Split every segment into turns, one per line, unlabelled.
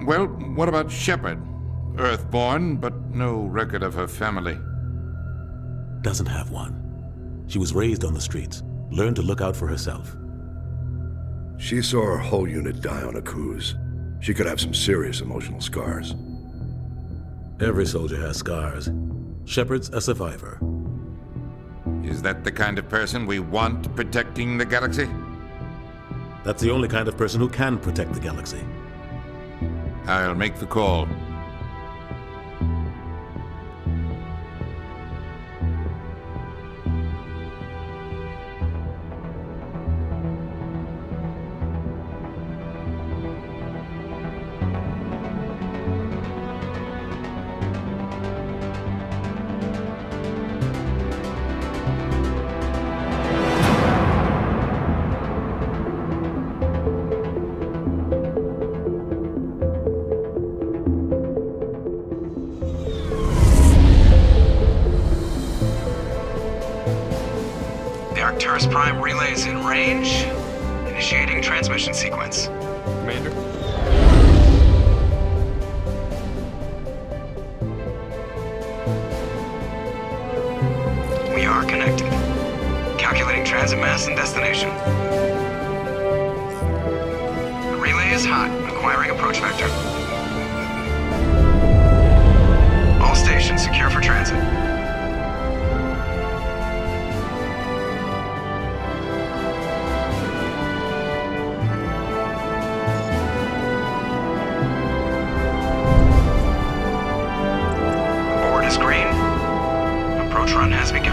Well, what about Shepard? Earthborn, but no record of her family.
Doesn't have one. She was raised on the streets, learned to look out for herself.
She saw her whole unit die on a cruise. She could have some serious emotional scars.
Every soldier has scars. Shepard's a survivor.
Is that the kind of person we want protecting the galaxy?
That's the only kind of person who can protect the galaxy.
I'll make the call.
Arcturus Prime relays in range. Initiating transmission sequence.
Commander?
We are connected. Calculating transit mass and destination. The relay is hot. Acquiring approach vector. All stations secure for transit. Run has begun.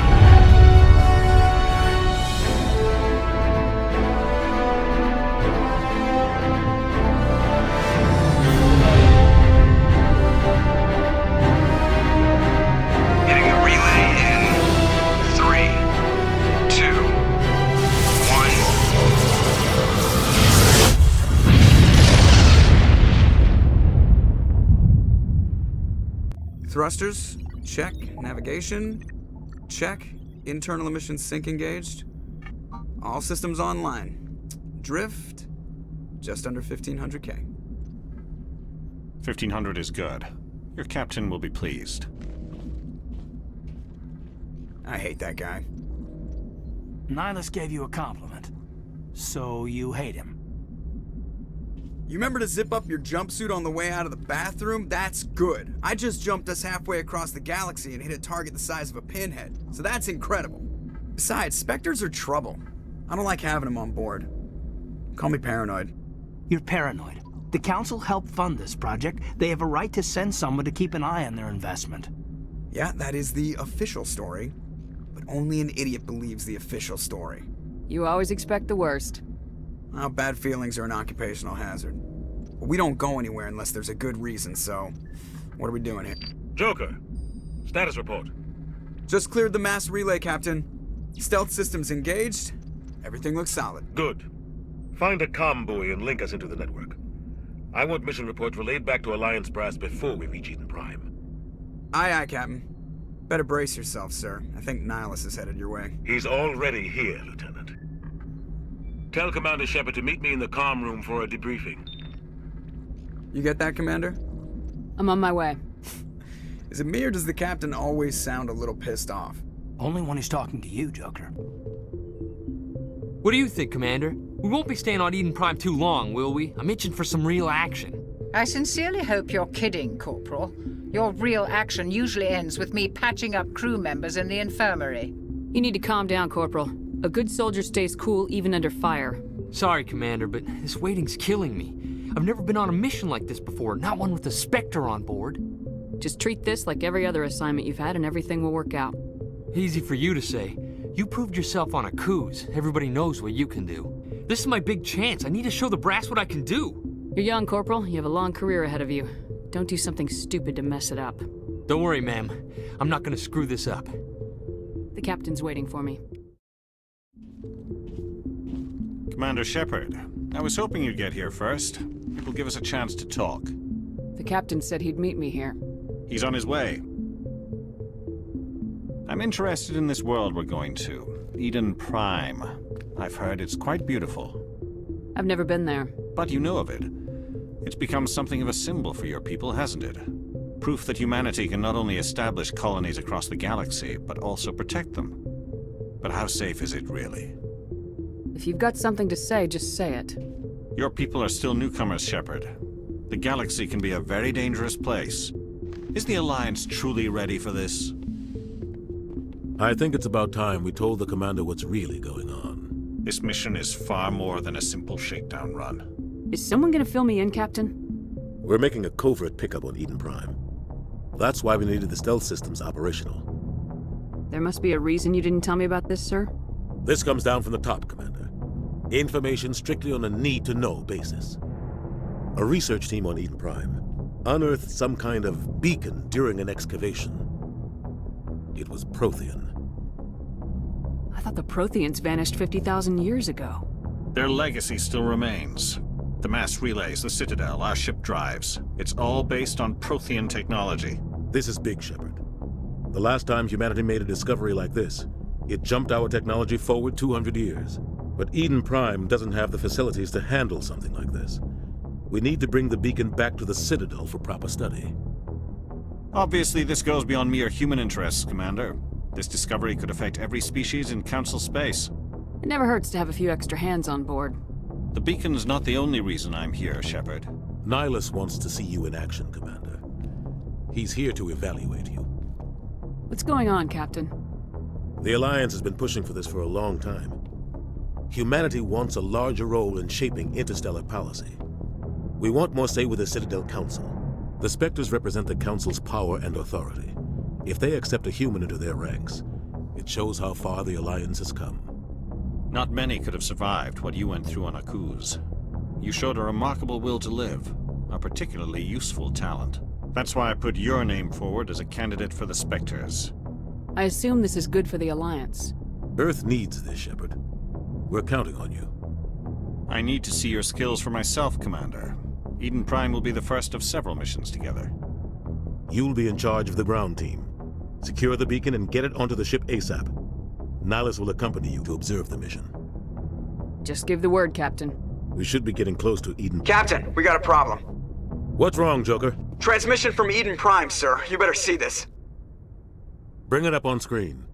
Hitting the relay in 3, 2, 1. Thrusters, check. Navigation, check. Internal emissions sync engaged. All systems online. Drift, just under 1,500K.
1,500 is good. Your captain will be pleased.
I hate that guy.
Nihilus gave you a compliment. So you hate him.
You remember to zip up your jumpsuit on the way out of the bathroom? That's good. I just jumped us halfway across the galaxy and hit a target the size of a pinhead. So that's incredible. Besides, Spectres are trouble. I don't like having them on board. Call me paranoid.
You're paranoid. The Council helped fund this project. They have a right to send someone to keep an eye on their investment.
Yeah, that is the official story. But only an idiot believes the official story.
You always expect the worst.
Well, bad feelings are an occupational hazard. But we don't go anywhere unless there's a good reason, so what are we doing here?
Joker, status report.
Just cleared the mass relay, Captain. Stealth systems engaged. Everything looks solid.
Good. Find a comm buoy and link us into the network. I want mission reports relayed back to Alliance brass before we reach Eden Prime.
Aye, aye, Captain. Better brace yourself, sir. I think Nihilus is headed your way.
He's already here, Lieutenant. Tell Commander Shepard to meet me in the comm room for a debriefing.
You get that, Commander?
I'm on my way.
Is it me or does the Captain always sound a little pissed off?
Only when he's talking to you, Joker.
What do you think, Commander? We won't be staying on Eden Prime too long, will we? I'm itching for some real action.
I sincerely hope you're kidding, Corporal. Your real action usually ends with me patching up crew members in the infirmary.
You need to calm down, Corporal. A good soldier stays cool even under fire.
Sorry, Commander, but this waiting's killing me. I've never been on a mission like this before, not one with a Spectre on board.
Just treat this like every other assignment you've had and everything will work out.
Easy for you to say. You proved yourself on a cruise. Everybody knows what you can do. This is my big chance. I need to show the brass what I can do.
You're young, Corporal. You have a long career ahead of you. Don't do something stupid to mess it up.
Don't worry, ma'am. I'm not gonna screw this up.
The captain's waiting for me.
Commander Shepard, I was hoping you'd get here first. It will give us a chance to talk.
The captain said he'd meet me here.
He's on his way. I'm interested in this world we're going to, Eden Prime. I've heard it's quite beautiful.
I've never been there.
But you know of it. It's become something of a symbol for your people, hasn't it? Proof that humanity can not only establish colonies across the galaxy, but also protect them. But how safe is it, really?
If you've got something to say, just say it.
Your people are still newcomers, Shepard. The galaxy can be a very dangerous place. Is the Alliance truly ready for this?
I think it's about time we told the commander what's really going on.
This mission is far more than a simple shakedown run.
Is someone gonna fill me in, Captain?
We're making a covert pickup on Eden Prime. That's why we needed the stealth systems operational.
There must be a reason you didn't tell me about this, sir?
This comes down from the top, Commander. Information strictly on a need-to-know basis. A research team on Eden Prime unearthed some kind of beacon during an excavation. It was Prothean.
I thought the Protheans vanished 50,000 years ago.
Their legacy still remains. The mass relays, the Citadel, our ship drives. It's all based on Prothean technology.
This is big, Shepard. The last time humanity made a discovery like this, it jumped our technology forward 200 years. But Eden Prime doesn't have the facilities to handle something like this. We need to bring the beacon back to the Citadel for proper study.
Obviously, this goes beyond mere human interests, Commander. This discovery could affect every species in Council space.
It never hurts to have a few extra hands on board.
The beacon's not the only reason I'm here, Shepard.
Nihilus wants to see you in action, Commander. He's here to evaluate you.
What's going on, Captain?
The Alliance has been pushing for this for a long time. Humanity wants a larger role in shaping interstellar policy. We want more say with the Citadel Council. The Spectres represent the Council's power and authority. If they accept a human into their ranks, it shows how far the Alliance has come.
Not many could have survived what you went through on Akuz. You showed a remarkable will to live, a particularly useful talent. That's why I put your name forward as a candidate for the Spectres.
I assume this is good for the Alliance.
Earth needs this, Shepard. We're counting on you.
I need to see your skills for myself, Commander. Eden Prime will be the first of several missions together.
You'll be in charge of the ground team. Secure the beacon and get it onto the ship ASAP. Nihilus will accompany you to observe the mission.
Just give the word, Captain.
We should be getting close to Eden.
Captain, we got a problem.
What's wrong, Joker?
Transmission from Eden Prime, sir. You better see this.
Bring it up on screen.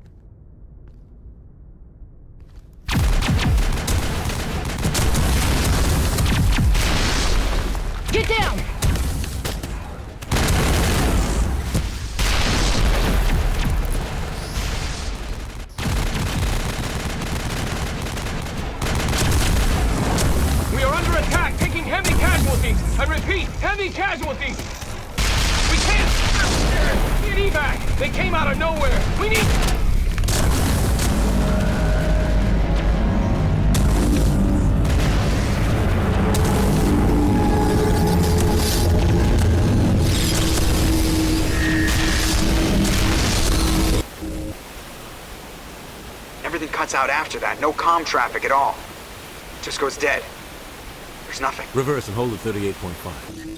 Get down!
We are under attack, taking heavy casualties. I repeat, heavy casualties. We can't get evac. They came out of nowhere. We need...
Everything cuts out after that. No comm traffic at all. Just goes dead. There's nothing.
Reverse and hold at 38.5.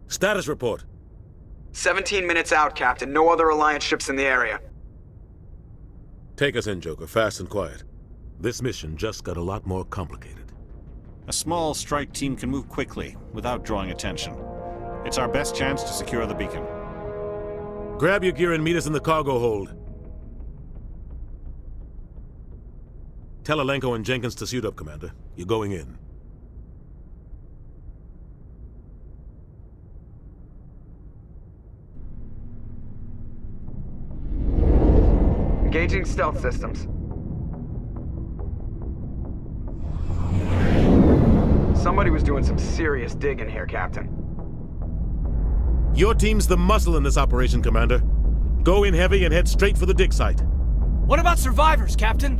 Status report.
17 minutes out, Captain. No other Alliance ships in the area.
Take us in, Joker, fast and quiet. This mission just got a lot more complicated.
A small strike team can move quickly, without drawing attention. It's our best chance to secure the beacon.
Grab your gear and meet us in the cargo hold. Tell Alenko and Jenkins to suit up, Commander. You're going in.
Engaging stealth systems. Somebody was doing some serious digging here, Captain.
Your team's the muscle in this operation, Commander. Go in heavy and head straight for the dig site.
What about survivors, Captain?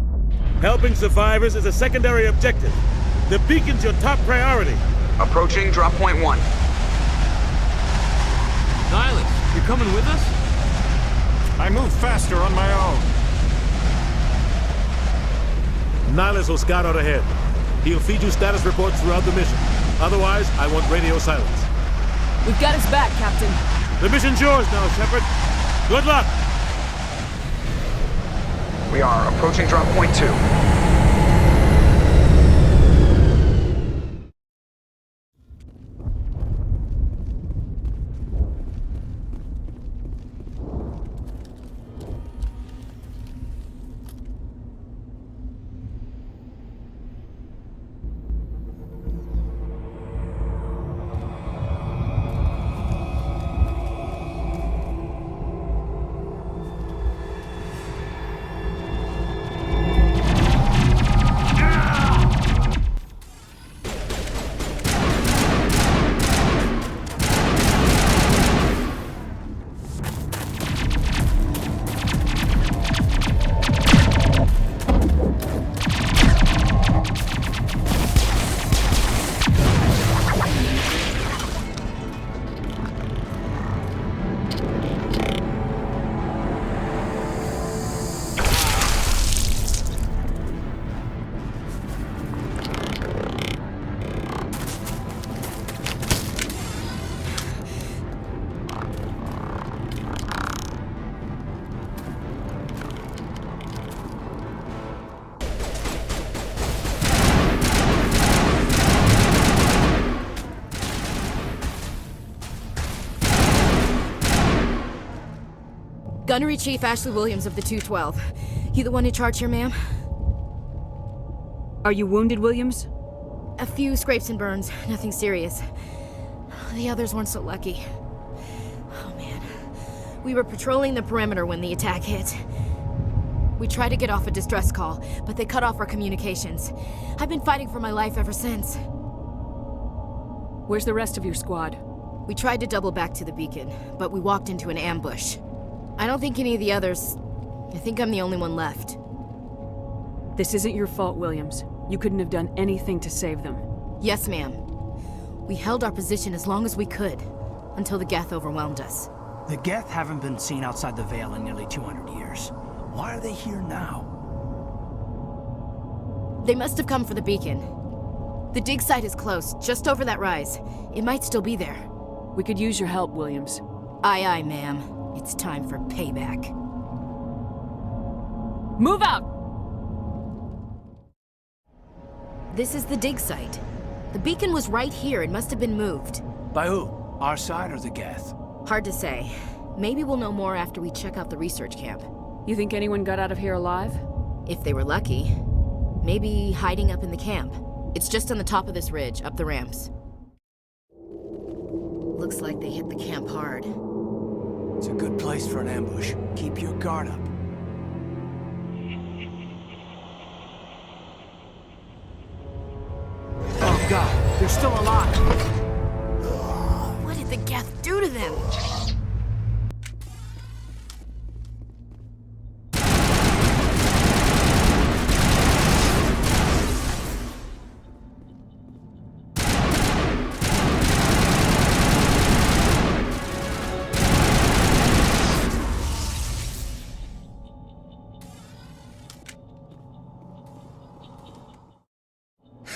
Helping survivors is a secondary objective. The beacon's your top priority.
Approaching drop point 1.
Nihilus, you're coming with us?
I move faster on my own.
Nihilus will scout out ahead. He'll feed you status reports throughout the mission. Otherwise, I want radio silence.
We've got his back, Captain.
The mission's yours now, Shepard. Good luck!
We are approaching drop point 2.
Gunnery Chief Ashley Williams of the 212. You the one in charge here, ma'am?
Are you wounded, Williams?
A few scrapes and burns, nothing serious. The others weren't so lucky. Oh man. We were patrolling the perimeter when the attack hit. We tried to get off a distress call, but they cut off our communications. I've been fighting for my life ever since.
Where's the rest of your squad?
We tried to double back to the beacon, but we walked into an ambush. I don't think any of the others... I think I'm the only one left.
This isn't your fault, Williams. You couldn't have done anything to save them.
Yes, ma'am. We held our position as long as we could, until the Geth overwhelmed us.
The Geth haven't been seen outside the Veil in nearly 200 years. Why are they here now?
They must have come for the beacon. The dig site is close, just over that rise. It might still be there.
We could use your help, Williams.
Aye, aye, ma'am. It's time for payback.
Move out!
This is the dig site. The beacon was right here. It must have been moved.
By who? Our side or the Geth?
Hard to say. Maybe we'll know more after we check out the research camp.
You think anyone got out of here alive?
If they were lucky. Maybe hiding up in the camp. It's just on the top of this ridge, up the ramps. Looks like they hit the camp hard.
It's a good place for an ambush. Keep your guard up. Oh god, they're still alive!
What did the Geth do to them?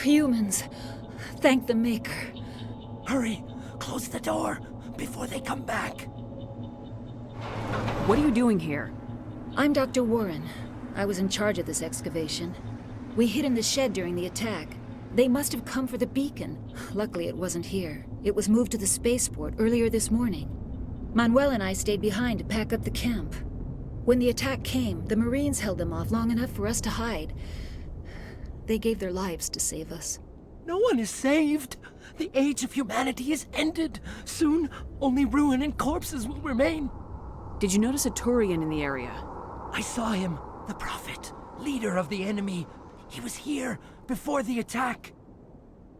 Humans. Thank the Maker.
Hurry! Close the door before they come back.
What are you doing here?
I'm Dr. Warren. I was in charge of this excavation. We hid in the shed during the attack. They must have come for the beacon. Luckily, it wasn't here. It was moved to the spaceport earlier this morning. Manuel and I stayed behind to pack up the camp. When the attack came, the Marines held them off long enough for us to hide. They gave their lives to save us.
No one is saved. The age of humanity is ended. Soon, only ruin and corpses will remain.
Did you notice a Turian in the area?
I saw him. The Prophet, leader of the enemy. He was here before the attack.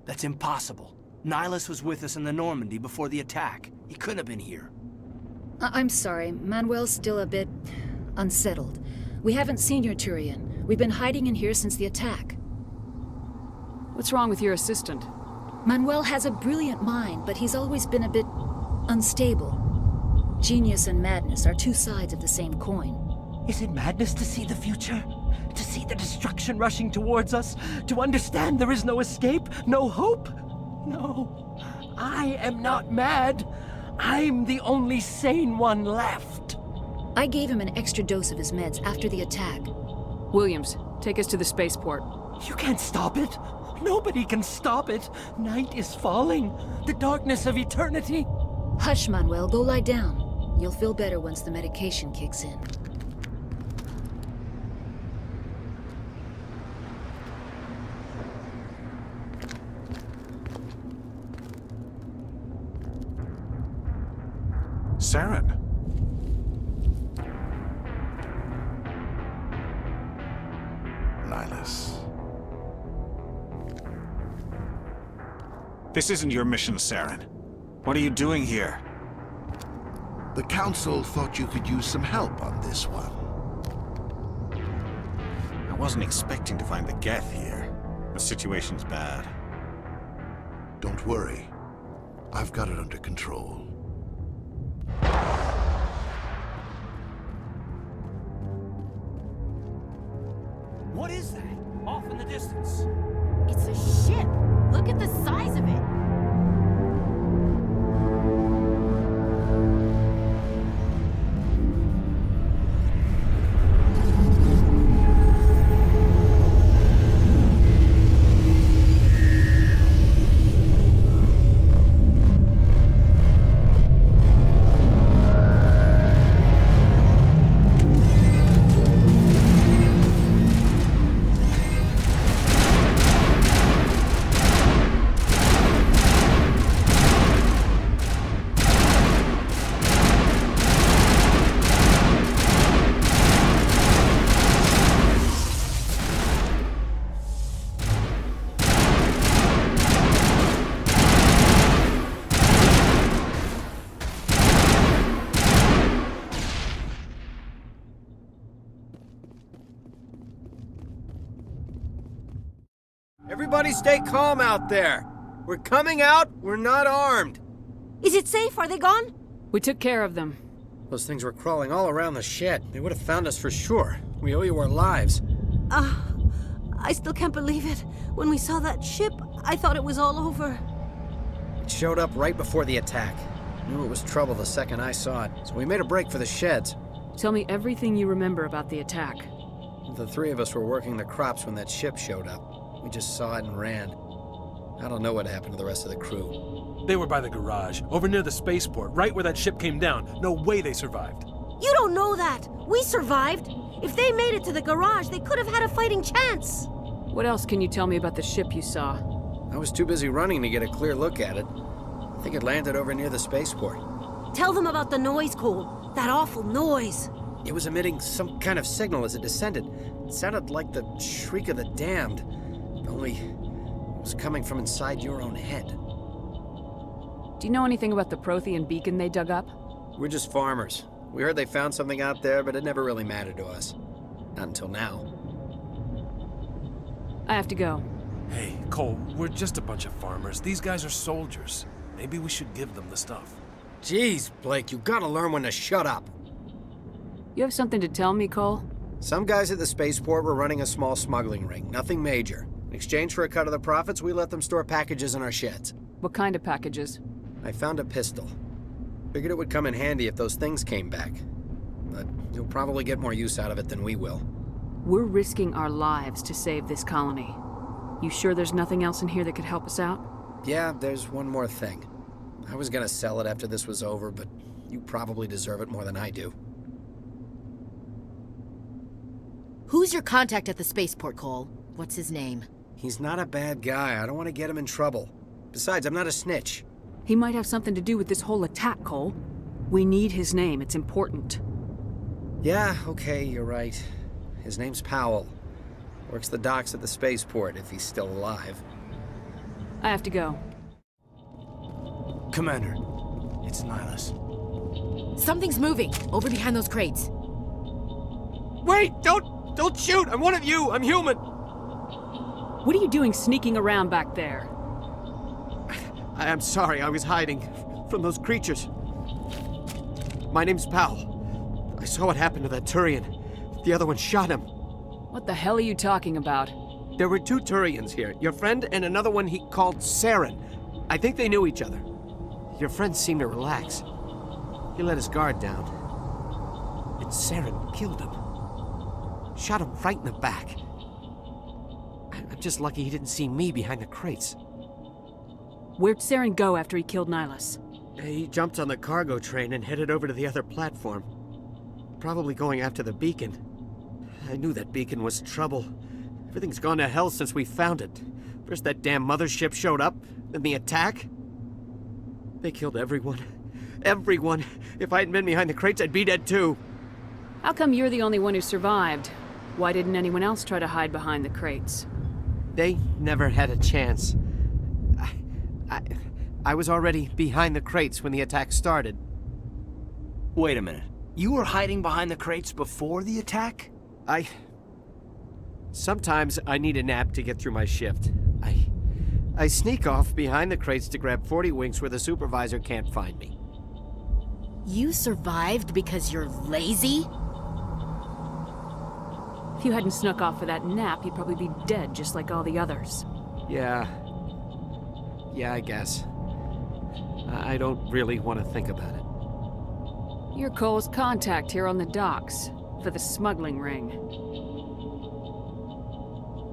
That's impossible. Nihilus was with us in the Normandy before the attack. He couldn't have been here.
I'm sorry. Manuel's still a bit unsettled. We haven't seen your Turian. We've been hiding in here since the attack.
What's wrong with your assistant?
Manuel has a brilliant mind, but he's always been a bit unstable. Genius and madness are two sides of the same coin.
Is it madness to see the future? To see the destruction rushing towards us? To understand there is no escape? No hope? No. I am not mad. I'm the only sane one left.
I gave him an extra dose of his meds after the attack.
Williams, take us to the spaceport.
You can't stop it. Nobody can stop it. Night is falling. The darkness of eternity.
Hush, Manuel. Go lie down. You'll feel better once the medication kicks in.
Saren.
Nihilus.
This isn't your mission, Saren. What are you doing here?
The Council thought you could use some help on this one.
I wasn't expecting to find the Geth here. The situation's bad.
Don't worry. I've got it under control.
What is that? Off in the distance.
It's a ship. Look at the size of it.
Everybody stay calm out there. We're coming out, we're not armed.
Is it safe? Are they gone?
We took care of them.
Those things were crawling all around the shed. They would have found us for sure. We owe you our lives.
I still can't believe it. When we saw that ship, I thought it was all over.
It showed up right before the attack. Knew it was trouble the second I saw it, so we made a break for the sheds.
Tell me everything you remember about the attack.
The three of us were working the crops when that ship showed up. We just saw it and ran. I don't know what happened to the rest of the crew.
They were by the garage, over near the spaceport, right where that ship came down. No way they survived.
You don't know that. We survived. If they made it to the garage, they could have had a fighting chance.
What else can you tell me about the ship you saw?
I was too busy running to get a clear look at it. I think it landed over near the spaceport.
Tell them about the noise, Cole. That awful noise.
It was emitting some kind of signal as it descended. It sounded like the shriek of the damned. Only it was coming from inside your own head.
Do you know anything about the Prothean beacon they dug up?
We're just farmers. We heard they found something out there, but it never really mattered to us. Not until now.
I have to go.
Hey, Cole, we're just a bunch of farmers. These guys are soldiers. Maybe we should give them the stuff.
Jeez, Blake, you gotta learn when to shut up.
You have something to tell me, Cole?
Some guys at the spaceport were running a small smuggling ring. Nothing major. In exchange for a cut of the profits, we let them store packages in our sheds.
What kind of packages?
I found a pistol. Figured it would come in handy if those things came back. But you'll probably get more use out of it than we will.
We're risking our lives to save this colony. You sure there's nothing else in here that could help us out?
Yeah, there's one more thing. I was gonna sell it after this was over, but you probably deserve it more than I do.
Who's your contact at the spaceport, Cole? What's his name?
He's not a bad guy. I don't want to get him in trouble. Besides, I'm not a snitch.
He might have something to do with this whole attack, Cole. We need his name. It's important.
Yeah, okay, you're right. His name's Powell. Works the docks at the spaceport, if he's still alive.
I have to go.
Commander, it's Nihilus.
Something's moving, over behind those crates.
Wait! Don't shoot! I'm one of you! I'm human!
What are you doing sneaking around back there?
I'm sorry, I was hiding from those creatures. My name's Powell. I saw what happened to that Turian. The other one shot him.
What the hell are you talking about?
There were two Turians here. Your friend and another one he called Saren. I think they knew each other. Your friend seemed to relax. He let his guard down. And Saren killed him.
Shot him right in the back. I'm just lucky he didn't see me behind the crates.
Where'd Saren go after he killed Nihilus?
He jumped on the cargo train and headed over to the other platform. Probably going after the beacon. I knew that beacon was trouble. Everything's gone to hell since we found it. First that damn mothership showed up, then the attack. They killed everyone. Everyone. If I hadn't been behind the crates, I'd be dead too.
How come you're the only one who survived? Why didn't anyone else try to hide behind the crates?
They never had a chance. I was already behind the crates when the attack started.
Wait a minute. You were hiding behind the crates before the attack?
Sometimes I need a nap to get through my shift. I sneak off behind the crates to grab 40 winks where the supervisor can't find me.
You survived because you're lazy?
If you hadn't snuck off for that nap, you'd probably be dead just like all the others.
Yeah, I guess. I don't really want to think about it.
You're Cole's contact here on the docks for the smuggling ring.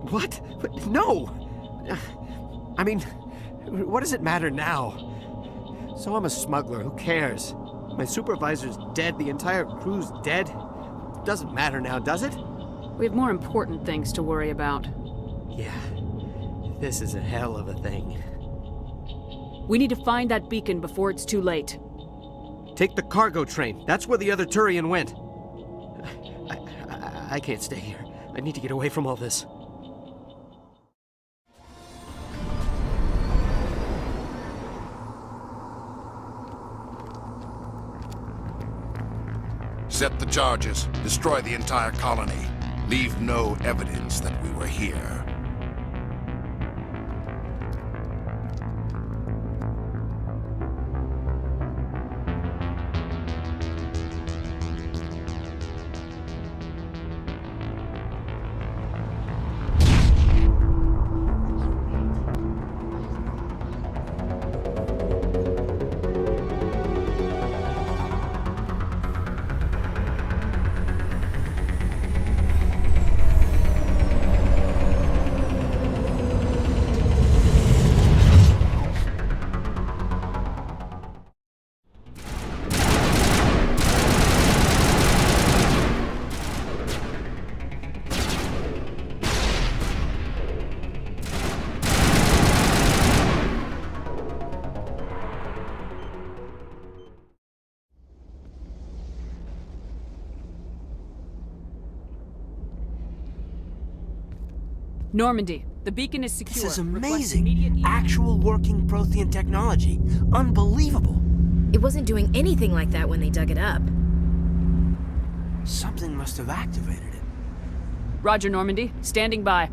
What? No! I mean, what does it matter now? So I'm a smuggler, who cares? My supervisor's dead, the entire crew's dead. It doesn't matter now, does it?
We have more important things to worry about.
Yeah, this is a hell of a thing.
We need to find that beacon before it's too late.
Take the cargo train. That's where the other Turian went. I can't stay here. I need to get away from all this.
Set the charges. Destroy the entire colony. Leave no evidence that we were here.
Normandy, the beacon is secure.
This is
Request
amazing.
immediate-
Actual working Prothean technology. Unbelievable.
It wasn't doing anything like that when they dug it up.
Something must have activated it.
Roger, Normandy. Standing by.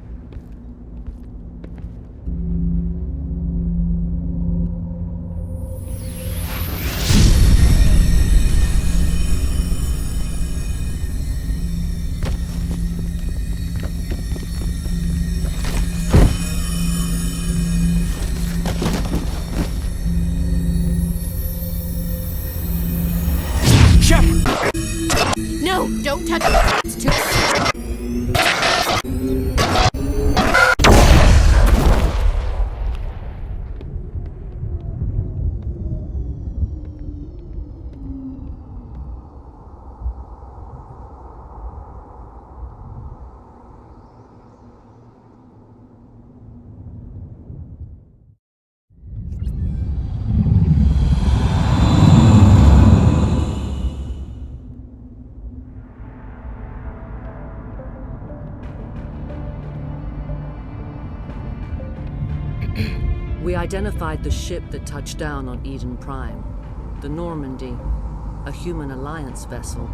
Shepard!
No, don't touch it. It's too...
We identified the ship that touched down on Eden Prime, the Normandy, a human alliance vessel.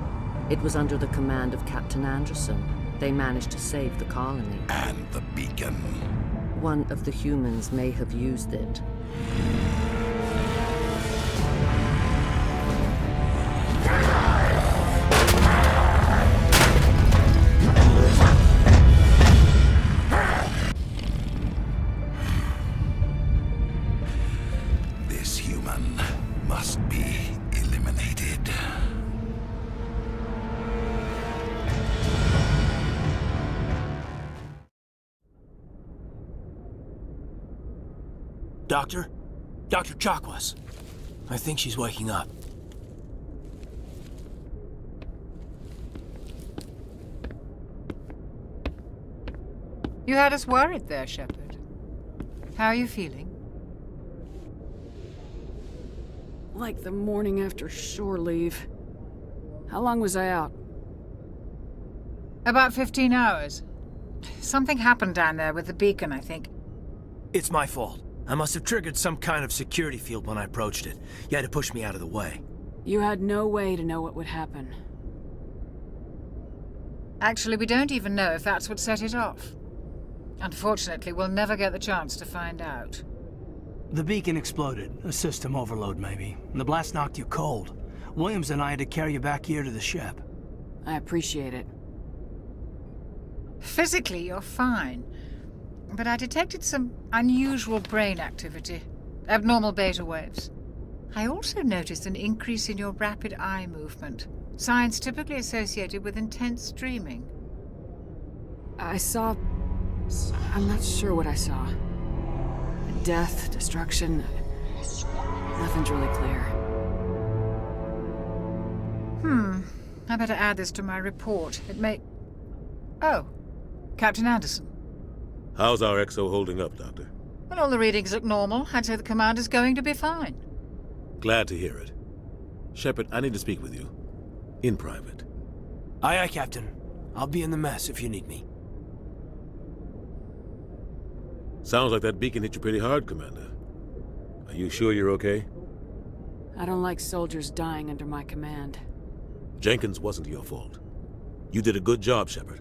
It was under the command of Captain Anderson. They managed to save the colony.
And the beacon.
One of the humans may have used it.
This human must be eliminated.
Doctor? Dr. Chakwas. I think she's waking up.
You had us worried there, Shepard. How are you feeling?
Like the morning after shore leave. How long was I out?
About 15 hours. Something happened down there with the beacon, I think.
It's my fault. I must have triggered some kind of security field when I approached it. You had to push me out of the way.
You had no way to know what would happen.
Actually, we don't even know if that's what set it off. Unfortunately, we'll never get the chance to find out.
The beacon exploded. A system overload, maybe. The blast knocked you cold. Williams and I had to carry you back here to the ship.
I appreciate it.
Physically, you're fine. But I detected some unusual brain activity. Abnormal beta waves. I also noticed an increase in your rapid eye movement. Signs typically associated with intense dreaming.
I saw... I'm not sure what I saw. Death, destruction... Nothing's really clear.
I better add this to my report. It may... Oh, Captain Anderson.
How's our XO holding up, Doctor?
Well, all the readings look normal. I'd say the commander's going to be fine.
Glad to hear it. Shepard, I need to speak with you. In private.
Aye, aye, Captain. I'll be in the mess if you need me.
Sounds like that beacon hit you pretty hard, Commander. Are you sure you're okay?
I don't like soldiers dying under my command.
Jenkins wasn't your fault. You did a good job, Shepard.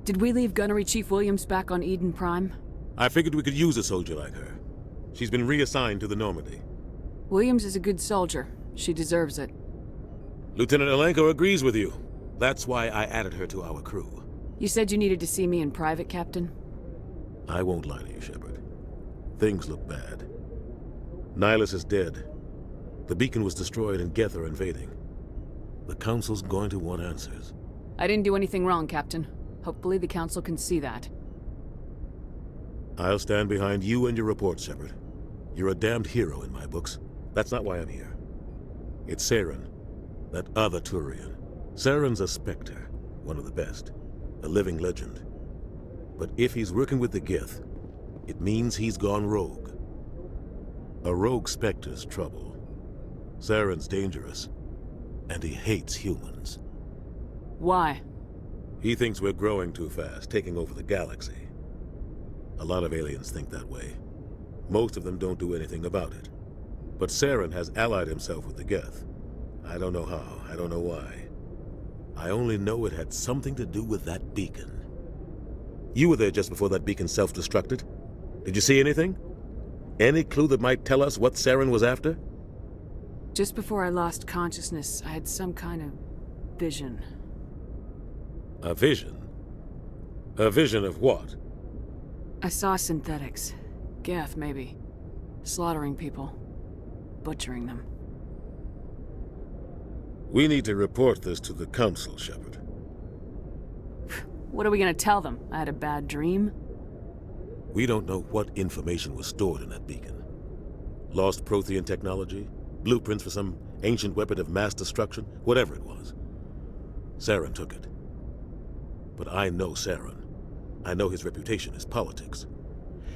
Did we leave Gunnery Chief Williams back on Eden Prime?
I figured we could use a soldier like her. She's been reassigned to the Normandy.
Williams is a good soldier. She deserves it.
Lieutenant Alenko agrees with you. That's why I added her to our crew.
You said you needed to see me in private, Captain?
I won't lie to you, Shepard. Things look bad. Nihilus is dead. The beacon was destroyed and Geth are invading. The Council's going to want answers.
I didn't do anything wrong, Captain. Hopefully the Council can see that.
I'll stand behind you and your report, Shepard. You're a damned hero in my books. That's not why I'm here. It's Saren, that other Turian. Saren's a Spectre, one of the best, a living legend. But if he's working with the Geth, it means he's gone rogue. A rogue Spectre's trouble. Saren's dangerous, and he hates humans.
Why?
He thinks we're growing too fast, taking over the galaxy. A lot of aliens think that way. Most of them don't do anything about it. But Saren has allied himself with the Geth. I don't know how, I don't know why. I only know it had something to do with that beacon. You were there just before that beacon self-destructed. Did you see anything? Any clue that might tell us what Saren was after?
Just before I lost consciousness, I had some kind of vision.
A vision? A vision of what?
I saw synthetics. Geth, maybe. Slaughtering people. Butchering them.
We need to report this to the Council, Shepard.
What are we gonna tell them? I had a bad dream?
We don't know what information was stored in that beacon. Lost Prothean technology? Blueprints for some ancient weapon of mass destruction? Whatever it was. Saren took it. But I know Saren. I know his reputation is politics.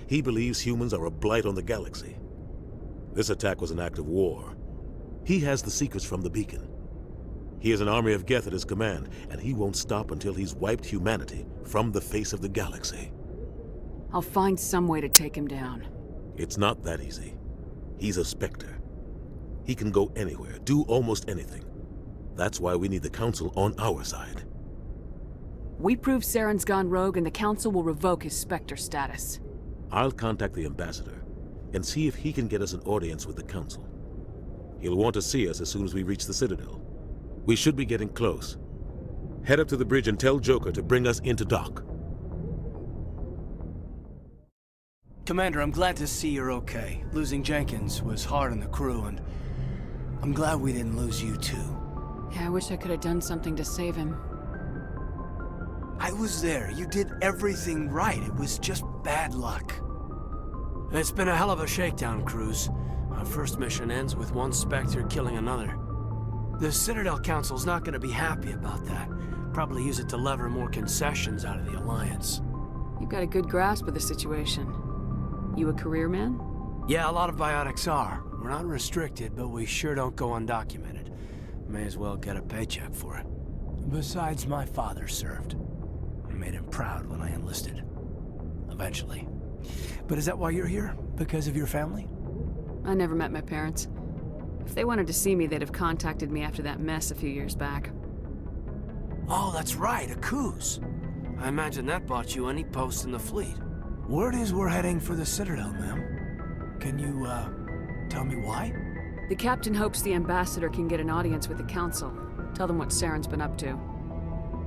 He believes humans are a blight on the galaxy. This attack was an act of war. He has the secrets from the beacon. He has an army of Geth at his command, and he won't stop until he's wiped humanity from the face of the galaxy.
I'll find some way to take him down.
It's not that easy. He's a Spectre. He can go anywhere, do almost anything. That's why we need the Council on our side.
We prove Saren's gone rogue and the Council will revoke his Spectre status.
I'll contact the Ambassador and see if he can get us an audience with the Council. He'll want to see us as soon as we reach the Citadel. We should be getting close. Head up to the bridge and tell Joker to bring us into dock.
Commander, I'm glad to see you're okay. Losing Jenkins was hard on the crew, and I'm glad we didn't lose you too.
Yeah, I wish I could have done something to save him.
I was there. You did everything right. It was just bad luck. It's been a hell of a shakedown, Cruz. Our first mission ends with one Spectre killing another. The Citadel Council's not gonna be happy about that. Probably use it to lever more concessions out of the Alliance.
You've got a good grasp of the situation. You a career man?
Yeah, a lot of biotics are. We're not restricted, but we sure don't go undocumented. May as well get a paycheck for it. Besides, my father served. I made him proud when I enlisted. Eventually. But is that why you're here? Because of your family?
I never met my parents. If they wanted to see me, they'd have contacted me after that mess a few years back.
Oh, that's right, a Coos. I imagine that bought you any post in the fleet. Word is we're heading for the Citadel, ma'am. Can you, tell me why?
The captain hopes the ambassador can get an audience with the council. Tell them what Saren's been up to.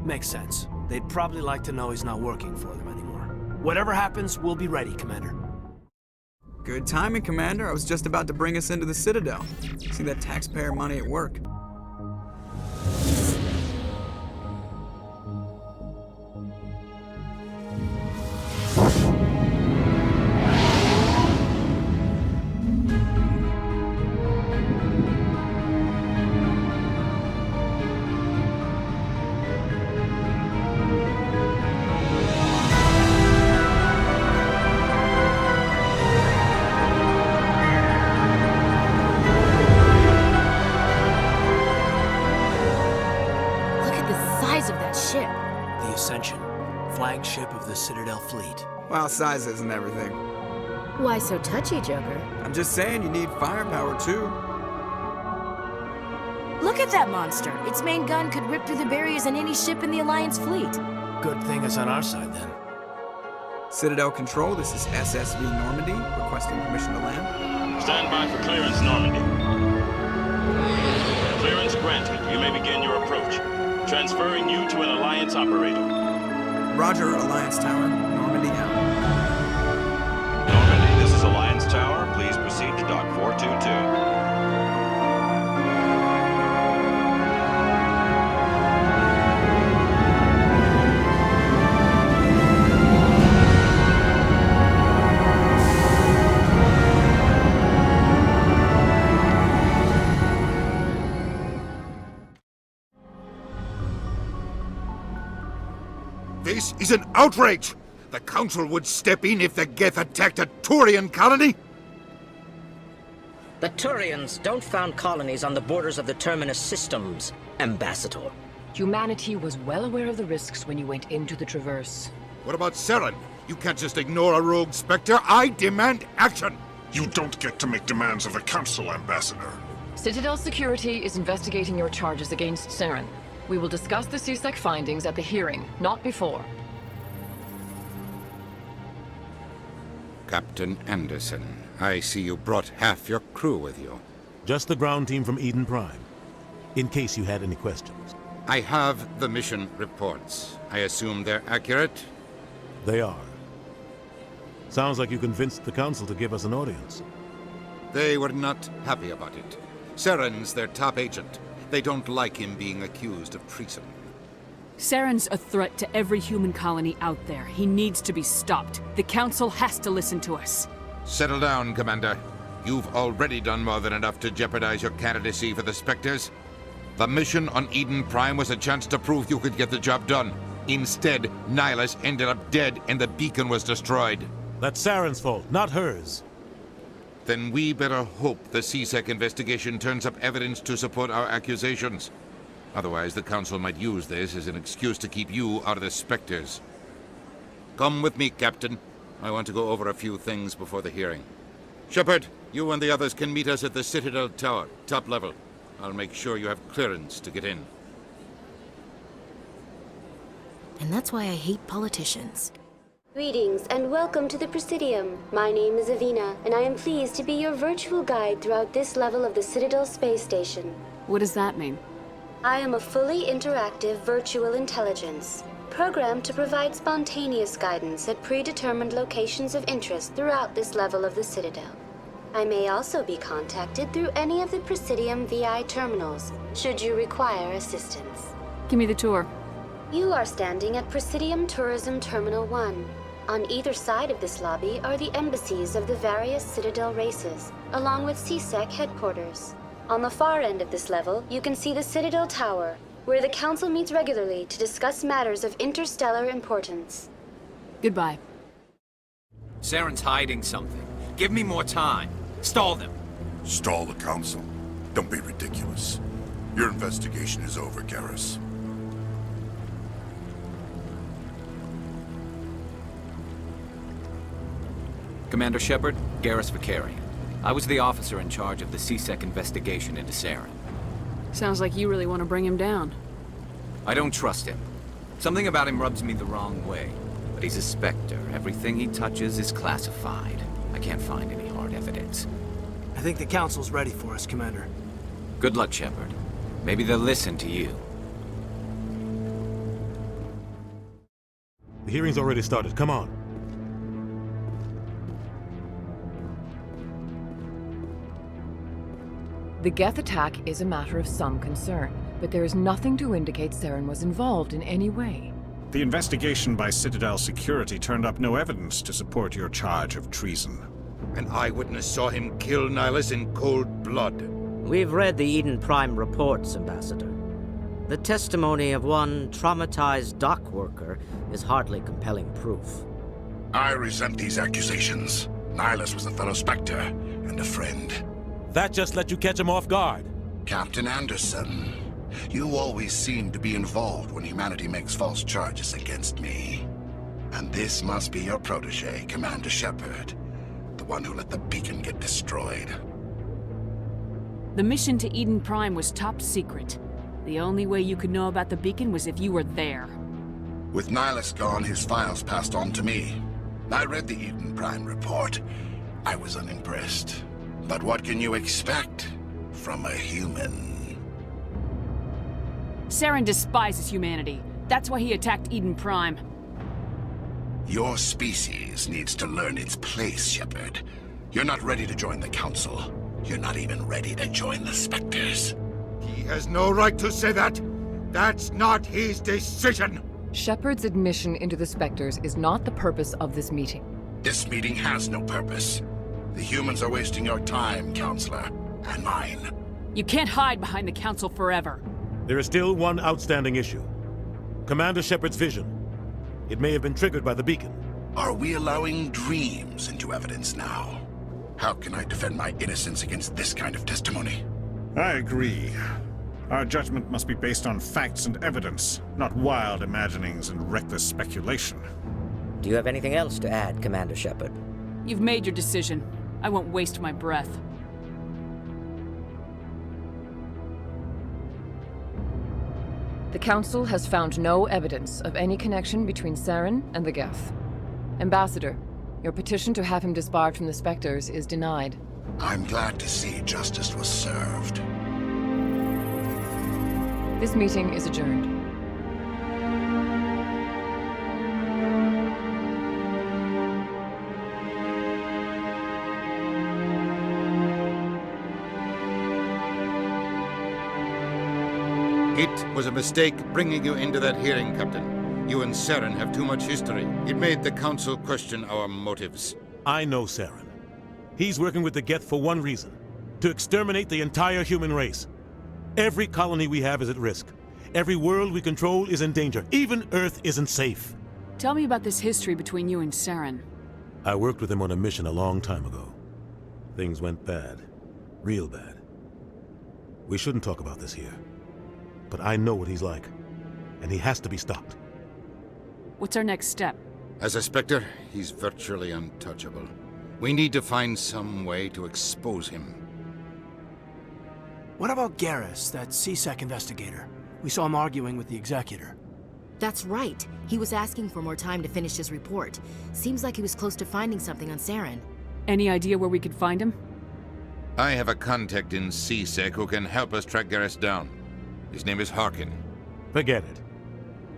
Makes sense. They'd probably like to know he's not working for them anymore. Whatever happens, we'll be ready, Commander.
Good timing, Commander. I was just about to bring us into the Citadel. See that taxpayer money at work.
Flagship of the Citadel fleet.
Well, size isn't everything.
Why so touchy, Joker?
I'm just saying you need firepower, too.
Look at that monster. Its main gun could rip through the barriers in any ship in the Alliance fleet.
Good thing it's on our side, then.
Citadel Control, this is SSV Normandy, requesting permission to land.
Stand by for clearance, Normandy. Clearance granted. You may begin your approach. Transferring you to an Alliance operator.
Roger, Alliance Tower. Normandy out.
Normandy, this is Alliance Tower. Please proceed to Dock 422.
This is an outrage! The Council would step in if the Geth attacked a Turian colony?
The Turians don't found colonies on the borders of the Terminus systems, Ambassador.
Humanity was well aware of the risks when you went into the Traverse.
What about Saren? You can't just ignore a rogue Spectre. I demand action!
You don't get to make demands of the Council, Ambassador.
Citadel Security is investigating your charges against Saren. We will discuss the CSEC findings at the hearing, not before.
Captain Anderson, I see you brought half your crew with you.
Just the ground team from Eden Prime, in case you had any questions.
I have the mission reports. I assume they're accurate?
They are. Sounds like you convinced the Council to give us an audience.
They were not happy about it. Saren's their top agent. They don't like him being accused of treason.
Saren's a threat to every human colony out there. He needs to be stopped. The Council has to listen to us.
Settle down, Commander. You've already done more than enough to jeopardize your candidacy for the Spectres. The mission on Eden Prime was a chance to prove you could get the job done. Instead, Nihilus ended up dead and the beacon was destroyed.
That's Saren's fault, not hers.
Then we better hope the CSEC investigation turns up evidence to support our accusations. Otherwise, the Council might use this as an excuse to keep you out of the Spectres. Come with me, Captain. I want to go over a few things before the hearing. Shepard, you and the others can meet us at the Citadel Tower, top level. I'll make sure you have clearance to get in.
And that's why I hate politicians.
Greetings and welcome to the Presidium. My name is Avina, and I am pleased to be your virtual guide throughout this level of the Citadel space station.
What does that mean?
I am a fully interactive virtual intelligence, programmed to provide spontaneous guidance at predetermined locations of interest throughout this level of the Citadel. I may also be contacted through any of the Presidium VI terminals, should you require assistance.
Give me the tour.
You are standing at Presidium Tourism Terminal 1. On either side of this lobby are the embassies of the various Citadel races, along with CSEC headquarters. On the far end of this level, you can see the Citadel Tower, where the Council meets regularly to discuss matters of interstellar importance.
Goodbye.
Saren's hiding something. Give me more time. Stall them.
Stall the Council? Don't be ridiculous. Your investigation is over, Garrus.
Commander Shepard, Garrus Vicarian. I was the officer in charge of the CSEC investigation into Saren.
Sounds like you really want to bring him down.
I don't trust him. Something about him rubs me the wrong way. But he's a Spectre. Everything he touches is classified. I can't find any hard evidence.
I think the Council's ready for us, Commander.
Good luck, Shepard. Maybe they'll listen to you.
The hearing's already started. Come on.
The Geth attack is a matter of some concern, but there is nothing to indicate Saren was involved in any way.
The investigation by Citadel Security turned up no evidence to support your charge of treason.
An eyewitness saw him kill Nihilus in cold blood.
We've read the Eden Prime reports, Ambassador. The testimony of one traumatized dock worker is hardly compelling proof.
I resent these accusations. Nihilus was a fellow Spectre and a friend.
That just let you catch him off guard.
Captain Anderson, you always seem to be involved when humanity makes false charges against me. And this must be your protege, Commander Shepard. The one who let the beacon get destroyed.
The mission to Eden Prime was top secret. The only way you could know about the beacon was if you were there.
With Nihilus gone, his files passed on to me. I read the Eden Prime report. I was unimpressed. But what can you expect from a human?
Saren despises humanity. That's why he attacked Eden Prime.
Your species needs to learn its place, Shepard. You're not ready to join the Council. You're not even ready to join the Spectres.
He has no right to say that. That's not his decision.
Shepard's admission into the Spectres is not the purpose of this meeting.
This meeting has no purpose. The humans are wasting your time, Counselor, and mine.
You can't hide behind the Council forever.
There is still one outstanding issue. Commander Shepard's vision. It may have been triggered by the beacon.
Are we allowing dreams into evidence now? How can I defend my innocence against this kind of testimony?
I agree. Our judgment must be based on facts and evidence, not wild imaginings and reckless speculation.
Do you have anything else to add, Commander Shepard?
You've made your decision. I won't waste my breath.
The Council has found no evidence of any connection between Saren and the Geth. Ambassador, your petition to have him disbarred from the Spectres is denied.
I'm glad to see justice was served.
This meeting is adjourned.
It was a mistake bringing you into that hearing, Captain. You and Saren have too much history. It made the Council question our motives.
I know Saren. He's working with the Geth for one reason. To exterminate the entire human race. Every colony we have is at risk. Every world we control is in danger. Even Earth isn't safe.
Tell me about this history between you and Saren.
I worked with him on a mission a long time ago. Things went bad. Real bad. We shouldn't talk about this here. But I know what he's like. And he has to be stopped.
What's our next step?
As a Spectre, he's virtually untouchable. We need to find some way to expose him.
What about Garrus, that CSEC investigator? We saw him arguing with the Executor.
That's right. He was asking for more time to finish his report. Seems like he was close to finding something on Saren.
Any idea where we could find him?
I have a contact in CSEC who can help us track Garrus down. His name is Harkin.
Forget it.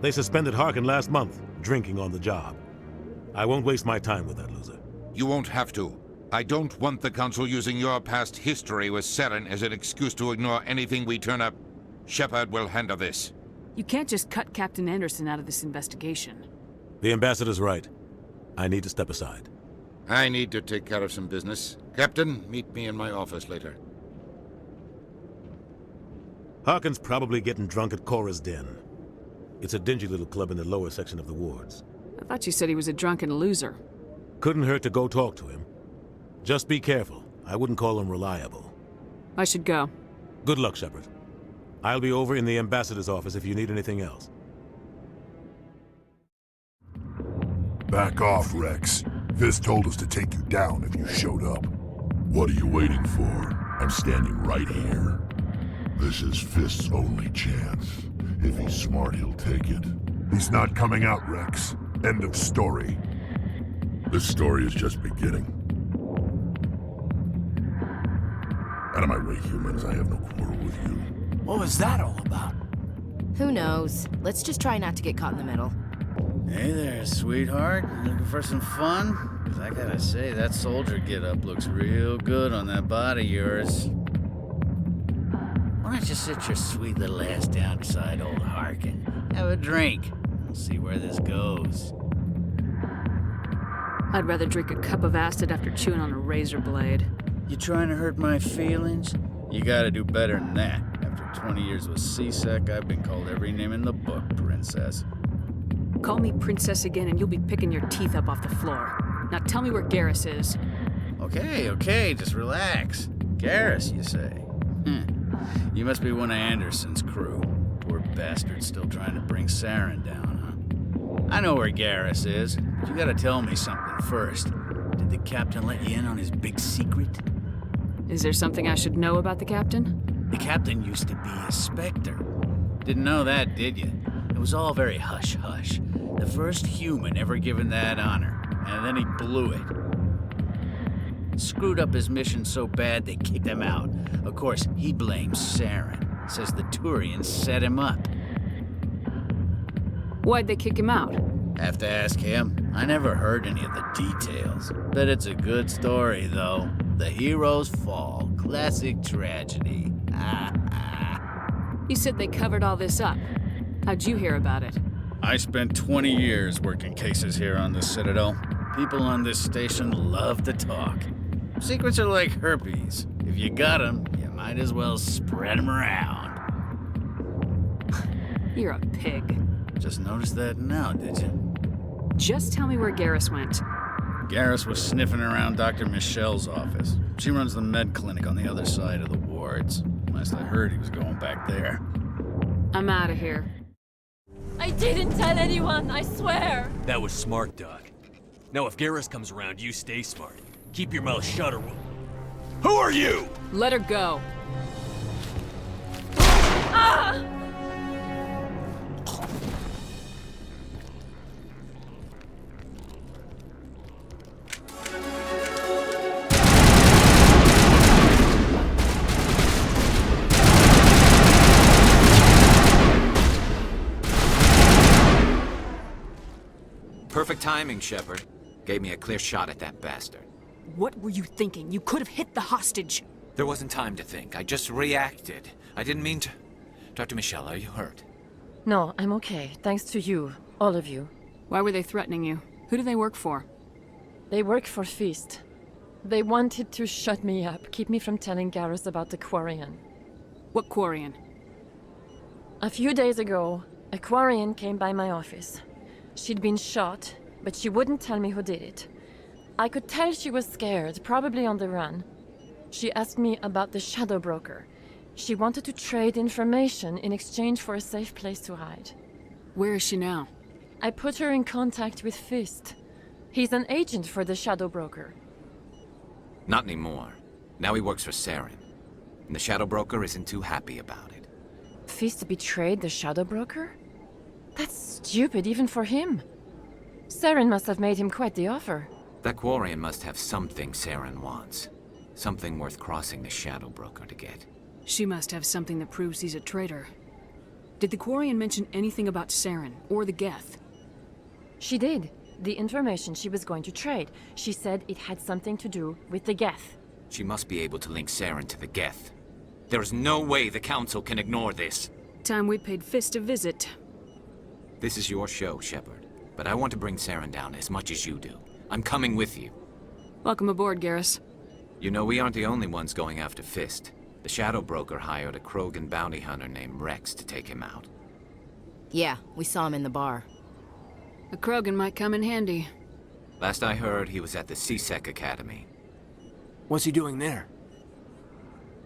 They suspended Harkin last month, drinking on the job. I won't waste my time with that loser.
You won't have to. I don't want the Council using your past history with Saren as an excuse to ignore anything we turn up. Shepard will handle this.
You can't just cut Captain Anderson out of this investigation.
The Ambassador's right. I need to step aside.
I need to take care of some business. Captain, meet me in my office later.
Harkin's probably getting drunk at Cora's Den. It's a dingy little club in the lower section of the wards.
I thought you said he was a drunken loser.
Couldn't hurt to go talk to him. Just be careful. I wouldn't call him reliable.
I should go.
Good luck, Shepard. I'll be over in the ambassador's office if you need anything else.
Back off, Rex. Fist told us to take you down if you showed up. What are you waiting for? I'm standing right here. This is Fist's only chance. If he's smart, he'll take it. He's not coming out, Rex. End of story. This story is just beginning. Out of my way, humans. I have no quarrel with you.
What was that all about?
Who knows? Let's just try not to get caught in the middle.
Hey there, sweetheart. Looking for some fun? 'Cause I gotta say, that soldier get-up looks real good on that body of yours. Why don't you sit your sweet little ass down beside old Harkin? Have a drink. We'll see where this goes.
I'd rather drink a cup of acid after chewing on a razor blade.
You trying to hurt my feelings? You gotta do better than that. After 20 years with C-Sec, I've been called every name in the book, princess.
Call me princess again and you'll be picking your teeth up off the floor. Now tell me where Garrus is.
Okay, just relax. Garrus, you say? You must be one of Anderson's crew. Poor bastard still trying to bring Saren down, huh? I know where Garrus is, but you gotta tell me something first. Did the captain let you in on his big secret?
Is there something I should know about the captain?
The captain used to be a Spectre. Didn't know that, did you? It was all very hush-hush. The first human ever given that honor, and then he blew it. Screwed up his mission so bad they kicked him out. Of course, he blames Saren. Says the Turians set him up.
Why'd they kick him out?
Have to ask him. I never heard any of the details. Bet it's a good story, though. The hero's fall. Classic tragedy.
You said they covered all this up. How'd you hear about it?
I spent 20 years working cases here on the Citadel. People on this station love to talk. Secrets are like herpes. If you got them, you might as well spread them around.
You're a pig.
Just noticed that now, did you?
Just tell me where Garrus went.
Garrus was sniffing around Dr. Michelle's office. She runs the med clinic on the other side of the wards. Last I heard, he was going back there.
I'm out of here.
I didn't tell anyone, I swear!
That was smart, Doc. Now if Garrus comes around, you stay smart. Keep your mouth shut or we'll... Who are you?
Let her go.
Ah!
Perfect timing, Shepard. Gave me a clear shot at that bastard.
What were you thinking? You could have hit the hostage.
There wasn't time to think. I just reacted. I didn't mean to... Dr. Michelle, are you hurt?
No, I'm okay. Thanks to you. All of you.
Why were they threatening you? Who do they work for?
They work for Feast. They wanted to shut me up, keep me from telling Garrus about the Quarian.
What Quarian?
A few days ago, a Quarian came by my office. She'd been shot, but she wouldn't tell me who did it. I could tell she was scared, probably on the run. She asked me about the Shadow Broker. She wanted to trade information in exchange for a safe place to hide.
Where is she now?
I put her in contact with Fist. He's an agent for the Shadow Broker.
Not anymore. Now he works for Saren. And the Shadow Broker isn't too happy about it.
Fist betrayed the Shadow Broker? That's stupid, even for him. Saren must have made him quite the offer.
That Quarian must have something Saren wants. Something worth crossing the Shadow Broker to get.
She must have something that proves he's a traitor. Did the Quarian mention anything about Saren, or the Geth?
She did. The information she was going to trade. She said it had something to do with the Geth.
She must be able to link Saren to the Geth. There is no way the Council can ignore this.
Time we paid Fist a visit.
This is your show, Shepard. but I want to bring Saren down as much as you do. I'm coming with you.
Welcome aboard, Garrus.
You know, we aren't the only ones going after Fist. The Shadow Broker hired a Krogan bounty hunter named Rex to take him out.
Yeah, we saw him in the bar.
A Krogan might come in handy.
Last I heard, he was at the CSEC Academy.
What's he doing there?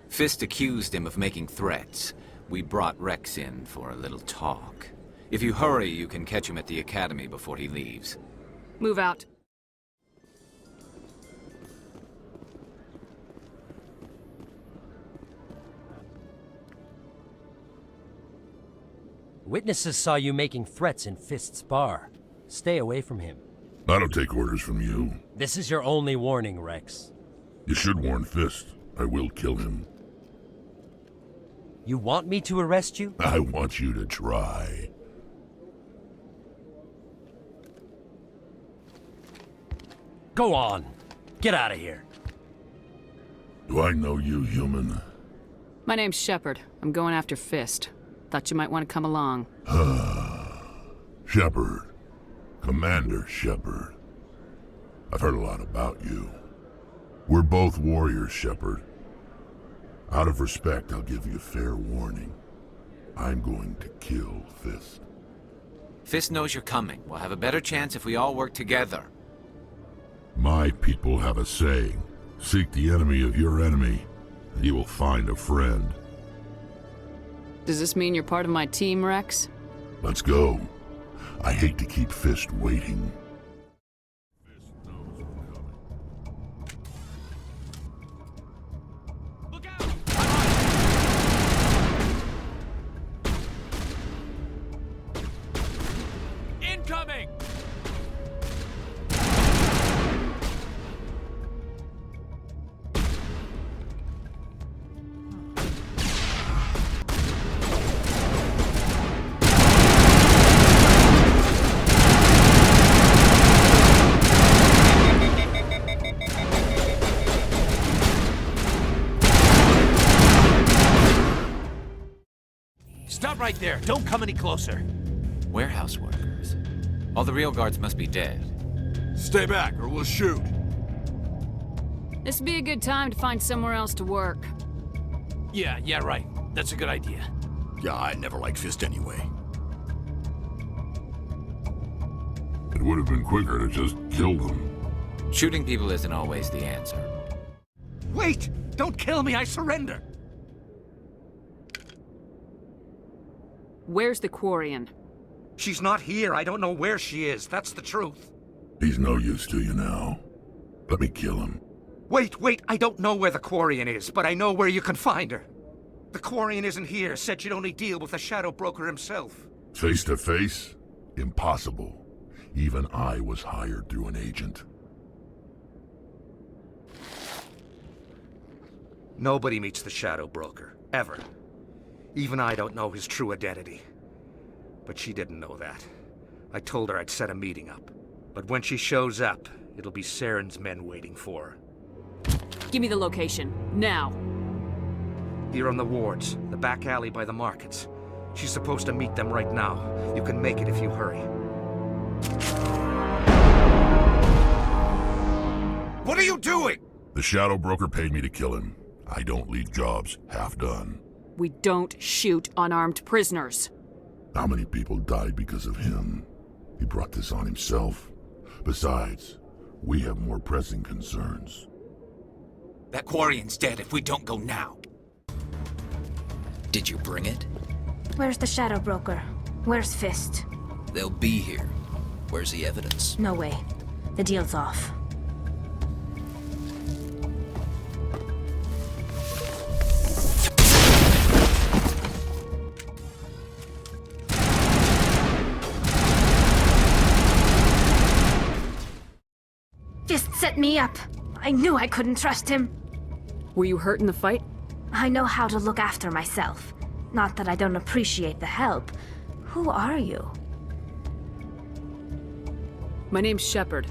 Fist accused him of making threats. We brought Rex in for a little talk. If you hurry, you can catch him at the Academy before he leaves.
Move out.
Witnesses saw you making threats in Fist's bar. Stay away from him.
I don't take orders from you.
This is your only warning, Rex.
You should warn Fist. I will kill him.
You want me to arrest you?
I want you to try.
Go on. Get out of here.
Do I know you, human?
My name's Shepard. I'm going after Fist. Thought you might want to come along.
Shepard. Commander Shepard. I've heard a lot about you. We're both warriors, Shepard. Out of respect, I'll give you fair warning. I'm going to kill Fist.
Fist knows you're coming. We'll have a better chance if we all work together.
My people have a saying. Seek the enemy of your enemy, and you will find a friend.
Does this mean you're part of my team, Rex?
Let's go. I hate to keep Fist waiting.
Incoming!
Stop right there. Don't come any closer.
Warehouse workers. All the real guards must be dead.
Stay back, or we'll shoot.
This'd be a good time to find somewhere else to work.
Yeah, right. That's a good idea.
Yeah, I never liked Fist anyway.
It would have been quicker to just kill them.
Shooting people isn't always the answer.
Wait! Don't kill me, I surrender!
Where's the Quarian?
She's not here. I don't know where she is. That's the truth.
He's no use to you now. Let me kill him.
Wait. I don't know where the Quarian is, but I know where you can find her. The Quarian isn't here. Said she'd only deal with the Shadow Broker himself.
Face to face? Impossible. Even I was hired through an agent.
Nobody meets the Shadow Broker. Ever. Even I don't know his true identity. But she didn't know that. I told her I'd set a meeting up. But when she shows up, it'll be Saren's men waiting for her.
Give me the location. Now.
Here on the wards, the back alley by the markets. She's supposed to meet them right now. You can make it if you hurry.
What are you doing?
The Shadow Broker paid me to kill him. I don't leave jobs half done.
We don't shoot unarmed prisoners.
How many people died because of him? He brought this on himself. Besides, we have more pressing concerns.
That Quarian's dead if we don't go now.
Did you bring it?
Where's the Shadow Broker? Where's Fist?
They'll be here. Where's the evidence?
No way. The deal's off. Fist set me up. I knew I couldn't trust him.
Were you hurt in the fight?
I know how to look after myself. Not that I don't appreciate the help. Who are you?
My name's Shepard.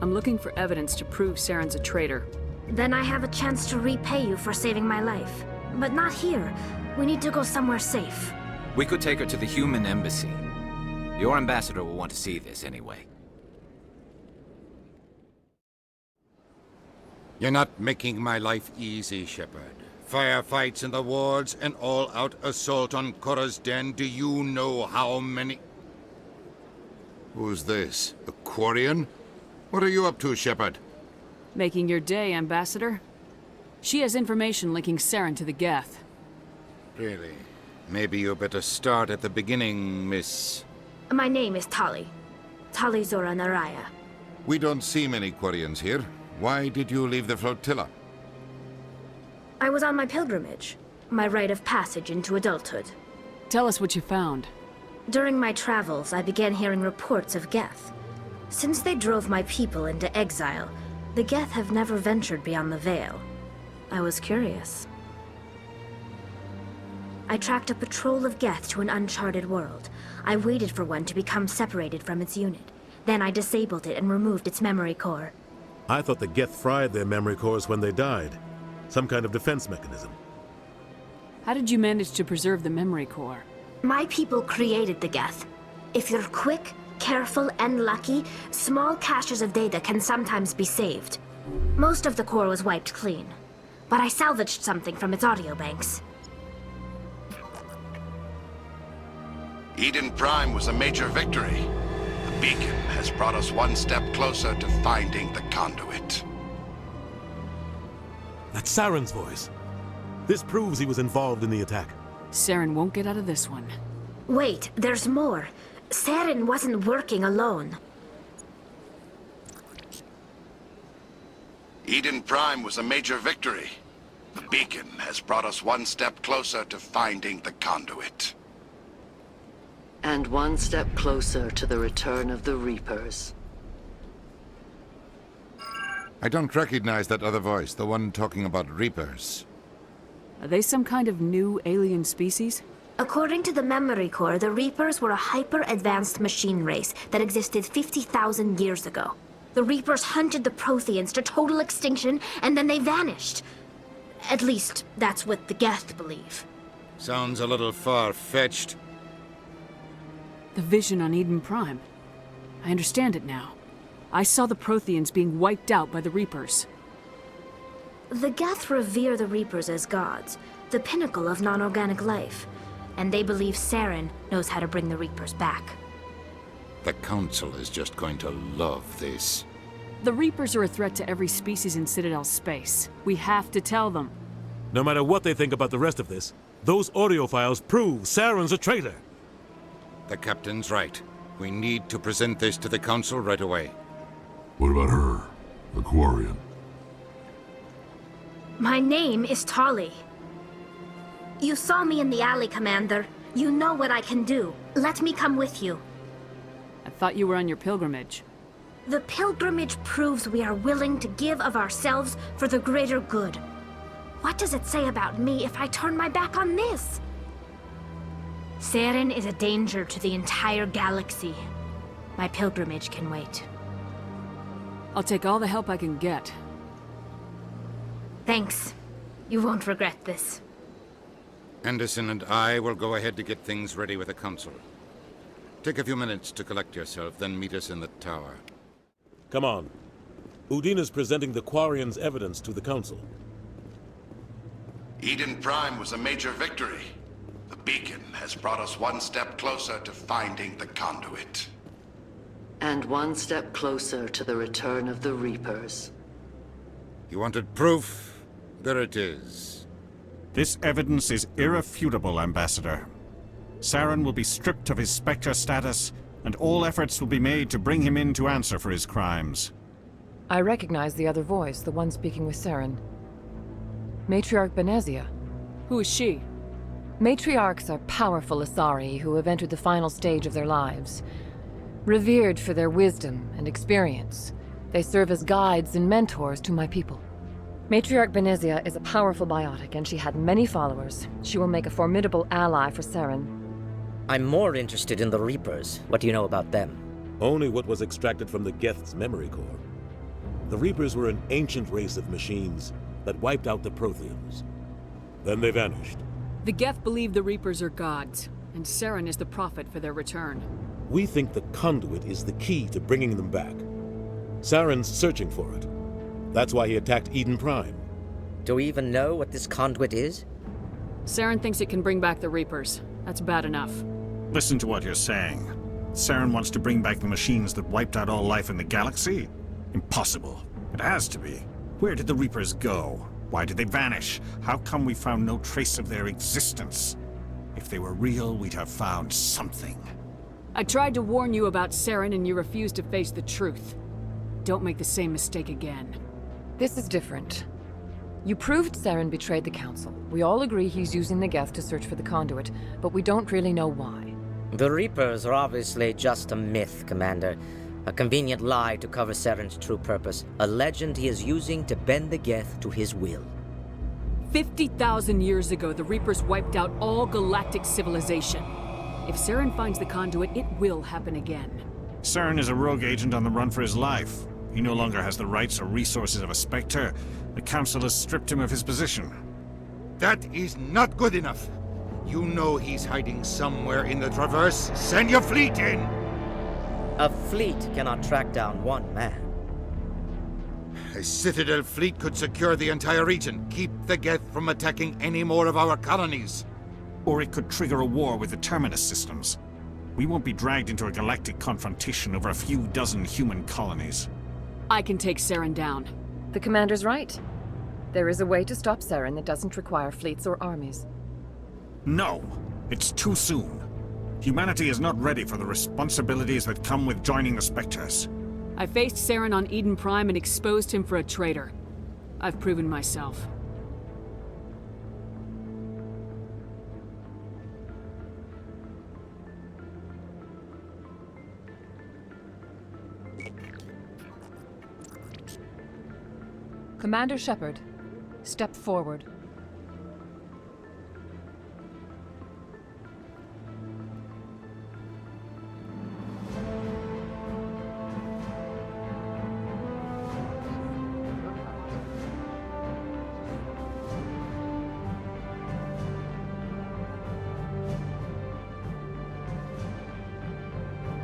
I'm looking for evidence to prove Saren's a traitor.
Then I have a chance to repay you for saving my life. But not here. We need to go somewhere safe.
We could take her to the human embassy. Your ambassador will want to see this anyway.
You're not making my life easy, Shepard. Firefights in the wards, an all-out assault on Korra's den. Do you know how many... Who's this? A Quarian? What are you up to, Shepard?
Making your day, Ambassador. She has information linking Saren to the Geth.
Really? Maybe you better start at the beginning, Miss...
My name is Tali. Tali Zora Naraya.
We don't see many Quarians here. Why did you leave the flotilla?
I was on my pilgrimage, my rite of passage into adulthood.
Tell us what you found.
During my travels, I began hearing reports of Geth. Since they drove my people into exile, the Geth have never ventured beyond the Veil. I was curious. I tracked a patrol of Geth to an uncharted world. I waited for one to become separated from its unit. Then I disabled it and removed its memory core.
I thought the Geth fried their memory cores when they died. Some kind of defense mechanism.
How did you manage to preserve the memory core?
My people created the Geth. If you're quick, careful, and lucky, small caches of data can sometimes be saved. Most of the core was wiped clean, but I salvaged something from its audio banks.
Eden Prime was a major victory. The beacon has brought us one step closer to finding the conduit.
That's Saren's voice. This proves he was involved in the attack.
Saren won't get out of this one.
Wait, there's more. Saren wasn't working alone.
Eden Prime was a major victory. The beacon has brought us one step closer to finding the conduit.
And one step closer to the return of the Reapers.
I don't recognize that other voice, the one talking about Reapers.
Are they some kind of new alien species?
According to the memory core, the Reapers were a hyper-advanced machine race that existed 50,000 years ago. The Reapers hunted the Protheans to total extinction, and then they vanished. At least, that's what the Geth believe.
Sounds a little far-fetched.
The vision on Eden Prime. I understand it now. I saw the Protheans being wiped out by the Reapers.
The Geth revere the Reapers as gods, the pinnacle of non-organic life. And they believe Saren knows how to bring the Reapers back.
The Council is just going to love this.
The Reapers are a threat to every species in Citadel space. We have to tell them.
No matter what they think about the rest of this, those audio files prove Saren's a traitor.
The Captain's right. We need to present this to the Council right away.
What about her? The Quarian?
My name is Tali. You saw me in the alley, Commander. You know what I can do. Let me come with you.
I thought you were on your pilgrimage.
The pilgrimage proves we are willing to give of ourselves for the greater good. What does it say about me if I turn my back on this? Saren is a danger to the entire galaxy. My pilgrimage can wait.
I'll take all the help I can get.
Thanks. You won't regret this.
Anderson and I will go ahead to get things ready with the Council. Take a few minutes to collect yourself, then meet us in the tower.
Come on. Udina's presenting the Quarian's evidence to the Council.
Eden Prime was a major victory. The beacon has brought us one step closer to finding the conduit.
And one step closer to the return of the Reapers.
You wanted proof? There it is.
This evidence is irrefutable, Ambassador. Saren will be stripped of his Spectre status, and all efforts will be made to bring him in to answer for his crimes.
I recognize the other voice, the one speaking with Saren. Matriarch Benezia.
Who is she?
Matriarchs are powerful Asari who have entered the final stage of their lives. Revered for their wisdom and experience, they serve as guides and mentors to my people. Matriarch Benezia is a powerful biotic, and she had many followers. She will make a formidable ally for Saren.
I'm more interested in the Reapers. What do you know about them?
Only what was extracted from the Geth's memory core. The Reapers were an ancient race of machines that wiped out the Protheans. Then they vanished.
The Geth believe the Reapers are gods, and Saren is the prophet for their return.
We think the conduit is the key to bringing them back. Saren's searching for it. That's why he attacked Eden Prime.
Do we even know what this conduit is?
Saren thinks it can bring back the Reapers. That's bad enough.
Listen to what you're saying. Saren wants to bring back the machines that wiped out all life in the galaxy? Impossible. It has to be. Where did the Reapers go? Why did they vanish? How come we found no trace of their existence? If they were real, we'd have found something.
I tried to warn you about Saren and you refused to face the truth. Don't make the same mistake again.
This is different. You proved Saren betrayed the Council. We all agree he's using the Geth to search for the conduit, but we don't really know why.
The Reapers are obviously just a myth, Commander. A convenient lie to cover Saren's true purpose. A legend he is using to bend the Geth to his will.
50,000 years ago, the Reapers wiped out all galactic civilization. If Saren finds the conduit, it will happen again.
Saren is a rogue agent on the run for his life. He no longer has the rights or resources of a Spectre. The Council has stripped him of his position.
That is not good enough. You know he's hiding somewhere in the Traverse. Send your fleet in!
A fleet cannot track down one man.
A Citadel fleet could secure the entire region, keep the Geth from attacking any more of our colonies.
Or it could trigger a war with the Terminus systems. We won't be dragged into a galactic confrontation over a few dozen human colonies.
I can take Saren down.
The Commander's right. There is a way to stop Saren that doesn't require fleets or armies.
No! It's too soon. Humanity is not ready for the responsibilities that come with joining the Spectres.
I faced Saren on Eden Prime and exposed him for a traitor. I've proven myself.
Commander Shepard, step forward.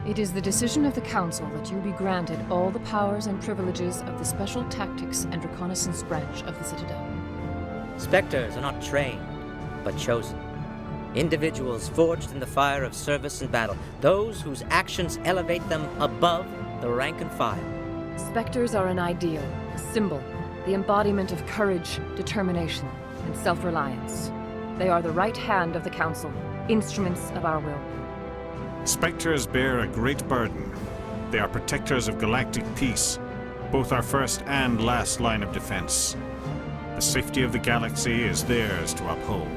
It is the decision of the Council that you be granted all the powers and privileges of the Special Tactics and Reconnaissance Branch of the Citadel.
Spectres are not trained, but chosen. Individuals forged in the fire of service and battle. Those whose actions elevate them above the rank and file.
Spectres are an ideal, a symbol, the embodiment of courage, determination, and self-reliance. They are the right hand of the Council, instruments of our will.
Spectres bear a great burden. They are protectors of galactic peace, both our first and last line of defense. The safety of the galaxy is theirs to uphold.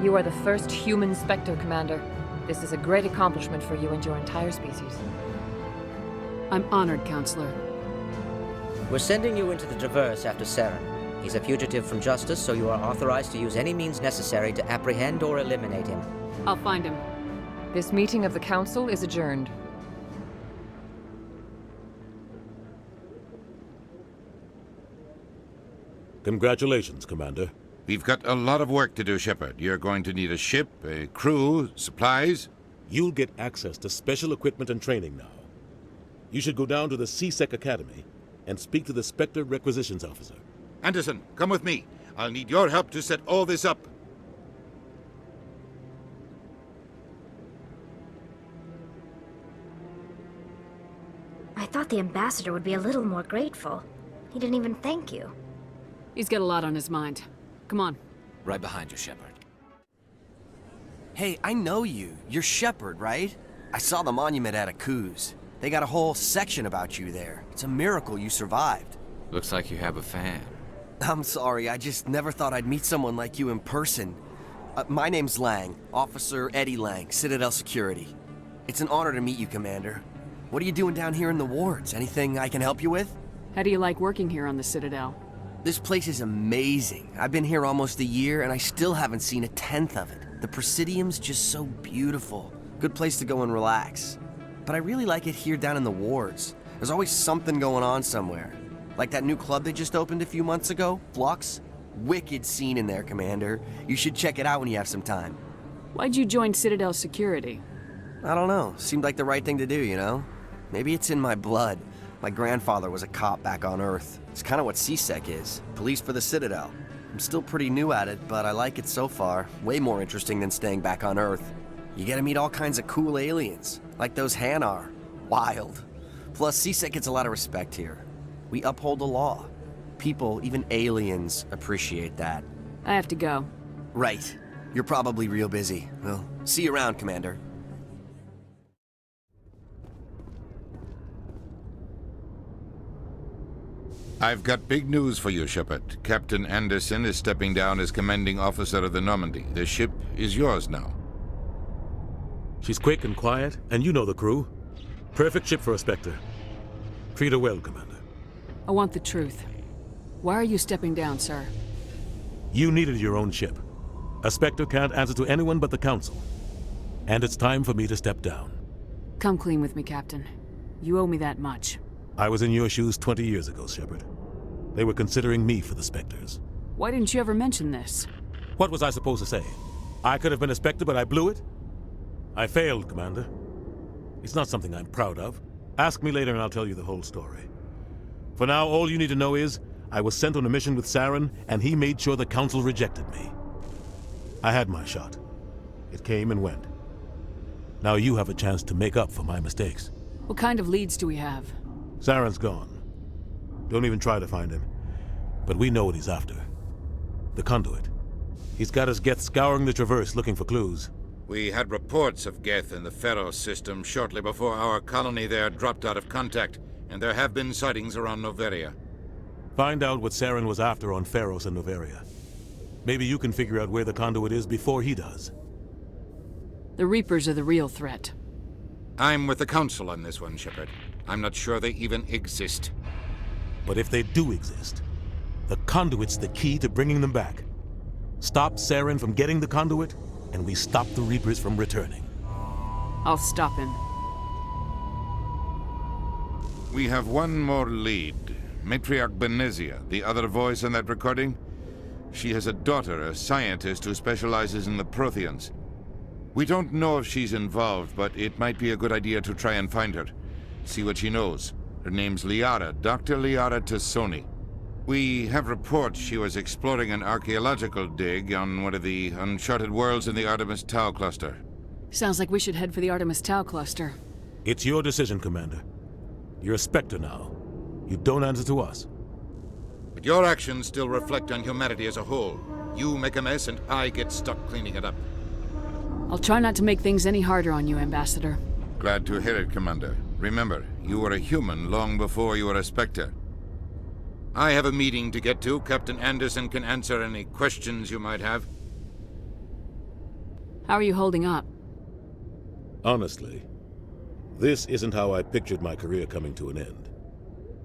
You are the first human Spectre, Commander. This is a great accomplishment for you and your entire species.
I'm honored, Counselor.
We're sending you into the Traverse after Saren. He's a fugitive from justice, so you are authorized to use any means necessary to apprehend or eliminate him.
I'll find him.
This meeting of the Council is adjourned.
Congratulations, Commander.
We've got a lot of work to do, Shepard. You're going to need a ship, a crew, supplies.
You'll get access to special equipment and training now. You should go down to the C-Sec Academy and speak to the Spectre Requisitions Officer.
Anderson, come with me. I'll need your help to set all this up.
I thought the ambassador would be a little more grateful. He didn't even thank you.
He's got a lot on his mind. Come on.
Right behind you, Shepard.
Hey, I know you. You're Shepard, right? I saw the monument at Akuz. They got a whole section about you there. It's a miracle you survived.
Looks like you have a fan.
I'm sorry, I just never thought I'd meet someone like you in person. My name's Lang, Officer Eddie Lang, Citadel Security. It's an honor to meet you, Commander. What are you doing down here in the wards? Anything I can help you with?
How do you like working here on the Citadel?
This place is amazing. I've been here almost a year, and I still haven't seen a tenth of it. The Presidium's just so beautiful. Good place to go and relax. But I really like it here down in the wards. There's always something going on somewhere. Like that new club they just opened a few months ago, Flux. Wicked scene in there, Commander. You should check it out when you have some time.
Why'd you join Citadel Security?
I don't know. Seemed like the right thing to do, you know? Maybe it's in my blood. My grandfather was a cop back on Earth. It's kind of what CSEC is. Police for the Citadel. I'm still pretty new at it, but I like it so far. Way more interesting than staying back on Earth. You get to meet all kinds of cool aliens, like those Hanar. Wild. Plus, CSEC gets a lot of respect here. We uphold the law. People, even aliens, appreciate that.
I have to go.
Right. You're probably real busy. Well, see you around, Commander.
I've got big news for you, Shepard. Captain Anderson is stepping down as commanding officer of the Normandy. The ship is yours now.
She's quick and quiet, and you know the crew. Perfect ship for a Spectre. Treat her well, Commander.
I want the truth. Why are you stepping down, sir?
You needed your own ship. A Spectre can't answer to anyone but the Council. And it's time for me to step down.
Come clean with me, Captain. You owe me that much.
I was in your shoes 20 years ago, Shepard. They were considering me for the Spectres.
Why didn't you ever mention this?
What was I supposed to say? I could have been a Spectre, but I blew it? I failed, Commander. It's not something I'm proud of. Ask me later and I'll tell you the whole story. For now, all you need to know is, I was sent on a mission with Saren, and he made sure the Council rejected me. I had my shot. It came and went. Now you have a chance to make up for my mistakes.
What kind of leads do we have?
Saren's gone. Don't even try to find him. But we know what he's after. The conduit. He's got his Geth scouring the Traverse looking for clues.
We had reports of Geth in the Pharos system shortly before our colony there dropped out of contact, and there have been sightings around Noveria.
Find out what Saren was after on Pharos and Noveria. Maybe you can figure out where the conduit is before he does.
The Reapers are the real threat.
I'm with the Council on this one, Shepard. I'm not sure they even exist.
But if they do exist, the conduit's the key to bringing them back. Stop Saren from getting the conduit, and we stop the Reapers from returning.
I'll stop him.
We have one more lead. Matriarch Benezia, the other voice in that recording. She has a daughter, a scientist who specializes in the Protheans. We don't know if she's involved, but it might be a good idea to try and find her. See what she knows. Her name's Liara, Dr. Liara Tassoni. We have reports she was exploring an archaeological dig on one of the uncharted worlds in the Artemis Tau cluster.
Sounds like we should head for the Artemis Tau cluster.
It's your decision, Commander. You're a Spectre now. You don't answer to us.
But your actions still reflect on humanity as a whole. You make a mess and I get stuck cleaning it up.
I'll try not to make things any harder on you, Ambassador.
Glad to hear it, Commander. Remember, you were a human long before you were a Spectre. I have a meeting to get to. Captain Anderson can answer any questions you might have.
How are you holding up?
Honestly, this isn't how I pictured my career coming to an end.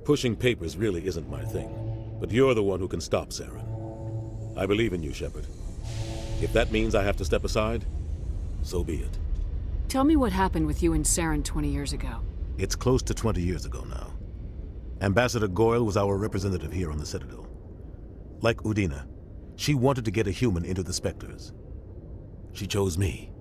Pushing papers really isn't my thing, but you're the one who can stop Saren. I believe in you, Shepard. If that means I have to step aside, so be it.
Tell me what happened with you and Saren 20 years ago.
It's close to 20 years ago now. Ambassador Goyle was our representative here on the Citadel. Like Udina, she wanted to get a human into the Spectres. She chose me.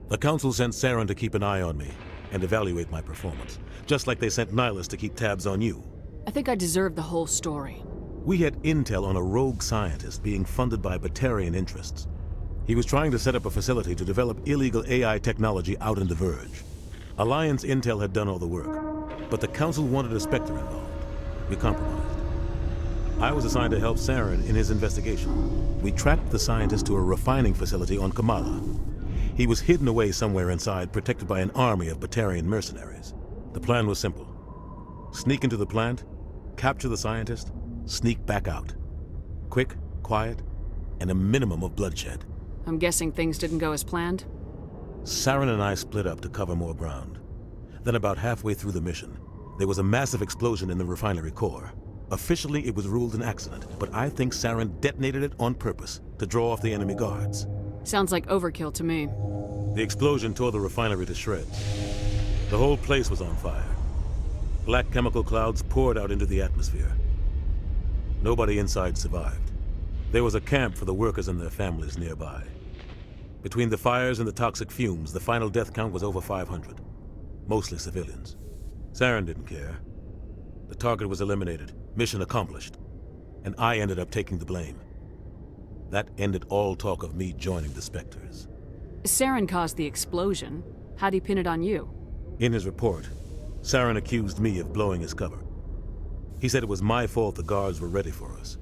The Council sent Saren to keep an eye on me and evaluate my performance, just like they sent Nihilus to keep tabs on you.
I think I deserve the whole story.
We had intel on a rogue scientist being funded by Batarian interests. He was trying to set up a facility to develop illegal AI technology out in the Verge. Alliance intel had done all the work, but the Council wanted a Spectre involved. We compromised. I was assigned to help Saren in his investigation. We tracked the scientist to a refining facility on Kamala. He was hidden away somewhere inside, protected by an army of Batarian mercenaries. The plan was simple. Sneak into the plant, capture the scientist, sneak back out. Quick, quiet, and a minimum of bloodshed.
I'm guessing things didn't go as planned?
Saren and I split up to cover more ground. Then about halfway through the mission, there was a massive explosion in the refinery core. Officially, it was ruled an accident, but I think Saren detonated it on purpose to draw off the enemy guards.
Sounds like overkill to me.
The explosion tore the refinery to shreds. The whole place was on fire. Black chemical clouds poured out into the atmosphere. Nobody inside survived. There was a camp for the workers and their families nearby. Between the fires and the toxic fumes, the final death count was over 500. Mostly civilians. Saren didn't care. The target was eliminated, mission accomplished. And I ended up taking the blame. That ended all talk of me joining the Spectres.
Saren caused the explosion. How'd he pin it on you?
In his report, Saren accused me of blowing his cover. He said it was my fault the guards were ready for us.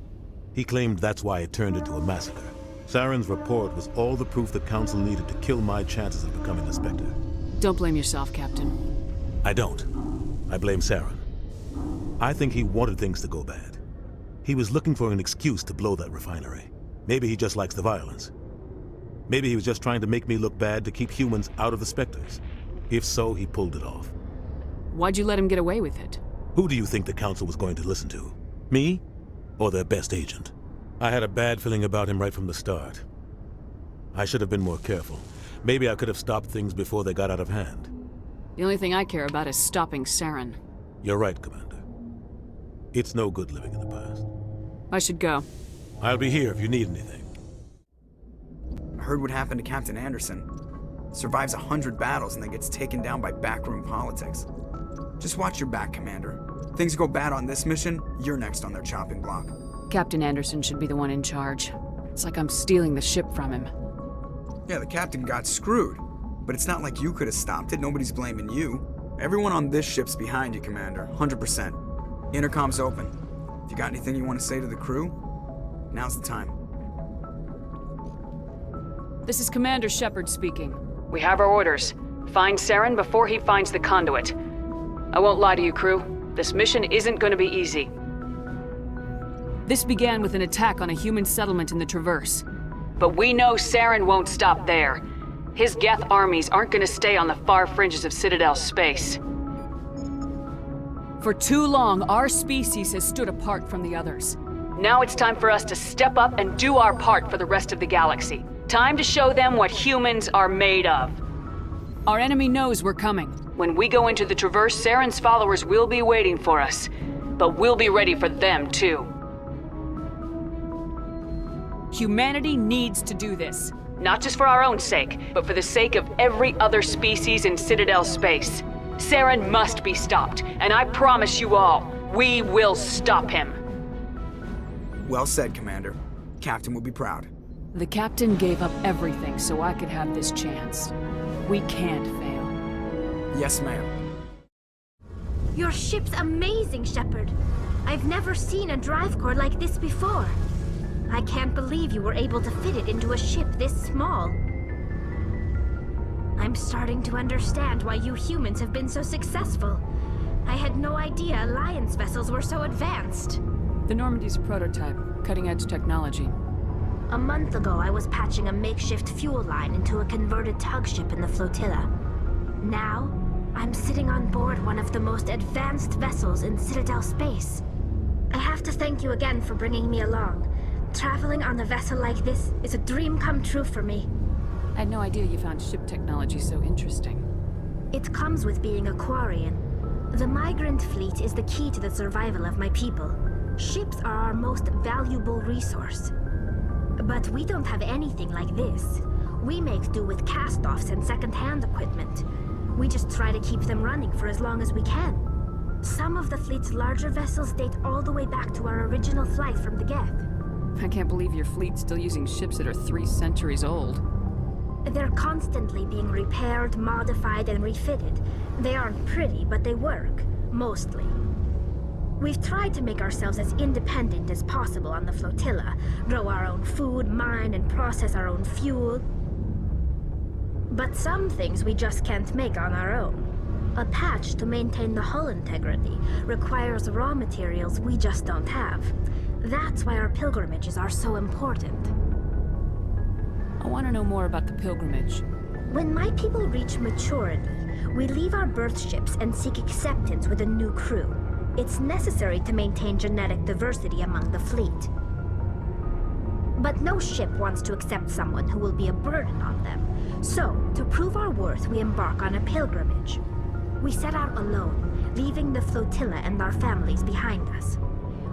He claimed that's why it turned into a massacre. Saren's report was all the proof the Council needed to kill my chances of becoming a Spectre.
Don't blame yourself, Captain.
I don't. I blame Saren. I think he wanted things to go bad. He was looking for an excuse to blow that refinery. Maybe he just likes the violence. Maybe he was just trying to make me look bad to keep humans out of the Spectres. If so, he pulled it off.
Why'd you let him get away with it?
Who do you think the Council was going to listen to? Me? Or their best agent? I had a bad feeling about him right from the start. I should have been more careful. Maybe I could have stopped things before they got out of hand.
The only thing I care about is stopping Saren.
You're right, Commander. It's no good living in the past.
I should go.
I'll be here if you need anything.
I heard what happened to Captain Anderson. Survives 100 battles and then gets taken down by backroom politics. Just watch your back, Commander. Things go bad on this mission, you're next on their chopping block.
Captain Anderson should be the one in charge. It's like I'm stealing the ship from him.
Yeah, the captain got screwed. But it's not like you could have stopped it. Nobody's blaming you. Everyone on this ship's behind you, Commander. 100%. Intercom's open. If you got anything you want to say to the crew, now's the time.
This is Commander Shepard speaking. We have our orders. Find Saren before he finds the conduit. I won't lie to you, crew. This mission isn't going to be easy. This began with an attack on a human settlement in the Traverse. But we know Saren won't stop there. His Geth armies aren't going to stay on the far fringes of Citadel space. For too long, our species has stood apart from the others. Now it's time for us to step up and do our part for the rest of the galaxy. Time to show them what humans are made of. Our enemy knows we're coming. When we go into the Traverse, Saren's followers will be waiting for us. But we'll be ready for them, too. Humanity needs to do this. Not just for our own sake, but for the sake of every other species in Citadel space. Saren must be stopped, and I promise you all, we will stop him.
Well said, Commander. Captain will be proud.
The Captain gave up everything so I could have this chance. We can't fail.
Yes, ma'am.
Your ship's amazing, Shepard. I've never seen a drive core like this before. I can't believe you were able to fit it into a ship this small. I'm starting to understand why you humans have been so successful. I had no idea Alliance vessels were so advanced.
The Normandy's a prototype, cutting-edge technology.
A month ago, I was patching a makeshift fuel line into a converted tug ship in the flotilla. Now, I'm sitting on board one of the most advanced vessels in Citadel space. I have to thank you again for bringing me along. Traveling on a vessel like this is a dream come true for me.
I had no idea you found ship technology so interesting.
It comes with being a Quarian. The migrant fleet is the key to the survival of my people. Ships are our most valuable resource. But we don't have anything like this. We make do with cast-offs and second-hand equipment. We just try to keep them running for as long as we can. Some of the fleet's larger vessels date all the way back to our original flight from the Geth.
I can't believe your fleet's still using ships that are 3 centuries old.
They're constantly being repaired, modified, and refitted. They aren't pretty, but they work. Mostly. We've tried to make ourselves as independent as possible on the flotilla. Grow our own food, mine, and process our own fuel. But some things we just can't make on our own. A patch to maintain the hull integrity requires raw materials we just don't have. That's why our pilgrimages are so important.
I want to know more about the pilgrimage.
When my people reach maturity, we leave our birth ships and seek acceptance with a new crew. It's necessary to maintain genetic diversity among the fleet. But no ship wants to accept someone who will be a burden on them. So, to prove our worth, we embark on a pilgrimage. We set out alone, leaving the flotilla and our families behind us.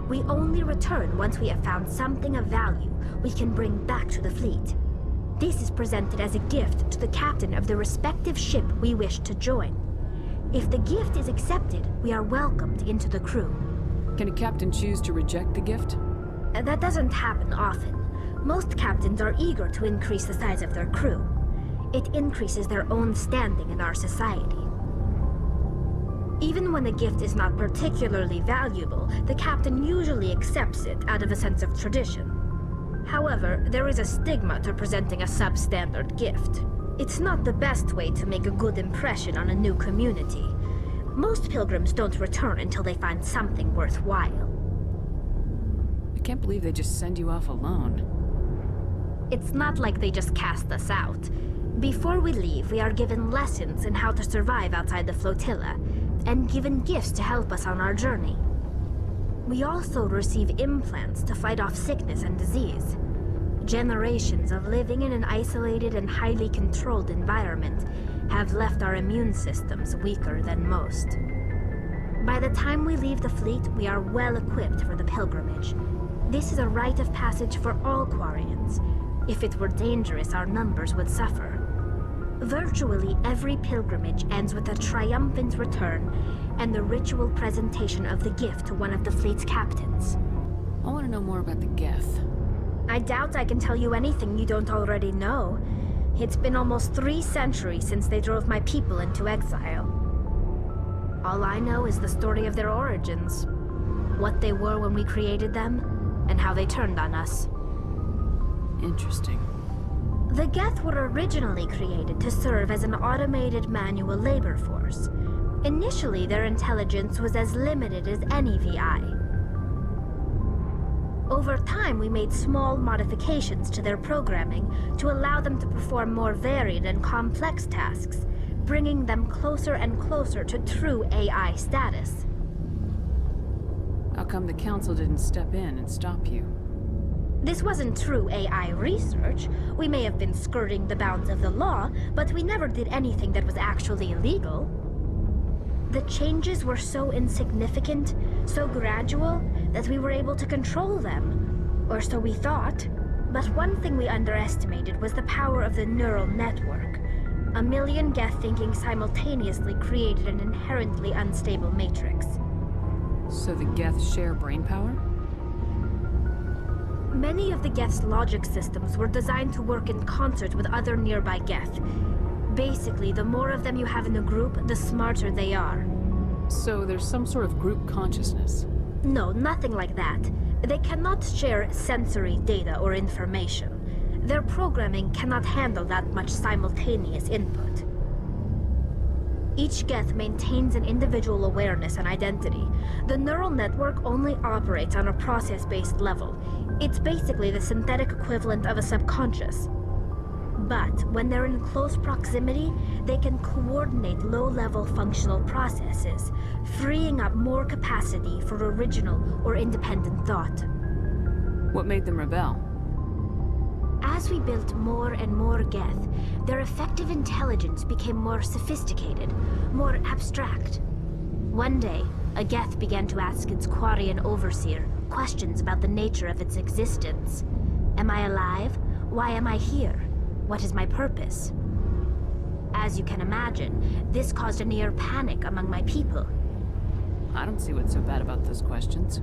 We only return once we have found something of value we can bring back to the fleet. This is presented as a gift to the captain of the respective ship we wish to join. If the gift is accepted, we are welcomed into the crew.
Can a captain choose to reject the gift?
That doesn't happen often. Most captains are eager to increase the size of their crew. It increases their own standing in our society. Even when a gift is not particularly valuable, the captain usually accepts it out of a sense of tradition. However, there is a stigma to presenting a substandard gift. It's not the best way to make a good impression on a new community. Most pilgrims don't return until they find something worthwhile.
I can't believe they just send you off alone.
It's not like they just cast us out. Before we leave, we are given lessons in how to survive outside the flotilla, and given gifts to help us on our journey. We also receive implants to fight off sickness and disease. Generations of living in an isolated and highly controlled environment have left our immune systems weaker than most. By the time we leave the fleet, we are well equipped for the pilgrimage. This is a rite of passage for all Quarians. If it were dangerous, our numbers would suffer. Virtually every pilgrimage ends with a triumphant return and the ritual presentation of the gift to one of the fleet's captains.
I want to know more about the Geth.
I doubt I can tell you anything you don't already know. It's been almost 3 centuries since they drove my people into exile. All I know is the story of their origins, what they were when we created them, and how they turned on us.
Interesting.
The Geth were originally created to serve as an automated manual labor force. Initially, their intelligence was as limited as any VI. Over time, we made small modifications to their programming to allow them to perform more varied and complex tasks, bringing them closer and closer to true AI status.
How come the Council didn't step in and stop you?
This wasn't true AI research. We may have been skirting the bounds of the law, but we never did anything that was actually illegal. The changes were so insignificant, so gradual, that we were able to control them. Or so we thought. But one thing we underestimated was the power of the neural network. 1 million Geth thinking simultaneously created an inherently unstable matrix.
So the Geth share brain power?
Many of the Geth's logic systems were designed to work in concert with other nearby Geth. Basically, the more of them you have in a group, the smarter they are.
So there's some sort of group consciousness?
No, nothing like that. They cannot share sensory data or information. Their programming cannot handle that much simultaneous input. Each Geth maintains an individual awareness and identity. The neural network only operates on a process-based level. It's basically the synthetic equivalent of a subconscious. But when they're in close proximity, they can coordinate low-level functional processes, freeing up more capacity for original or independent thought.
What made them rebel?
As we built more and more Geth, their effective intelligence became more sophisticated, more abstract. One day, a Geth began to ask its Quarian overseer questions about the nature of its existence. Am I alive? Why am I here? What is my purpose? As you can imagine, this caused a near panic among my people.
I don't see what's so bad about those questions.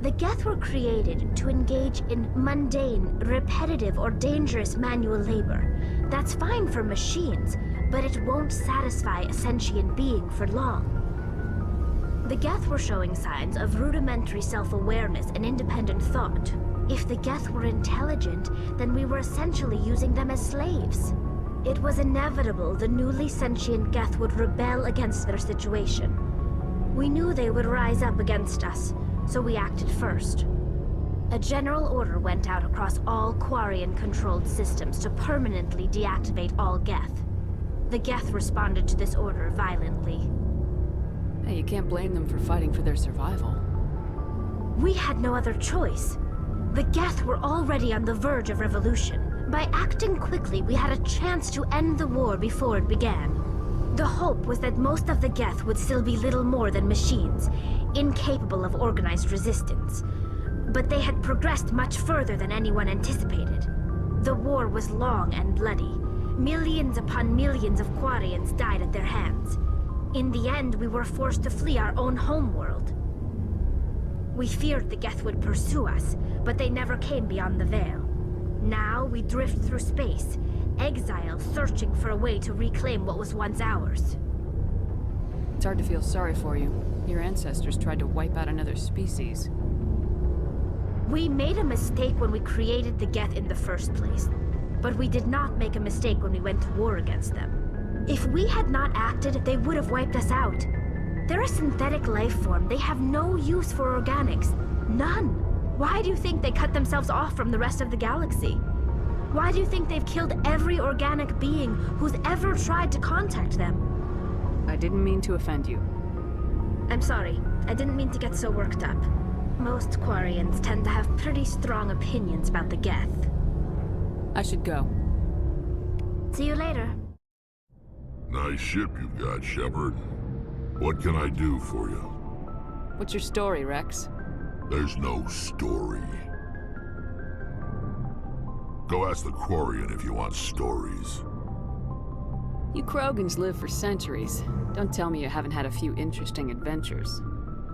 The Geth were created to engage in mundane, repetitive, or dangerous manual labor. That's fine for machines, but it won't satisfy a sentient being for long. The Geth were showing signs of rudimentary self-awareness and independent thought. If the Geth were intelligent, then we were essentially using them as slaves. It was inevitable the newly sentient Geth would rebel against their situation. We knew they would rise up against us, so we acted first. A general order went out across all Quarian-controlled systems to permanently deactivate all Geth. The Geth responded to this order violently.
Hey, you can't blame them for fighting for their survival.
We had no other choice. The Geth were already on the verge of revolution. By acting quickly, we had a chance to end the war before it began. The hope was that most of the Geth would still be little more than machines, incapable of organized resistance. But they had progressed much further than anyone anticipated. The war was long and bloody. Millions upon millions of Quarians died at their hands. In the end, we were forced to flee our own homeworld. We feared the Geth would pursue us, but they never came beyond the Veil. Now we drift through space, exile searching for a way to reclaim what was once ours.
It's hard to feel sorry for you. Your ancestors tried to wipe out another species.
We made a mistake when we created the Geth in the first place, but we did not make a mistake when we went to war against them. If we had not acted, they would have wiped us out. They're a synthetic life form. They have no use for organics. None. Why do you think they cut themselves off from the rest of the galaxy? Why do you think they've killed every organic being who's ever tried to contact them?
I didn't mean to offend you.
I'm sorry. I didn't mean to get so worked up. Most Quarians tend to have pretty strong opinions about the Geth.
I should go.
See you later.
Nice ship you've got, Shepard. What can I do for you?
What's your story, Rex?
There's no story. Go ask the Quarian if you want stories.
You Krogans live for centuries. Don't tell me you haven't had a few interesting adventures.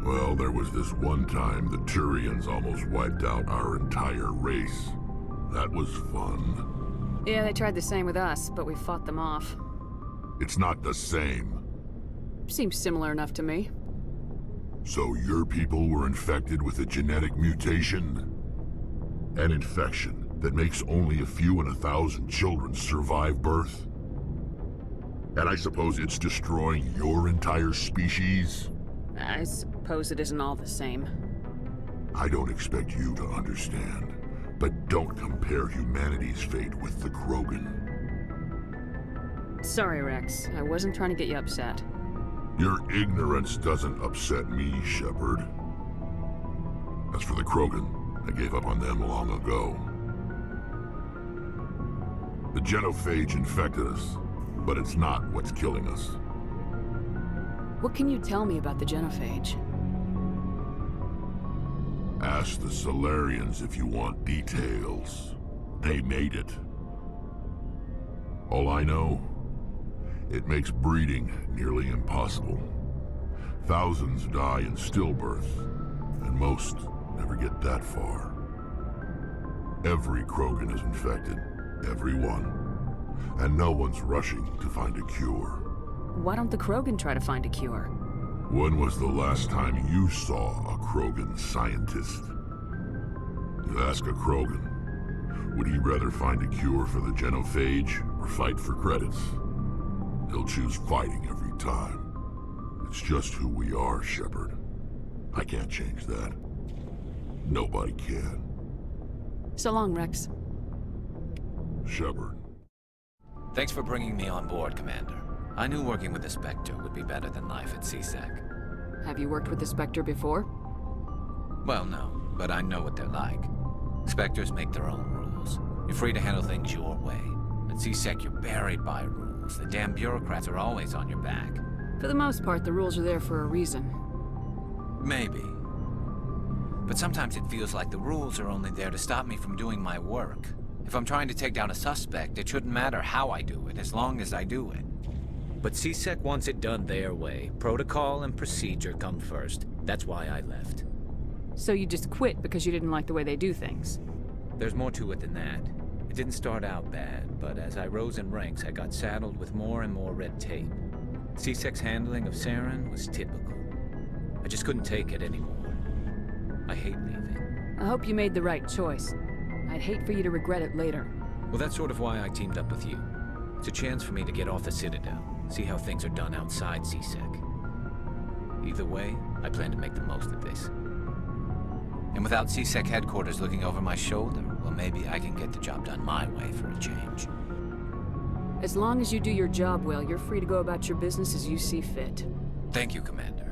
Well, there was this one time the Turians almost wiped out our entire race. That was fun.
Yeah, they tried the same with us, but we fought them off.
It's not the same.
Seems similar enough to me.
So your people were infected with a genetic mutation? An infection that makes only a few in 1,000 children survive birth? And I suppose it's destroying your entire species?
I suppose it isn't all the same.
I don't expect you to understand, but don't compare humanity's fate with the Krogan.
Sorry, Rex. I wasn't trying to get you upset.
Your ignorance doesn't upset me, Shepard. As for the Krogan, I gave up on them long ago. The genophage infected us, but it's not what's killing us.
What can you tell me about the genophage?
Ask the Solarians if you want details. They made it. All I know, it makes breeding nearly impossible. Thousands die in stillbirth, and most never get that far. Every Krogan is infected, every one. And no one's rushing to find a cure.
Why don't the Krogan try to find a cure?
When was the last time you saw a Krogan scientist? You ask a Krogan, would he rather find a cure for the genophage or fight for credits? He'll choose fighting every time. It's just who we are, Shepard. I can't change that. Nobody can.
So long, Rex.
Shepard.
Thanks for bringing me on board, Commander. I knew working with the Spectre would be better than life at CSEC.
Have you worked with the Spectre before?
Well, no, but I know what they're like. Spectres make their own rules. You're free to handle things your way. At CSEC, you're buried by rules. The damn bureaucrats are always on your back.
For the most part, the rules are there for a reason.
Maybe. But sometimes it feels like the rules are only there to stop me from doing my work. If I'm trying to take down a suspect, it shouldn't matter how I do it, as long as I do it. But CSEC wants it done their way. Protocol and procedure come first. That's why I left.
So you just quit because you didn't like the way they do things?
There's more to it than that. It didn't start out bad, but as I rose in ranks, I got saddled with more and more red tape. CSEC's handling of Saren was typical. I just couldn't take it anymore. I hate leaving.
I hope you made the right choice. I'd hate for you to regret it later.
Well, that's sort of why I teamed up with you. It's a chance for me to get off the Citadel, see how things are done outside CSEC. Either way, I plan to make the most of this. And without CSEC headquarters looking over my shoulder, well, maybe I can get the job done my way for a change.
As long as you do your job well, you're free to go about your business as you see fit.
Thank you, Commander.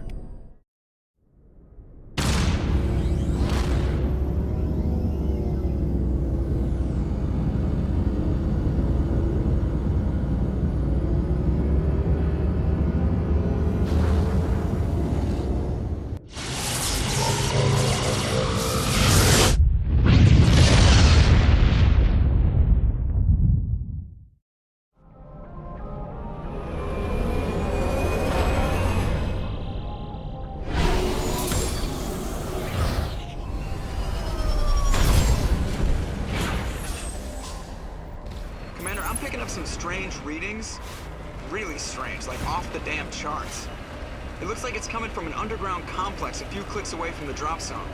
some strange readings. Really strange, like off the damn charts. It looks like it's coming from an underground complex a few clicks away from the drop zone.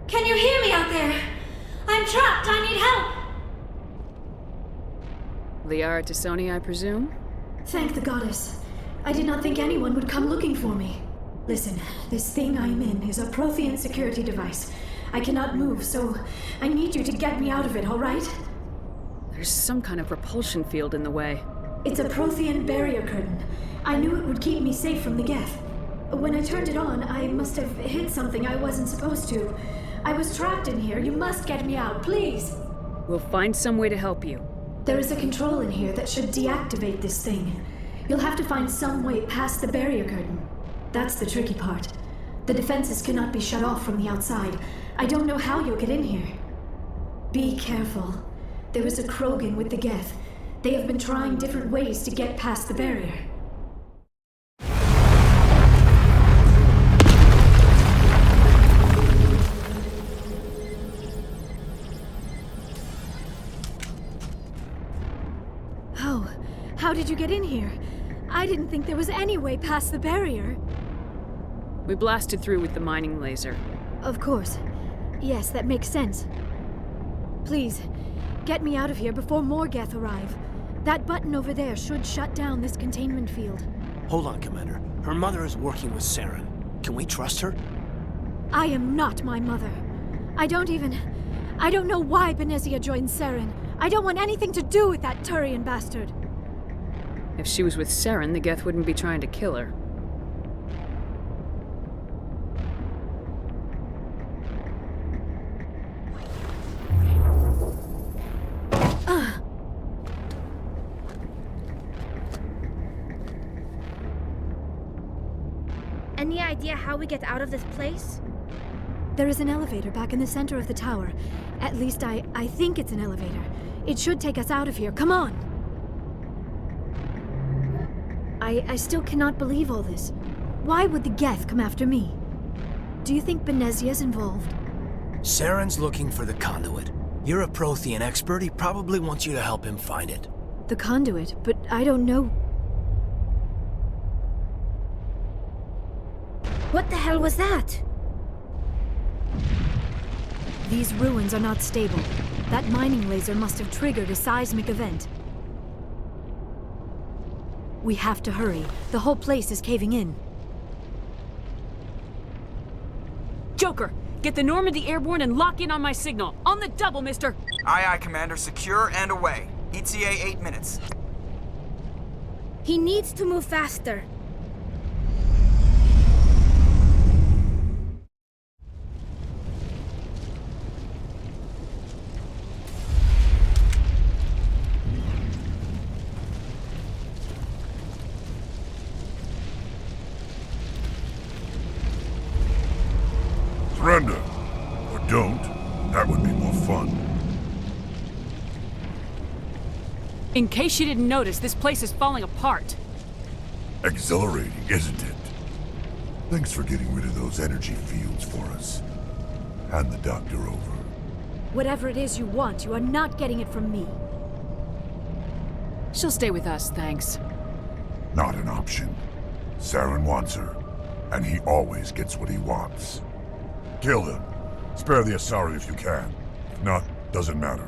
Can you hear me out there? I'm trapped. I need help.
Liara Tassoni, I presume?
Thank the goddess. I did not think anyone would come looking for me. Listen, this thing I'm in is a Prothean security device. I cannot move, so I need you to get me out of it, all right?
There's some kind of repulsion field in the way.
It's a Prothean barrier curtain. I knew it would keep me safe from the Geth. When I turned it on, I must have hit something I wasn't supposed to. I was trapped in here. You must get me out, please.
We'll find some way to help you.
There is a control in here that should deactivate this thing. You'll have to find some way past the barrier curtain. That's the tricky part. The defenses cannot be shut off from the outside. I don't know how you'll get in here. Be careful. There is a Krogan with the Geth. They have been trying different ways to get past the barrier.
How did you get in here? I didn't think there was any way past the barrier.
We blasted through with the mining laser.
Of course. Yes, that makes sense. Please, get me out of here before more Geth arrive. That button over there should shut down this containment field.
Hold on, Commander. Her mother is working with Saren. Can we trust her?
I am not my mother. I don't know why Benezia joined Saren. I don't want anything to do with that Turian bastard.
If she was with Saren, the Geth wouldn't be trying to kill her.
Any idea how we get out of this place?
There is an elevator back in the center of the tower. At least I think it's an elevator. It should take us out of here. Come on! I still cannot believe all this. Why would the Geth come after me? Do you think Benezia's involved?
Saren's looking for the conduit. You're a Prothean expert. He probably wants you to help him find it.
The conduit? But I don't know.
What the hell was that?
These ruins are not stable. That mining laser must have triggered a seismic event. We have to hurry. The whole place is caving in.
Joker, get the Normandy airborne and lock in on my signal. On the double, mister!
Aye, aye, Commander. Secure and away. ETA 8 minutes.
He needs to move faster.
Surrender. Or don't. That would be more fun.
In case you didn't notice, this place is falling apart.
Exhilarating, isn't it? Thanks for getting rid of those energy fields for us. Hand the doctor over.
Whatever it is you want, you are not getting it from me.
She'll stay with us, thanks.
Not an option. Saren wants her, and he always gets what he wants. Kill him. Spare the Asari if you can. If not, doesn't matter.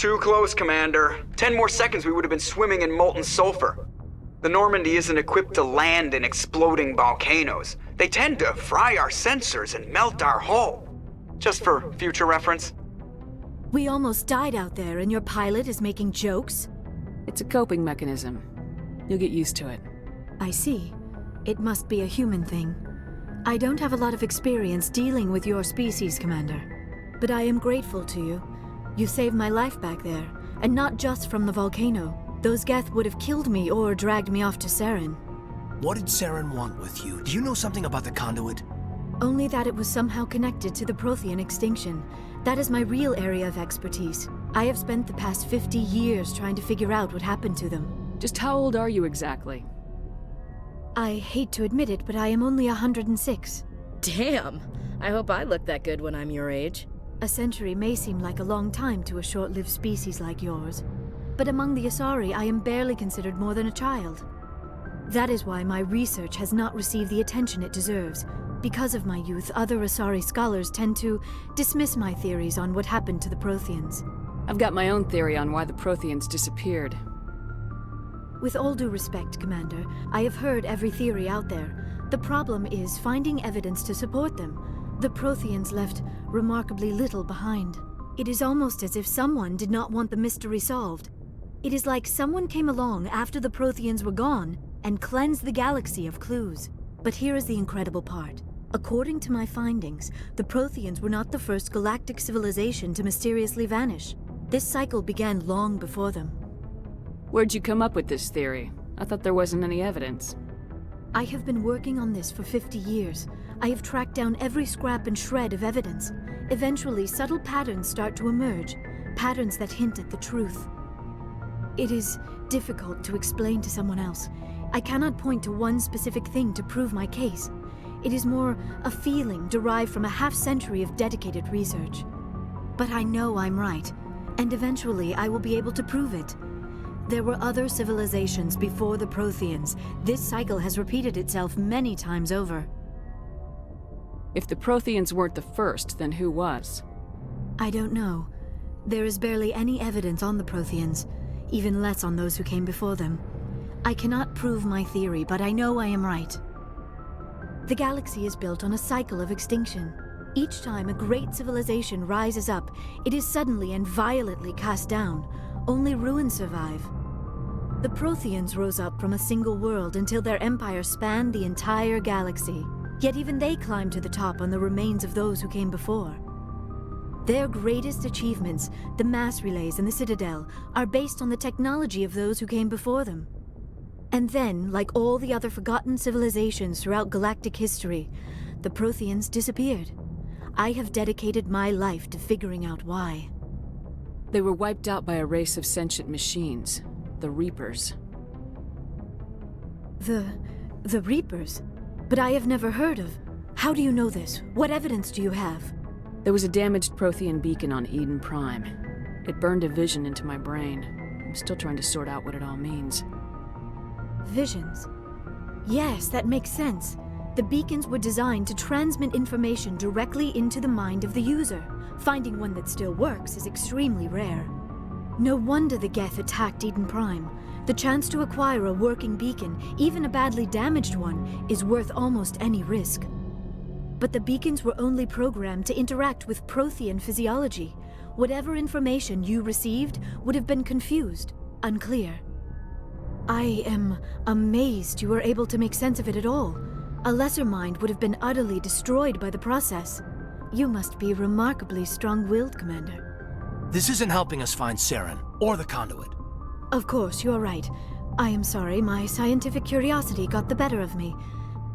Too close, Commander. 10 more seconds we would have been swimming in molten sulfur. The Normandy isn't equipped to land in exploding volcanoes. They tend to fry our sensors and melt our hull. Just for future reference.
We almost died out there, and your pilot is making jokes?
It's a coping mechanism. You'll get used to it.
I see. It must be a human thing. I don't have a lot of experience dealing with your species, Commander. But I am grateful to you. You saved my life back there, and not just from the volcano. Those Geth would have killed me or dragged me off to Saren.
What did Saren want with you? Do you know something about the conduit?
Only that it was somehow connected to the Prothean extinction. That is my real area of expertise. I have spent the past 50 years trying to figure out what happened to them.
Just how old are you exactly?
I hate to admit it, but I am only 106.
Damn! I hope I look that good when I'm your age.
A century may seem like a long time to a short-lived species like yours, but among the Asari, I am barely considered more than a child. That is why my research has not received the attention it deserves. Because of my youth, other Asari scholars tend to dismiss my theories on what happened to the Protheans.
I've got my own theory on why the Protheans disappeared.
With all due respect, Commander, I have heard every theory out there. The problem is finding evidence to support them. The Protheans left remarkably little behind. It is almost as if someone did not want the mystery solved. It is like someone came along after the Protheans were gone and cleansed the galaxy of clues. But here is the incredible part. According to my findings, the Protheans were not the first galactic civilization to mysteriously vanish. This cycle began long before them.
Where'd you come up with this theory? I thought there wasn't any evidence.
I have been working on this for 50 years. I have tracked down every scrap and shred of evidence. Eventually, subtle patterns start to emerge, patterns that hint at the truth. It is difficult to explain to someone else. I cannot point to one specific thing to prove my case. It is more a feeling derived from a half-century of dedicated research. But I know I'm right, and eventually I will be able to prove it. There were other civilizations before the Protheans. This cycle has repeated itself many times over.
If the Protheans weren't the first, then who was?
I don't know. There is barely any evidence on the Protheans, even less on those who came before them. I cannot prove my theory, but I know I am right. The galaxy is built on a cycle of extinction. Each time a great civilization rises up, it is suddenly and violently cast down. Only ruins survive. The Protheans rose up from a single world until their empire spanned the entire galaxy. Yet even they climbed to the top on the remains of those who came before. Their greatest achievements, the mass relays and the Citadel, are based on the technology of those who came before them. And then, like all the other forgotten civilizations throughout galactic history, the Protheans disappeared. I have dedicated my life to figuring out why.
They were wiped out by a race of sentient machines, the Reapers.
The Reapers? But I have never heard of. How do you know this? What evidence do you have?
There was a damaged Prothean beacon on Eden Prime. It burned a vision into my brain. I'm still trying to sort out what it all means.
Visions? Yes, that makes sense. The beacons were designed to transmit information directly into the mind of the user. Finding one that still works is extremely rare. No wonder the Geth attacked Eden Prime. The chance to acquire a working beacon, even a badly damaged one, is worth almost any risk. But the beacons were only programmed to interact with Prothean physiology. Whatever information you received would have been confused, unclear. I am amazed you were able to make sense of it at all. A lesser mind would have been utterly destroyed by the process. You must be remarkably strong-willed, Commander.
This isn't helping us find Saren, or the conduit.
Of course, you're right. I am sorry, my scientific curiosity got the better of me.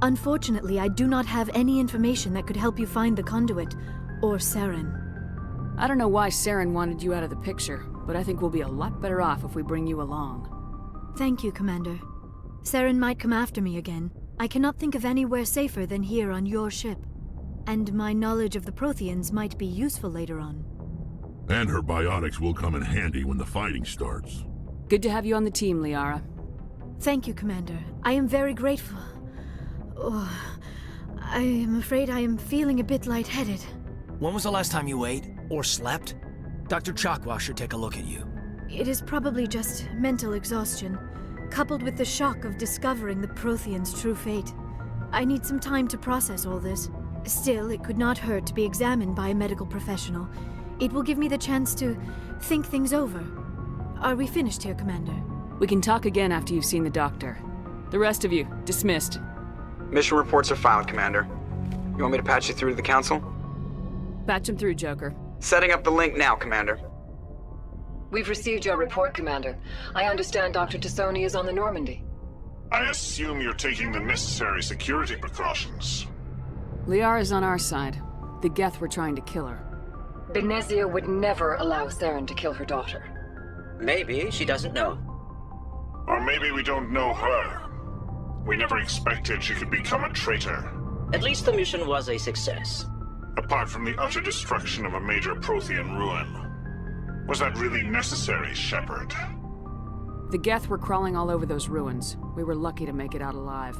Unfortunately, I do not have any information that could help you find the conduit, or Saren.
I don't know why Saren wanted you out of the picture, but I think we'll be a lot better off if we bring you along.
Thank you, Commander. Saren might come after me again. I cannot think of anywhere safer than here on your ship. And my knowledge of the Protheans might be useful later on.
And her biotics will come in handy when the fighting starts.
Good to have you on the team, Liara.
Thank you, Commander. I am very grateful. Oh, I am afraid I am feeling a bit lightheaded.
When was the last time you ate, or slept? Dr. Chakwa should take a look at you.
It is probably just mental exhaustion, coupled with the shock of discovering the Protheans' true fate. I need some time to process all this. Still, it could not hurt to be examined by a medical professional. It will give me the chance to think things over. Are we finished here, Commander?
We can talk again after you've seen the doctor. The rest of you, dismissed.
Mission reports are filed, Commander. You want me to patch you through to the Council?
Patch him through, Joker.
Setting up the link now, Commander.
We've received your report, Commander. I understand Dr. Tassoni is on the Normandy.
I assume you're taking the necessary security precautions.
Liara's on our side. The Geth were trying to kill her.
Benezia would never allow Saren to kill her daughter.
Maybe she doesn't know.
Or maybe we don't know her. We never expected she could become a traitor.
At least the mission was a success.
Apart from the utter destruction of a major Prothean ruin. Was that really necessary, Shepard?
The Geth were crawling all over those ruins. We were lucky to make it out alive.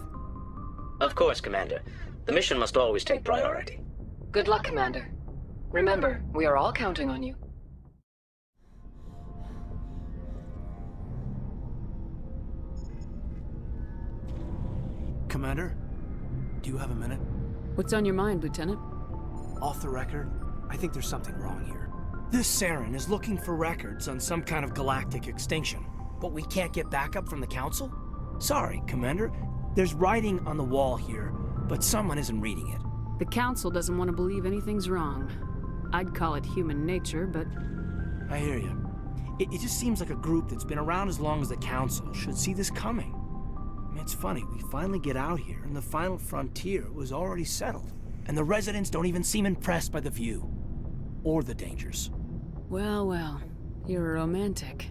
Of course, Commander. The mission must always take priority.
Good luck, Commander. Remember, we are all counting on you.
Commander, do you have a minute?
What's on your mind, Lieutenant?
Off the record, I think there's something wrong here. This Saren is looking for records on some kind of galactic extinction, but we can't get backup from the Council? Sorry, Commander. There's writing on the wall here, but someone isn't reading it.
The Council doesn't want to believe anything's wrong. I'd call it human nature, but...
I hear you. It just seems like a group that's been around as long as the Council should see this coming. I mean, it's funny, we finally get out here, and the final frontier was already settled. And the residents don't even seem impressed by the view. Or the dangers.
Well, well. You're a romantic.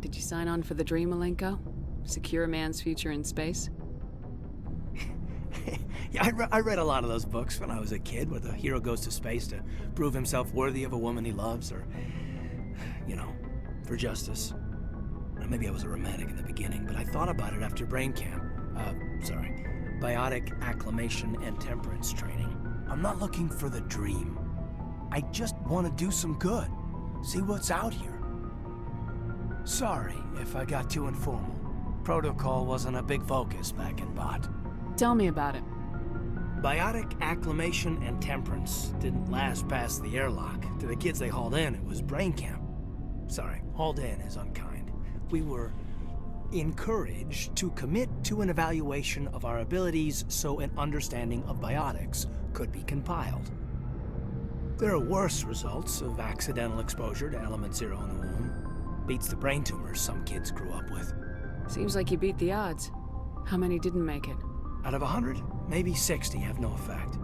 Did you sign on for the dream, Malenko? Secure a man's future in space?
Yeah, I read a lot of those books when I was a kid, where the hero goes to space to prove himself worthy of a woman he loves, or, you know, for justice. Now, maybe I was a romantic in the beginning, but I thought about it after brain camp. Biotic acclimation and temperance training. I'm not looking for the dream. I just want to do some good. See what's out here. Sorry if I got too informal. Protocol wasn't a big focus back in Bot.
Tell me about it.
Biotic acclimation and temperance didn't last past the airlock. To the kids they hauled in, it was brain camp. Sorry, hauled in is unkind. We were encouraged to commit to an evaluation of our abilities so an understanding of biotics could be compiled. There are worse results of accidental exposure to element 0 in the womb. Beats the brain tumors some kids grew up with.
Seems like you beat the odds. How many didn't make it?
Out of 100, maybe 60 have no effect.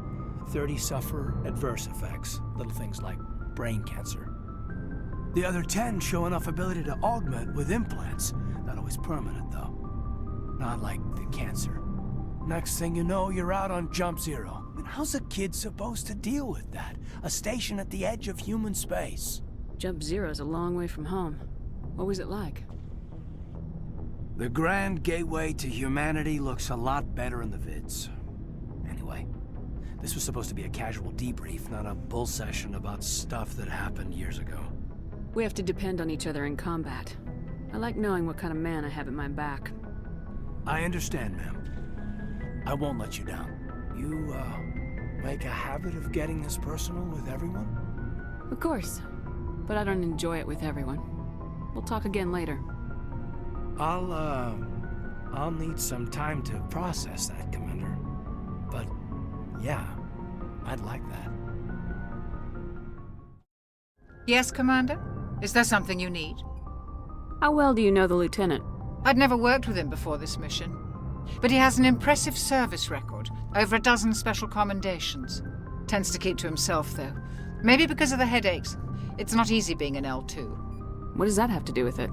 30 suffer adverse effects, little things like brain cancer. The other 10 show enough ability to augment with implants. Not always permanent, though. Not like the cancer. Next thing you know, you're out on Jump Zero. And how's a kid supposed to deal with that? A station at the edge of human space.
Jump Zero's a long way from home. What was it like?
The grand gateway to humanity looks a lot better in the vids. Anyway, this was supposed to be a casual debrief, not a bull session about stuff that happened years ago.
We have to depend on each other in combat. I like knowing what kind of man I have at my back.
I understand, ma'am. I won't let you down. You, make a habit of getting this personal with everyone?
Of course. But I don't enjoy it with everyone. We'll talk again later.
I'll need some time to process that, Commander. But, yeah, I'd like that.
Yes, Commander? Is there something you need?
How well do you know the Lieutenant?
I'd never worked with him before this mission. But he has an impressive service record, over a dozen special commendations. Tends to keep to himself, though. Maybe because of the headaches. It's not easy being an L2.
What does that have to do with it?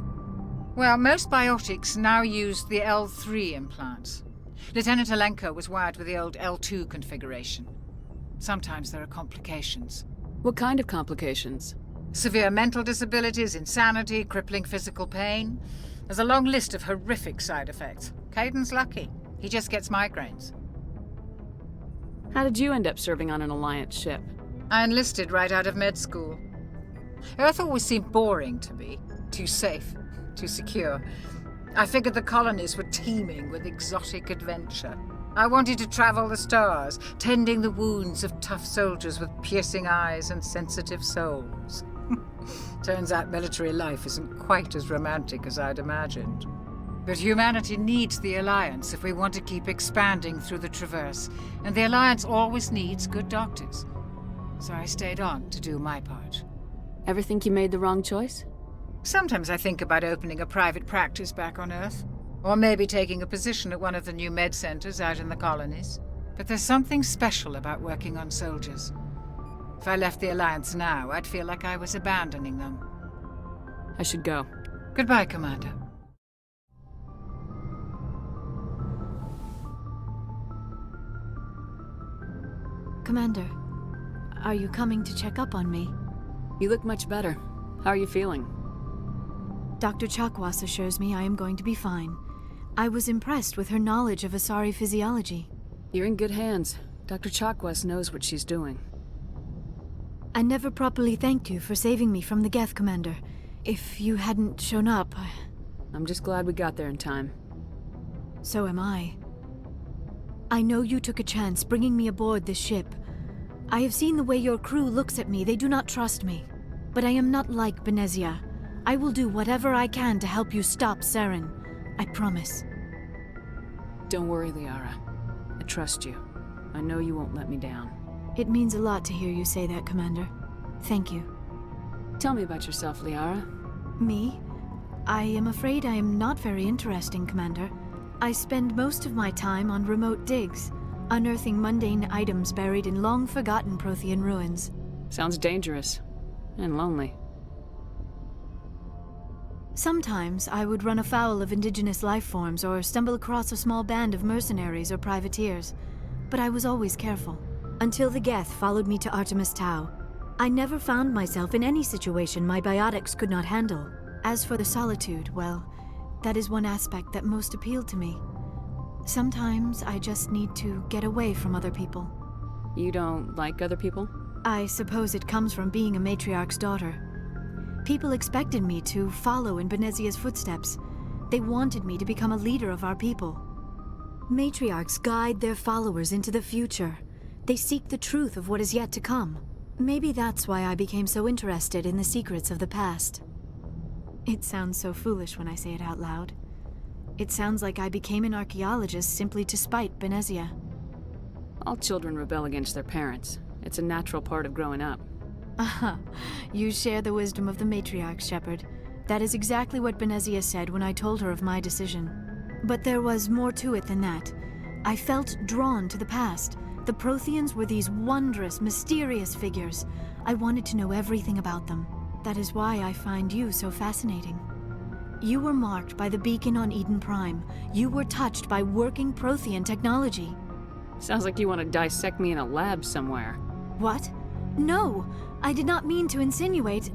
Well, most biotics now use the L3 implants. Lieutenant Alenko was wired with the old L2 configuration. Sometimes there are complications.
What kind of complications?
Severe mental disabilities, insanity, crippling physical pain. There's a long list of horrific side effects. Caden's lucky. He just gets migraines.
How did you end up serving on an Alliance ship?
I enlisted right out of med school. Earth always seemed boring to me. Too safe, too secure. I figured the colonies were teeming with exotic adventure. I wanted to travel the stars, tending the wounds of tough soldiers with piercing eyes and sensitive souls. Turns out military life isn't quite as romantic as I'd imagined. But humanity needs the Alliance if we want to keep expanding through the Traverse, and the Alliance always needs good doctors. So I stayed on to do my part.
Ever think you made the wrong choice?
Sometimes I think about opening a private practice back on Earth, or maybe taking a position at one of the new med centers out in the colonies. But there's something special about working on soldiers. If I left the Alliance now, I'd feel like I was abandoning them.
I should go.
Goodbye, Commander.
Commander, are you coming to check up on me?
You look much better. How are you feeling?
Dr. Chakwas assures me I am going to be fine. I was impressed with her knowledge of Asari physiology.
You're in good hands. Dr. Chakwas knows what she's doing.
I never properly thanked you for saving me from the Geth, Commander. If you hadn't shown up,
I'm just glad we got there in time.
So am I. I know you took a chance bringing me aboard this ship. I have seen the way your crew looks at me. They do not trust me. But I am not like Benezia. I will do whatever I can to help you stop Saren. I promise.
Don't worry, Liara. I trust you. I know you won't let me down.
It means a lot to hear you say that, Commander. Thank you.
Tell me about yourself, Liara.
Me? I am afraid I am not very interesting, Commander. I spend most of my time on remote digs, unearthing mundane items buried in long-forgotten Prothean ruins.
Sounds dangerous. And lonely.
Sometimes I would run afoul of indigenous life forms or stumble across a small band of mercenaries or privateers, but I was always careful. Until the Geth followed me to Artemis Tau. I never found myself in any situation my biotics could not handle. As for the solitude, well, that is one aspect that most appealed to me. Sometimes I just need to get away from other people.
You don't like other people?
I suppose it comes from being a matriarch's daughter. People expected me to follow in Benezia's footsteps. They wanted me to become a leader of our people. Matriarchs guide their followers into the future. They seek the truth of what is yet to come. Maybe that's why I became so interested in the secrets of the past. It sounds so foolish when I say it out loud. It sounds like I became an archaeologist simply to spite Benezia.
All children rebel against their parents. It's a natural part of growing up.
Aha, you share the wisdom of the matriarch, Shepard. That is exactly what Benezia said when I told her of my decision. But there was more to it than that. I felt drawn to the past. The Protheans were these wondrous, mysterious figures. I wanted to know everything about them. That is why I find you so fascinating. You were marked by the beacon on Eden Prime. You were touched by working Prothean technology.
Sounds like you want to dissect me in a lab somewhere.
What? No, I did not mean to insinuate.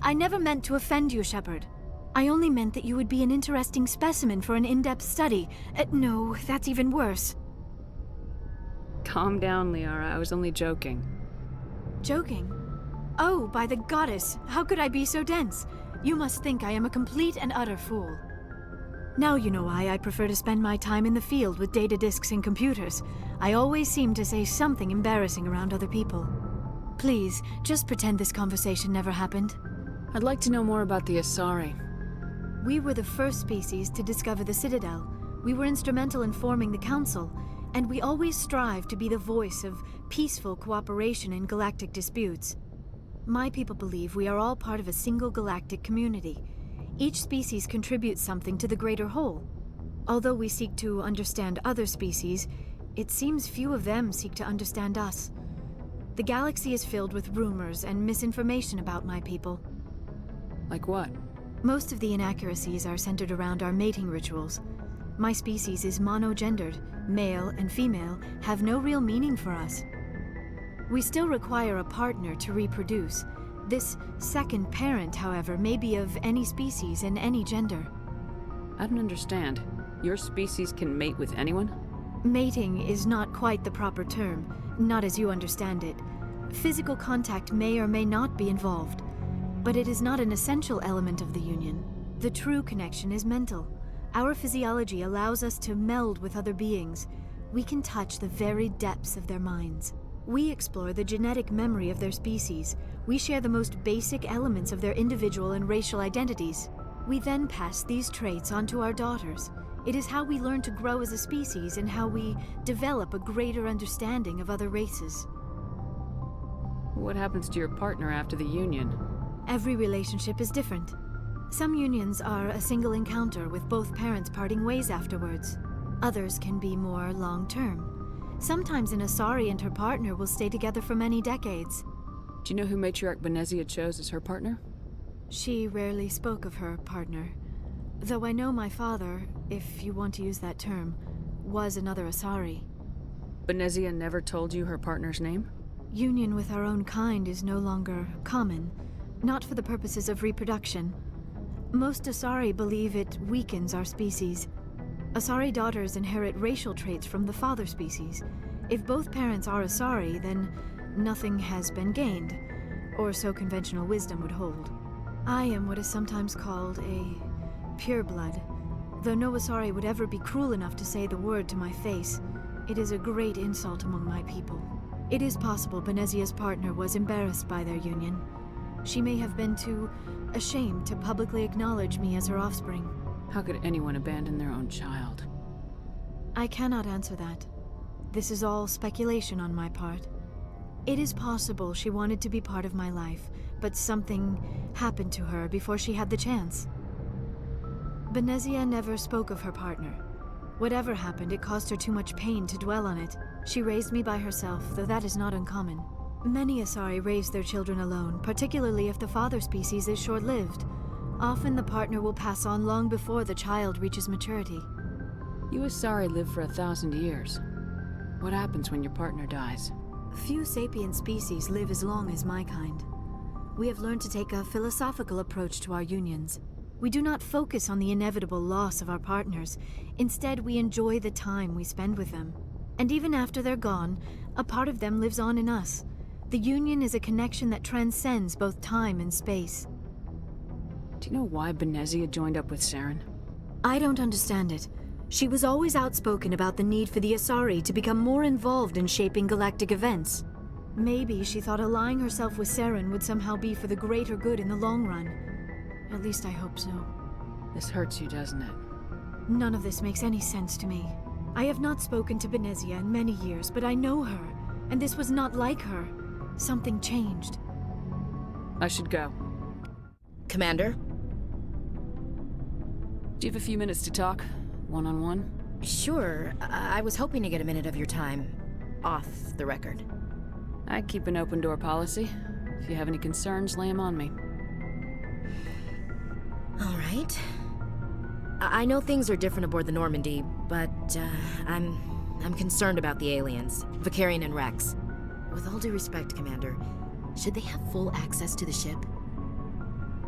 I never meant to offend you, Shepard. I only meant that you would be an interesting specimen for an in-depth study. No, that's even worse.
Calm down, Liara. I was only joking.
Joking? Oh, by the goddess, how could I be so dense? You must think I am a complete and utter fool. Now you know why I prefer to spend my time in the field with data disks and computers. I always seem to say something embarrassing around other people. Please, just pretend this conversation never happened.
I'd like to know more about the Asari.
We were the first species to discover the Citadel. We were instrumental in forming the Council, and we always strive to be the voice of peaceful cooperation in galactic disputes. My people believe we are all part of a single galactic community. Each species contributes something to the greater whole. Although we seek to understand other species, it seems few of them seek to understand us. The galaxy is filled with rumors and misinformation about my people.
Like what?
Most of the inaccuracies are centered around our mating rituals. My species is monogendered. Male and female have no real meaning for us. We still require a partner to reproduce. This second parent, however, may be of any species and any gender.
I don't understand. Your species can mate with anyone?
Mating is not quite the proper term, not as you understand it. Physical contact may or may not be involved, but it is not an essential element of the union. The true connection is mental. Our physiology allows us to meld with other beings. We can touch the very depths of their minds. We explore the genetic memory of their species. We share the most basic elements of their individual and racial identities. We then pass these traits on to our daughters. It is how we learn to grow as a species and how we develop a greater understanding of other races.
What happens to your partner after the union?
Every relationship is different. Some unions are a single encounter with both parents parting ways afterwards. Others can be more long-term. Sometimes an Asari and her partner will stay together for many decades.
Do you know who Matriarch Benezia chose as her partner?
She rarely spoke of her partner. Though I know my father, if you want to use that term, was another Asari.
Benezia never told you her partner's name?
Union with our own kind is no longer common, not for the purposes of reproduction. Most Asari believe it weakens our species. Asari daughters inherit racial traits from the father species. If both parents are Asari, then nothing has been gained, or so conventional wisdom would hold. I am what is sometimes called a pureblood. Though no Asari would ever be cruel enough to say the word to my face, it is a great insult among my people. It is possible Benezia's partner was embarrassed by their union. She may have been too ashamed to publicly acknowledge me as her offspring.
How could anyone abandon their own child?
I cannot answer that. This is all speculation on my part. It is possible she wanted to be part of my life, but something happened to her before she had the chance. Benezia never spoke of her partner. Whatever happened, it caused her too much pain to dwell on it. She raised me by herself, though that is not uncommon. Many Asari raise their children alone, particularly if the father species is short-lived. Often the partner will pass on long before the child reaches maturity.
You Asari live for 1,000 years. What happens when your partner dies?
Few sapient species live as long as my kind. We have learned to take a philosophical approach to our unions. We do not focus on the inevitable loss of our partners. Instead, we enjoy the time we spend with them. And even after they're gone, a part of them lives on in us. The Union is a connection that transcends both time and space.
Do you know why Benezia joined up with Saren?
I don't understand it. She was always outspoken about the need for the Asari to become more involved in shaping galactic events. Maybe she thought allying herself with Saren would somehow be for the greater good in the long run. At least I hope so.
This hurts you, doesn't it?
None of this makes any sense to me. I have not spoken to Benezia in many years, but I know her, and this was not like her. Something changed.
I should go.
Commander?
Do you have a few minutes to talk? One-on-one?
Sure. I was hoping to get a minute of your time. Off the record.
I keep an open door policy. If you have any concerns, lay them on me.
All right. I know things are different aboard the Normandy, but I'm concerned about the aliens, Vicarian and Rex. With all due respect, Commander, should they have full access to the ship?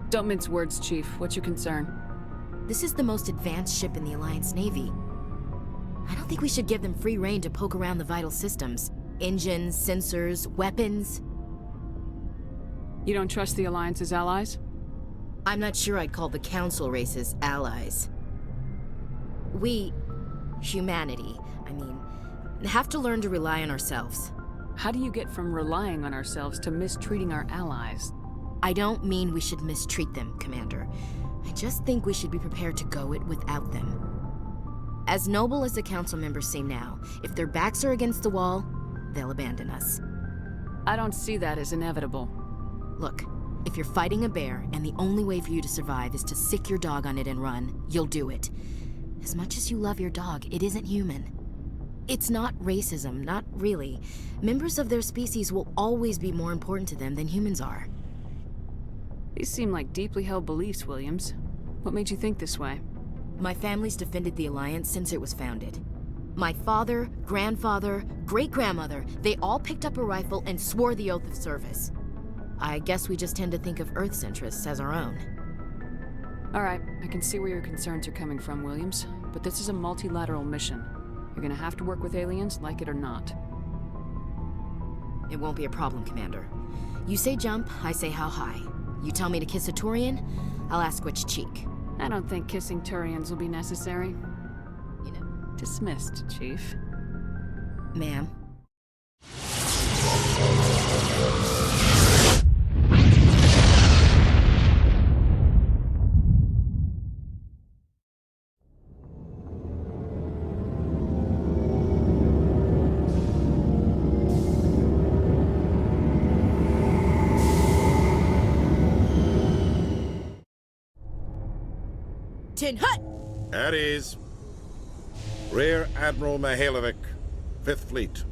Don't mince words, Chief. What's your concern?
This is the most advanced ship in the Alliance Navy. I don't think we should give them free rein to poke around the vital systems. Engines, sensors, weapons.
You don't trust the Alliance's allies?
I'm not sure I'd call the Council races allies. We, humanity, have to learn to rely on ourselves.
How do you get from relying on ourselves to mistreating our allies?
I don't mean we should mistreat them, Commander. I just think we should be prepared to go it without them. As noble as the Council members seem now, if their backs are against the wall, they'll abandon us.
I don't see that as inevitable.
Look, if you're fighting a bear and the only way for you to survive is to sick your dog on it and run, you'll do it. As much as you love your dog, it isn't human. It's not racism, not really. Members of their species will always be more important to them than humans are.
These seem like deeply held beliefs, Williams. What made you think this way?
My family's defended the Alliance since it was founded. My father, grandfather, great-grandmother, they all picked up a rifle and swore the oath of service. I guess we just tend to think of Earth's interests as our own.
All right, I can see where your concerns are coming from, Williams. But this is a multilateral mission. You're gonna have to work with aliens, like it or not.
It won't be a problem, Commander. You say jump, I say how high. You tell me to kiss a Turian, I'll ask which cheek.
I don't think kissing Turians will be necessary.
You know.
Dismissed, Chief.
Ma'am. Tin Hut!
At ease. Rear Admiral Mihailovic, 5th Fleet.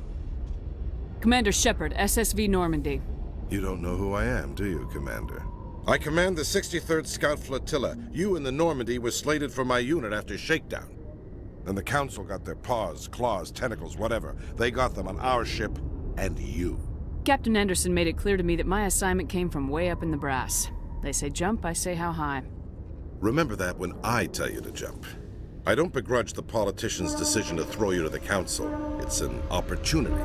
Commander Shepard, SSV Normandy.
You don't know who I am, do you, Commander? I command the 63rd Scout Flotilla. You and the Normandy were slated for my unit after shakedown. Then the Council got their paws, claws, tentacles, whatever. They got them on our ship, and you.
Captain Anderson made it clear to me that my assignment came from way up in the brass. They say jump, I say how high.
Remember that when I tell you to jump. I don't begrudge the politician's decision to throw you to the Council. It's an opportunity.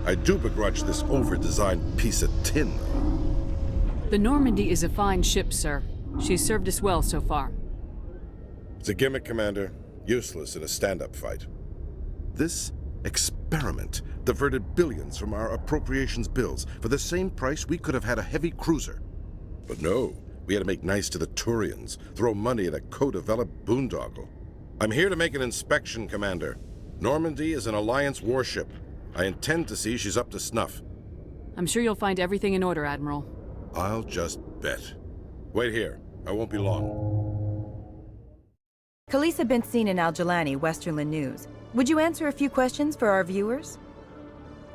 I do begrudge this over-designed piece of tin, though.
The Normandy is a fine ship, sir. She's served us well so far.
It's a gimmick, Commander. Useless in a stand-up fight. This experiment diverted billions from our appropriations bills. For the same price, we could have had a heavy cruiser. But no, we had to make nice to the Turians, throw money at a co-developed boondoggle. I'm here to make an inspection, Commander. Normandy is an Alliance warship. I intend to see she's up to snuff.
I'm sure you'll find everything in order, Admiral.
I'll just bet. Wait here. I won't be long.
Khaleesa bint seen in Al-Jalani, Westerland News. Would you answer a few questions for our viewers?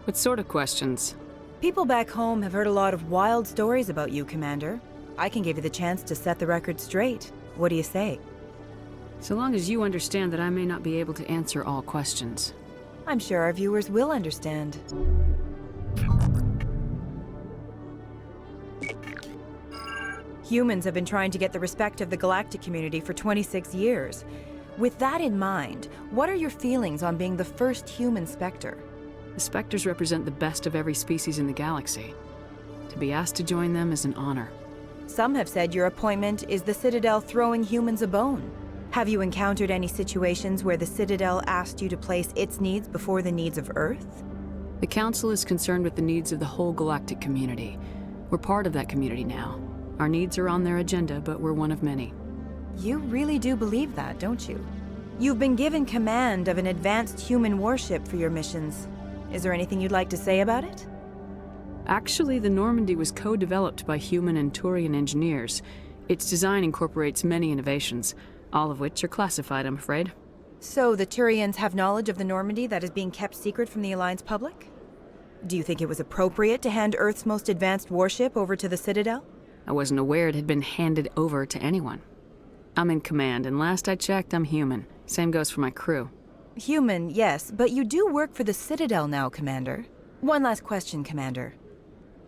What sort of questions?
People back home have heard a lot of wild stories about you, Commander. I can give you the chance to set the record straight. What do you say?
So long as you understand that I may not be able to answer all questions.
I'm sure our viewers will understand. Humans have been trying to get the respect of the galactic community for 26 years. With that in mind, what are your feelings on being the first human Spectre?
The Spectres represent the best of every species in the galaxy. To be asked to join them is an honor.
Some have said your appointment is the Citadel throwing humans a bone. Have you encountered any situations where the Citadel asked you to place its needs before the needs of Earth?
The Council is concerned with the needs of the whole galactic community. We're part of that community now. Our needs are on their agenda, but we're one of many.
You really do believe that, don't you? You've been given command of an advanced human warship for your missions. Is there anything you'd like to say about it?
Actually, the Normandy was co-developed by human and Turian engineers. Its design incorporates many innovations, all of which are classified, I'm afraid.
So the Turians have knowledge of the Normandy that is being kept secret from the Alliance public? Do you think it was appropriate to hand Earth's most advanced warship over to the Citadel?
I wasn't aware it had been handed over to anyone. I'm in command, and last I checked, I'm human. Same goes for my crew.
Human, yes, but you do work for the Citadel now, Commander. One last question, Commander.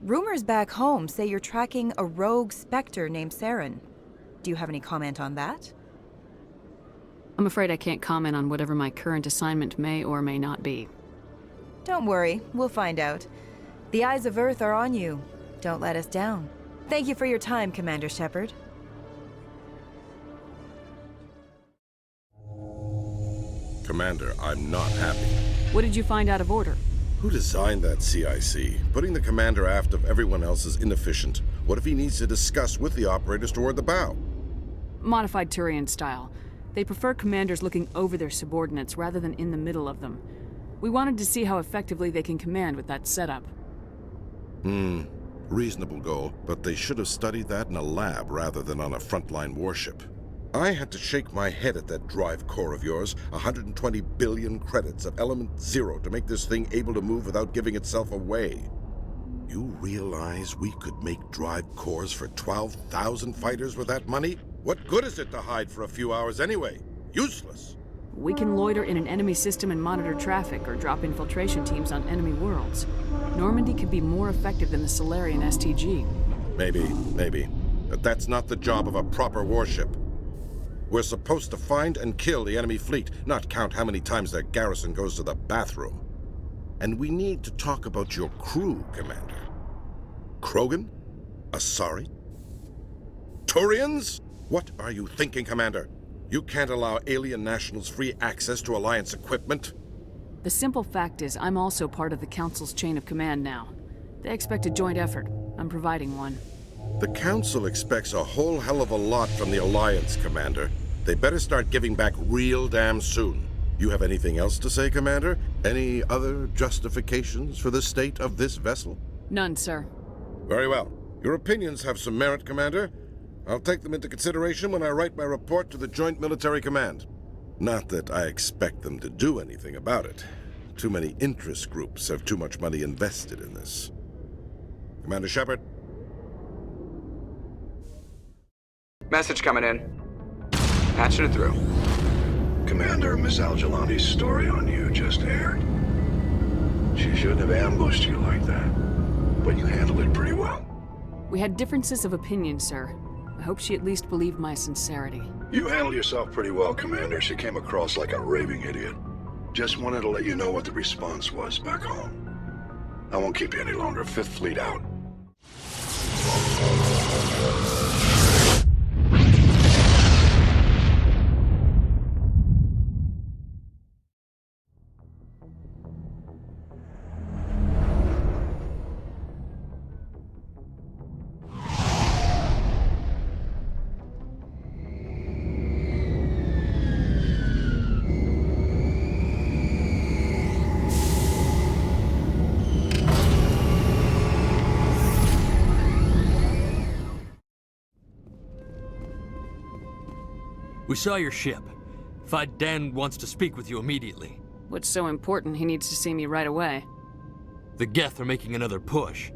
Rumors back home say you're tracking a rogue Spectre named Saren. Do you have any comment on that?
I'm afraid I can't comment on whatever my current assignment may or may not be.
Don't worry, we'll find out. The eyes of Earth are on you. Don't let us down. Thank you for your time, Commander Shepard.
Commander, I'm not happy.
What did you find out of order?
Who designed that CIC? Putting the commander aft of everyone else is inefficient. What if he needs to discuss with the operators toward the bow?
Modified Turian style. They prefer commanders looking over their subordinates rather than in the middle of them. We wanted to see how effectively they can command with that setup.
Reasonable goal, but they should have studied that in a lab rather than on a frontline warship. I had to shake my head at that drive core of yours. 120 billion credits of element 0 to make this thing able to move without giving itself away. You realize we could make drive cores for 12,000 fighters with that money? What good is it to hide for a few hours anyway? Useless.
We can loiter in an enemy system and monitor traffic or drop infiltration teams on enemy worlds. Normandy could be more effective than the Solarian STG.
Maybe. But that's not the job of a proper warship. We're supposed to find and kill the enemy fleet, not count how many times their garrison goes to the bathroom. And we need to talk about your crew, Commander. Krogan? Asari? Turians? What are you thinking, Commander? You can't allow alien nationals free access to Alliance equipment?
The simple fact is, I'm also part of the Council's chain of command now. They expect a joint effort. I'm providing one.
The Council expects a whole hell of a lot from the Alliance, Commander. They better start giving back real damn soon. You have anything else to say, Commander? Any other justifications for the state of this vessel?
None, sir.
Very well. Your opinions have some merit, Commander. I'll take them into consideration when I write my report to the Joint Military Command. Not that I expect them to do anything about it. Too many interest groups have too much money invested in this. Commander Shepard?
Message coming in. Patching it through.
Commander, Miss Al-Jalani's story on you just aired. She shouldn't have ambushed you like that, but you handled it pretty well.
We had differences of opinion, sir. I hope she at least believed my sincerity.
You handled yourself pretty well, Commander. She came across like a raving idiot. Just wanted to let you know what the response was back home. I won't keep you any longer. Fifth Fleet out.
We saw your ship. Faidan wants to speak with you immediately.
What's so important he needs to see me right away?
The Geth are making another push.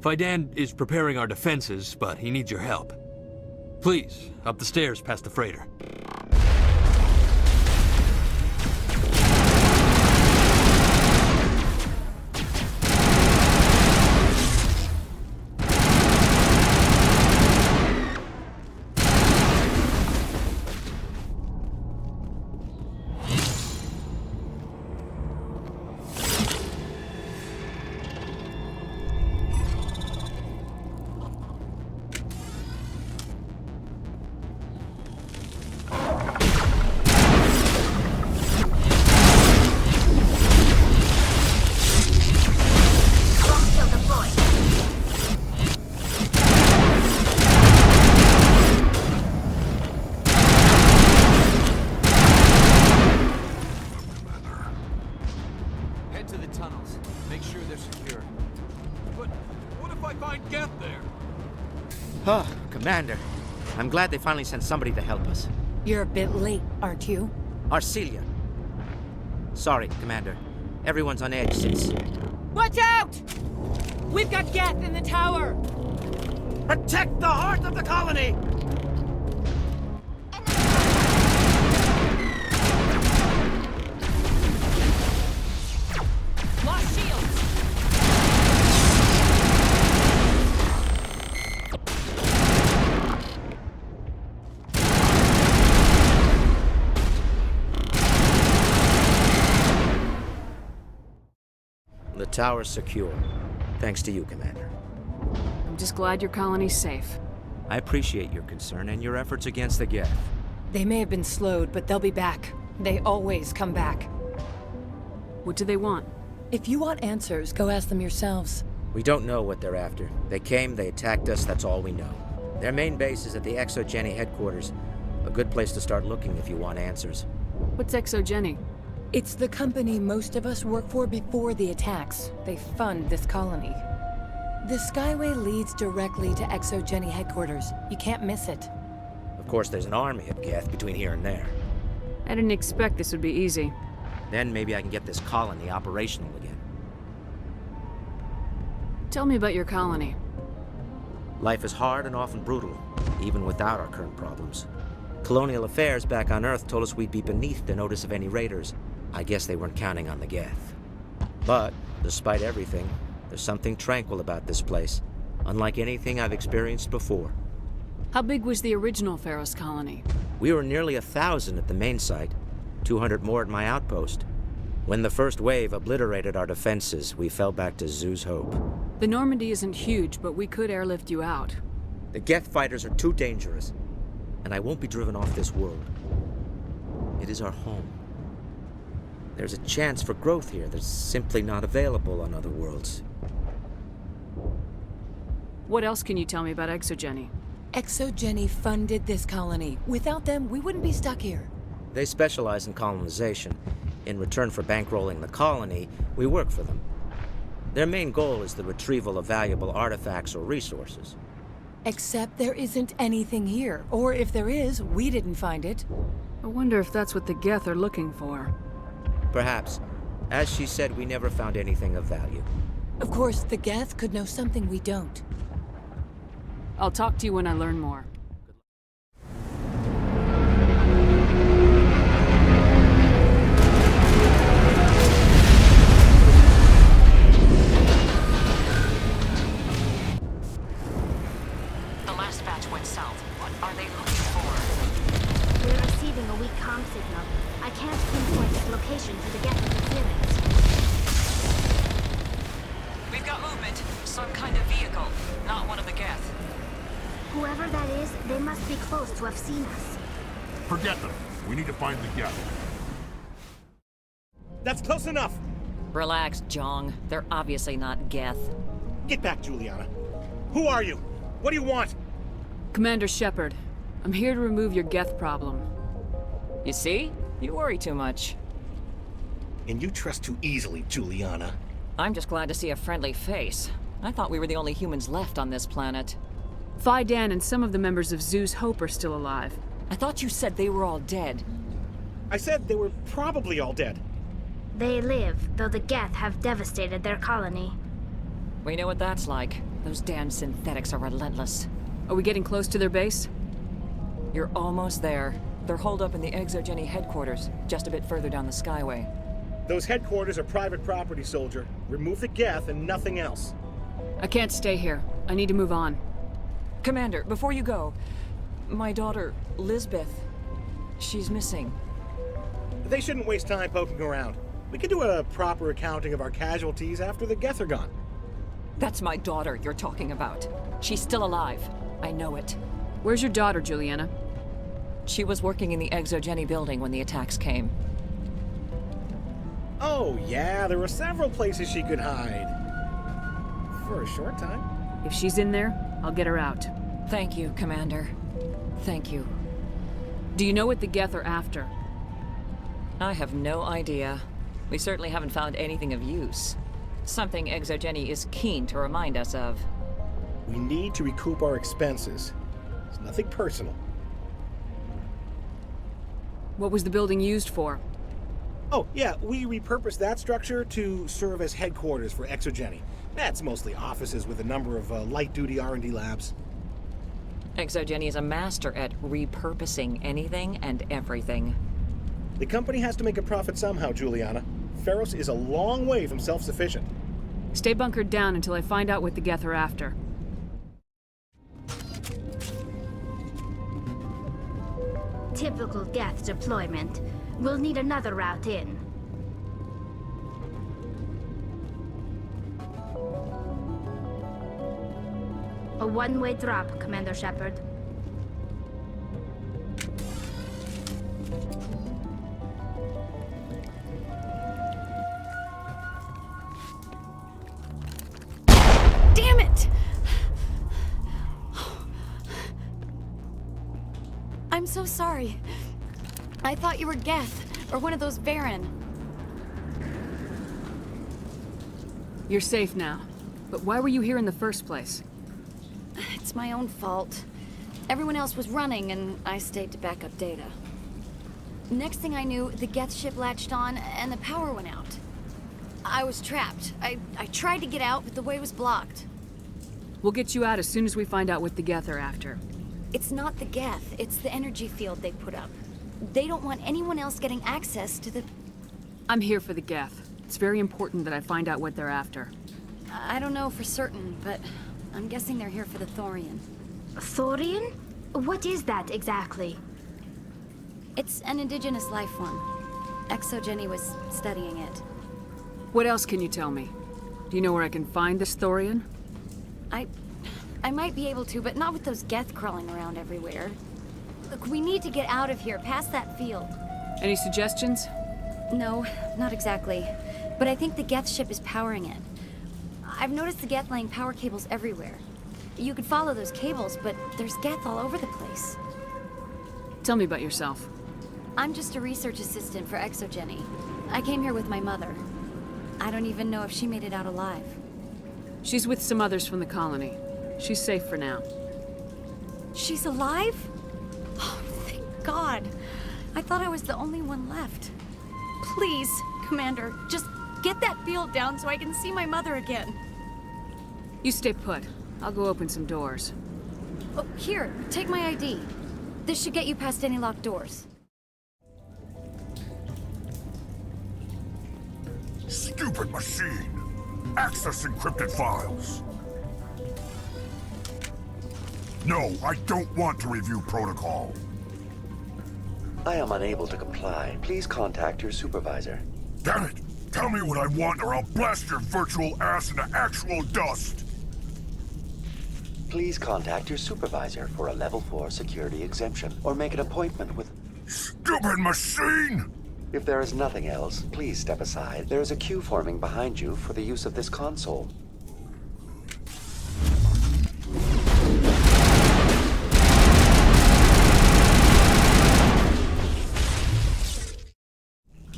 Faidan is preparing our defenses, but he needs your help. Please, up the stairs past the freighter.
I'm glad they finally sent somebody to help us.
You're a bit late, aren't you?
Arcelia. Sorry, Commander. Everyone's on edge since...
Watch out! We've got Geth in the tower!
Protect the heart of the colony!
Lost shields!
The tower's secure. Thanks to you, Commander.
I'm just glad your colony's safe.
I appreciate your concern and your efforts against the Geth.
They may have been slowed, but they'll be back. They always come back.
What do they want?
If you want answers, go ask them yourselves.
We don't know what they're after. They came, they attacked us, that's all we know. Their main base is at the Exogeny headquarters. A good place to start looking if you want answers.
What's Exogeny?
It's the company most of us work for before the attacks. They fund this colony. The Skyway leads directly to Exogeny headquarters. You can't miss it.
Of course, there's an army of Geth between here and there.
I didn't expect this would be easy.
Then maybe I can get this colony operational again.
Tell me about your colony.
Life is hard and often brutal, even without our current problems. Colonial affairs back on Earth told us we'd be beneath the notice of any raiders. I guess they weren't counting on the Geth. But, despite everything, there's something tranquil about this place, unlike anything I've experienced before.
How big was the original Pharaoh's colony?
We were nearly 1,000 at the main site, 200 more at my outpost. When the first wave obliterated our defenses, we fell back to Zoo's Hope.
The Normandy isn't huge, but we could airlift you out.
The Geth fighters are too dangerous, and I won't be driven off this world. It is our home. There's a chance for growth here that's simply not available on other worlds.
What else can you tell me about Exogeny?
Exogeny funded this colony. Without them, we wouldn't be stuck here.
They specialize in colonization. In return for bankrolling the colony, we work for them. Their main goal is the retrieval of valuable artifacts or resources.
Except there isn't anything here. Or if there is, we didn't find it.
I wonder if that's what the Geth are looking for.
Perhaps. As she said, we never found anything of value.
Of course, the Geth could know something we don't.
I'll talk to you when I learn more.
The last batch went south. What are they looking for? We're receiving a weak comm signal. I can't pinpoint its location for the Geth interference.
We've got movement. Some kind of vehicle. Not one of the Geth.
Whoever that is, they must be close to have seen us.
Forget them. We need to find the Geth.
That's close enough!
Relax, Jong. They're obviously not Geth.
Get back, Juliana. Who are you? What do you want?
Commander Shepard, I'm here to remove your Geth problem.
You see? You worry too much.
And you trust too easily, Juliana.
I'm just glad to see a friendly face. I thought we were the only humans left on this planet.
Fidan and some of the members of Zoo's Hope are still alive.
I thought you said they were all dead.
I said they were probably all dead.
They live, though the Geth have devastated their colony.
We know what that's like. Those damn synthetics are relentless.
Are we getting close to their base?
You're almost there. They're holed up in the Exogeny headquarters, just a bit further down the Skyway.
Those headquarters are private property, soldier. Remove the Geth and nothing else.
I can't stay here. I need to move on.
Commander, before you go, my daughter, Lisbeth, she's missing.
They shouldn't waste time poking around. We can do a proper accounting of our casualties after the Geth are gone.
That's my daughter you're talking about. She's still alive. I know it.
Where's your daughter, Juliana?
She was working in the Exogeny building when the attacks came.
Oh, yeah, there were several places she could hide. For a short time.
If she's in there, I'll get her out.
Thank you, Commander. Thank you.
Do you know what the Geth are after?
I have no idea. We certainly haven't found anything of use. Something Exogeny is keen to remind us of.
We need to recoup our expenses. It's nothing personal.
What was the building used for?
Oh, yeah, we repurposed that structure to serve as headquarters for Exogeny. That's mostly offices with a number of light-duty R&D labs.
Exogeny is a master at repurposing anything and everything.
The company has to make a profit somehow, Juliana. Feros is a long way from self-sufficient.
Stay bunkered down until I find out what the Geth are after.
Typical Geth deployment. We'll need another route in. A one-way drop, Commander Shepard.
Damn it! I'm so sorry. I thought you were Geth, or one of those Varen.
You're safe now. But why were you here in the first place?
It's my own fault. Everyone else was running, and I stayed to back up data. Next thing I knew, the Geth ship latched on, and the power went out. I was trapped. I tried to get out, but the way was blocked.
We'll get you out as soon as we find out what the Geth are after.
It's not the Geth, it's the energy field they put up. They don't want anyone else getting access to the...
I'm here for the Geth. It's very important that I find out what they're after.
I don't know for certain, but I'm guessing they're here for the Thorian.
Thorian? What is that exactly?
It's an indigenous life form. Exogeny was studying it.
What else can you tell me? Do you know where I can find this Thorian?
I might be able to, but not with those Geth crawling around everywhere. Look, we need to get out of here, past that field.
Any suggestions?
No, not exactly. But I think the Geth ship is powering it. I've noticed the Geth laying power cables everywhere. You could follow those cables, but there's Geth all over the place.
Tell me about yourself.
I'm just a research assistant for Exogeny. I came here with my mother. I don't even know if she made it out alive.
She's with some others from the colony. She's safe for now.
She's alive? Oh, thank God. I thought I was the only one left. Please, Commander, just get that field down so I can see my mother again.
You stay put. I'll go open some doors.
Oh, here, take my ID. This should get you past any locked doors.
Stupid machine! Access encrypted files! No, I don't want to review protocol.
I am unable to comply. Please contact your supervisor.
Damn it! Tell me what I want or I'll blast your virtual ass into actual dust!
Please contact your supervisor for a level 4 security exemption, or make an appointment with...
Stupid machine!
If there is nothing else, please step aside. There is a queue forming behind you for the use of this console.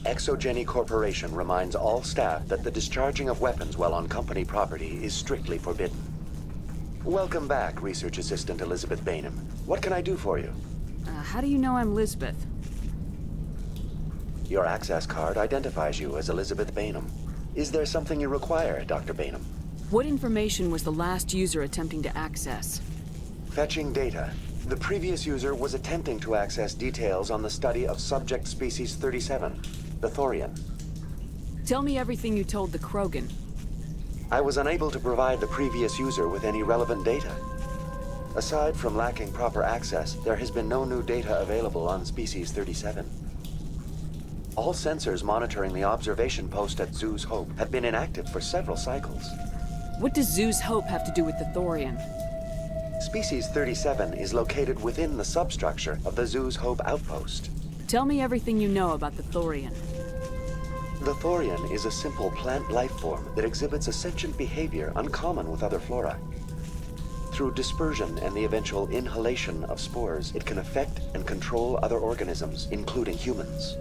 Exogeny Corporation reminds all staff that the discharging of weapons while on company property is strictly forbidden. Welcome back, Research Assistant Elizabeth Bainham. What can I do for you?
How do you know I'm Lisbeth?
Your access card identifies you as Elizabeth Bainham. Is there something you require, Dr. Bainham?
What information was the last user attempting to access?
Fetching data. The previous user was attempting to access details on the study of subject species 37, the Thorian.
Tell me everything you told the Krogan.
I was unable to provide the previous user with any relevant data. Aside from lacking proper access, there has been no new data available on species 37. All sensors monitoring the observation post at Zoo's Hope have been inactive for several cycles.
What does Zoo's Hope have to do with the Thorian?
Species 37 is located within the substructure of the Zoo's Hope outpost.
Tell me everything you know about the Thorian.
The Thorian is a simple plant life form that exhibits a sentient behavior uncommon with other flora. Through dispersion and the eventual inhalation of spores, it can affect and control other organisms, including humans.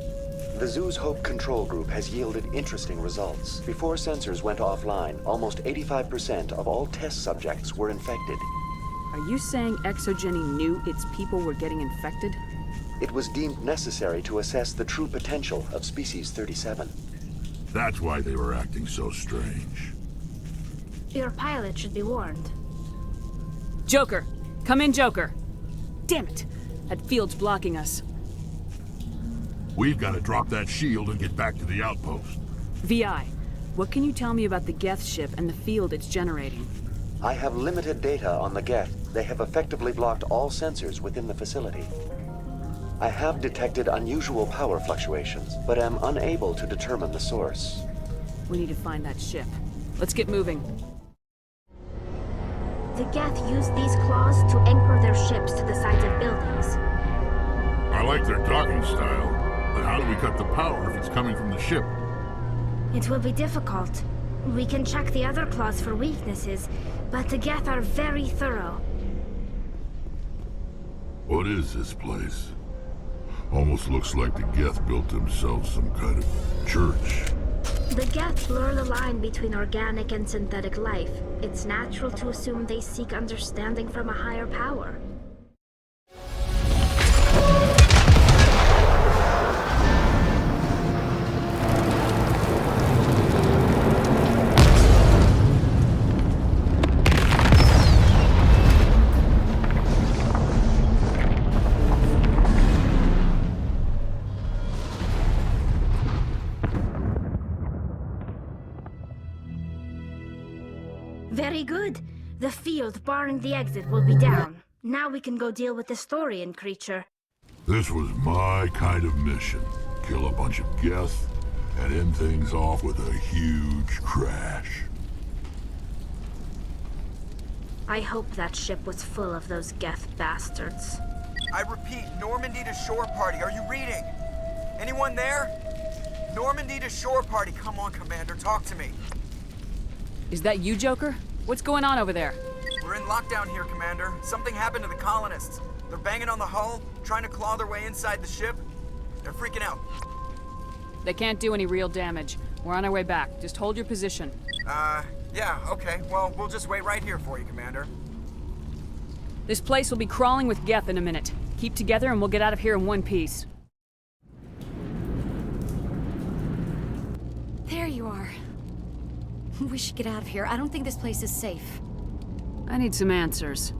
The Zoo's Hope control group has yielded interesting results. Before sensors went offline, almost 85% of all test subjects were infected.
Are
Are you saying Exogeny knew its people were getting infected?
It was deemed necessary to assess the true potential of Species 37.
That's why they were acting so strange.
Your pilot should be warned.
Joker! Come in, Joker! Damn it! That field's blocking us.
We've got to drop that shield and get back to the outpost.
VI, what can you tell me about the Geth ship and the field it's generating?
I have limited data on the Geth. They have effectively blocked all sensors within the facility. I have detected unusual power fluctuations, but am unable to determine the source.
We need to find that ship. Let's get moving.
The Geth use these claws to anchor their ships to the sides of buildings.
I like their docking style, but how do we cut the power if it's coming from the ship?
It will be difficult. We can check the other claws for weaknesses, but the Geth are very thorough.
What is this place? Almost looks like the Geth built themselves some kind of church.
The Geth blur the line between organic and synthetic life. It's natural to assume they seek understanding from a higher power. Very good. The field barring the exit will be down. Now we can go deal with this Thorian creature.
This was my kind of mission. Kill a bunch of Geth and end things off with a huge crash.
I hope that ship was full of those Geth bastards.
I repeat, Normandy to shore party. Are you reading? Anyone there? Normandy to shore party. Come on, Commander, talk to me.
Is that you, Joker? What's going on over there?
We're in lockdown here, Commander. Something happened to the colonists. They're banging on the hull, trying to claw their way inside the ship. They're freaking out.
They can't do any real damage. We're on our way back. Just hold your position.
Yeah, okay. Well, we'll just wait right here for you, Commander.
This place will be crawling with Geth in a minute. Keep together and we'll get out of here in one piece.
There you are. We should get out of here. I don't think this place is safe.
I need some answers.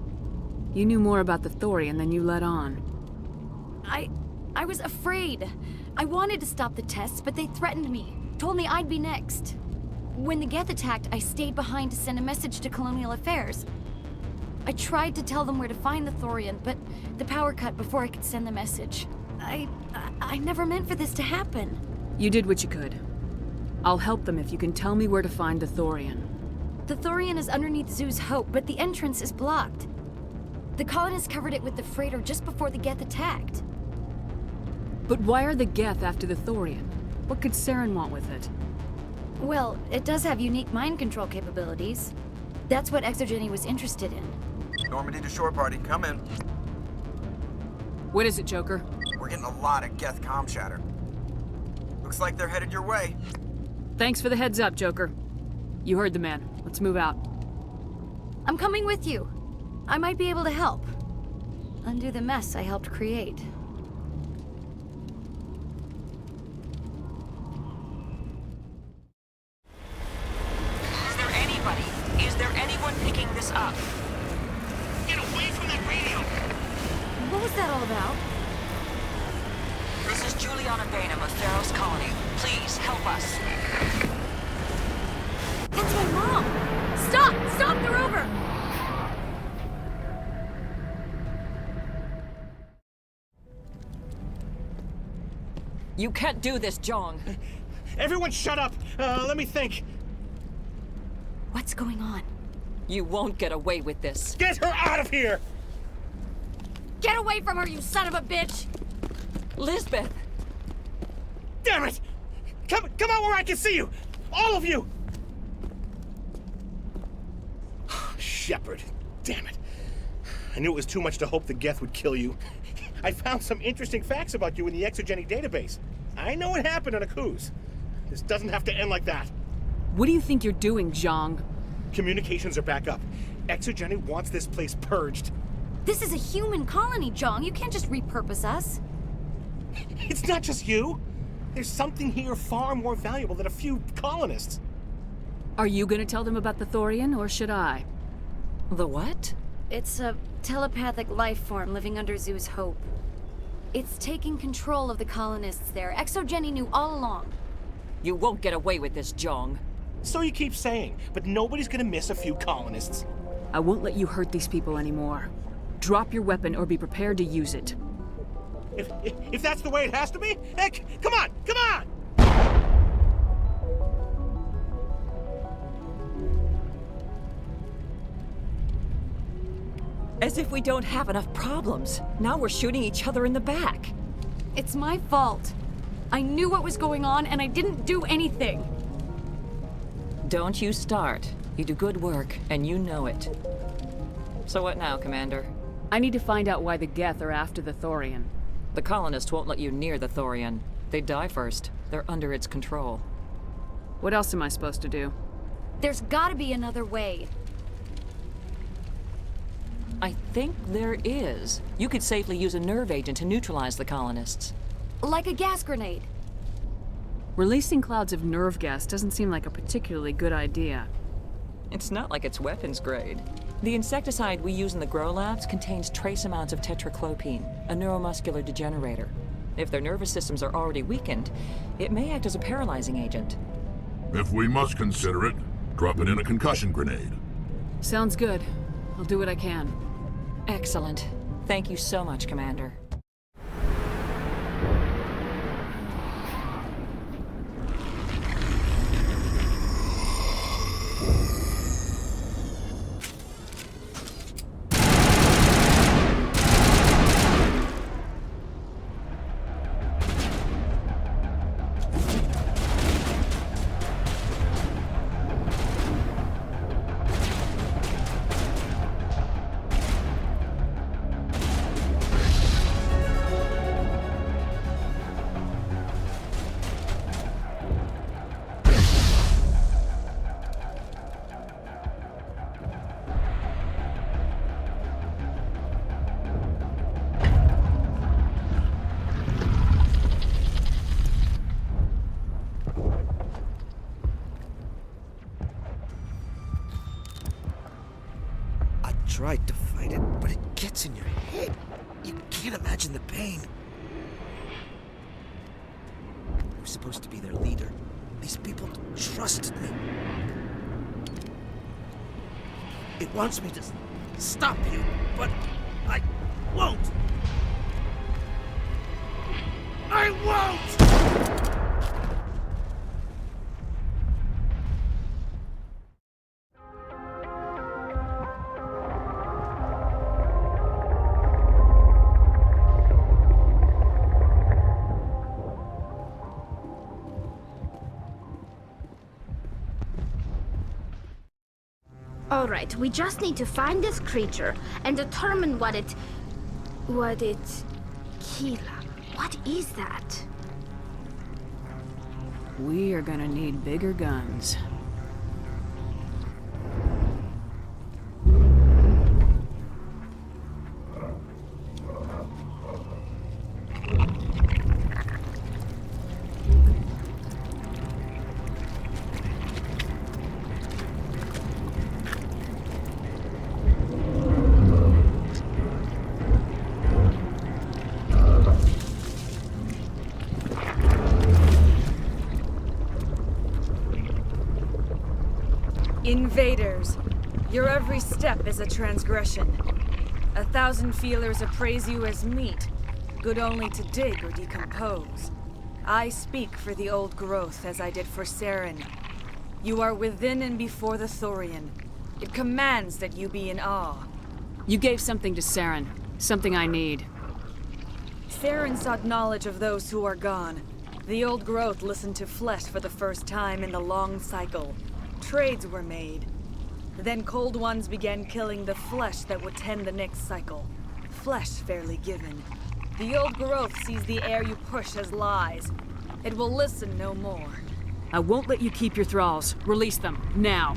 You knew more about the Thorian than you let on.
I was afraid. I wanted to stop the tests, but they threatened me. Told me I'd be next. When the Geth attacked, I stayed behind to send a message to Colonial Affairs. I tried to tell them where to find the Thorian, but the power cut before I could send the message. I never meant for this to happen.
You did what you could. I'll help them if you can tell me where to find the Thorian.
The Thorian is underneath Zoo's Hope, but the entrance is blocked. The colonists covered it with the freighter just before the Geth attacked.
But why are the Geth after the Thorian? What could Saren want with it?
Well, it does have unique mind control capabilities. That's what Exogeny was interested in.
Normandy to shore party, come in.
What is it, Joker?
We're getting a lot of Geth comm chatter. Looks like they're headed your way.
Thanks for the heads up, Joker. You heard the man. Let's move out.
I'm coming with you. I might be able to help. Undo the mess I helped create.
Is there anyone picking this up?
Get away from that radio!
What was that all about?
This is Juliana Bainham of Pharaoh's Colony. Please, help us.
That's my mom! Stop! Stop! They're over!
You can't do this, Jong.
Everyone shut up! Let me think.
What's going on?
You won't get away with this.
Get her out of here!
Get away from her, you son of a bitch!
Lisbeth!
Damn it! Come out where I can see you! All of you! Shepard. Damn it. I knew it was too much to hope the Geth would kill you. I found some interesting facts about you in the Exogeny database. I know it happened on a cruise. This doesn't have to end like that.
What do you think you're doing, Zhang?
Communications are back up. Exogeny wants this place purged.
This is a human colony, Jong. You can't just repurpose us.
It's not just you. There's something here far more valuable than a few colonists.
Are you gonna tell them about the Thorian, or should I?
The what?
It's a telepathic life form living under Zoo's hope. It's taking control of the colonists there. Exogeny knew all along.
You won't get away with this, Jong.
So you keep saying, but nobody's gonna miss a few colonists.
I won't let you hurt these people anymore. Drop your weapon or be prepared to use it.
If that's the way it has to be, heck, come on, come on!
As if we don't have enough problems. Now we're shooting each other in the back.
It's my fault. I knew what was going on and I didn't do anything.
Don't you start. You do good work, and you know it. So what now, Commander?
I need to find out why the Geth are after the Thorian.
The colonists won't let you near the Thorian. They die first. They're under its control.
What else am I supposed to do?
There's gotta be another way.
I think there is. You could safely use a nerve agent to neutralize the colonists.
Like a gas grenade.
Releasing clouds of nerve gas doesn't seem like a particularly good idea.
It's not like it's weapons grade. The insecticide we use in the grow labs contains trace amounts of tetraclopine, a neuromuscular degenerator. If their nervous systems are already weakened, it may act as a paralyzing agent.
If we must consider it, drop it in a concussion grenade.
Sounds good. I'll do what I can.
Excellent. Thank you so much, Commander.
Tried to fight it, but it gets in your head. You can't imagine the pain. I was supposed to be their leader. These people trusted me. It wants me to stop you, but I won't. I won't!
Alright, we just need to find this creature and determine what it... Kila. What is that?
We are gonna need bigger guns.
Invaders, your every step is a transgression. 1,000 feelers appraise you as meat, good only to dig or decompose. I speak for the old growth as I did for Saren. You are within and before the Thorian. It commands that you be in awe.
You gave something to Saren, something I need.
Saren sought knowledge of those who are gone. The old growth listened to flesh for the first time in the long cycle. Trades were made. Then Cold Ones began killing the flesh that would tend the next cycle. Flesh fairly given. The old growth sees the air you push as lies. It will listen no more.
I won't let you keep your thralls. Release them, now.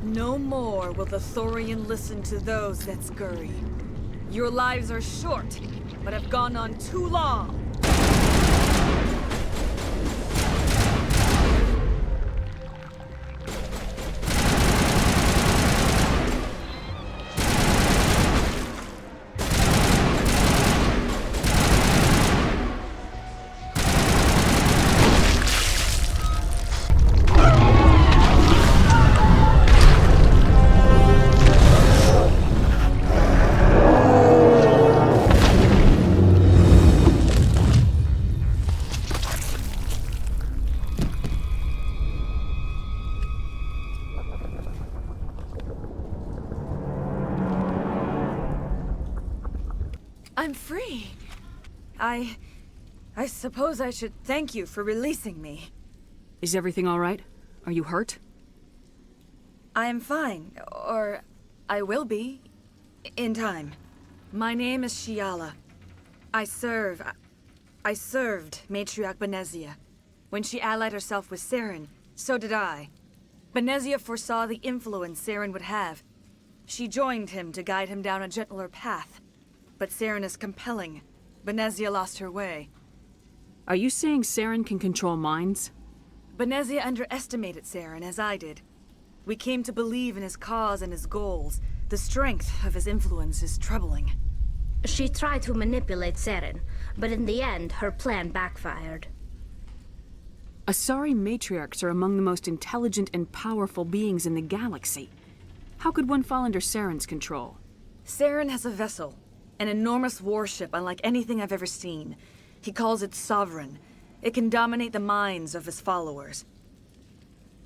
No more will the Thorian listen to those that scurry. Your lives are short, but have gone on too long. I'm free. I suppose I should thank you for releasing me.
Is everything all right? Are you hurt?
I am fine, or I will be, in time. My name is Shiala. I served Matriarch Benezia. When she allied herself with Saren, so did I. Benezia foresaw the influence Saren would have. She joined him to guide him down a gentler path. But Saren is compelling. Benezia lost her way.
Are you saying Saren can control minds?
Benezia underestimated Saren, as I did. We came to believe in his cause and his goals. The strength of his influence is troubling.
She tried to manipulate Saren, but in the end, her plan backfired.
Asari matriarchs are among the most intelligent and powerful beings in the galaxy. How could one fall under Saren's control?
Saren has a vessel. An enormous warship unlike anything I've ever seen. He calls it Sovereign. It can dominate the minds of his followers.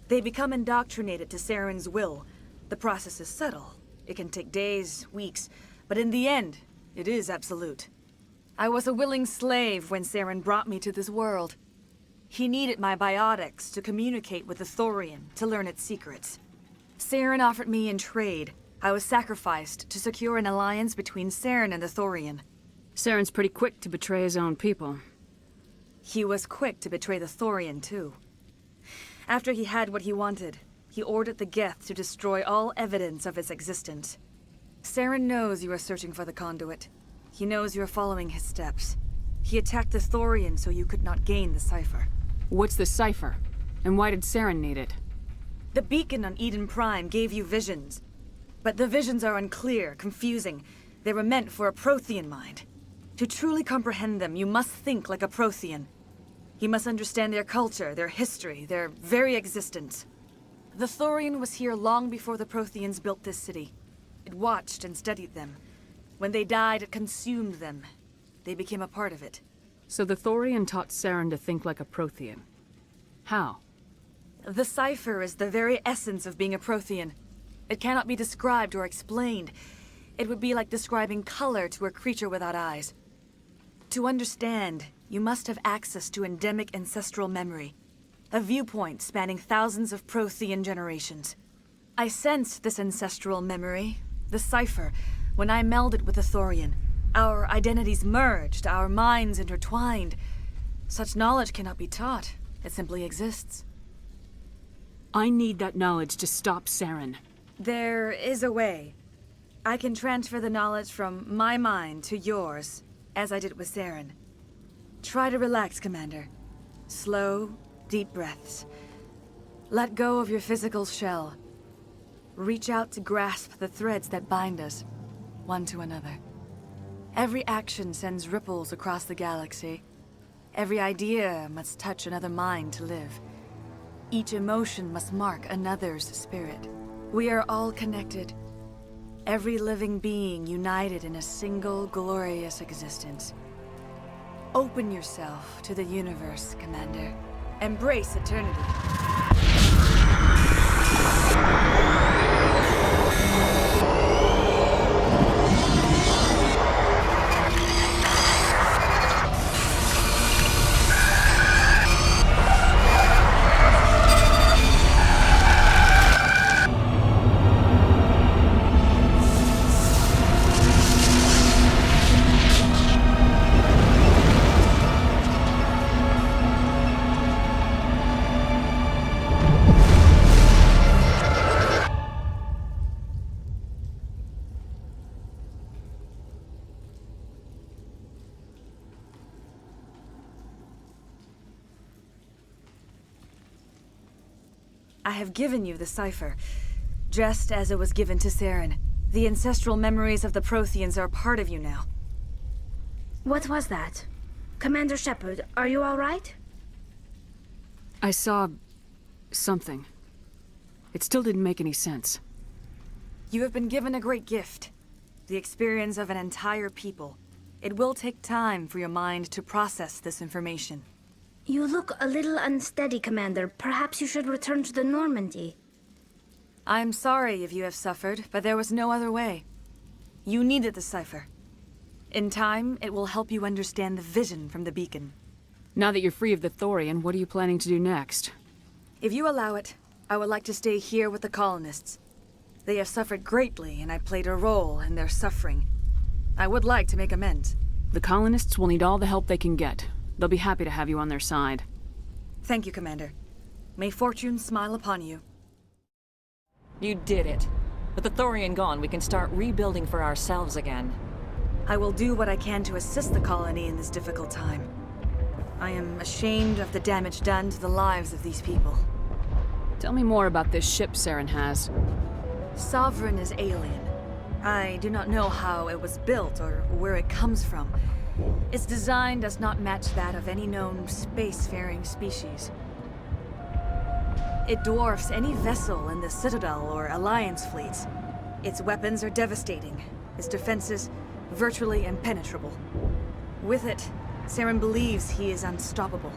They become indoctrinated to Saren's will. The process is subtle. It can take days, weeks, but in the end, it is absolute. I was a willing slave when Saren brought me to this world. He needed my biotics to communicate with the Thorian, to learn its secrets. Saren offered me in trade. I was sacrificed to secure an alliance between Saren and the Thorian.
Saren's pretty quick to betray his own people.
He was quick to betray the Thorian, too. After he had what he wanted, he ordered the Geth to destroy all evidence of its existence. Saren knows you are searching for the conduit. He knows you are following his steps. He attacked the Thorian so you could not gain the cipher.
What's the cipher? And why did Saren need it?
The beacon on Eden Prime gave you visions. But the visions are unclear, confusing. They were meant for a Prothean mind. To truly comprehend them, you must think like a Prothean. You must understand their culture, their history, their very existence. The Thorian was here long before the Protheans built this city. It watched and studied them. When they died, it consumed them. They became a part of it.
So the Thorian taught Saren to think like a Prothean. How?
The cipher is the very essence of being a Prothean. It cannot be described or explained. It would be like describing color to a creature without eyes. To understand, you must have access to endemic ancestral memory, a viewpoint spanning thousands of Prothean generations. I sensed this ancestral memory, the cipher, when I melded with the Thorian. Our identities merged, our minds intertwined. Such knowledge cannot be taught. It simply exists.
I need that knowledge to stop Saren.
There is a way. I can transfer the knowledge from my mind to yours, as I did with Saren. Try to relax, Commander. Slow, deep breaths. Let go of your physical shell. Reach out to grasp the threads that bind us, one to another. Every action sends ripples across the galaxy. Every idea must touch another mind to live. Each emotion must mark another's spirit. We are all connected. Every living being united in a single glorious existence. Open yourself to the universe, Commander. Embrace eternity. I have given you the cipher, just as it was given to Saren. The ancestral memories of the Protheans are part of you now.
What was that? Commander Shepard, are you all right?
I saw something. It still didn't make any sense.
You have been given a great gift. The experience of an entire people. It will take time for your mind to process this information.
You look a little unsteady, Commander. Perhaps you should return to the Normandy.
I'm sorry if you have suffered, but there was no other way. You needed the cipher. In time, it will help you understand the vision from the beacon.
Now that you're free of the Thorian, what are you planning to do next?
If you allow it, I would like to stay here with the colonists. They have suffered greatly, and I played a role in their suffering. I would like to make amends.
The colonists will need all the help they can get. They'll be happy to have you on their side.
Thank you, Commander. May fortune smile upon you.
You did it. With the Thorian gone, we can start rebuilding for ourselves again.
I will do what I can to assist the colony in this difficult time. I am ashamed of the damage done to the lives of these people.
Tell me more about this ship Saren has.
Sovereign is alien. I do not know how it was built or where it comes from. Its design does not match that of any known spacefaring species. It dwarfs any vessel in the Citadel or Alliance fleets. Its weapons are devastating, its defenses virtually impenetrable. With it, Saren believes he is unstoppable.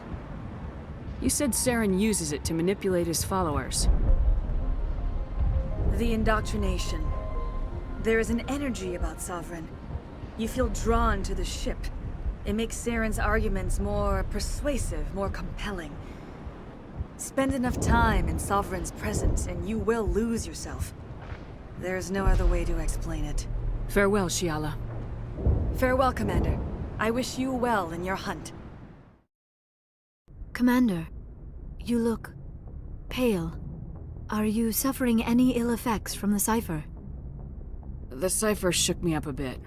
You said Saren uses it to manipulate his followers.
The indoctrination. There is an energy about Sovereign. You feel drawn to the ship. It makes Saren's arguments more persuasive, more compelling. Spend enough time in Sovereign's presence and you will lose yourself. There's no other way to explain it.
Farewell, Shiala.
Farewell, Commander. I wish you well in your hunt.
Commander, you look pale. Are you suffering any ill effects from the cipher?
The cipher shook me up a bit.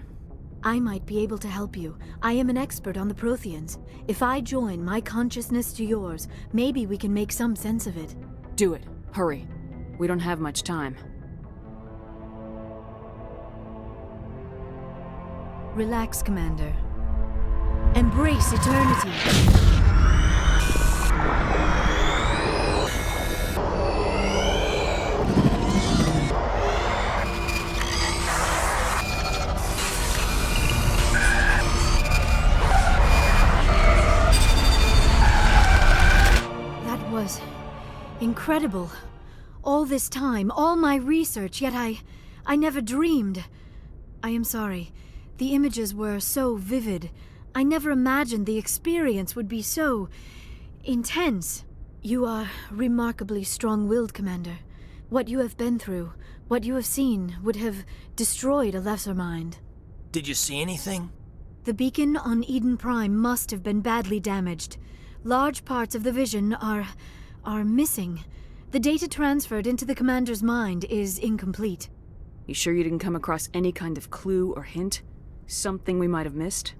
I might be able to help you. I am an expert on the Protheans. If I join my consciousness to yours, maybe we can make some sense of it.
Do it. Hurry. We don't have much time.
Relax, Commander. Embrace eternity. That was incredible. All this time, all my research, yet I never dreamed. I am sorry. The images were so vivid. I never imagined the experience would be so intense. You are remarkably strong-willed, Commander. What you have been through, what you have seen, would have destroyed a lesser mind.
Did you see anything?
The beacon on Eden Prime must have been badly damaged. Large parts of the vision are missing. The data transferred into the Commander's mind is incomplete.
You sure you didn't come across any kind of clue or hint? Something we might have missed?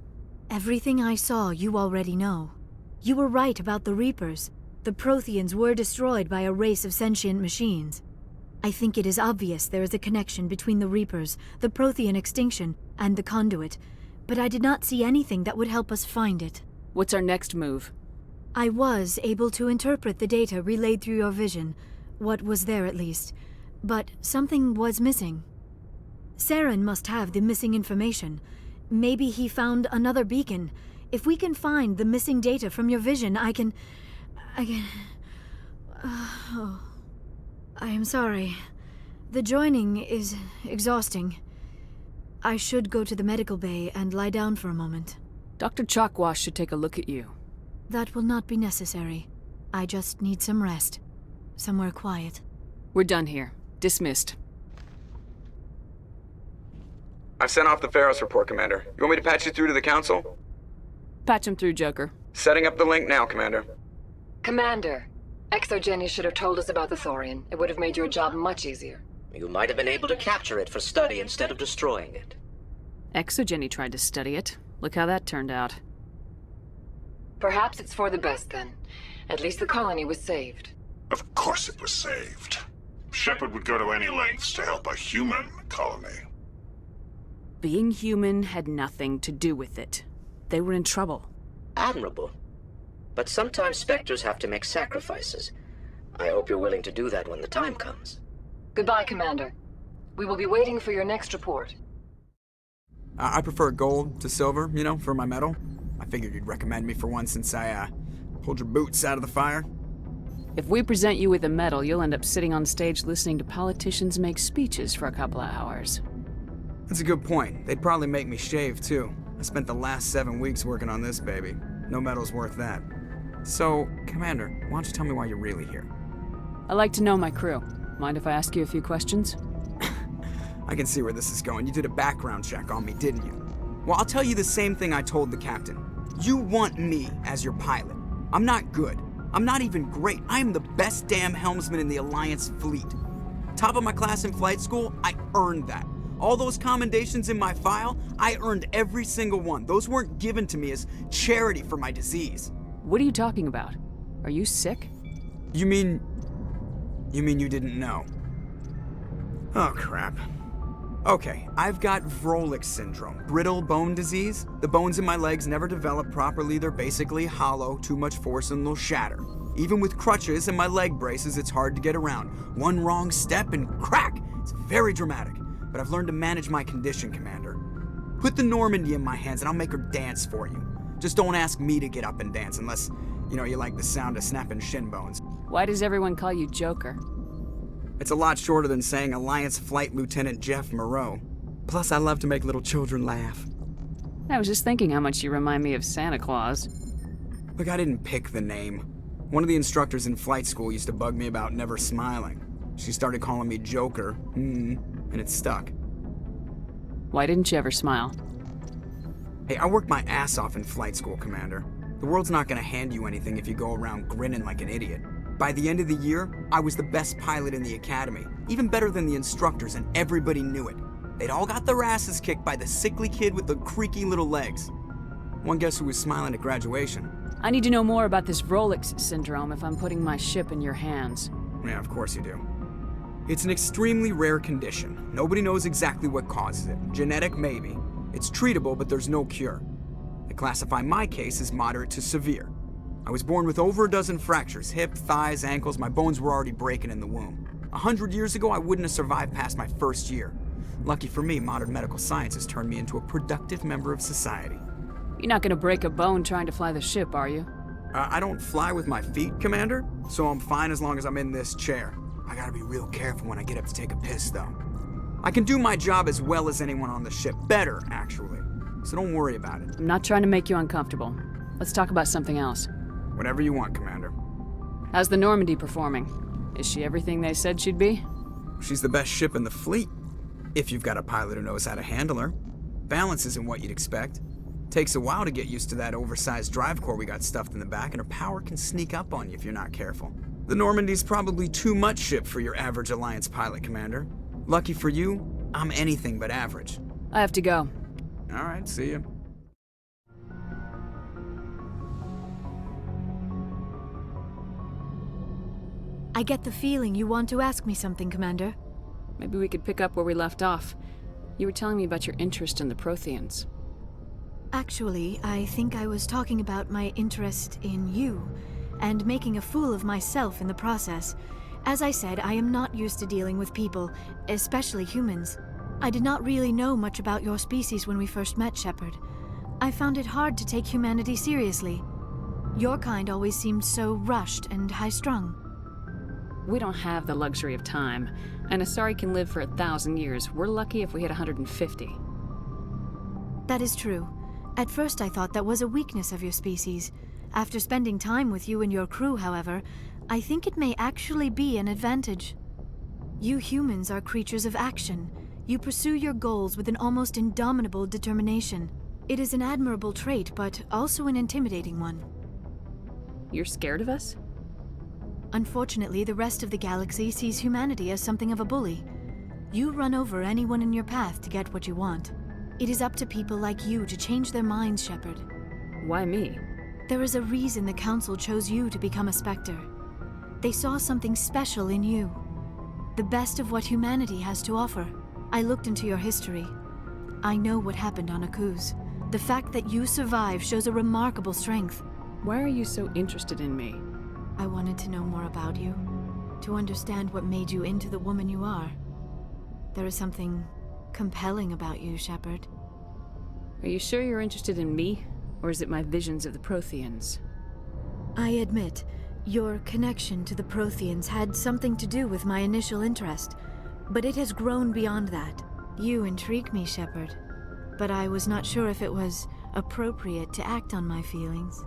Everything I saw you already know. You were right about the Reapers. The Protheans were destroyed by a race of sentient machines. I think it is obvious there is a connection between the Reapers, the Prothean extinction, and the Conduit, but I did not see anything that would help us find it.
What's our next move?
I was able to interpret the data relayed through your vision, what was there at least, but something was missing. Saren must have the missing information. Maybe he found another beacon. If we can find the missing data from your vision, I can... I am sorry. The joining is exhausting. I should go to the medical bay and lie down for a moment.
Dr. Chalkwash should take a look at you.
That will not be necessary. I just need some rest. Somewhere quiet.
We're done here. Dismissed.
I've sent off the Pharos report, Commander. You want me to patch you through to the Council?
Patch him through, Joker.
Setting up the link now, Commander.
Commander, Exogeny should have told us about the Thorian. It would have made your job much easier.
You might have been able to capture it for study instead of destroying it.
Exogeny tried to study it. Look how that turned out.
Perhaps it's for the best, then. At least the colony was saved.
Of course it was saved. Shepard would go to any lengths to help a human colony.
Being human had nothing to do with it. They were in trouble.
Admirable. But sometimes Spectres have to make sacrifices. I hope you're willing to do that when the time comes.
Goodbye, Commander. We will be waiting for your next report.
I prefer gold to silver, you know, for my medal. I figured you'd recommend me for one since I, pulled your boots out of the fire.
If we present you with a medal, you'll end up sitting on stage listening to politicians make speeches for a couple of hours.
That's a good point. They'd probably make me shave, too. I spent the last 7 weeks working on this baby. No medal's worth that. So, Commander, why don't you tell me why you're really here?
I like to know my crew. Mind if I ask you a few questions?
I can see where this is going. You did a background check on me, didn't you? Well, I'll tell you the same thing I told the captain. You want me as your pilot. I'm not good. I'm not even great. I am the best damn helmsman in the Alliance fleet. Top of my class in flight school, I earned that. All those commendations in my file, I earned every single one. Those weren't given to me as charity for my disease.
What are you talking about? Are you sick?
You mean you didn't know? Oh, crap. Okay, I've got ruthless syndrome, brittle bone disease. The bones in my legs never develop properly. They're basically hollow, too much force and they'll shatter. Even with crutches and my leg braces, it's hard to get around. One wrong step and crack! It's very dramatic, but I've learned to manage my condition, Commander. Put the Normandy in my hands and I'll make her dance for you. Just don't ask me to get up and dance unless, you like the sound of snapping shin bones.
Why does everyone call you Joker?
It's a lot shorter than saying Alliance Flight Lieutenant Jeff Moreau. Plus, I love to make little children laugh.
I was just thinking how much you remind me of Santa Claus.
Look, I didn't pick the name. One of the instructors in flight school used to bug me about never smiling. She started calling me Joker, and it stuck.
Why didn't you ever smile?
Hey, I worked my ass off in flight school, Commander. The world's not gonna hand you anything if you go around grinning like an idiot. By the end of the year, I was the best pilot in the academy, even better than the instructors, and everybody knew it. They'd all got their asses kicked by the sickly kid with the creaky little legs. One guess who was smiling at graduation?
I need to know more about this Rolex syndrome if I'm putting my ship in your hands.
Yeah, of course you do. It's an extremely rare condition. Nobody knows exactly what causes it. Genetic, maybe. It's treatable, but there's no cure. They classify my case as moderate to severe. I was born with over a dozen fractures, hip, thighs, ankles. My bones were already breaking in the womb. 100 years ago, I wouldn't have survived past my first year. Lucky for me, modern medical science has turned me into a productive member of society.
You're not gonna break a bone trying to fly the ship, are you?
I don't fly with my feet, Commander, so I'm fine as long as I'm in this chair. I gotta be real careful when I get up to take a piss, though. I can do my job as well as anyone on the ship. Better, actually. So don't worry about it.
I'm not trying to make you uncomfortable. Let's talk about something else.
Whatever you want, Commander.
How's the Normandy performing? Is she everything they said she'd be?
She's the best ship in the fleet. If you've got a pilot who knows how to handle her. Balance isn't what you'd expect. Takes a while to get used to that oversized drive core we got stuffed in the back, and her power can sneak up on you if you're not careful. The Normandy's probably too much ship for your average Alliance pilot, Commander. Lucky for you, I'm anything but average.
I have to go.
All right, see ya.
I get the feeling you want to ask me something, Commander.
Maybe we could pick up where we left off. You were telling me about your interest in the Protheans.
Actually, I think I was talking about my interest in you, and making a fool of myself in the process. As I said, I am not used to dealing with people, especially humans. I did not really know much about your species when we first met, Shepard. I found it hard to take humanity seriously. Your kind always seemed so rushed and high-strung.
We don't have the luxury of time. An Asari can live for 1,000 years. We're lucky if we hit 150.
That is true. At first I thought that was a weakness of your species. After spending time with you and your crew, however, I think it may actually be an advantage. You humans are creatures of action. You pursue your goals with an almost indomitable determination. It is an admirable trait, but also an intimidating one.
You're scared of us?
Unfortunately, the rest of the galaxy sees humanity as something of a bully. You run over anyone in your path to get what you want. It is up to people like you to change their minds, Shepard.
Why me?
There is a reason the Council chose you to become a Spectre. They saw something special in you. The best of what humanity has to offer. I looked into your history. I know what happened on Akuz. The fact that you survived shows a remarkable strength.
Why are you so interested in me?
I wanted to know more about you. To understand what made you into the woman you are. There is something compelling about you, Shepard.
Are you sure you're interested in me? Or is it my visions of the Protheans?
I admit, your connection to the Protheans had something to do with my initial interest, but it has grown beyond that. You intrigue me, Shepard, but I was not sure if it was appropriate to act on my feelings.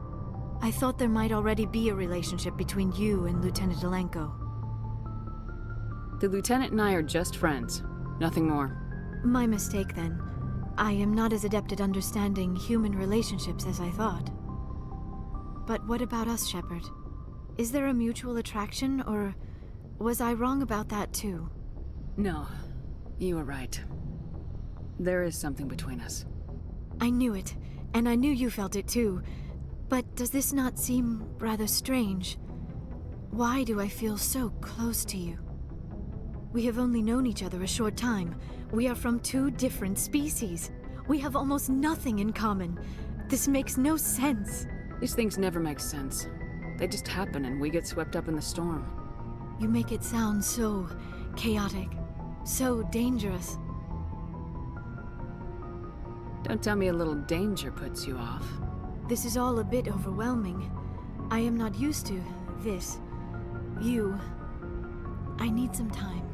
I thought there might already be a relationship between you and Lieutenant Alenko.
The Lieutenant and I are just friends, nothing more.
My mistake, then. I am not as adept at understanding human relationships as I thought. But what about us, Shepard? Is there a mutual attraction, or was I wrong about that too?
No, you were right. There is something between us.
I knew it, and I knew you felt it too. But does this not seem rather strange? Why do I feel so close to you? We have only known each other a short time. We are from two different species. We have almost nothing in common. This makes no sense.
These things never make sense. They just happen and we get swept up in the storm.
You make it sound so chaotic, so dangerous.
Don't tell me a little danger puts you off.
This is all a bit overwhelming. I am not used to this. You. I need some time.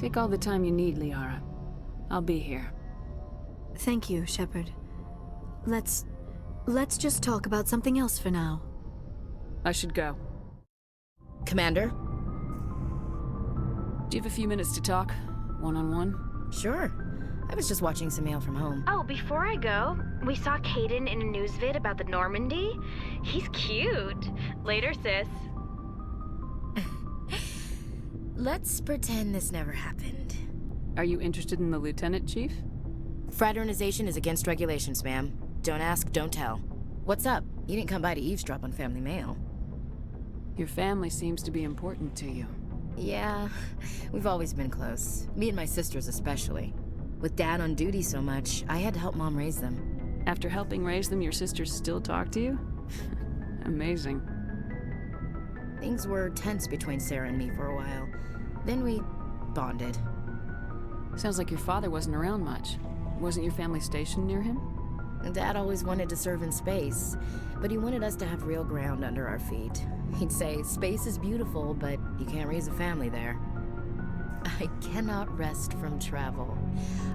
Take all the time you need, Liara. I'll be here.
Thank you, Shepard. Let's just talk about something else for now.
I should go.
Commander?
Do you have a few minutes to talk? One-on-one?
Sure. I was just watching some mail from home.
Oh, before I go, we saw Caden in a news vid about the Normandy. He's cute. Later, sis.
Let's pretend this never happened.
Are you interested in the Lieutenant, Chief?
Fraternization is against regulations, ma'am. Don't ask, don't tell. What's up? You didn't come by to eavesdrop on family mail.
Your family seems to be important to you.
Yeah, we've always been close. Me and my sisters especially. With Dad on duty so much, I had to help Mom raise them.
After helping raise them, your sisters still talk to you? Amazing.
Things were tense between Sarah and me for a while. Then we bonded.
Sounds like your father wasn't around much. Wasn't your family stationed near him?
Dad always wanted to serve in space, but he wanted us to have real ground under our feet. He'd say, space is beautiful, but you can't raise a family there. I cannot rest from travel.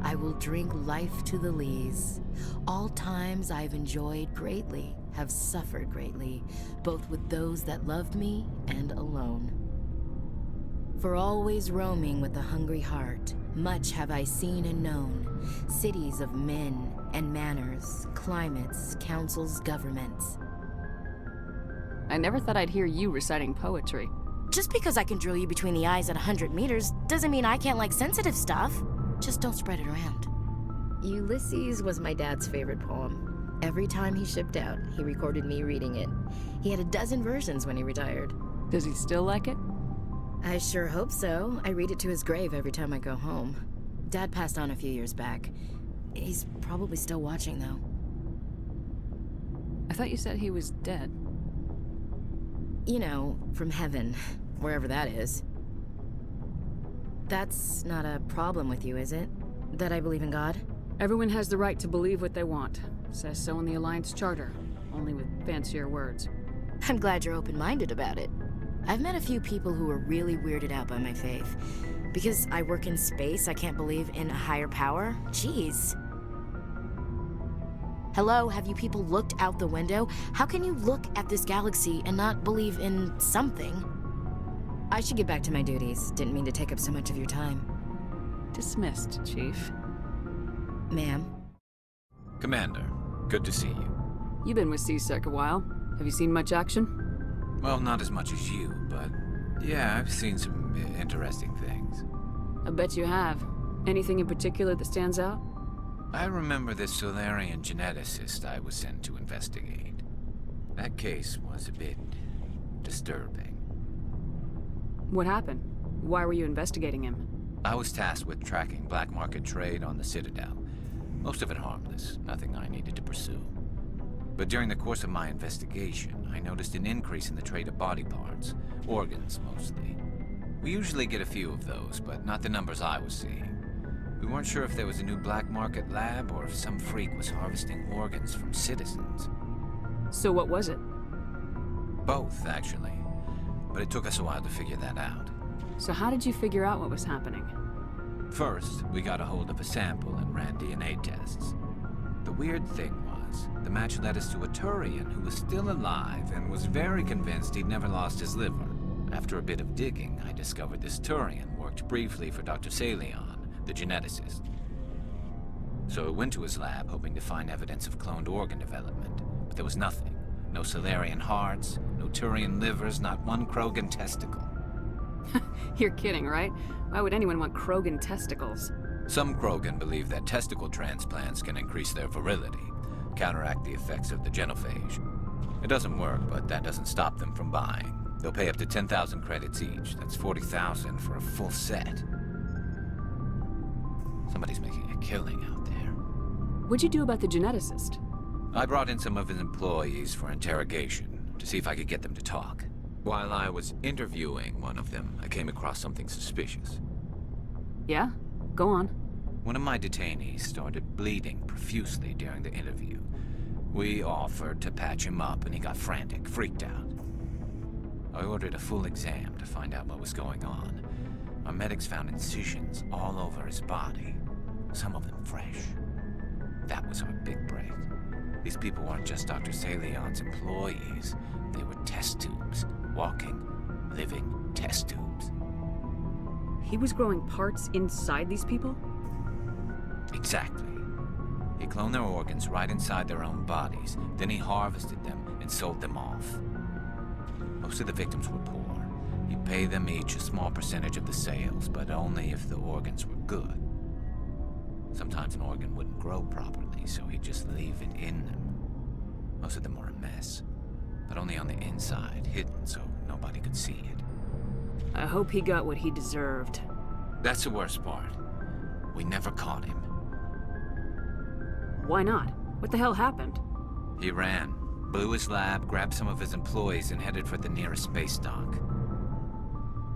I will drink life to the lees. All times I've enjoyed greatly, have suffered greatly, both with those that loved me and alone. For always roaming with a hungry heart, much have I seen and known, cities of men and manners, climates, councils, governments.
I never thought I'd hear you reciting poetry.
Just because I can drill you between the eyes at 100 meters doesn't mean I can't like sensitive stuff. Just don't spread it around. Ulysses was my dad's favorite poem. Every time he shipped out, he recorded me reading it. He had a dozen versions when he retired.
Does he still like it?
I sure hope so. I read it to his grave every time I go home. Dad passed on a few years back. He's probably still watching, though.
I thought you said he was dead.
You know, from heaven, wherever that is. That's not a problem with you, is it? That I believe in God?
Everyone has the right to believe what they want. Says so in the Alliance Charter, only with fancier words.
I'm glad you're open-minded about it. I've met a few people who are really weirded out by my faith. Because I work in space, I can't believe in a higher power? Jeez. Hello, have you people looked out the window? How can you look at this galaxy and not believe in something? I should get back to my duties. Didn't mean to take up so much of your time.
Dismissed, Chief.
Ma'am?
Commander, good to see you.
You've been with C-Sec a while. Have you seen much action?
Well, not as much as you, but yeah, I've seen some interesting things.
I bet you have. Anything in particular that stands out?
I remember this Solarian geneticist I was sent to investigate. That case was a bit disturbing.
What happened? Why were you investigating him?
I was tasked with tracking black market trade on the Citadel. Most of it harmless, nothing I needed to pursue. But during the course of my investigation, I noticed an increase in the trade of body parts, organs mostly. We usually get a few of those, but not the numbers I was seeing. We weren't sure if there was a new black market lab or if some freak was harvesting organs from citizens.
So what was it?
Both, actually. But it took us a while to figure that out.
So how did you figure out what was happening?
First, we got a hold of a sample and ran DNA tests. The weird thing was, the match led us to a Turian who was still alive and was very convinced he'd never lost his liver. After a bit of digging, I discovered this Turian worked briefly for Dr. Salion, the geneticist. So I went to his lab hoping to find evidence of cloned organ development, but there was nothing. No Salarian hearts, no Turian livers, not one Krogan testicle.
You're kidding, right? Why would anyone want Krogan testicles?
Some Krogan believe that testicle transplants can increase their virility, counteract the effects of the genophage. It doesn't work, but that doesn't stop them from buying. They'll pay up to 10,000 credits each. That's 40,000 for a full set. Somebody's making a killing out there.
What'd you do about the geneticist?
I brought in some of his employees for interrogation, to see if I could get them to talk. While I was interviewing one of them, I came across something suspicious.
Yeah? Go on.
One of my detainees started bleeding profusely during the interview. We offered to patch him up, and he got frantic, freaked out. I ordered a full exam to find out what was going on. Our medics found incisions all over his body, some of them fresh. That was our big break. These people weren't just Dr. Salion's employees. They were test tubes. Walking, living test tubes.
He was growing parts inside these people?
Exactly. He cloned their organs right inside their own bodies. Then he harvested them and sold them off. Most of the victims were poor. He'd pay them each a small percentage of the sales, but only if the organs were good. Sometimes an organ wouldn't grow properly, so he'd just leave it in them. Most of them were a mess, but only on the inside, hidden so nobody could see it.
I hope he got what he deserved.
That's the worst part. We never caught him.
Why not? What the hell happened?
He ran, blew his lab, grabbed some of his employees, and headed for the nearest space dock.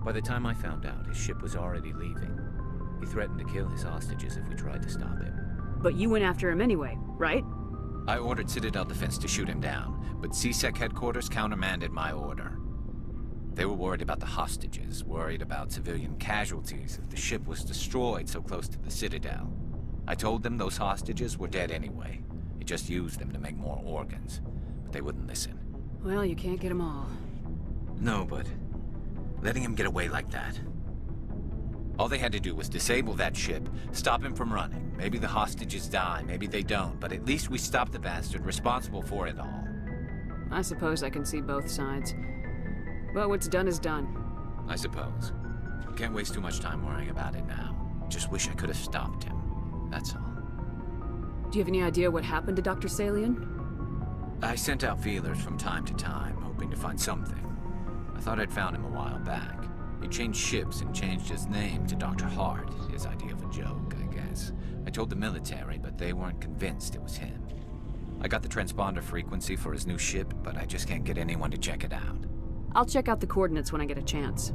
By the time I found out, his ship was already leaving. He threatened to kill his hostages if we tried to stop him.
But you went after him anyway, right?
I ordered Citadel Defense to shoot him down, but CSEC headquarters countermanded my order. They were worried about the hostages, worried about civilian casualties if the ship was destroyed so close to the Citadel. I told them those hostages were dead anyway. He just used them to make more organs, but they wouldn't listen.
Well, you can't get them all.
No, but letting him get away like that. All they had to do was disable that ship, stop him from running. Maybe the hostages die, maybe they don't, but at least we stopped the bastard responsible for it all.
I suppose I can see both sides. But what's done is done.
I suppose. Can't waste too much time worrying about it now. Just wish I could have stopped him. That's all.
Do you have any idea what happened to Dr. Salion?
I sent out feelers from time to time, hoping to find something. I thought I'd found him a while back. He changed ships and changed his name to Dr. Hart, his idea of a joke, I guess. I told the military, but they weren't convinced it was him. I got the transponder frequency for his new ship, but I just can't get anyone to check it out.
I'll check out the coordinates when I get a chance.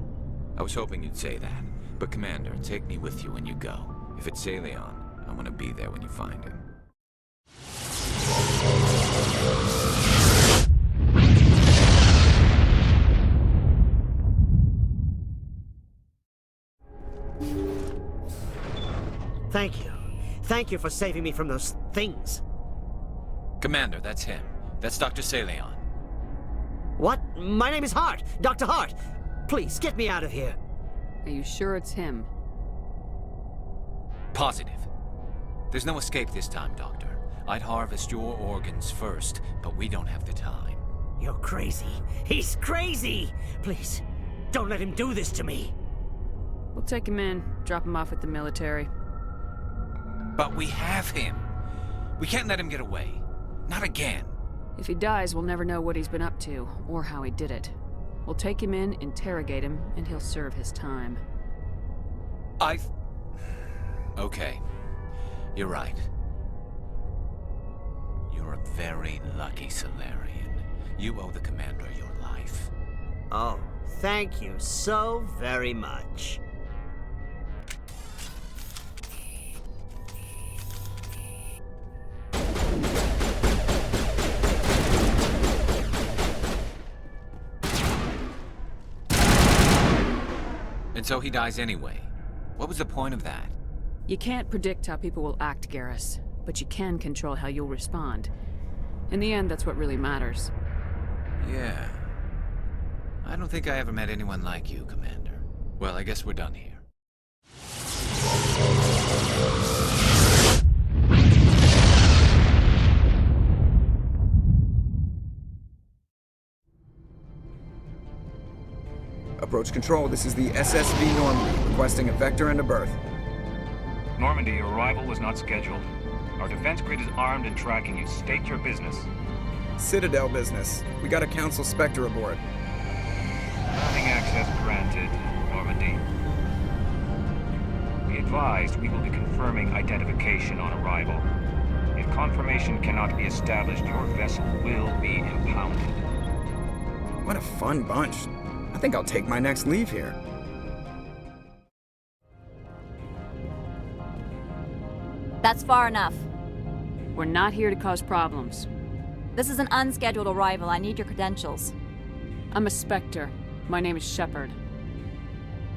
I was hoping you'd say that, but Commander, take me with you when you go. If it's Salion, I want to be there when you find him.
Thank you. Thank you for saving me from those things.
Commander, that's him. That's Dr. Salion.
What? My name is Hart. Dr. Hart. Please, get me out of here.
Are you sure it's him?
Positive. There's no escape this time, Doctor. I'd harvest your organs first, but we don't have the time.
You're crazy. He's crazy! Please, don't let him do this to me.
We'll take him in, drop him off with the military.
But we have him. We can't let him get away. Not again.
If he dies, we'll never know what he's been up to, or how he did it. We'll take him in, interrogate him, and he'll serve his time.
Okay. You're right. You're a very lucky Solarian. You owe the Commander your life.
Oh, thank you so very much.
And so he dies anyway. What was the point of that?
You can't predict how people will act, Garrus, but you can control how you'll respond. In the end, that's what really matters.
Yeah. I don't think I ever met anyone like you, Commander. Well, I guess we're done here.
Approach control, this is the SSV Normandy, requesting a vector and a berth.
Normandy, your arrival was not scheduled. Our defense grid is armed and tracking you. State your business.
Citadel business. We got a Council Spectre aboard.
Having access granted, Normandy. Be advised, we will be confirming identification on arrival. If confirmation cannot be established, your vessel will be impounded.
What a fun bunch. I think I'll take my next leave here.
That's far enough.
We're not here to cause problems.
This is an unscheduled arrival. I need your credentials.
I'm a Spectre. My name is Shepard.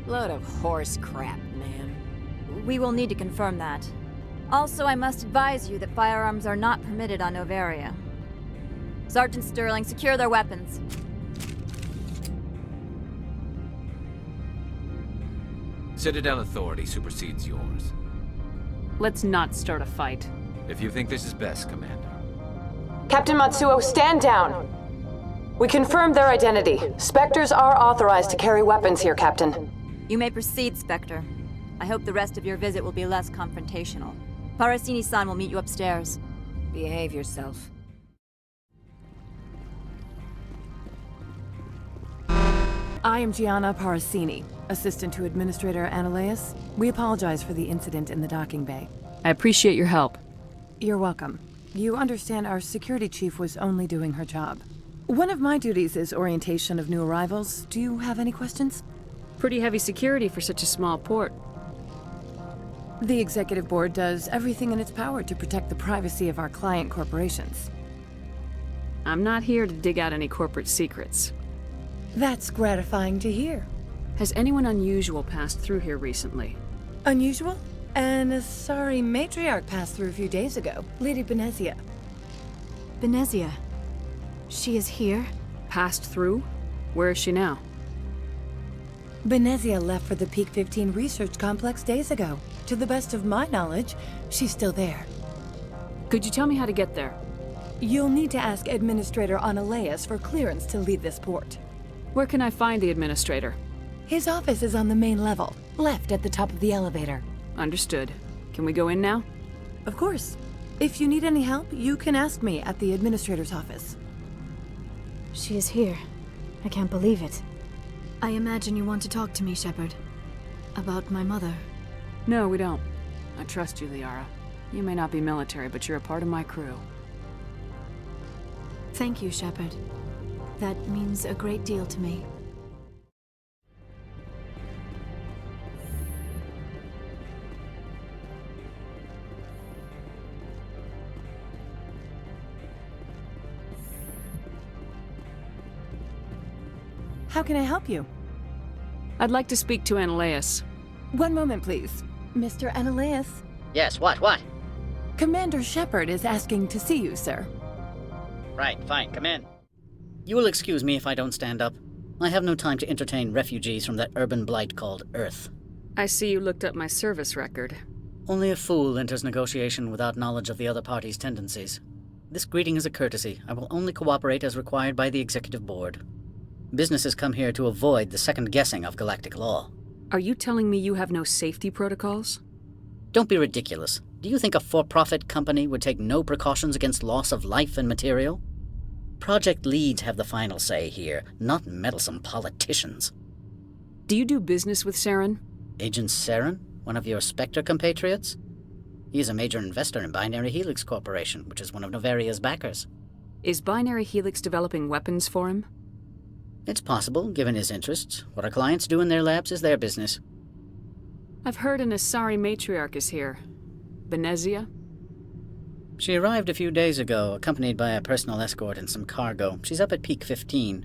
Load of horse crap, man. We will need to confirm that. Also, I must advise you that firearms are not permitted on Novaria. Sergeant Sterling, secure their weapons.
Citadel authority supersedes yours.
Let's not start a fight.
If you think this is best, Commander.
Captain Matsuo, stand down! We confirmed their identity. Spectres are authorized to carry weapons here, Captain.
You may proceed, Spectre. I hope the rest of your visit will be less confrontational. Parasini-san will meet you upstairs. Behave yourself.
I am Gianna Parasini, assistant to Administrator Ananias. We apologize for the incident in the docking bay.
I appreciate your help.
You're welcome. You understand our security chief was only doing her job. One of my duties is orientation of new arrivals. Do you have any questions?
Pretty heavy security for such a small port.
The Executive Board does everything in its power to protect the privacy of our client corporations.
I'm not here to dig out any corporate secrets.
That's gratifying to hear.
Has anyone unusual passed through here recently?
Unusual? And a sorry matriarch passed through a few days ago. Lady Benezia.
Benezia? She is here?
Passed through? Where is she now?
Benezia left for the Peak 15 research complex days ago. To the best of my knowledge, she's still there.
Could you tell me how to get there?
You'll need to ask Administrator Ananias for clearance to leave this port.
Where can I find the Administrator?
His office is on the main level, left at the top of the elevator.
Understood. Can we go in now?
Of course. If you need any help, you can ask me at the Administrator's office.
She is here. I can't believe it. I imagine you want to talk to me, Shepard. About my mother.
No, we don't. I trust you, Liara. You may not be military, but you're a part of my crew.
Thank you, Shepard. That means a great deal to me.
How can I help you?
I'd like to speak to Ananias.
One moment, please. Mr. Ananias?
Yes, what?
Commander Shepard is asking to see you, sir.
Right, fine, come in. You will excuse me if I don't stand up. I have no time to entertain refugees from that urban blight called Earth.
I see you looked up my service record.
Only a fool enters negotiation without knowledge of the other party's tendencies. This greeting is a courtesy. I will only cooperate as required by the Executive Board. Businesses come here to avoid the second guessing of galactic law.
Are you telling me you have no safety protocols?
Don't be ridiculous. Do you think a for-profit company would take no precautions against loss of life and material? Project leads have the final say here, not meddlesome politicians.
Do you do business with Saren?
Agent Saren? One of your Spectre compatriots? He is a major investor in Binary Helix Corporation, which is one of Novaria's backers.
Is Binary Helix developing weapons for him?
It's possible, given his interests. What our clients do in their labs is their business.
I've heard an Asari matriarch is here. Benezia?
She arrived a few days ago, accompanied by a personal escort and some cargo. She's up at Peak 15.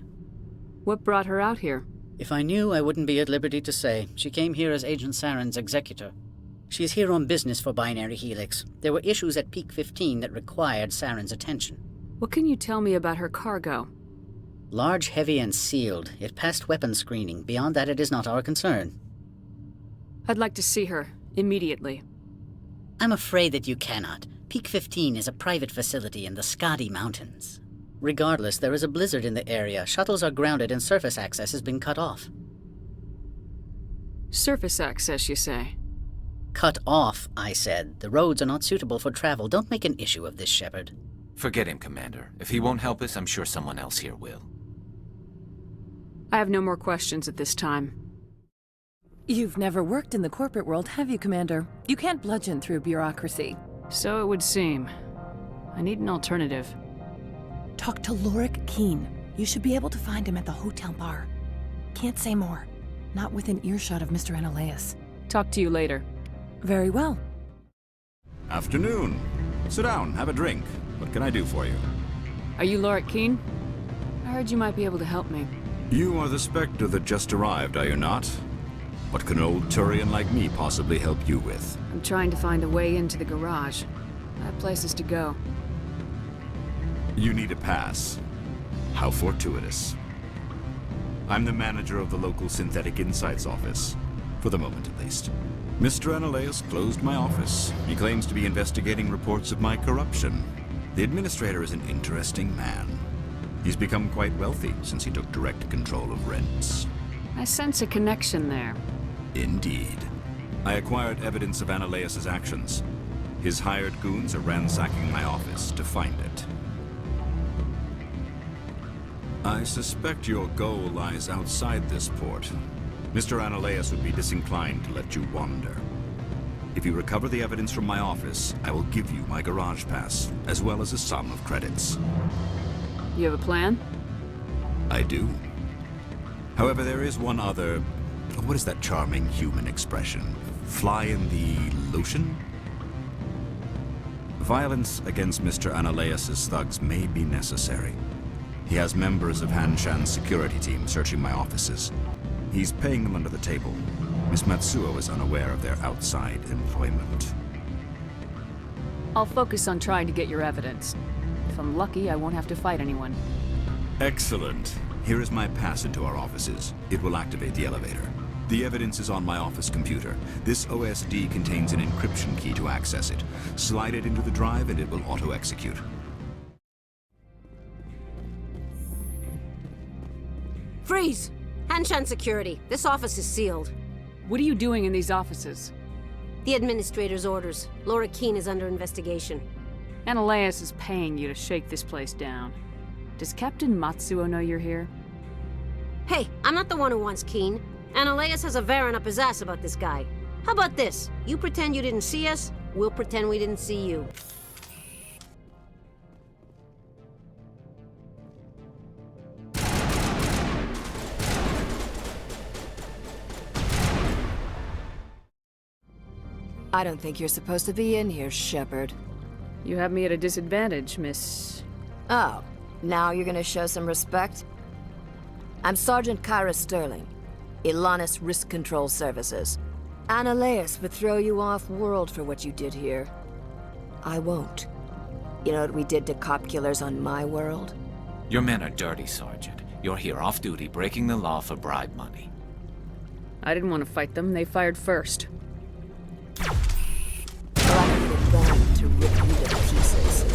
What brought her out here?
If I knew, I wouldn't be at liberty to say. She came here as Agent Saren's executor. She's here on business for Binary Helix. There were issues at Peak 15 that required Saren's attention.
What can you tell me about her cargo?
Large, heavy, and sealed. It passed weapons screening. Beyond that, it is not our concern.
I'd like to see her, immediately.
I'm afraid that you cannot. Peak 15 is a private facility in the Skadi Mountains. Regardless, there is a blizzard in the area. Shuttles are grounded and surface access has been cut off.
Surface access, you say?
Cut off, I said. The roads are not suitable for travel. Don't make an issue of this, Shepard.
Forget him, Commander. If he won't help us, I'm sure someone else here will.
I have no more questions at this time.
You've never worked in the corporate world, have you, Commander? You can't bludgeon through bureaucracy.
So it would seem. I need an alternative.
Talk to Lorik Keene. You should be able to find him at the hotel bar. Can't say more. Not within earshot of Mr. Analaeus.
Talk to you later.
Very well.
Afternoon. Sit down, have a drink. What can I do for you?
Are you Lorik Keene? I heard you might be able to help me.
You are the Spectre that just arrived, are you not? What can an old Turian like me possibly help you with?
I'm trying to find a way into the garage. I have places to go.
You need a pass. How fortuitous. I'm the manager of the local Synthetic Insights office. For the moment, at least. Mr. Analaeus closed my office. He claims to be investigating reports of my corruption. The administrator is an interesting man. He's become quite wealthy since he took direct control of rents.
I sense a connection there.
Indeed. I acquired evidence of Analaeus' actions. His hired goons are ransacking my office to find it. I suspect your goal lies outside this port. Mr. Analaeus would be disinclined to let you wander. If you recover the evidence from my office, I will give you my garage pass, as well as a sum of credits.
You have a plan?
I do. However, there is one other... What is that charming human expression? Fly in the lotion? Violence against Mr. Analaeus' thugs may be necessary. He has members of Han Shan's security team searching my offices. He's paying them under the table. Miss Matsuo is unaware of their outside employment.
I'll focus on trying to get your evidence. If I'm lucky, I won't have to fight anyone.
Excellent. Here is my pass into our offices. It will activate the elevator. The evidence is on my office computer. This OSD contains an encryption key to access it. Slide it into the drive and it will auto-execute.
Freeze! Hanshan Security. This office is sealed.
What are you doing in these offices?
The administrator's orders. Lorik Keene is under investigation.
Analaeus is paying you to shake this place down. Does Captain Matsuo know you're here?
Hey, I'm not the one who wants Keene. Analaeus has a Varen up his ass about this guy. How about this? You pretend you didn't see us, we'll pretend we didn't see you.
I don't think you're supposed to be in here, Shepard.
You have me at a disadvantage, Miss...
Oh, now you're gonna show some respect? I'm Sergeant Kyra Sterling, Ilanis Risk Control Services. Analaeus would throw you off-world for what you did here. I won't. You know what we did to cop killers on my world?
Your men are dirty, Sergeant. You're here off-duty, breaking the law for bribe money.
I didn't want to fight them. They fired first.
Well, I needed them to rip you to pieces.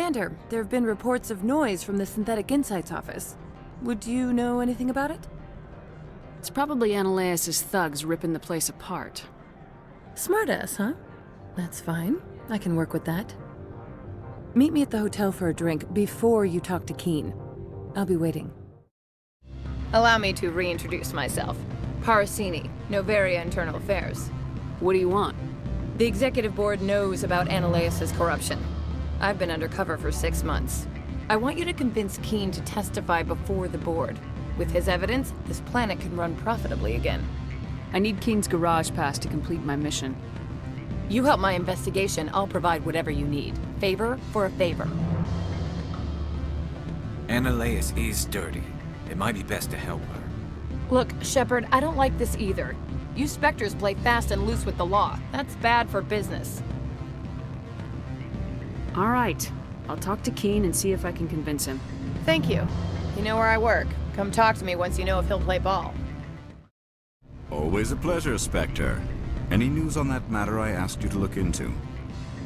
Commander, there have been reports of noise from the Synthetic Insights office. Would you know anything about it?
It's probably Ananias' thugs ripping the place apart.
Smartass, huh? That's fine. I can work with that. Meet me at the hotel for a drink before you talk to Keen. I'll be waiting.
Allow me to reintroduce myself. Parasini, Novaria Internal Affairs.
What do you want?
The Executive Board knows about Ananias' corruption. I've been undercover for 6 months. I want you to convince Keen to testify before the Board. With his evidence, this planet can run profitably again.
I need Keen's garage pass to complete my mission.
You help my investigation, I'll provide whatever you need. Favor for a favor.
Ananias is dirty. It might be best to help her.
Look, Shepard, I don't like this either. You Spectres play fast and loose with the law. That's bad for business.
All right. I'll talk to Keen and see if I can convince him.
Thank you. You know where I work. Come talk to me once you know if he'll play ball.
Always a pleasure, Spectre. Any news on that matter I asked you to look into?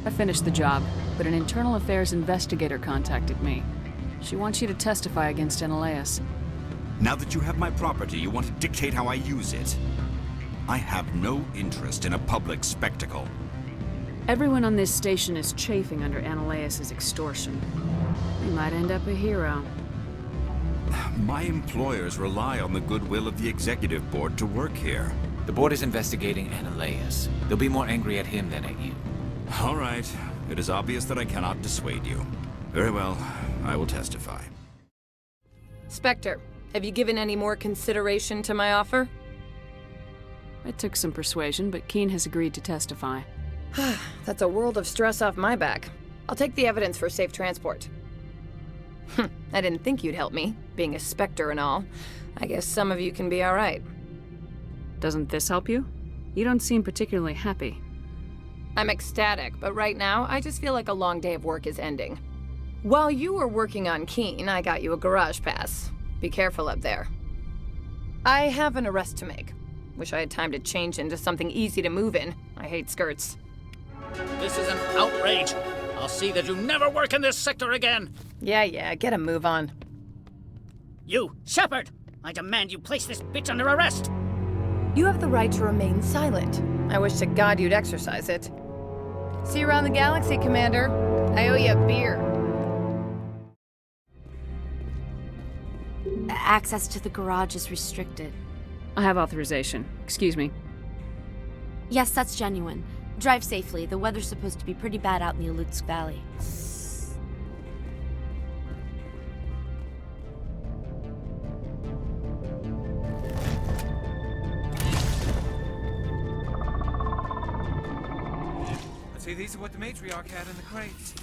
I finished the job, but an internal affairs investigator contacted me. She wants you to testify against Ananias.
Now that you have my property, you want to dictate how I use it. I have no interest in a public spectacle.
Everyone on this station is chafing under Ananias' extortion. You might end up a hero.
My employers rely on the goodwill of the Executive Board to work here.
The Board is investigating Ananias. They'll be more angry at him than at you.
All right. It is obvious that I cannot dissuade you. Very well. I will testify.
Spectre, have you given any more consideration to my offer?
It took some persuasion, but Keen has agreed to testify.
That's a world of stress off my back. I'll take the evidence for safe transport. I didn't think you'd help me, being a Spectre and all. I guess some of you can be all right.
Doesn't this help you? You don't seem particularly happy.
I'm ecstatic, but right now, I just feel like a long day of work is ending. While you were working on Keen, I got you a garage pass. Be careful up there. I have an arrest to make. Wish I had time to change into something easy to move in. I hate skirts.
This is an outrage. I'll see that you never work in this sector again.
Yeah, get a move on.
You, Shepard! I demand you place this bitch under arrest!
You have the right to remain silent. I wish to God you'd exercise it. See you around the galaxy, Commander. I owe you a beer.
Access to the garage is restricted.
I have authorization. Excuse me.
Yes, that's genuine. Drive safely. The weather's supposed to be pretty bad out in the Alutsk Valley.
Let's see, these are what the matriarch had in the crates.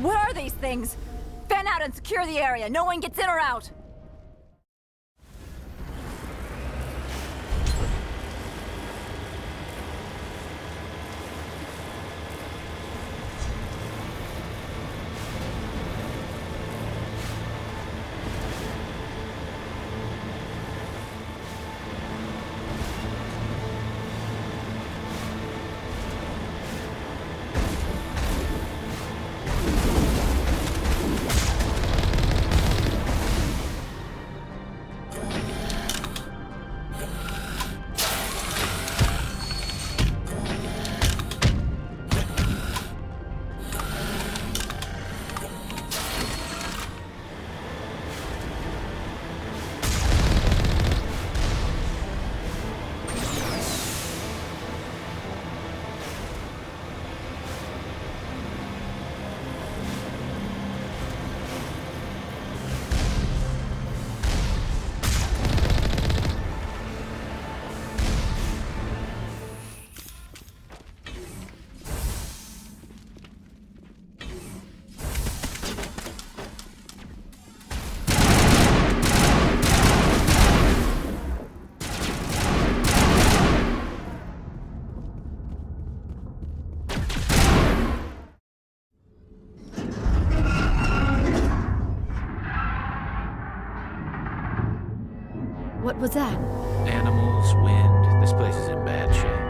What are these things? Fan out and secure the area. No one gets in or out.
What was that?
this wind. This place is in bad shape.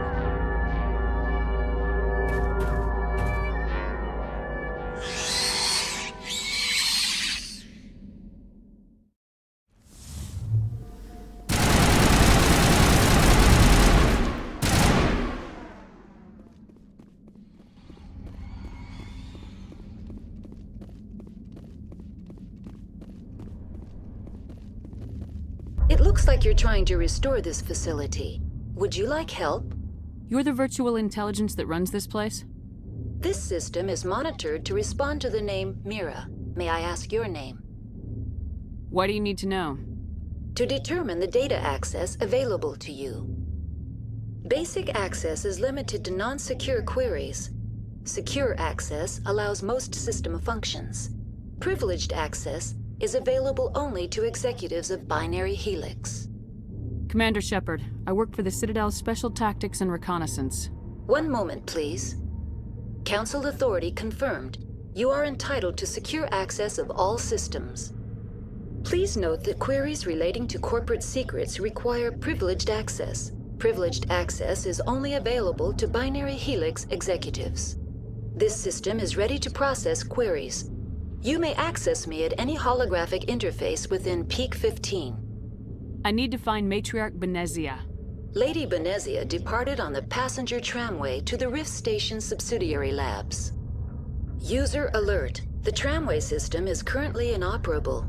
It looks like you're trying to restore this facility. Would you like help?
You're the virtual intelligence that runs this place?
This system is monitored to respond to the name Mira. May I ask your name?
Why do you need to know?
To determine the data access available to you. Basic access is limited to non-secure queries. Secure access allows most system functions. Privileged access is available only to executives of Binary Helix.
Commander Shepard, I work for the Citadel's Special Tactics and Reconnaissance.
One moment, please. Council authority confirmed. You are entitled to secure access of all systems. Please note that queries relating to corporate secrets require privileged access. Privileged access is only available to Binary Helix executives. This system is ready to process queries. You may access me at any holographic interface within Peak 15.
I need to find Matriarch Benezia.
Lady Benezia departed on the passenger tramway to the Rift Station subsidiary labs. User alert. The tramway system is currently inoperable.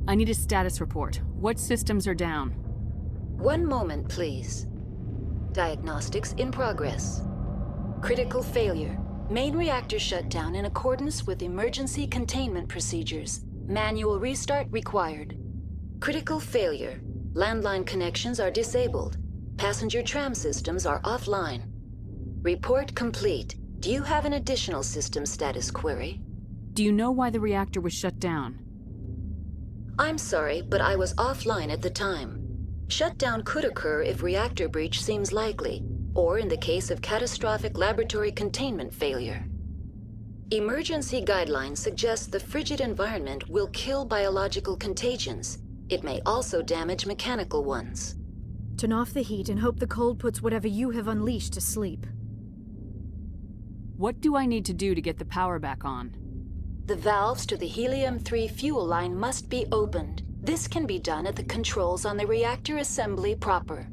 I need a status report. What systems are down?
One moment, please. Diagnostics in progress. Critical failure. Main reactor shut down in accordance with emergency containment procedures. Manual restart required. Critical failure. Landline connections are disabled. Passenger tram systems are offline. Report complete. Do you have an additional system status query?
Do you know why the reactor was shut down?
I'm sorry, but I was offline at the time. Shutdown could occur if reactor breach seems likely, or in the case of catastrophic laboratory containment failure. Emergency guidelines suggest the frigid environment will kill biological contagions. It may also damage mechanical ones.
Turn off the heat and hope the cold puts whatever you have unleashed to sleep.
What do I need to do to get the power back on?
The valves to the helium-3 fuel line must be opened. This can be done at the controls on the reactor assembly proper.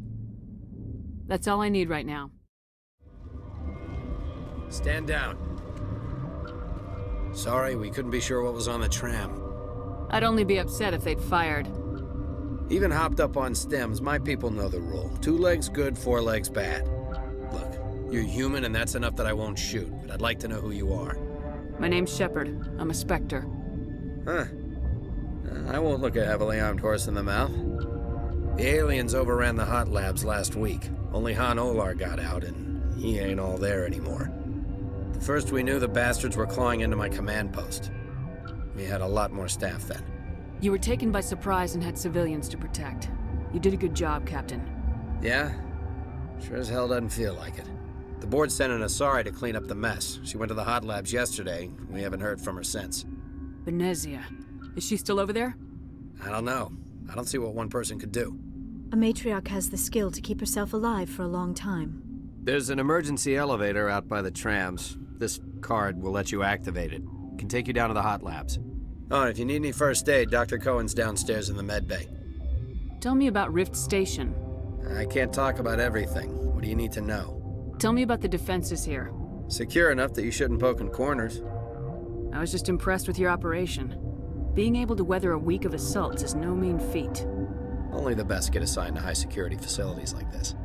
That's all I need right now.
Stand down. Sorry, we couldn't be sure what was on the tram.
I'd only be upset if they'd fired.
Even hopped up on stems, my people know the rule. 2 legs good, 4 legs bad. Look, you're human and that's enough that I won't shoot, but I'd like to know who you are.
My name's Shepard. I'm a Spectre.
Huh. I won't look a heavily armed horse in the mouth. The aliens overran the hot labs last week. Only Han Olar got out, and he ain't all there anymore. The first we knew, the bastards were clawing into my command post. We had a lot more staff then.
You were taken by surprise and had civilians to protect. You did a good job, Captain.
Yeah? Sure as hell doesn't feel like it. The board sent an Asari to clean up the mess. She went to the hot labs yesterday. We haven't heard from her since.
Benezia. Is she still over there?
I don't know. I don't see what one person could do.
A matriarch has the skill to keep herself alive for a long time.
There's an emergency elevator out by the trams. This card will let you activate it. Can take you down to the hot labs. Oh, and if you need any first aid, Dr. Cohen's downstairs in the med bay.
Tell me about Rift Station.
I can't talk about everything. What do you need to know?
Tell me about the defenses here.
Secure enough that you shouldn't poke in corners.
I was just impressed with your operation. Being able to weather a week of assaults is no mean feat.
Only the best get assigned to high-security facilities like this.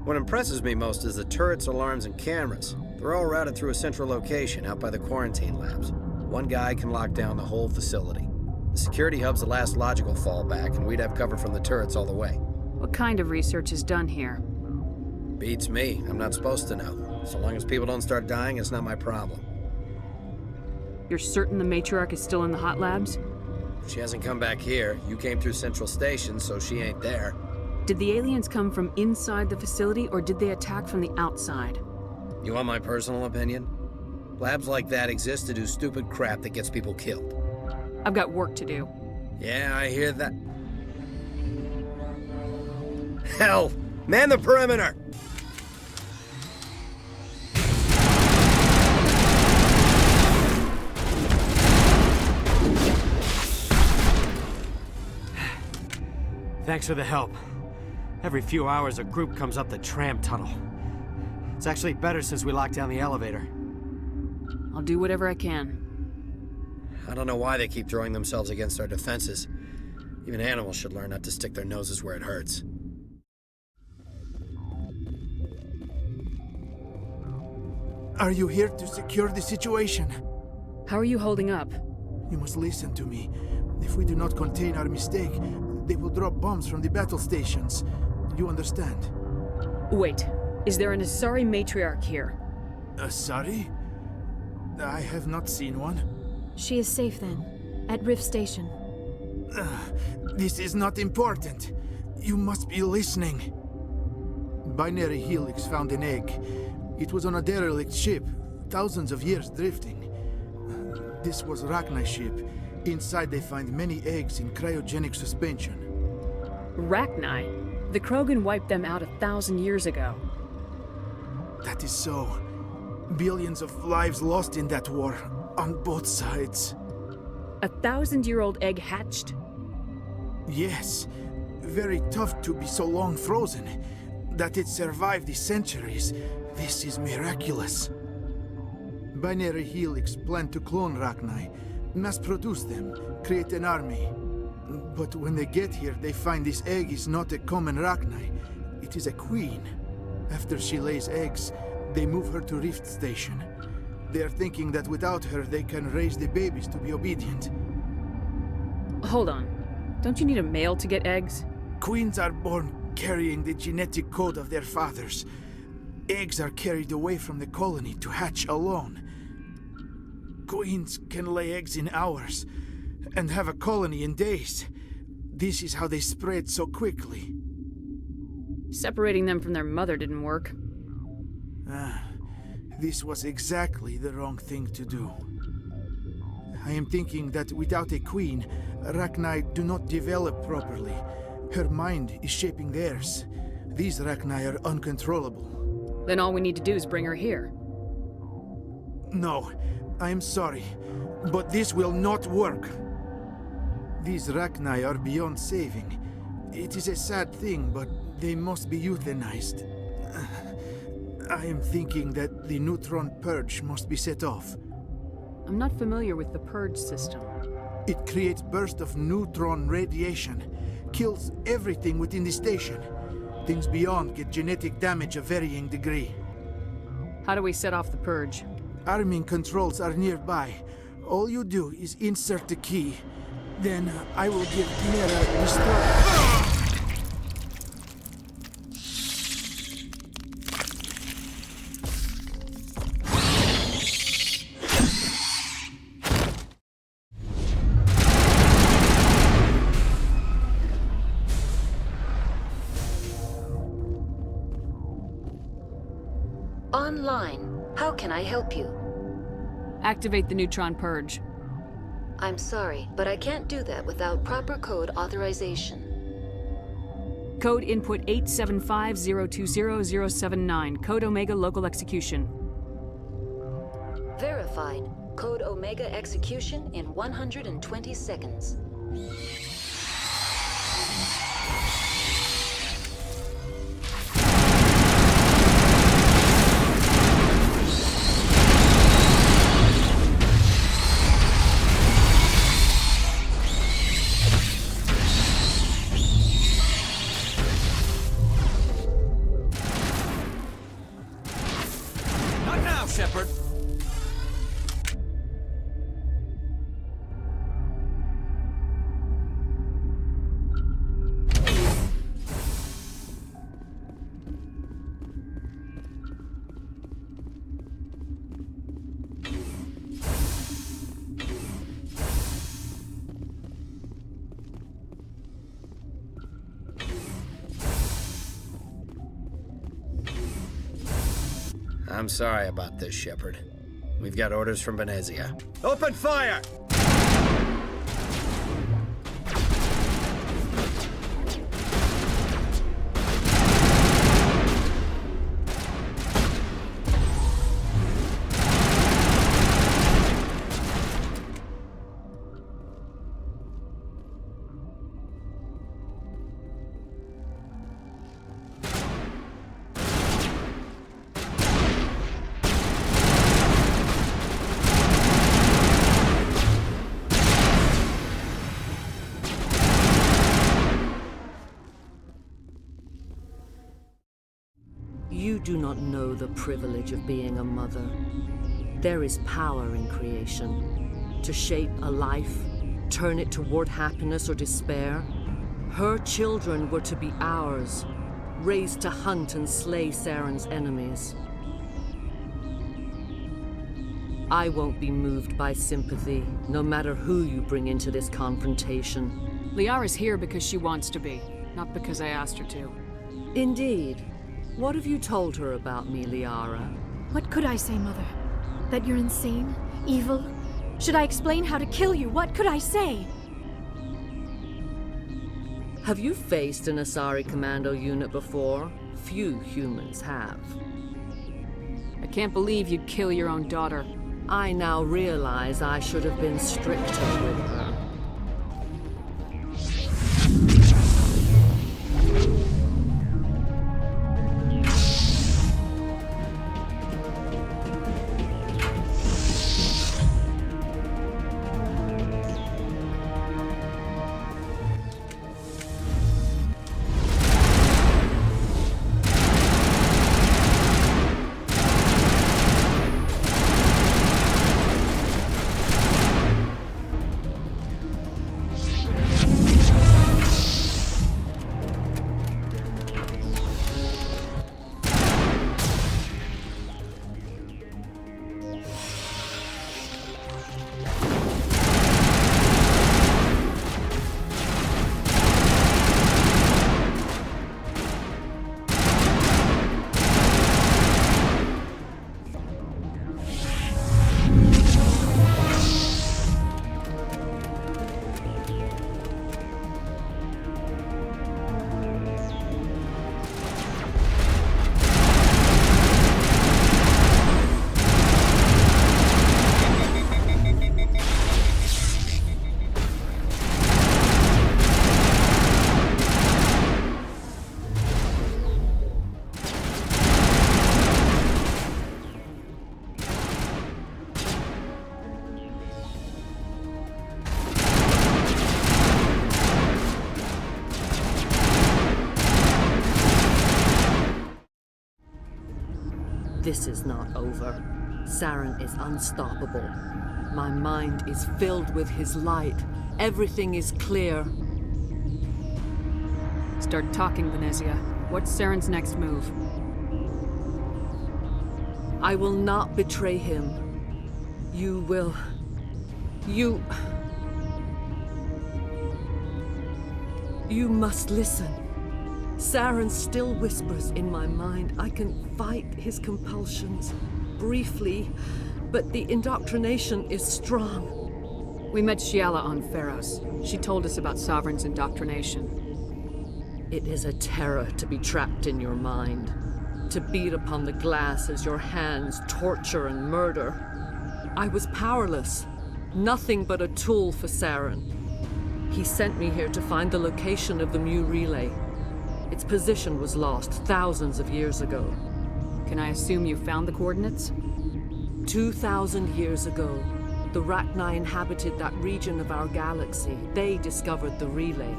What impresses me most is the turrets, alarms, and cameras. They're all routed through a central location out by the quarantine labs. One guy can lock down the whole facility. The security hub's the last logical fallback, and we'd have cover from the turrets all the way.
What kind of research is done here?
Beats me. I'm not supposed to know. So long as people don't start dying, it's not my problem.
You're certain the matriarch is still in the hot labs?
She hasn't come back here. You came through Central Station, so she ain't there.
Did the aliens come from inside the facility, or did they attack from the outside?
You want my personal opinion? Labs like that exist to do stupid crap that gets people killed.
I've got work to do.
Yeah, I hear that. Hell! Man the perimeter!
Thanks for the help. Every few hours, a group comes up the tram tunnel. It's actually better since we locked down the elevator.
I'll do whatever I can.
I don't know why they keep throwing themselves against our defenses. Even animals should learn not to stick their noses where it hurts.
Are you here to secure the situation?
How are you holding up?
You must listen to me. If we do not contain our mistake, they will drop bombs from the battle stations. You understand?
Wait, is there an Asari matriarch here?
Asari? I have not seen one.
She is safe then, at Rift Station.
This is not important. You must be listening. Binary Helix found an egg. It was on a derelict ship, thousands of years drifting. This was Rachni's ship. Inside they find many eggs in cryogenic suspension.
Rachni? The Krogan wiped them out 1,000 years ago.
That is so. Billions of lives lost in that war, on both sides.
1,000-year-old egg hatched?
Yes. Very tough to be so long frozen. That it survived the centuries. This is miraculous. Binary Helix planned to clone Rachni, mass-produce them, create an army. But when they get here, they find this egg is not a common Rachni. It is a queen. After she lays eggs, they move her to Rift Station. They are thinking that without her, they can raise the babies to be obedient.
Hold on. Don't you need a male to get eggs?
Queens are born carrying the genetic code of their fathers. Eggs are carried away from the colony to hatch alone. Queens can lay eggs in hours and have a colony in days. This is how they spread so quickly.
Separating them from their mother didn't work.
This was exactly the wrong thing to do. I am thinking that without a queen, Rachni do not develop properly. Her mind is shaping theirs. These Rachni are uncontrollable.
Then all we need to do is bring her here.
No, I am sorry, but this will not work. These Rachni are beyond saving. It is a sad thing, but they must be euthanized. I am thinking that the neutron purge must be set off.
I'm not familiar with the purge system.
It creates bursts of neutron radiation, kills everything within the station. Things beyond get genetic damage of varying degree.
How do we set off the purge?
Arming controls are nearby. All you do is insert the key. Then I will give Mira restore.
Online. How can I help you?
Activate the neutron purge.
I'm sorry, but I can't do that without proper code authorization.
Code input 875020079. Code Omega local execution.
Verified. Code Omega execution in 120 seconds.
Not now, Shepard!
I'm sorry about this, Shepard. We've got orders from Venezia. Open fire!
You do not know the privilege of being a mother. There is power in creation. To shape a life, turn it toward happiness or despair. Her children were to be ours, raised to hunt and slay Saren's enemies. I won't be moved by sympathy, no matter who you bring into this confrontation.
Liara's here because she wants to be, not because I asked her to.
Indeed. What have you told her about me, Liara?
What could I say, Mother? That you're insane? Evil? Should I explain how to kill you? What could I say?
Have you faced an Asari commando unit before? Few humans have.
I can't believe you'd kill your own daughter.
I now realize I should have been stricter with her. This is not over. Saren is unstoppable. My mind is filled with his light. Everything is clear.
Start talking, Venezia. What's Saren's next move?
I will not betray him. You will... You must listen. Saren still whispers in my mind. I can fight his compulsions, briefly, but the indoctrination is strong.
We met Shiala on Pharos. She told us about Sovereign's indoctrination.
It is a terror to be trapped in your mind, to beat upon the glass as your hands torture and murder. I was powerless, nothing but a tool for Saren. He sent me here to find the location of the Mu relay. Its position was lost thousands of years ago.
Can I assume you found the coordinates?
2,000 years ago, the Rachni inhabited that region of our galaxy. They discovered the relay.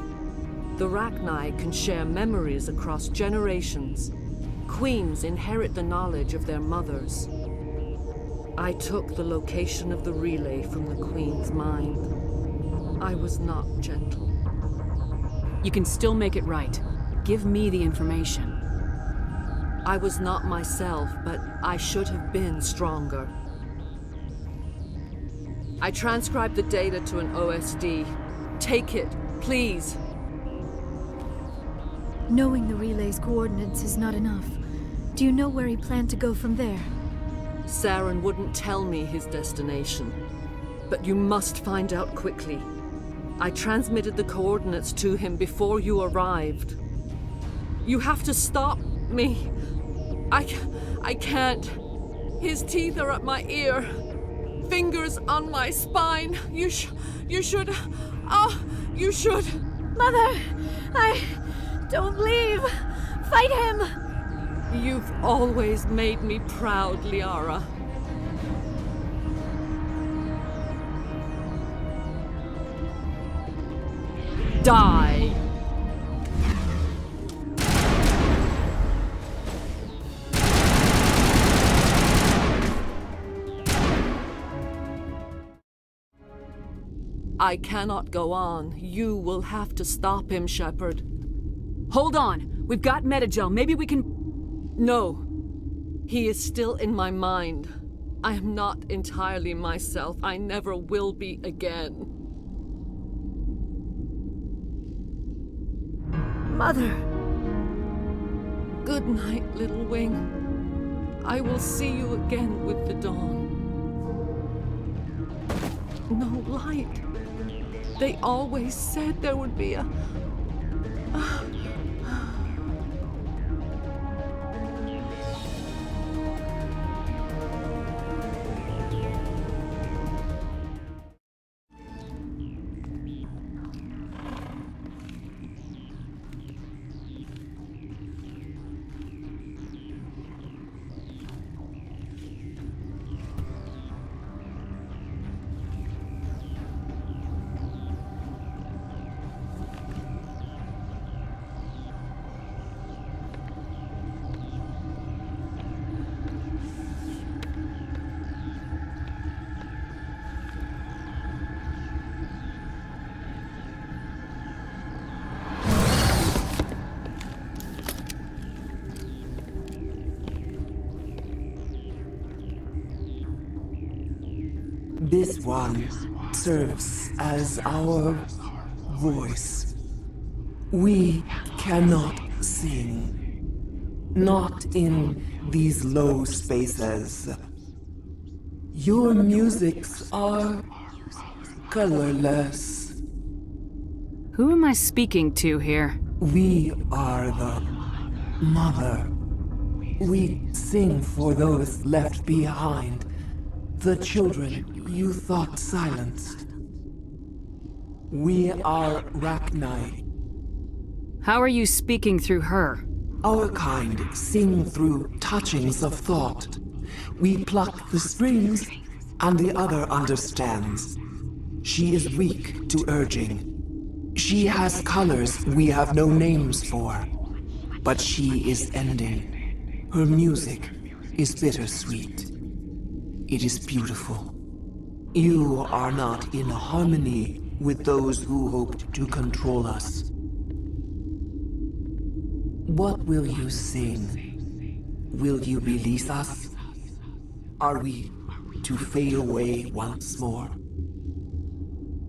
The Rachni can share memories across generations. Queens inherit the knowledge of their mothers. I took the location of the relay from the Queen's mind. I was not gentle.
You can still make it right. Give me the information.
I was not myself, but I should have been stronger. I transcribed the data to an OSD. Take it, please.
Knowing the relay's coordinates is not enough. Do you know where he planned to go from there?
Saren wouldn't tell me his destination. But you must find out quickly. I transmitted the coordinates to him before you arrived. You have to stop me. I can't. His teeth are at my ear. Fingers on my spine. You should. Oh, you should.
Mother, don't leave. Fight him.
You've always made me proud, Liara. Die. I cannot go on. You will have to stop him, Shepard.
Hold on. We've got Metagel. Maybe we can...
No. He is still in my mind. I am not entirely myself. I never will be again.
Mother!
Good night, little wing. I will see you again with the dawn. No light. They always said there would be a...
This one serves as our voice. We cannot sing. Not in these low spaces. Your musics are colorless.
Who am I speaking to here?
We are the mother. We sing for those left behind. The children you thought silenced. We are Rachni.
How are you speaking through her?
Our kind sing through touchings of thought. We pluck the strings, and the other understands. She is weak to urging. She has colors we have no names for. But she is ending. Her music is bittersweet. It is beautiful. You are not in harmony with those who hoped to control us. What will you sing? Will you release us? Are we to fade away once more?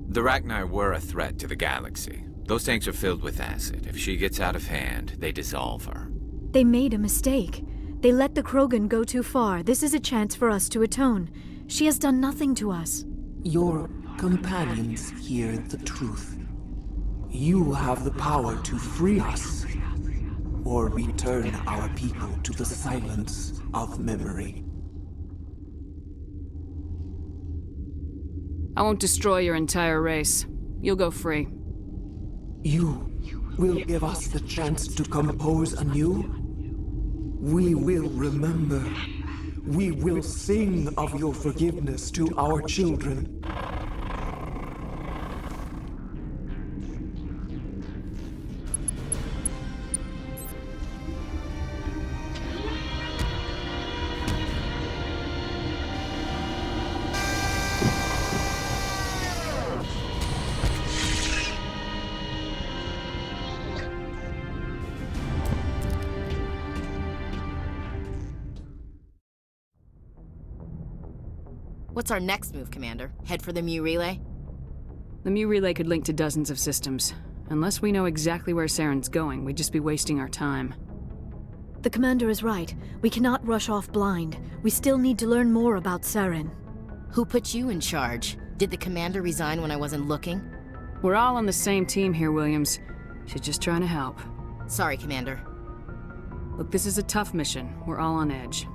The Rachni were a threat to the galaxy. Those tanks are filled with acid. If she gets out of hand, they dissolve her.
They made a mistake. They let the Krogan go too far. This is a chance for us to atone. She has done nothing to us.
Your companions hear the truth. You have the power to free us, or return our people to the silence of memory.
I won't destroy your entire race. You'll go free.
You will give us the chance to compose anew? We will remember. We will sing of your forgiveness to our children.
What's our next move, Commander? Head for the Mu Relay?
The Mu Relay could link to dozens of systems. Unless we know exactly where Saren's going, we'd just be wasting our time.
The Commander is right. We cannot rush off blind. We still need to learn more about Saren.
Who put you in charge? Did the Commander resign when I wasn't looking?
We're all on the same team here, Williams. She's just trying to help.
Sorry, Commander.
Look, this is a tough mission. We're all on edge.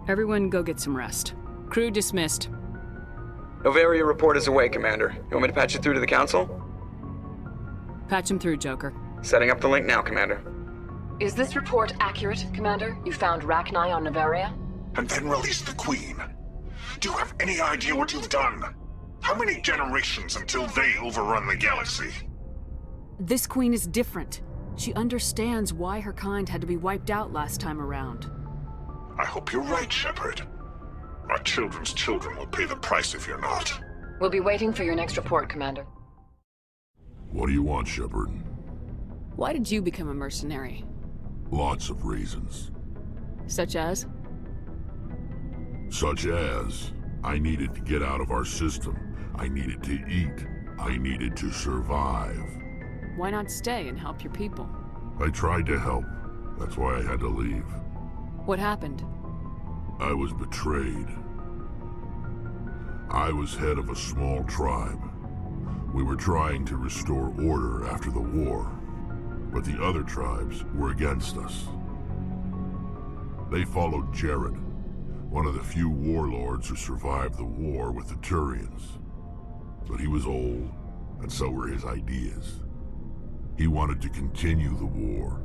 Everyone go get some rest. Crew dismissed.
Novaria report is away, Commander. You want me to patch it through to the Council?
Patch him through, Joker.
Setting up the link now, Commander.
Is this report accurate, Commander? You found Rachni on Novaria?
And then released the Queen. Do you have any idea what you've done? How many generations until they overrun the galaxy?
This Queen is different. She understands why her kind had to be wiped out last time around.
I hope you're right, Shepard. Our children's children will pay the price if you're not.
We'll be waiting for your next report, Commander.
What do you want, Shepard?
Why did you become a mercenary?
Lots of reasons.
Such as?
Such as, I needed to get out of our system. I needed to eat. I needed to survive.
Why not stay and help your people?
I tried to help. That's why I had to leave.
What happened?
I was betrayed. I was head of a small tribe. We were trying to restore order after the war, but the other tribes were against us. They followed Jared, one of the few warlords who survived the war with the Turians. But he was old, and so were his ideas. He wanted to continue the war.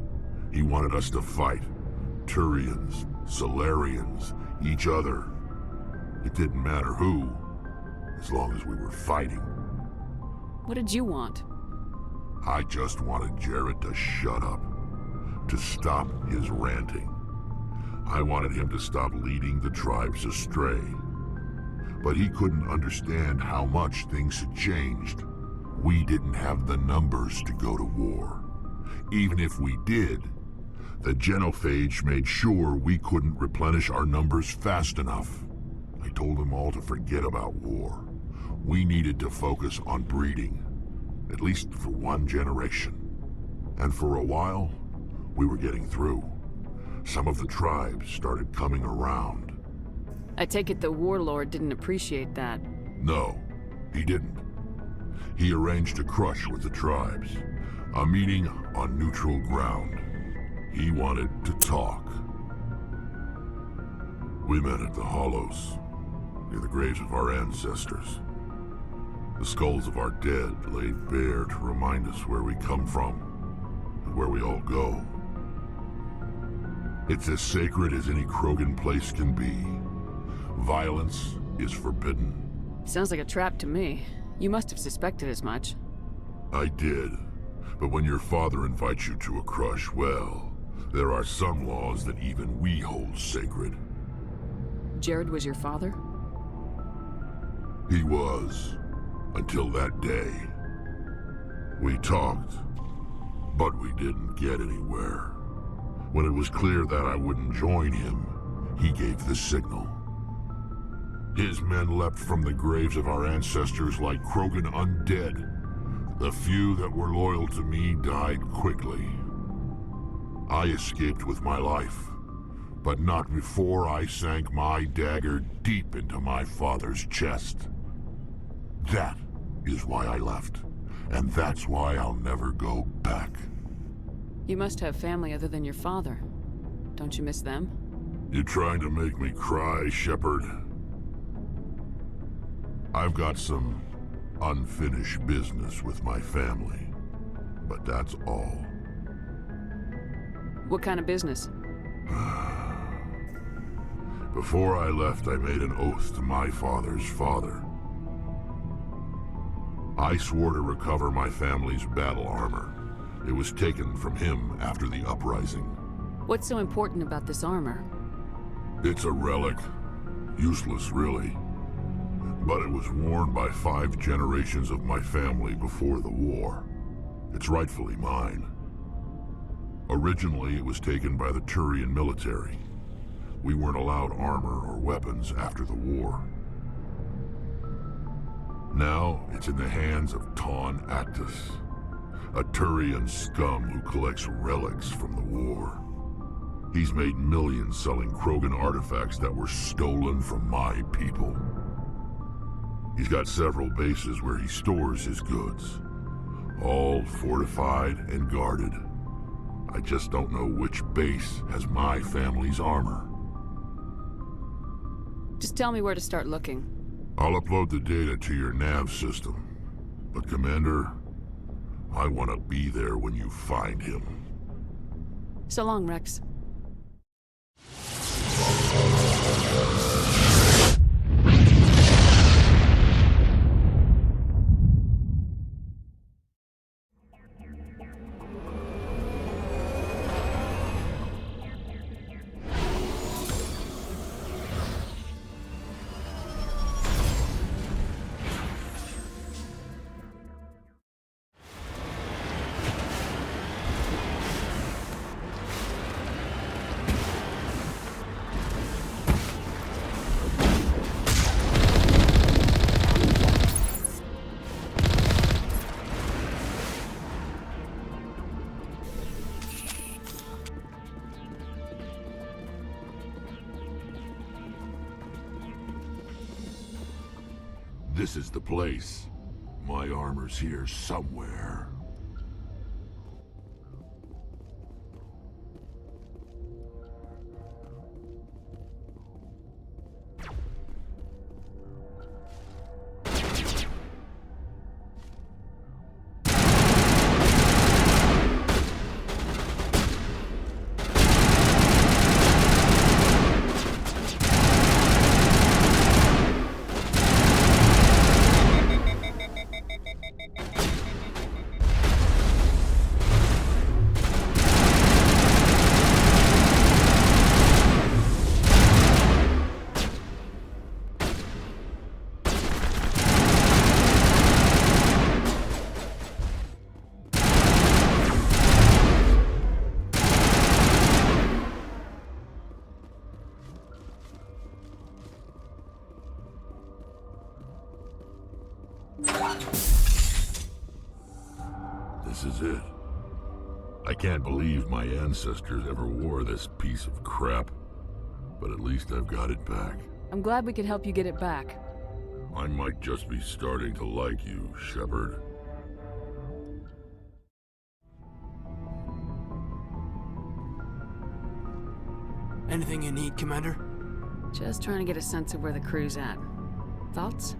He wanted us to fight. Turians, Solarians, each other. It didn't matter who, as long as we were fighting.
What did you want?
I just wanted Jared to shut up, to stop his ranting. I wanted him to stop leading the tribes astray. But he couldn't understand how much things had changed. We didn't have the numbers to go to war. Even if we did, the genophage made sure we couldn't replenish our numbers fast enough. I told them all to forget about war. We needed to focus on breeding, at least for one generation. And for a while, we were getting through. Some of the tribes started coming around.
I take it the warlord didn't appreciate that.
No, he didn't. He arranged a crush with the tribes, a meeting on neutral ground. He wanted to talk. We met at the Hollows, near the graves of our ancestors. The skulls of our dead laid bare to remind us where we come from and where we all go. It's as sacred as any Krogan place can be. Violence is forbidden.
Sounds like a trap to me. You must have suspected as much.
I did. But when your father invites you to a crush, well, there are some laws that even we hold sacred.
Jared was your father?
He was. Until that day. We talked, but we didn't get anywhere. When it was clear that I wouldn't join him, he gave the signal. His men leapt from the graves of our ancestors like Krogan undead. The few that were loyal to me died quickly. I escaped with my life, but not before I sank my dagger deep into my father's chest. That is why I left, and that's why I'll never go back.
You must have family other than your father. Don't you miss them?
You trying to make me cry, Shepard? I've got some unfinished business with my family, but that's all.
What kind of business?
Before I left, I made an oath to my father's father. I swore to recover my family's battle armor. It was taken from him after the uprising.
What's so important about this armor?
It's a relic. Useless, really. But it was worn by 5 generations of my family before the war. It's rightfully mine. Originally, it was taken by the Turian military. We weren't allowed armor or weapons after the war. Now, it's in the hands of Ton Actus, a Turian scum who collects relics from the war. He's made millions selling Krogan artifacts that were stolen from my people. He's got several bases where he stores his goods, all fortified and guarded. I just don't know which base has my family's armor.
Just tell me where to start looking.
I'll upload the data to your nav system. But Commander, I want to be there when you find him.
So long, Rex.
This is the place. My armor's here somewhere. This is it. I can't believe my ancestors ever wore this piece of crap, but at least I've got it back.
I'm glad we could help you get it back.
I might just be starting to like you, Shepard.
Anything you need, Commander?
Just trying to get a sense of where the crew's at. Thoughts?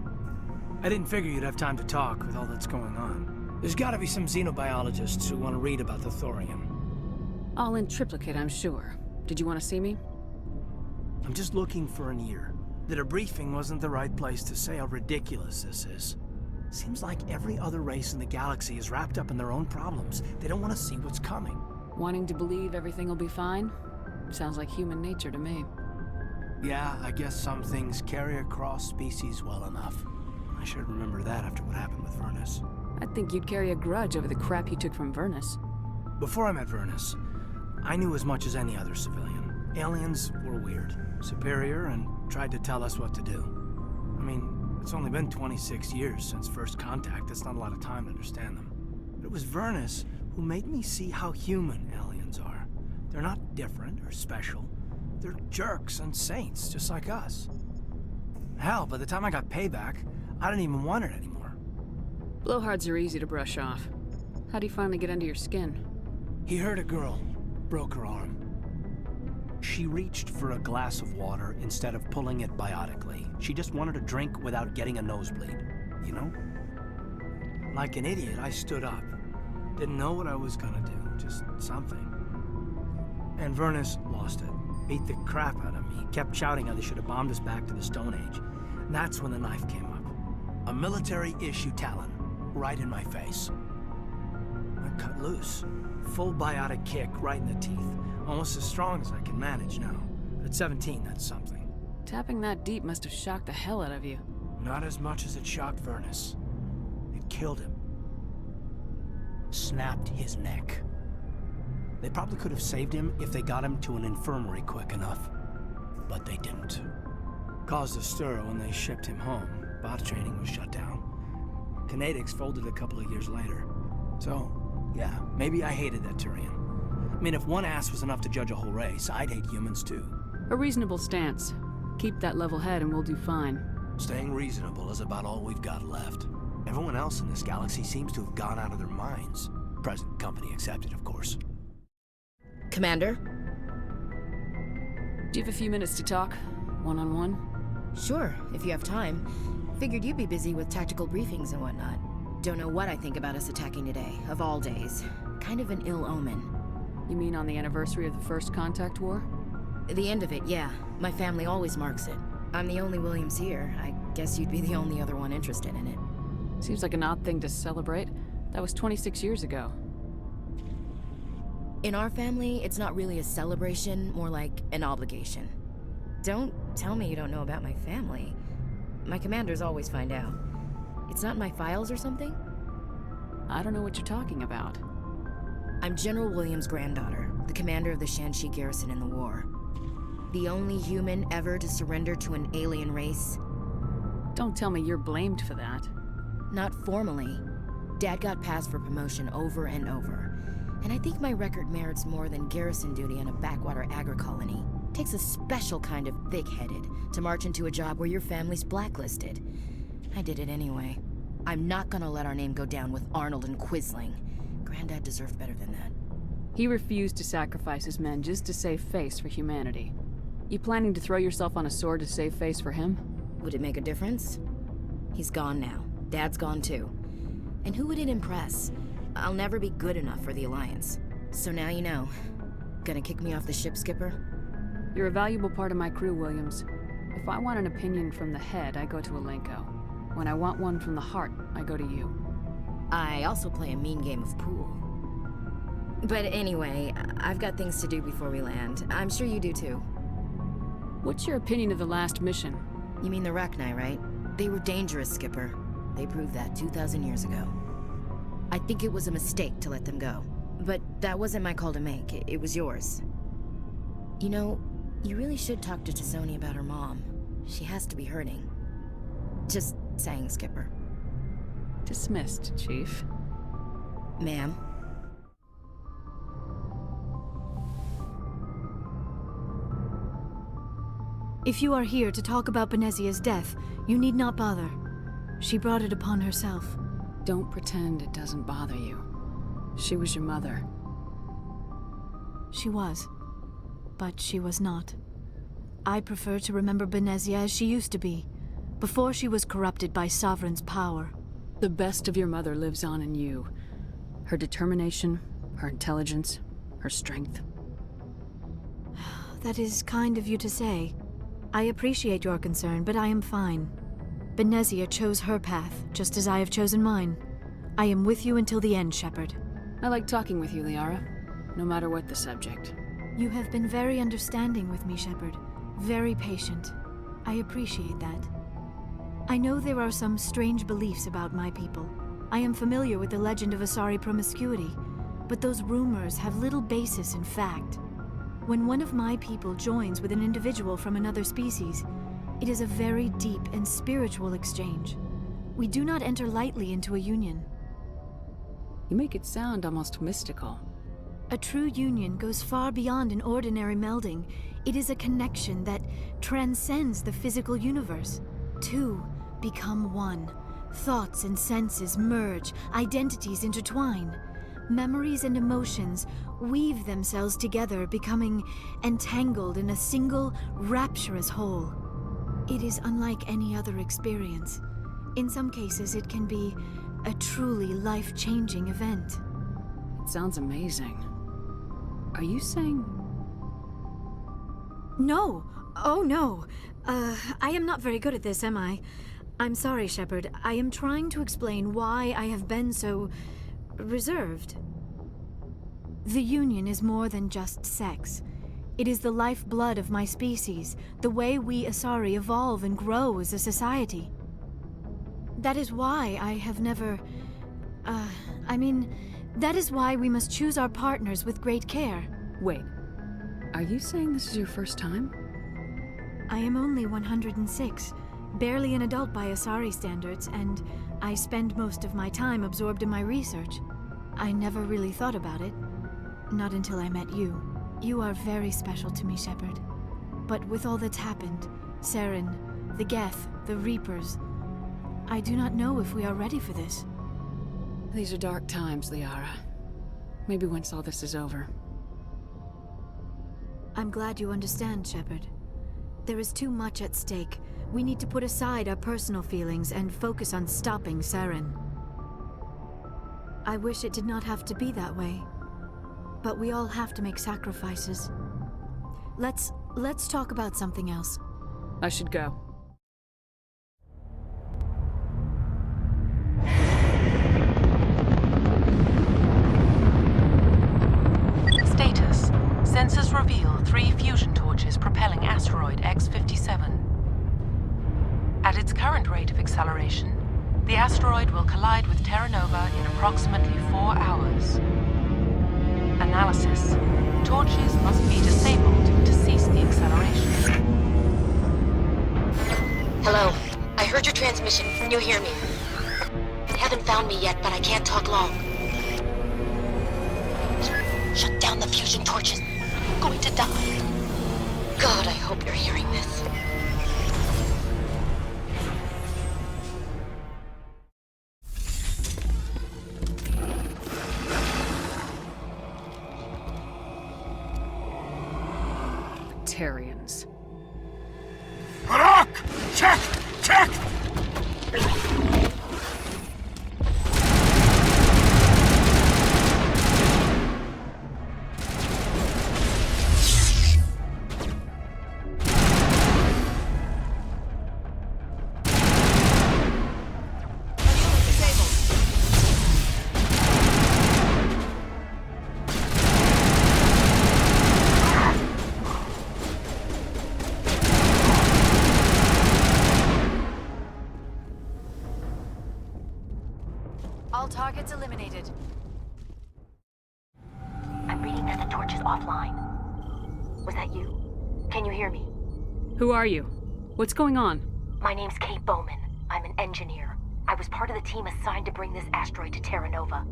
I didn't figure you'd have time to talk with all that's going on. There's gotta be some xenobiologists who want to read about the thorium.
All in triplicate, I'm sure. Did you want to see me?
I'm just looking for an ear. The debriefing wasn't the right place to say how ridiculous this is. Seems like every other race in the galaxy is wrapped up in their own problems. They don't want to see what's coming.
Wanting to believe everything will be fine? Sounds like human nature to me.
Yeah, I guess some things carry across species well enough. I should remember that after what happened with Vernus.
I think you'd carry a grudge over the crap you took from Vernus.
Before I met Vernus, I knew as much as any other civilian. Aliens were weird, superior, and tried to tell us what to do. I mean, it's only been 26 years since first contact. That's not a lot of time to understand them. But it was Vernus who made me see how human aliens are. They're not different or special. They're jerks and saints, just like us. Hell, by the time I got payback, I didn't even want it anymore.
Blowhards are easy to brush off. How'd he finally get under your skin?
He hurt a girl, broke her arm. She reached for a glass of water instead of pulling it biotically. She just wanted a drink without getting a nosebleed, you know? Like an idiot, I stood up. Didn't know what I was gonna do, just something. And Vernus lost it. Beat the crap out of me. Kept shouting how they should have bombed us back to the Stone Age. And that's when the knife came up. A military-issue talon, right in my face. I cut loose. Full biotic kick right in the teeth. Almost as strong as I can manage now. But at 17, that's something.
Tapping that deep must have shocked the hell out of you.
Not as much as it shocked Vernus. It killed him. Snapped his neck. They probably could have saved him if they got him to an infirmary quick enough. But they didn't. Caused a stir when they shipped him home. Bot training was shut down. Kinetics folded a couple of years later. So, yeah, maybe I hated that Turian. I mean, if one ass was enough to judge a whole race, I'd hate humans too.
A reasonable stance. Keep that level head and we'll do fine.
Staying reasonable is about all we've got left. Everyone else in this galaxy seems to have gone out of their minds. Present company accepted, of course.
Commander?
Do you have a few minutes to talk? One-on-one?
Sure, if you have time. Figured you'd be busy with tactical briefings and whatnot. Don't know what I think about us attacking today, of all days. Kind of an ill omen.
You mean on the anniversary of the first contact war?
The end of it, yeah. My family always marks it. I'm the only Williams here. I guess you'd be the only other one interested in it.
Seems like an odd thing to celebrate. That was 26 years ago.
In our family, it's not really a celebration, more like an obligation. Don't tell me you don't know about my family. My commanders always find out. It's not in my files or something?
I don't know what you're talking about.
I'm General Williams' granddaughter, the commander of the Shanxi garrison in the war. The only human ever to surrender to an alien race.
Don't tell me you're blamed for that.
Not formally. Dad got passed for promotion over and over. And I think my record merits more than garrison duty in a backwater agri-colony. Takes a special kind of thick-headed to march into a job where your family's blacklisted. I did it anyway. I'm not gonna let our name go down with Arnold and Quisling. Granddad deserved better than that.
He refused to sacrifice his men just to save face for humanity. You planning to throw yourself on a sword to save face for him?
Would it make a difference? He's gone now. Dad's gone too. And who would it impress? I'll never be good enough for the Alliance. So now you know. Gonna kick me off the ship, Skipper?
You're a valuable part of my crew, Williams. If I want an opinion from the head, I go to Alenko. When I want one from the heart, I go to you.
I also play a mean game of pool. But anyway, I've got things to do before we land. I'm sure you do too.
What's your opinion of the last mission?
You mean the Rachni, right? They were dangerous, Skipper. They proved that 2,000 years ago. I think it was a mistake to let them go. But that wasn't my call to make. It was yours. You know, you really should talk to T'Soni about her mom. She has to be hurting. Just saying, Skipper.
Dismissed, Chief.
Ma'am.
If you are here to talk about Benezia's death, you need not bother. She brought it upon herself.
Don't pretend it doesn't bother you. She was your mother.
She was. But she was not. I prefer to remember Benezia as she used to be, before she was corrupted by Sovereign's power.
The best of your mother lives on in you. Her determination, her intelligence, her strength.
That is kind of you to say. I appreciate your concern, but I am fine. Benezia chose her path, just as I have chosen mine. I am with you until the end, Shepard.
I like talking with you, Liara, no matter what the subject.
You have been very understanding with me, Shepard. Very patient. I appreciate that. I know there are some strange beliefs about my people. I am familiar with the legend of Asari promiscuity, but those rumors have little basis in fact. When one of my people joins with an individual from another species, it is a very deep and spiritual exchange. We do not enter lightly into a union.
You make it sound almost mystical.
A true union goes far beyond an ordinary melding. It is a connection that transcends the physical universe. Two become one. Thoughts and senses merge, identities intertwine. Memories and emotions weave themselves together, becoming entangled in a single, rapturous whole. It is unlike any other experience. In some cases, it can be a truly life-changing event.
It sounds amazing. Are you saying...
No! Oh, no! I am not very good at this, am I? I'm sorry, Shepard. I am trying to explain why I have been so... reserved. The Union is more than just sex. It is the lifeblood of my species, the way we Asari evolve and grow as a society. That is why I have never... that is why we must choose our partners with great care.
Wait, are you saying this is your first time?
I am only 106, barely an adult by Asari standards, and I spend most of my time absorbed in my research. I never really thought about it. Not until I met you. You are very special to me, Shepard. But with all that's happened, Saren, the Geth, the Reapers, I do not know if we are ready for this.
These are dark times, Liara. Maybe once all this is over.
I'm glad you understand, Shepard. There is too much at stake. We need to put aside our personal feelings and focus on stopping Saren. I wish it did not have to be that way. But we all have to make sacrifices. Let's talk about something else.
I should go.
Status. Sensors reveal 3 fusion torches propelling asteroid X-57. At its current rate of acceleration, the asteroid will collide with Terra Nova in approximately 4 hours. Analysis. Torches must be disabled to cease the acceleration.
Hello. I heard your transmission. Can you hear me? They haven't found me yet, but I can't talk long. Shut down the fusion torches. I'm going to die. God, I hope you're hearing this.
Batarians.
Harak! Check! Check!
All targets eliminated.
I'm reading that the torch is offline. Was that you? Can you hear me?
Who are you? What's going on?
My name's Kate Bowman. I'm an engineer. I was part of the team assigned to bring this asteroid to Terra Nova.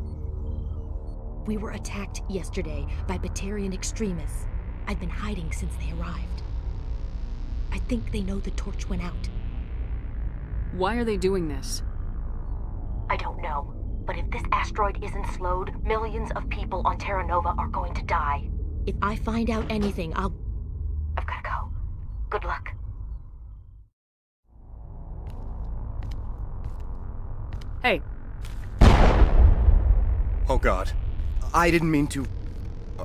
We were attacked yesterday by Batarian extremists. I've been hiding since they arrived. I think they know the torch went out.
Why are they doing this?
I don't know. But if this asteroid isn't slowed, millions of people on Terra Nova are going to die.
If I find out anything, I've
gotta go. Good luck.
Hey.
Oh God. I didn't mean to...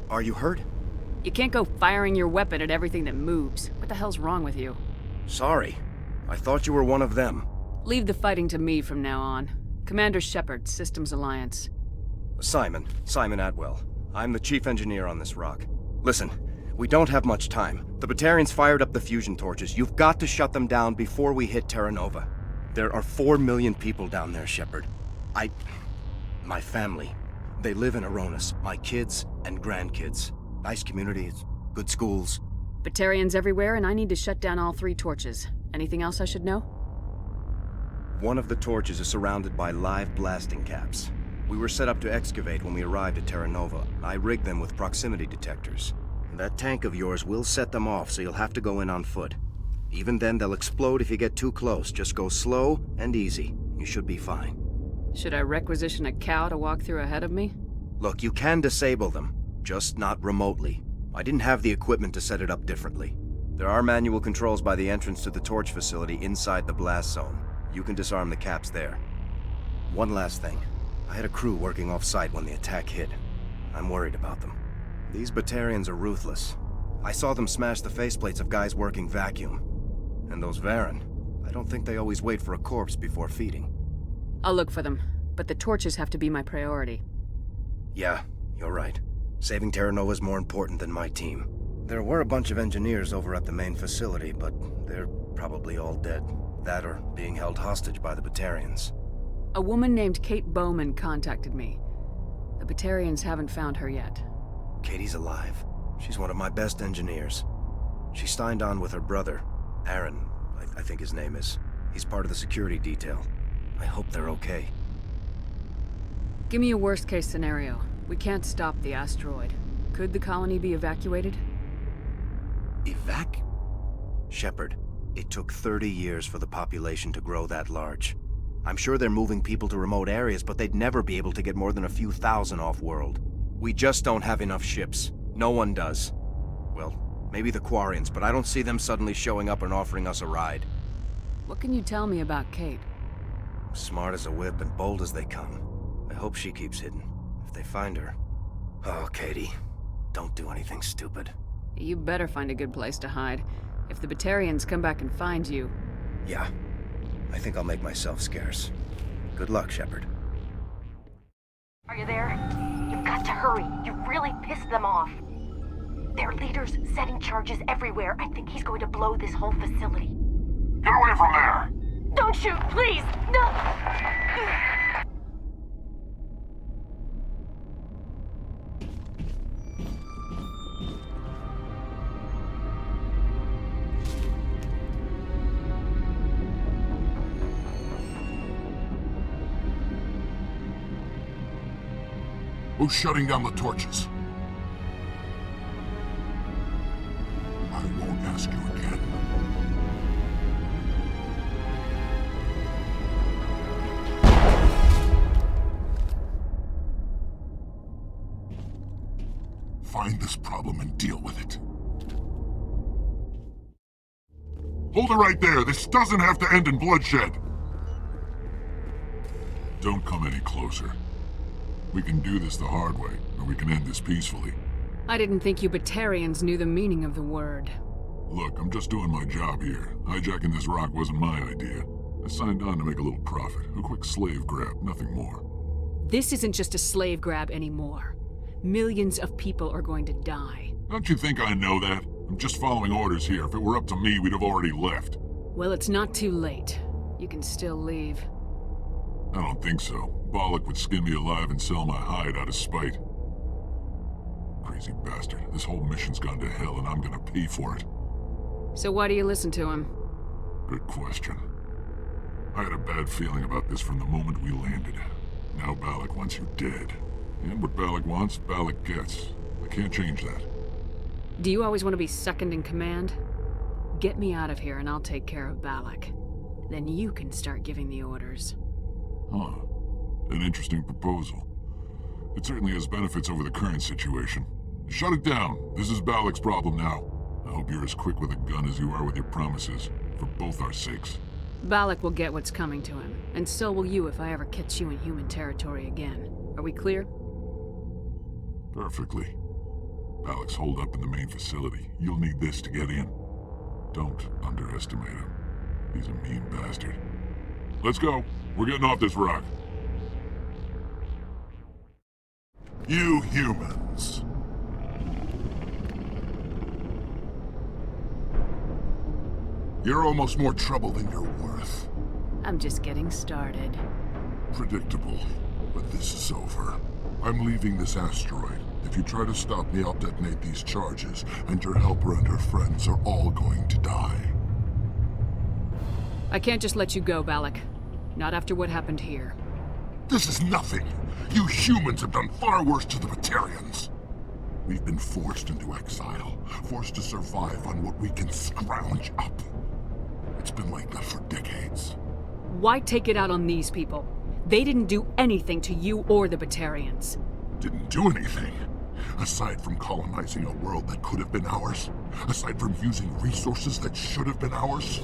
Are you hurt?
You can't go firing your weapon at everything that moves. What the hell's wrong with you?
Sorry. I thought you were one of them.
Leave the fighting to me from now on. Commander Shepard, Systems Alliance.
Simon Atwell. I'm the chief engineer on this rock. Listen, we don't have much time. The Batarians fired up the fusion torches. You've got to shut them down before we hit Terra Nova. There are 4 million people down there, Shepard. My family. They live in Aronis. My kids and grandkids. Nice communities, good schools.
Batarians everywhere, and I need to shut down all 3 torches. Anything else I should know?
One of the torches is surrounded by live blasting caps. We were set up to excavate when we arrived at Terra Nova. I rigged them with proximity detectors. That tank of yours will set them off, so you'll have to go in on foot. Even then, they'll explode if you get too close. Just go slow and easy. You should be fine.
Should I requisition a cow to walk through ahead of me?
Look, you can disable them, just not remotely. I didn't have the equipment to set it up differently. There are manual controls by the entrance to the torch facility inside the blast zone. You can disarm the caps there. One last thing. I had a crew working off-site when the attack hit. I'm worried about them. These Batarians are ruthless. I saw them smash the faceplates of guys working vacuum. And those Varen, I don't think they always wait for a corpse before feeding.
I'll look for them, but the torches have to be my priority.
Yeah, you're right. Saving Terra Nova is more important than my team. There were a bunch of engineers over at the main facility, but they're probably all dead. That or being held hostage by the Batarians.
A woman named Kate Bowman contacted me. The Batarians haven't found her yet.
Katie's alive. She's one of my best engineers. She signed on with her brother, Aaron, I think his name is. He's part of the security detail. I hope they're okay.
Give me a worst-case scenario. We can't stop the asteroid. Could the colony be evacuated?
Shepard, it took 30 years for the population to grow that large. I'm sure they're moving people to remote areas, but they'd never be able to get more than a few thousand off-world. We just don't have enough ships. No one does. Well, maybe the Quarians, but I don't see them suddenly showing up and offering us a ride.
What can you tell me about Kate?
Smart as a whip and bold as they come. I hope she keeps hidden. If they find her... Oh, Katie. Don't do anything stupid.
You better find a good place to hide. If the Batarians come back and find you...
Yeah. I think I'll make myself scarce. Good luck, Shepard.
Are you there? You've got to hurry. You really pissed them off. Their leader's setting charges everywhere. I think he's going to blow this whole facility.
Get away from there!
Don't shoot, please! No!
Who's shutting down the torches? I won't ask you again. Find this problem and deal with it. Hold it right there. This doesn't have to end in bloodshed. Don't come any closer. We can do this the hard way, or we can end this peacefully.
I didn't think you Batarians knew the meaning of the word.
Look, I'm just doing my job here. Hijacking this rock wasn't my idea. I signed on to make a little profit. A quick slave grab, nothing more.
This isn't just a slave grab anymore. Millions of people are going to die.
Don't you think I know that? I'm just following orders here. If it were up to me, we'd have already left.
Well, it's not too late. You can still leave.
I don't think so. Bollock would skin me alive and sell my hide out of spite. Crazy bastard. This whole mission's gone to hell and I'm gonna pay for it.
So why do you listen to him?
Good question. I had a bad feeling about this from the moment we landed. Now Bollock wants you dead. And what Bollock wants, Bollock gets. I can't change that.
Do you always want to be second in command? Get me out of here and I'll take care of Bollock. Then you can start giving the orders.
Huh. An interesting proposal. It certainly has benefits over the current situation. Shut it down. This is Bollock's problem now. I hope you're as quick with a gun as you are with your promises, for both our sakes.
Bollock will get what's coming to him, and so will you if I ever catch you in human territory again. Are we clear?
Perfectly. Bollock's holed up in the main facility. You'll need this to get in. Don't underestimate him. He's a mean bastard. Let's go. We're getting off this rock. You humans. You're almost more trouble than you're worth.
I'm just getting started.
Predictable, but this is over. I'm leaving this asteroid. If you try to stop me, I'll detonate these charges, and your helper and her friends are all going to die.
I can't just let you go, Bollock. Not after what happened here.
This is nothing. You humans have done far worse to the Batarians. We've been forced into exile, forced to survive on what we can scrounge up. It's been like that for decades.
Why take it out on these people? They didn't do anything to you or the Batarians.
Didn't do anything. Aside from colonizing a world that could have been ours. Aside from using resources that should have been ours.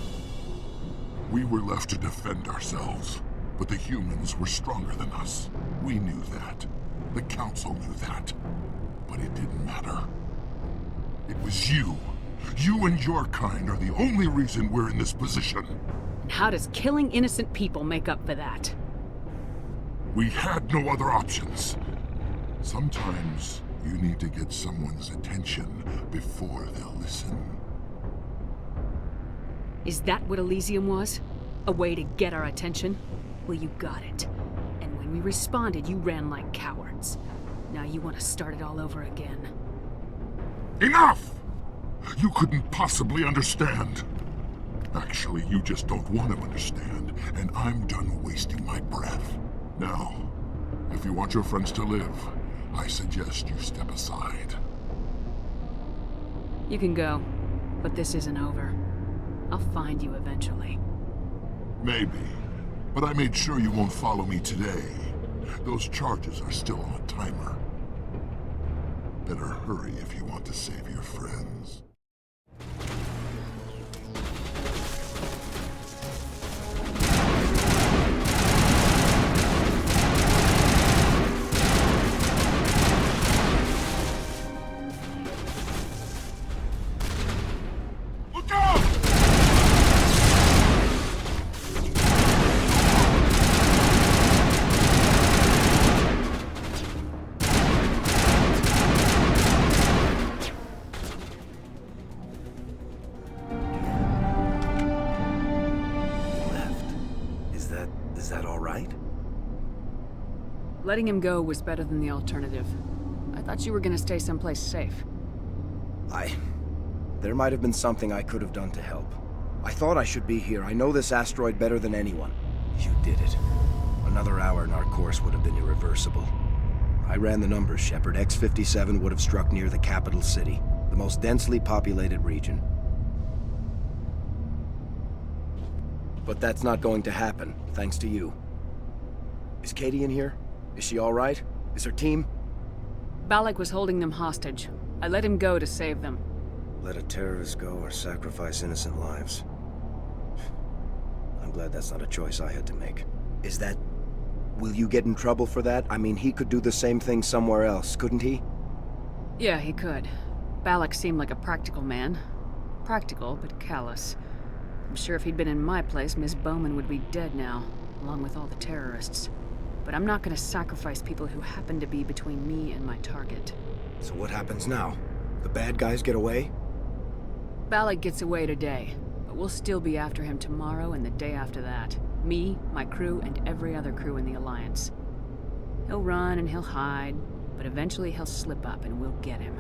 We were left to defend ourselves. But the humans were stronger than us. We knew that. The Council knew that. But it didn't matter. It was you. You and your kind are the only reason we're in this position.
And how does killing innocent people make up for that?
We had no other options. Sometimes you need to get someone's attention before they'll listen.
Is that what Elysium was? A way to get our attention? Well, you got it. And when we responded, you ran like cowards. Now you want to start it all over again.
Enough! You couldn't possibly understand. Actually, you just don't want to understand, and I'm done wasting my breath. Now, if you want your friends to live, I suggest you step aside.
You can go, but this isn't over. I'll find you eventually.
Maybe, but I made sure you won't follow me today. Those charges are still on a timer. Better hurry if you want to save your friends.
Is that all right?
Letting him go was better than the alternative. I thought you were gonna stay someplace safe.
There might have been something I could have done to help. I thought I should be here. I know this asteroid better than anyone. You did it. Another hour and our course would have been irreversible. I ran the numbers, Shepard. X-57 would have struck near the capital city, the most densely populated region. But that's not going to happen, thanks to you. Is Katie in here? Is she all right? Is her team?
Bollock was holding them hostage. I let him go to save them.
Let a terrorist go or sacrifice innocent lives. I'm glad that's not a choice I had to make. Is that... Will you get in trouble for that? I mean, he could do the same thing somewhere else, couldn't he?
Yeah, he could. Balak seemed like a practical man. Practical, but callous. I'm sure if he'd been in my place, Miss Bowman would be dead now, along with all the terrorists. But I'm not gonna sacrifice people who happen to be between me and my target.
So what happens now? The bad guys get away?
Balak gets away today, but we'll still be after him tomorrow and the day after that. Me, my crew, and every other crew in the Alliance. He'll run and he'll hide, but eventually he'll slip up and we'll get him.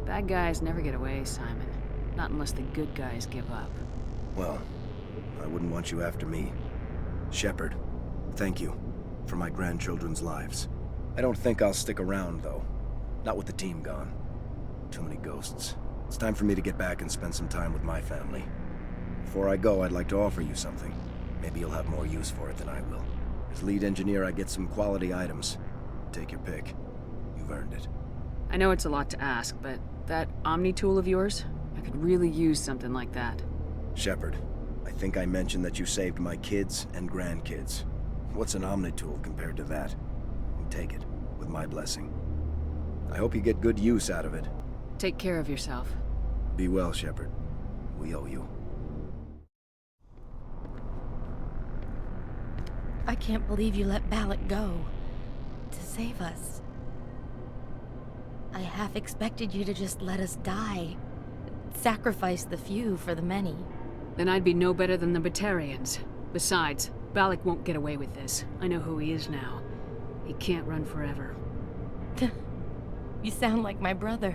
Bad guys never get away, Simon. Not unless the good guys give up.
Well, I wouldn't want you after me. Shepard, thank you for my grandchildren's lives. I don't think I'll stick around, though. Not with the team gone. Too many ghosts. It's time for me to get back and spend some time with my family. Before I go, I'd like to offer you something. Maybe you'll have more use for it than I will. As lead engineer, I get some quality items. Take your pick. You've earned it.
I know it's a lot to ask, but that Omni tool of yours? I could really use something like that.
Shepard, I think I mentioned that you saved my kids and grandkids. What's an Omni tool compared to that? Take it, with my blessing. I hope you get good use out of it.
Take care of yourself.
Be well, Shepard. We owe you.
I can't believe you let Balak go. To save us. I half expected you to just let us die. Sacrifice the few for the many.
Then I'd be no better than the Batarians. Besides, Balak won't get away with this. I know who he is now. He can't run forever.
You sound like my brother.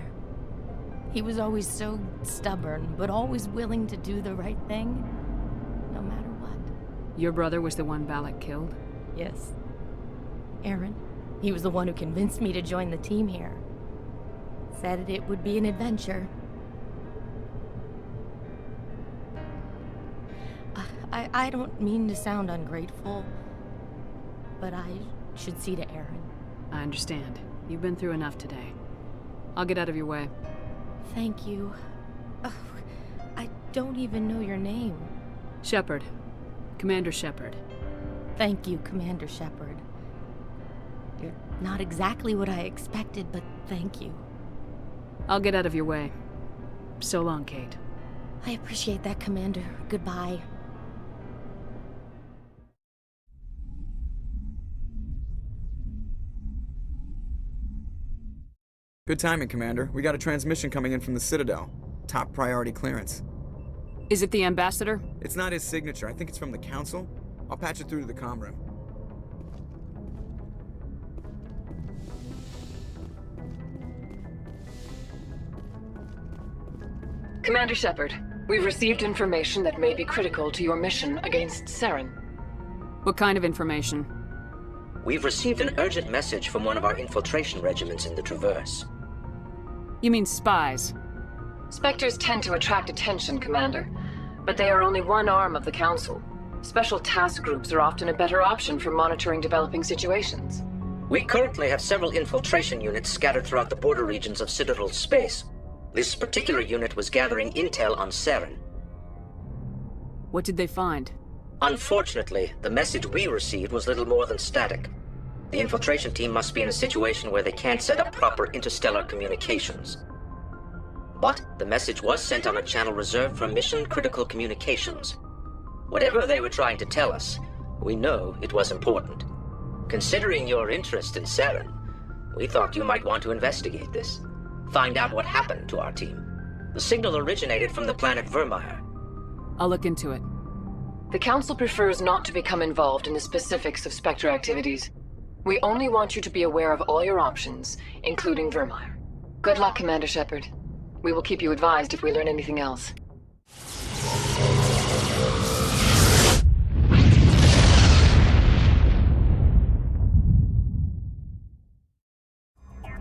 He was always so stubborn, but always willing to do the right thing, no matter what.
Your brother was the one Balak killed?
Yes. Aaron. He was the one who convinced me to join the team here. Said it would be an adventure. I don't mean to sound ungrateful, but I should see to Aaron.
I understand. You've been through enough today. I'll get out of your way.
Thank you. Oh, I don't even know your name.
Shepard. Commander Shepard.
Thank you, Commander Shepard. You're not exactly what I expected, but thank you.
I'll get out of your way. So long, Kate.
I appreciate that, Commander. Goodbye.
Good timing, Commander. We got a transmission coming in from the Citadel. Top priority clearance.
Is it the Ambassador?
It's not his signature. I think it's from the Council. I'll patch it through to the comm room.
Commander Shepard, we've received information that may be critical to your mission against Saren. What kind of information?
We've received an urgent message from one of our infiltration regiments in the Traverse.
You mean spies?
Spectres tend to attract attention, Commander, but they are only one arm of the Council. Special task groups are often a better option for monitoring developing situations.
We currently have several infiltration units scattered throughout the border regions of Citadel space. This particular unit was gathering intel on Saren.
What did they find?
Unfortunately, the message we received was little more than static. The infiltration team must be in a situation where they can't set up proper interstellar communications. But the message was sent on a channel reserved for mission-critical communications. Whatever they were trying to tell us, we know it was important. Considering your interest in Saren, we thought you might want to investigate this. Find out what happened to our team. The signal originated from the planet Vermeer.
I'll look into it.
The Council prefers not to become involved in the specifics of Spectre activities. We only want you to be aware of all your options, including Vermeer. Good luck, Commander Shepard. We will keep you advised if we learn anything else.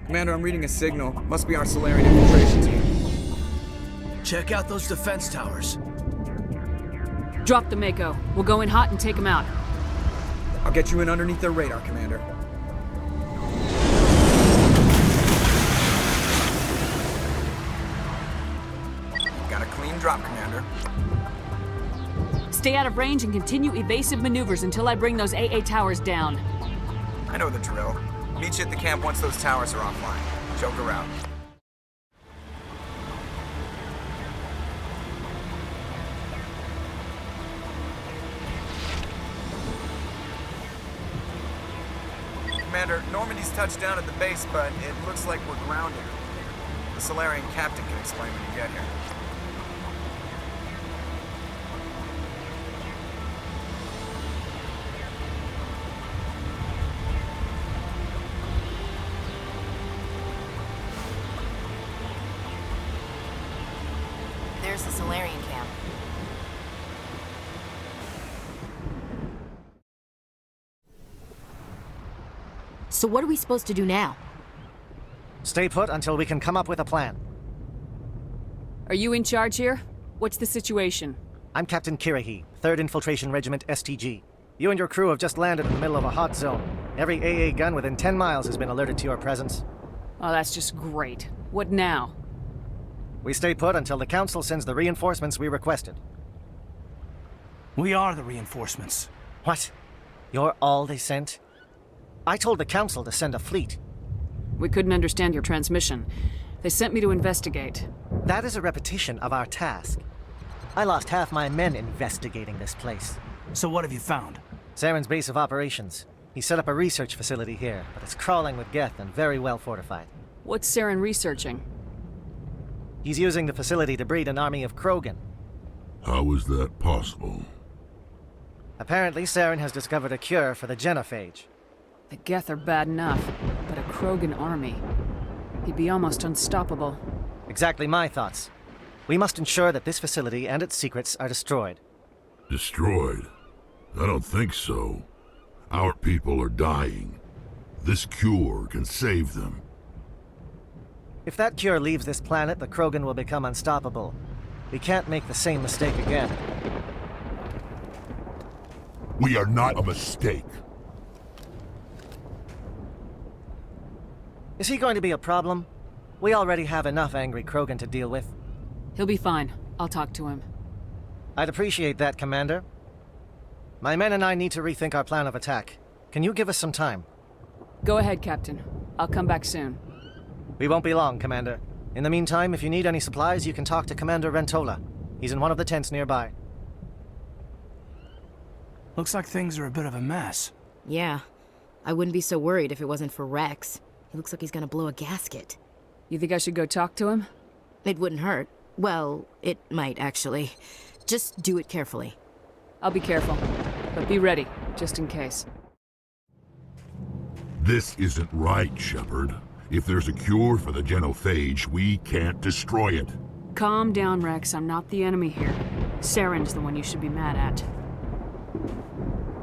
Commander, I'm reading a signal. Must be our Solarian infiltration team.
Check out those defense towers.
Drop the Mako. We'll go in hot and take them out.
I'll get you in underneath their radar, Commander. Got a clean drop, Commander.
Stay out of range and continue evasive maneuvers until I bring those AA towers down.
I know the drill. Meet you at the camp once those towers are offline. Joke around. Commander, Normandy's touched down at the base, but it looks like we're grounded. The Solarian captain can explain when you get here.
There's the Solarian camp. So what are we supposed to do now?
Stay put until we can come up with a plan.
Are you in charge here? What's the situation?
I'm Captain Kirahi, 3rd Infiltration Regiment STG. You and your crew have just landed in the middle of a hot zone. Every AA gun within 10 miles has been alerted to your presence.
Oh, that's just great. What now?
We stay put until the Council sends the reinforcements we requested.
We are the reinforcements.
What? You're all they sent? I told the Council to send a fleet.
We couldn't understand your transmission. They sent me to investigate.
That is a repetition of our task. I lost half my men investigating this place.
So what have you found?
Saren's base of operations. He set up a research facility here, but it's crawling with Geth and very well fortified.
What's Saren researching?
He's using the facility to breed an army of Krogan.
How is that possible?
Apparently, Saren has discovered a cure for the genophage.
The Geth are bad enough, but a Krogan army. He'd be almost unstoppable.
Exactly my thoughts. We must ensure that this facility and its secrets are destroyed.
Destroyed? I don't think so. Our people are dying. This cure can save them.
If that cure leaves this planet, the Krogan will become unstoppable. We can't make the same mistake again.
We are not a mistake.
Is he going to be a problem? We already have enough angry Krogan to deal with.
He'll be fine. I'll talk to him.
I'd appreciate that, Commander. My men and I need to rethink our plan of attack. Can you give us some time?
Go ahead, Captain. I'll come back soon.
We won't be long, Commander. In the meantime, if you need any supplies, you can talk to Commander Rentola. He's in one of the tents nearby.
Looks like things are a bit of a mess.
Yeah. I wouldn't be so worried if it wasn't for Rex. He looks like he's gonna blow a gasket.
You think I should go talk to him?
It wouldn't hurt. Well, it might, actually. Just do it carefully.
I'll be careful. But be ready, just in case.
This isn't right, Shepard. If there's a cure for the genophage, we can't destroy it.
Calm down, Rex. I'm not the enemy here. Saren's the one you should be mad at.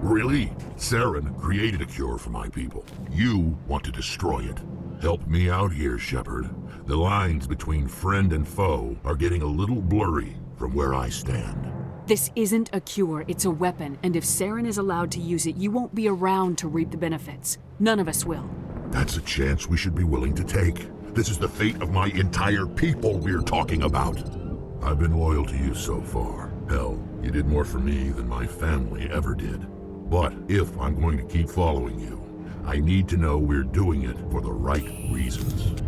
Really? Saren created a cure for my people. You want to destroy it. Help me out here, Shepard. The lines between friend and foe are getting a little blurry from where I stand.
This isn't a cure, it's a weapon, and if Saren is allowed to use it, you won't be around to reap the benefits. None of us will.
That's a chance we should be willing to take. This is the fate of my entire people we're talking about. I've been loyal to you so far. Hell, you did more for me than my family ever did. But if I'm going to keep following you, I need to know we're doing it for the right reasons.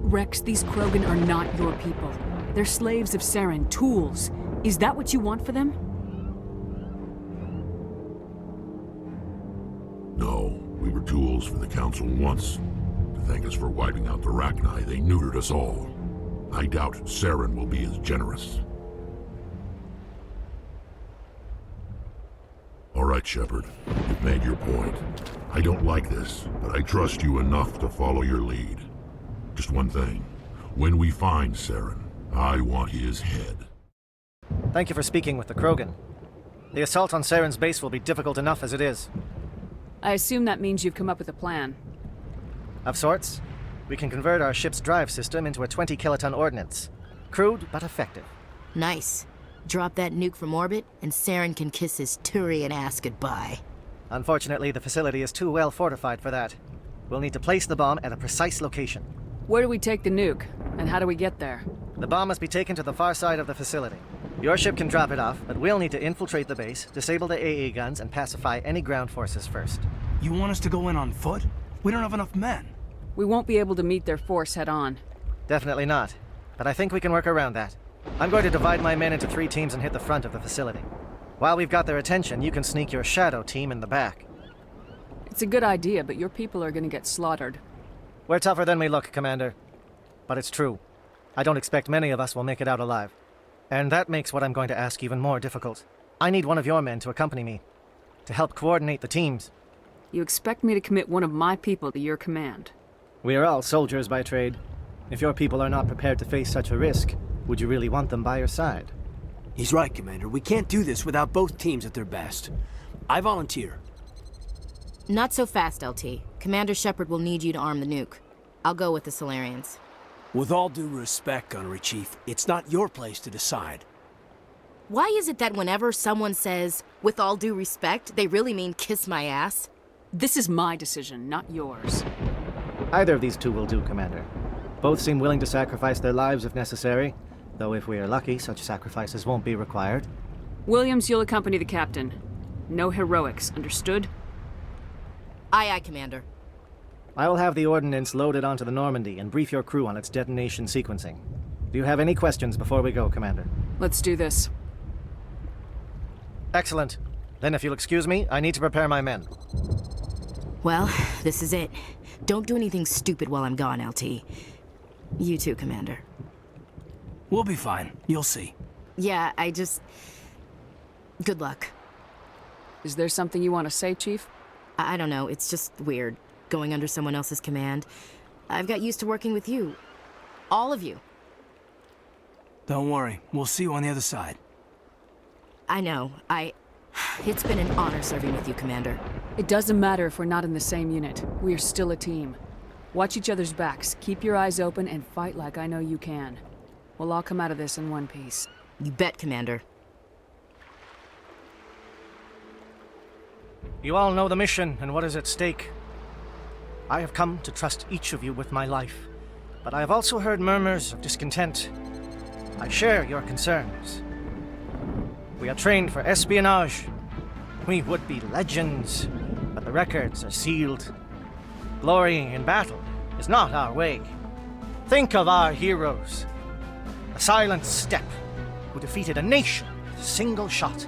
Rex, these Krogan are not your people. They're slaves of Saren, tools. Is that what you want for them?
No, we were tools for the Council once. To thank us for wiping out the Rachni, they neutered us all. I doubt Saren will be as generous. All right, Shepard. You've made your point. I don't like this, but I trust you enough to follow your lead. Just one thing. When we find Saren, I want his head.
Thank you for speaking with the Krogan. The assault on Saren's base will be difficult enough as it is.
I assume that means you've come up with a plan.
Of sorts. We can convert our ship's drive system into a 20-kiloton ordnance. Crude, but effective.
Nice. Drop that nuke from orbit, and Saren can kiss his Turian ass goodbye.
Unfortunately, the facility is too well fortified for that. We'll need to place the bomb at a precise location.
Where do we take the nuke? And how do we get there?
The bomb must be taken to the far side of the facility. Your ship can drop it off, but we'll need to infiltrate the base, disable the AA guns, and pacify any ground forces first.
You want us to go in on foot? We don't have enough men.
We won't be able to meet their force head-on.
Definitely not. But I think we can work around that. I'm going to divide my men into 3 teams and hit the front of the facility. While we've got their attention, you can sneak your shadow team in the back.
It's a good idea, but your people are gonna get slaughtered.
We're tougher than we look, Commander. But it's true. I don't expect many of us will make it out alive. And that makes what I'm going to ask even more difficult. I need one of your men to accompany me, to help coordinate the teams.
You expect me to commit one of my people to your command?
We are all soldiers by trade. If your people are not prepared to face such a risk, would you really want them by your side?
He's right, Commander. We can't do this without both teams at their best. I volunteer.
Not so fast, LT. Commander Shepard will need you to arm the nuke. I'll go with the Solarians.
With all due respect, Gunnery Chief, it's not your place to decide.
Why is it that whenever someone says, with all due respect, they really mean kiss my ass?
This is my decision, not yours.
Either of these 2 will do, Commander. Both seem willing to sacrifice their lives if necessary, though if we are lucky, such sacrifices won't be required.
Williams, you'll accompany the captain. No heroics, understood?
Aye, aye, Commander.
I will have the ordnance loaded onto the Normandy and brief your crew on its detonation sequencing. Do you have any questions before we go, Commander?
Let's do this.
Excellent. Then if you'll excuse me, I need to prepare my men.
Well, this is it. Don't do anything stupid while I'm gone, LT. You too, Commander.
We'll be fine. You'll see.
Yeah, good luck.
Is there something you want to say, Chief?
I don't know. It's just weird, going under someone else's command. I've got used to working with you. All of you.
Don't worry. We'll see you on the other side.
I know. It's been an honor serving with you, Commander.
It doesn't matter if we're not in the same unit. We're still a team. Watch each other's backs, keep your eyes open, and fight like I know you can. We'll all come out of this in one piece.
You bet, Commander.
You all know the mission and what is at stake. I have come to trust each of you with my life, but I have also heard murmurs of discontent. I share your concerns. We are trained for espionage. We would be legends, but the records are sealed. Glorying in battle is not our way. Think of our heroes. The Silent Step, who defeated a nation with a single shot.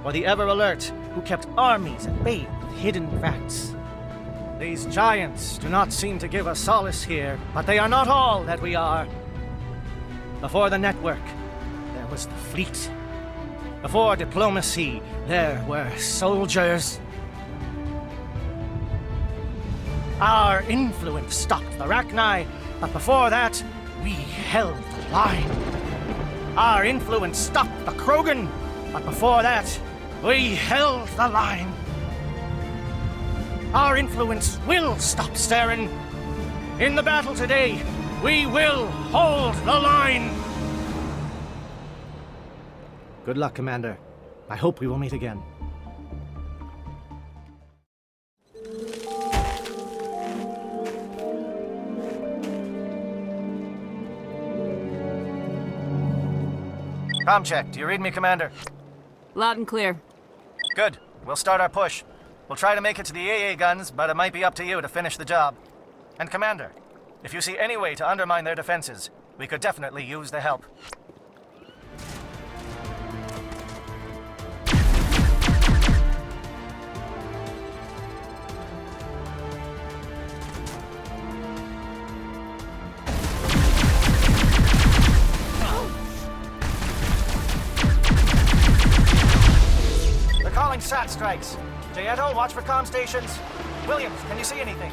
Or the Ever Alert, who kept armies at bay with hidden facts. These giants do not seem to give us solace here, but they are not all that we are. Before the network, there was the fleet. Before diplomacy, there were soldiers. Our influence stopped the Rachni, but before that, we held the line. Our influence stopped the Krogan, but before that, we held the line. Our influence will stop Saren. In the battle today, we will hold the line. Good luck, Commander. I hope we will meet again. Comm check. Do you read me, Commander?
Loud and clear.
Good. We'll start our push. We'll try to make it to the AA guns, but it might be up to you to finish the job. And Commander, if you see any way to undermine their defenses, we could definitely use the help. Calling SAT strikes. Jayeto, watch for comm stations. Williams, can you see anything?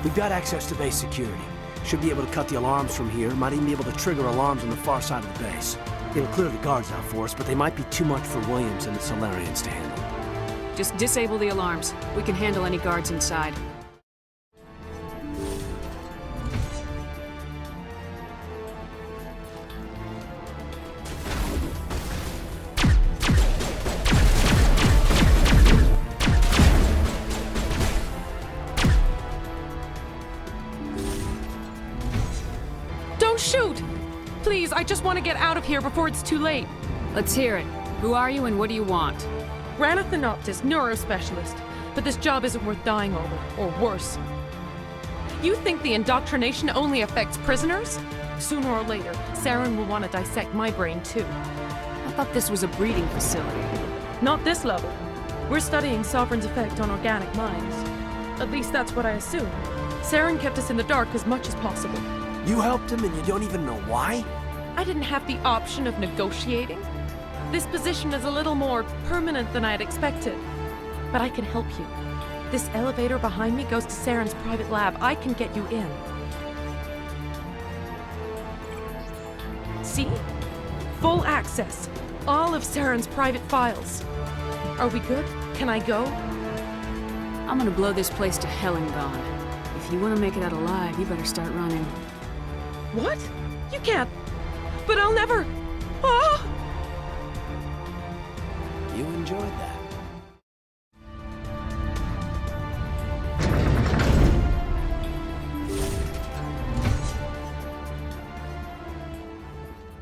We've got access to base security. Should be able to cut the alarms from here. Might even be able to trigger alarms on the far side of the base. It'll clear the guards out for us, but they might be too much for Williams and the Solarians to handle.
Just disable the alarms. We can handle any guards inside.
Don't shoot! Please, I just want to get out of here before it's too late.
Let's hear it. Who are you and what do you want?
Ranith the Noctis, neurospecialist. But this job isn't worth dying over, or worse. You think the indoctrination only affects prisoners? Sooner or later, Saren will want to dissect my brain too.
I thought this was a breeding facility.
Not this level. We're studying Sovereign's effect on organic minds. At least that's what I assume. Saren kept us in the dark as much as possible.
You helped him and you don't even know why?
I didn't have the option of negotiating. This position is a little more permanent than I had expected. But I can help you. This elevator behind me goes to Saren's private lab. I can get you in. See? Full access. All of Saren's private files. Are we good? Can I go?
I'm gonna blow this place to hell and gone. If you want to make it out alive, you better start running.
What? You can't. But I'll never. Ah!
You enjoyed that.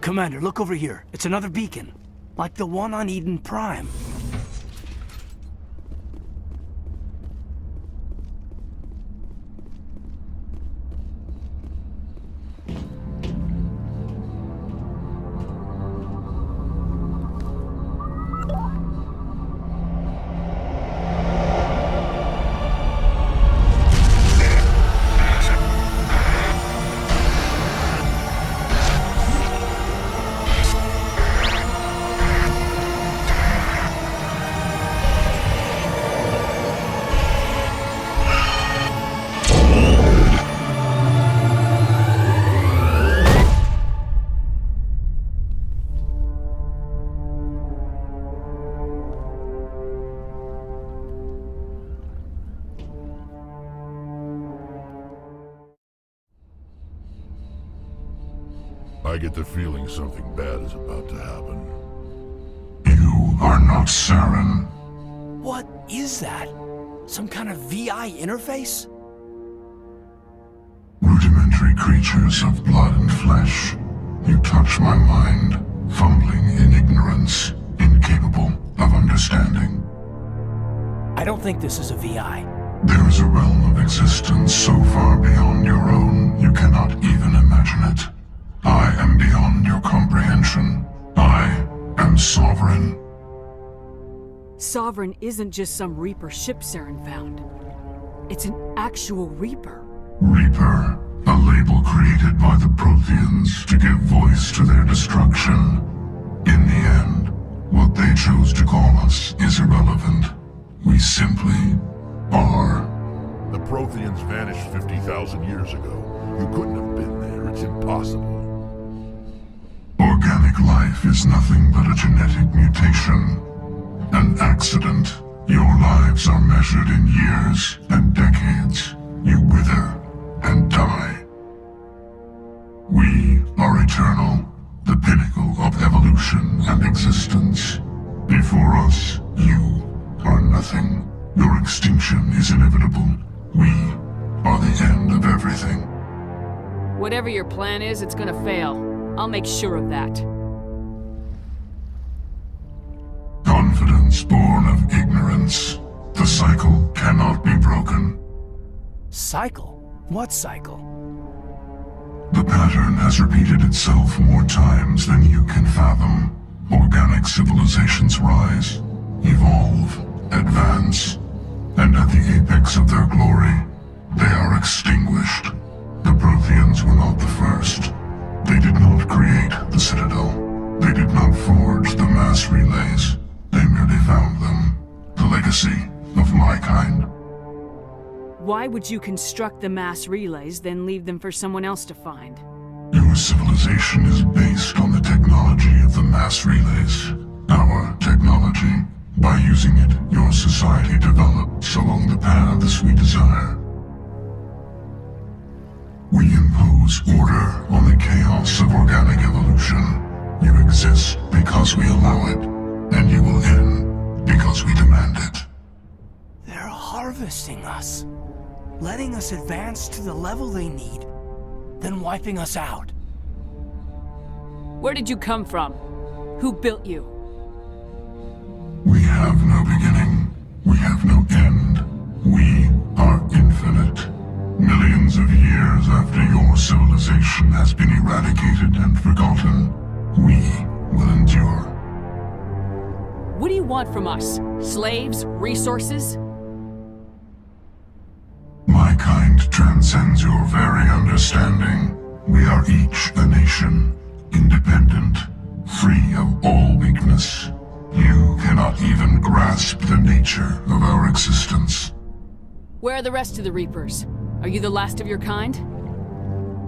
Commander, look over here. It's another beacon. Like the one on Eden Prime.
I get the feeling something bad is about to happen.
You are not Saren.
What is that? Some kind of VI interface?
Rudimentary creatures of blood and flesh. You touch my mind, fumbling in ignorance, incapable of understanding.
I don't think this is a VI.
There is a realm of existence so far beyond your own, you cannot even imagine it. I am beyond your comprehension. I am Sovereign.
Sovereign isn't just some Reaper ship Saren found. It's an actual Reaper.
Reaper, a label created by the Protheans to give voice to their destruction. In the end, what they chose to call us is irrelevant. We simply are.
The Protheans vanished 50,000 years ago. You couldn't have been there. It's impossible.
Organic life is nothing but a genetic mutation. An accident. Your lives are measured in years and decades. You wither and die. We are eternal, the pinnacle of evolution and existence. Before us, you are nothing. Your extinction is inevitable. We are the end of everything.
Whatever your plan is, it's gonna fail. I'll make sure of that.
Confidence born of ignorance. The cycle cannot be broken.
Cycle? What cycle?
The pattern has repeated itself more times than you can fathom. Organic civilizations rise, evolve, advance, and at the apex of their glory, they are extinguished. The Protheans were not the first. They did not create the Citadel. They did not forge the mass relays. They merely found them. The legacy of my kind.
Why would you construct the mass relays, then leave them for someone else to find?
Your civilization is based on the technology of the mass relays. Our technology. By using it, your society develops along the paths we desire. We impose order on the chaos of organic evolution. You exist because we allow it, and you will end because we demand it.
They're harvesting us. Letting us advance to the level they need, then wiping us out.
Where did you come from? Who built you?
We have no beginning. We have no end. We are infinite. Millions of years after your civilization has been eradicated and forgotten, we will endure.
What do you want from us? Slaves? Resources?
My kind transcends your very understanding. We are each a nation, independent, free of all weakness. You cannot even grasp the nature of our existence.
Where are the rest of the Reapers? Are you the last of your kind?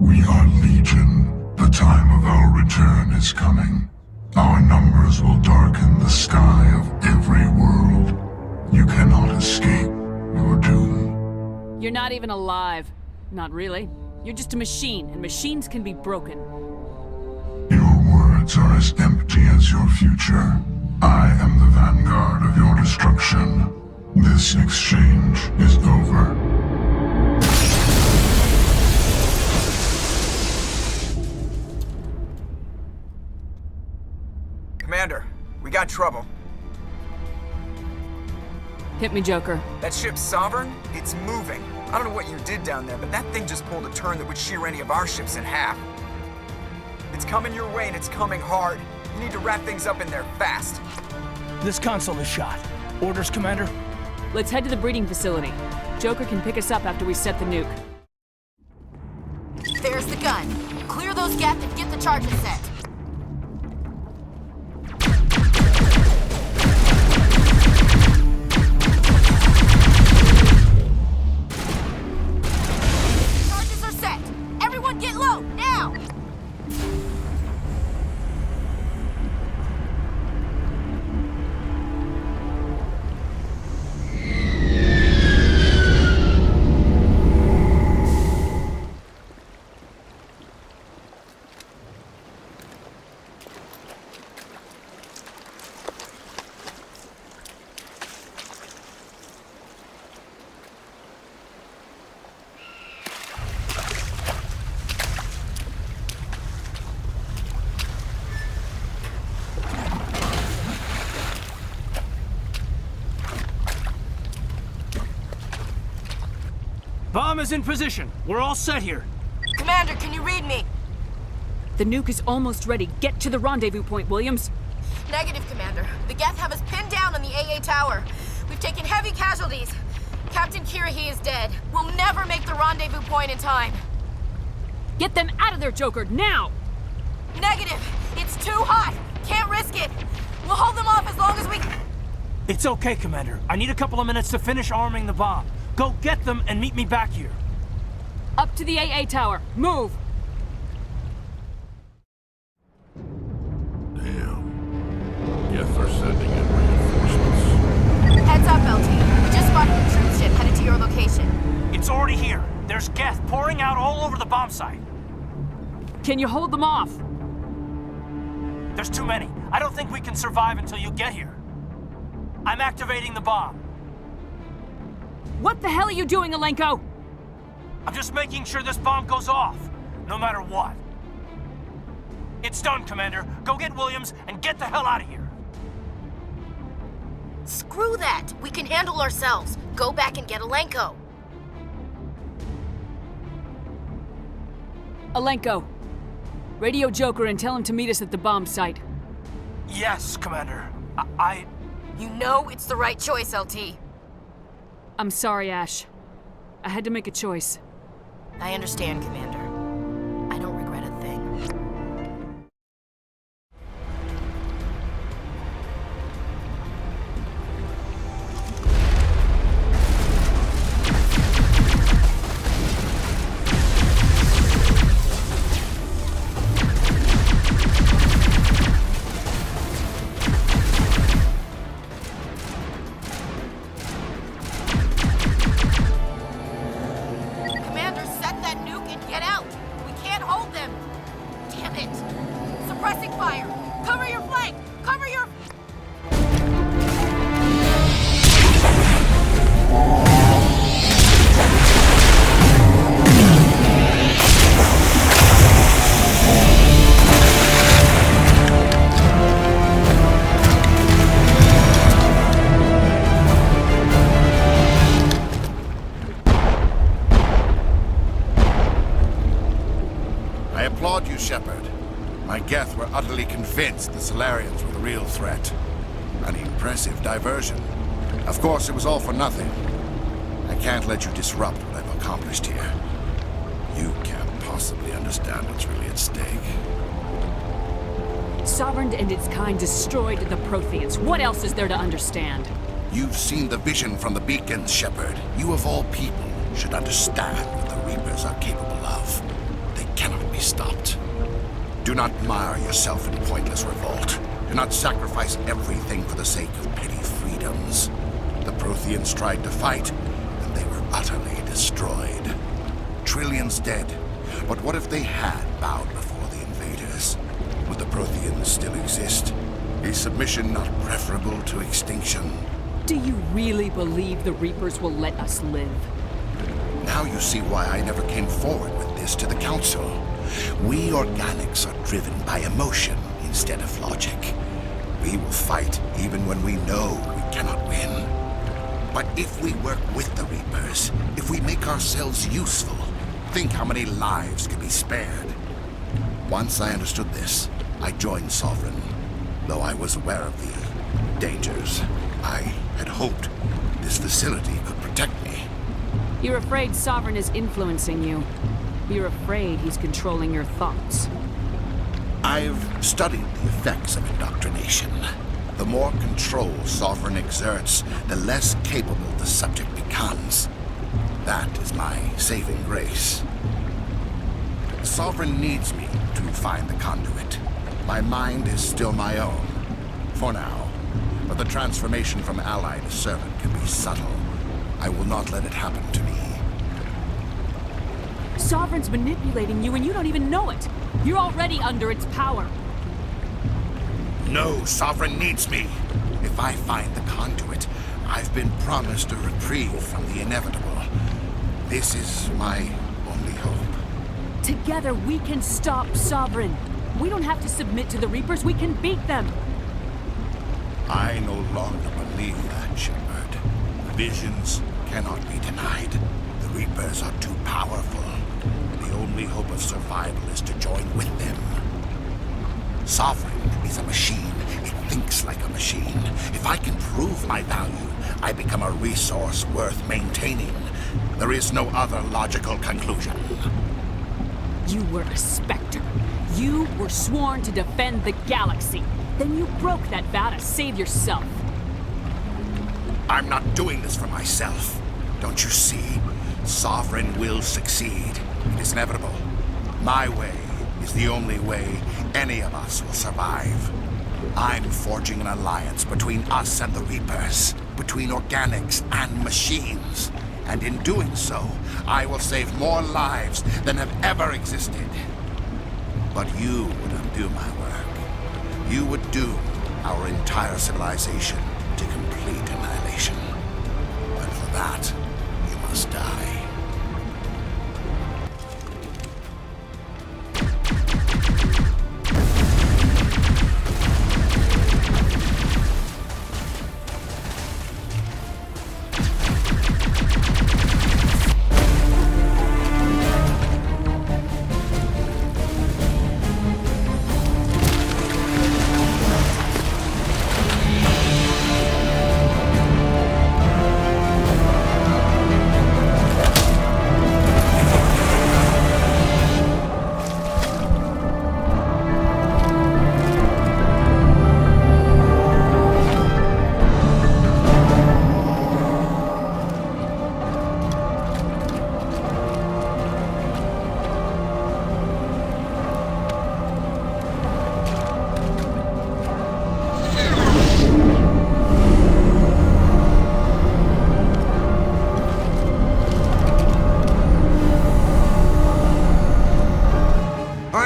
We are legion. The time of our return is coming. Our numbers will darken the sky of every world. You cannot escape your doom.
You're not even alive. Not really. You're just a machine, and machines can be broken.
Your words are as empty as your future. I am the vanguard of your destruction. This exchange is over.
Commander, we got trouble.
Hit me, Joker.
That ship's Sovereign? It's moving. I don't know what you did down there, but that thing just pulled a turn that would shear any of our ships in half. It's coming your way, and it's coming hard. You need to wrap things up in there fast.
This console is shot. Orders, Commander?
Let's head to the breeding facility. Joker can pick us up after we set the nuke.
There's the gun. Clear those gaps and get the charges set. Charges are set. Everyone get low, now!
Bomb is in position. We're all set here.
Commander, can you read me?
The nuke is almost ready. Get to the rendezvous point, Williams.
Negative, Commander. The Geth have us pinned down on the AA tower. We've taken heavy casualties. Captain Kirahi is dead. We'll never make the rendezvous point in time.
Get them out of there, Joker, now!
Negative. It's too hot. Can't risk it. We'll hold them off as long as we...
It's okay, Commander. I need a couple of minutes to finish arming the bomb. Go get them and meet me back here.
Up to the AA tower. Move!
Damn. Yes, they're sending in reinforcements.
Heads up, LT. We just spotted a troop ship headed to your location.
It's already here. There's Geth pouring out all over the bomb site.
Can you hold them off?
There's too many. I don't think we can survive until you get here. I'm activating the bomb.
What the hell are you doing, Alenko?
I'm just making sure this bomb goes off, no matter what. It's done, Commander. Go get Williams and get the hell out of here.
Screw that. We can handle ourselves. Go back and get Alenko.
Alenko, radio Joker and tell him to meet us at the bomb site.
Yes, Commander.
You know it's the right choice, LT.
I'm sorry, Ash. I had to make a choice.
I understand, Commander. I don't regret a thing.
My Geth were utterly convinced the Solarians were the real threat. An impressive diversion. Of course, it was all for nothing. I can't let you disrupt what I've accomplished here. You can't possibly understand what's really at stake.
Sovereign and its kind destroyed the Protheans. What else is there to understand?
You've seen the vision from the beacons, Shepard. You of all people should understand what the Reapers are capable of. They cannot be stopped. Do not mire yourself in pointless revolt. Do not sacrifice everything for the sake of petty freedoms. The Protheans tried to fight, and they were utterly destroyed. Trillions dead. But what if they had bowed before the invaders? Would the Protheans still exist? Is submission not preferable to extinction?
Do you really believe the Reapers will let us live?
Now you see why I never came forward with this to the Council. We organics are driven by emotion instead of logic. We will fight even when we know we cannot win. But if we work with the Reapers, if we make ourselves useful, think how many lives could be spared. Once I understood this, I joined Sovereign, though I was aware of the dangers. I had hoped this facility could protect me.
You're afraid Sovereign is influencing you. You're afraid he's controlling your thoughts.
I've studied the effects of indoctrination. The more control Sovereign exerts, the less capable the subject becomes. That is my saving grace. Sovereign needs me to find the conduit. My mind is still my own, for now. But the transformation from ally to servant can be subtle. I will not let it happen to me.
Sovereign's manipulating you and you don't even know it. You're already under its power.
No, Sovereign needs me. If I find the conduit, I've been promised a reprieve from the inevitable. This is my only hope.
Together we can stop Sovereign. We don't have to submit to the Reapers, we can beat them.
I no longer believe that, Shepard. Visions cannot be denied. The Reapers are too powerful. The only hope of survival is to join with them. Sovereign is a machine. It thinks like a machine. If I can prove my value, I become a resource worth maintaining. There is no other logical conclusion.
You were a Spectre. You were sworn to defend the galaxy. Then you broke that vow to save yourself.
I'm not doing this for myself. Don't you see? Sovereign will succeed. It is inevitable. My way is the only way any of us will survive. I'm forging an alliance between us and the Reapers, between organics and machines. And in doing so, I will save more lives than have ever existed. But you would undo my work. You would doom our entire civilization to complete annihilation. And for that, you must die.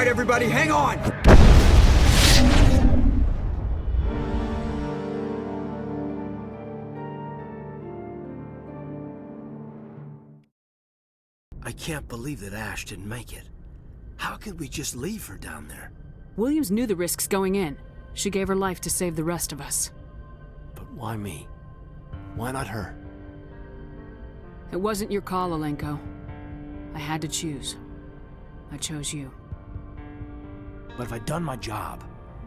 Everybody, hang on!
I can't believe that Ash didn't make it. How could we just leave her down there?
Williams knew the risks going in. She gave her life to save the rest of us.
But why me? Why not her?
It wasn't your call, Alenko. I had to choose. I chose you.
But if I'd done my job,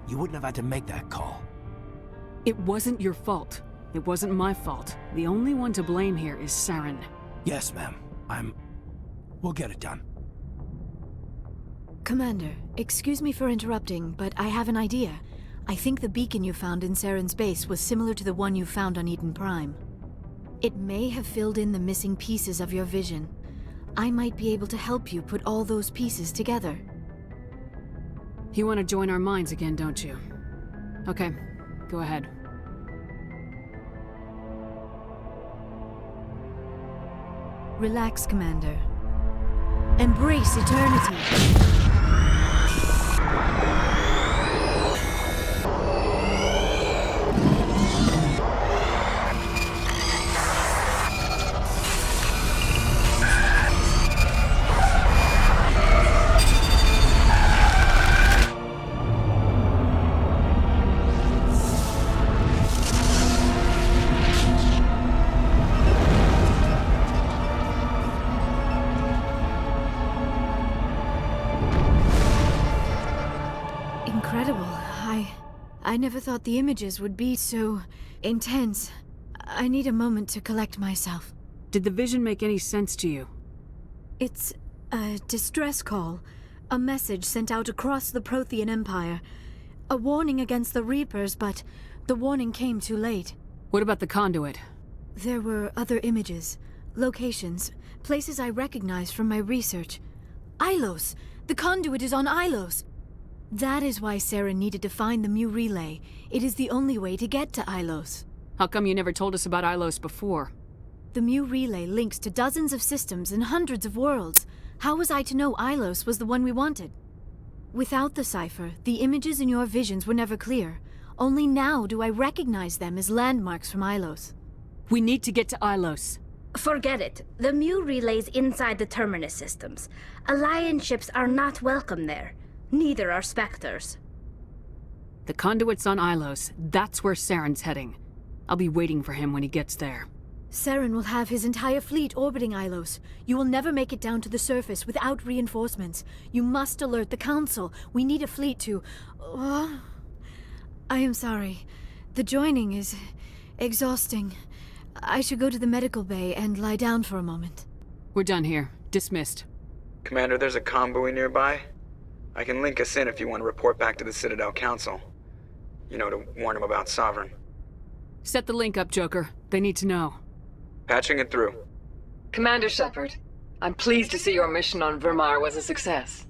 you wouldn't have had to make that call.
It wasn't your fault. It wasn't my fault. The only one to blame here is Saren.
Yes, ma'am. We'll get it done.
Commander, excuse me for interrupting, but I have an idea. I think the beacon you found in Saren's base was similar to the one you found on Eden Prime. It may have filled in the missing pieces of your vision. I might be able to help you put all those pieces together.
You want to join our minds again, don't you? Okay, go ahead.
Relax, Commander. Embrace eternity. I never thought the images would be so intense. I need a moment to collect myself.
Did the vision make any sense to you?
It's a distress call. A message sent out across the Prothean Empire. A warning against the Reapers, but the warning came too late.
What about the conduit?
There were other images, locations, places I recognized from my research. Ilos! The conduit is on Ilos! That is why Saren needed to find the Mu relay. It is the only way to get to Ilos.
How come you never told us about Ilos before?
The Mu relay links to dozens of systems and hundreds of worlds. How was I to know Ilos was the one we wanted? Without the cipher, the images in your visions were never clear. Only now do I recognize them as landmarks from Ilos.
We need to get to Ilos.
Forget it. The Mu relay's inside the Terminus systems. Alliance ships are not welcome there. Neither are Spectres.
The conduit's on Ilos. That's where Saren's heading. I'll be waiting for him when he gets there.
Saren will have his entire fleet orbiting Ilos. You will never make it down to the surface without reinforcements. You must alert the Council. We need a fleet to... I am sorry. The joining is exhausting. I should go to the medical bay and lie down for a moment.
We're done here. Dismissed.
Commander, there's a convoy nearby. I can link us in if you want to report back to the Citadel Council. You know, to warn them about Sovereign.
Set the link up, Joker. They need to know.
Patching it through.
Commander Shepard, I'm pleased to see your mission on Vermar was a success.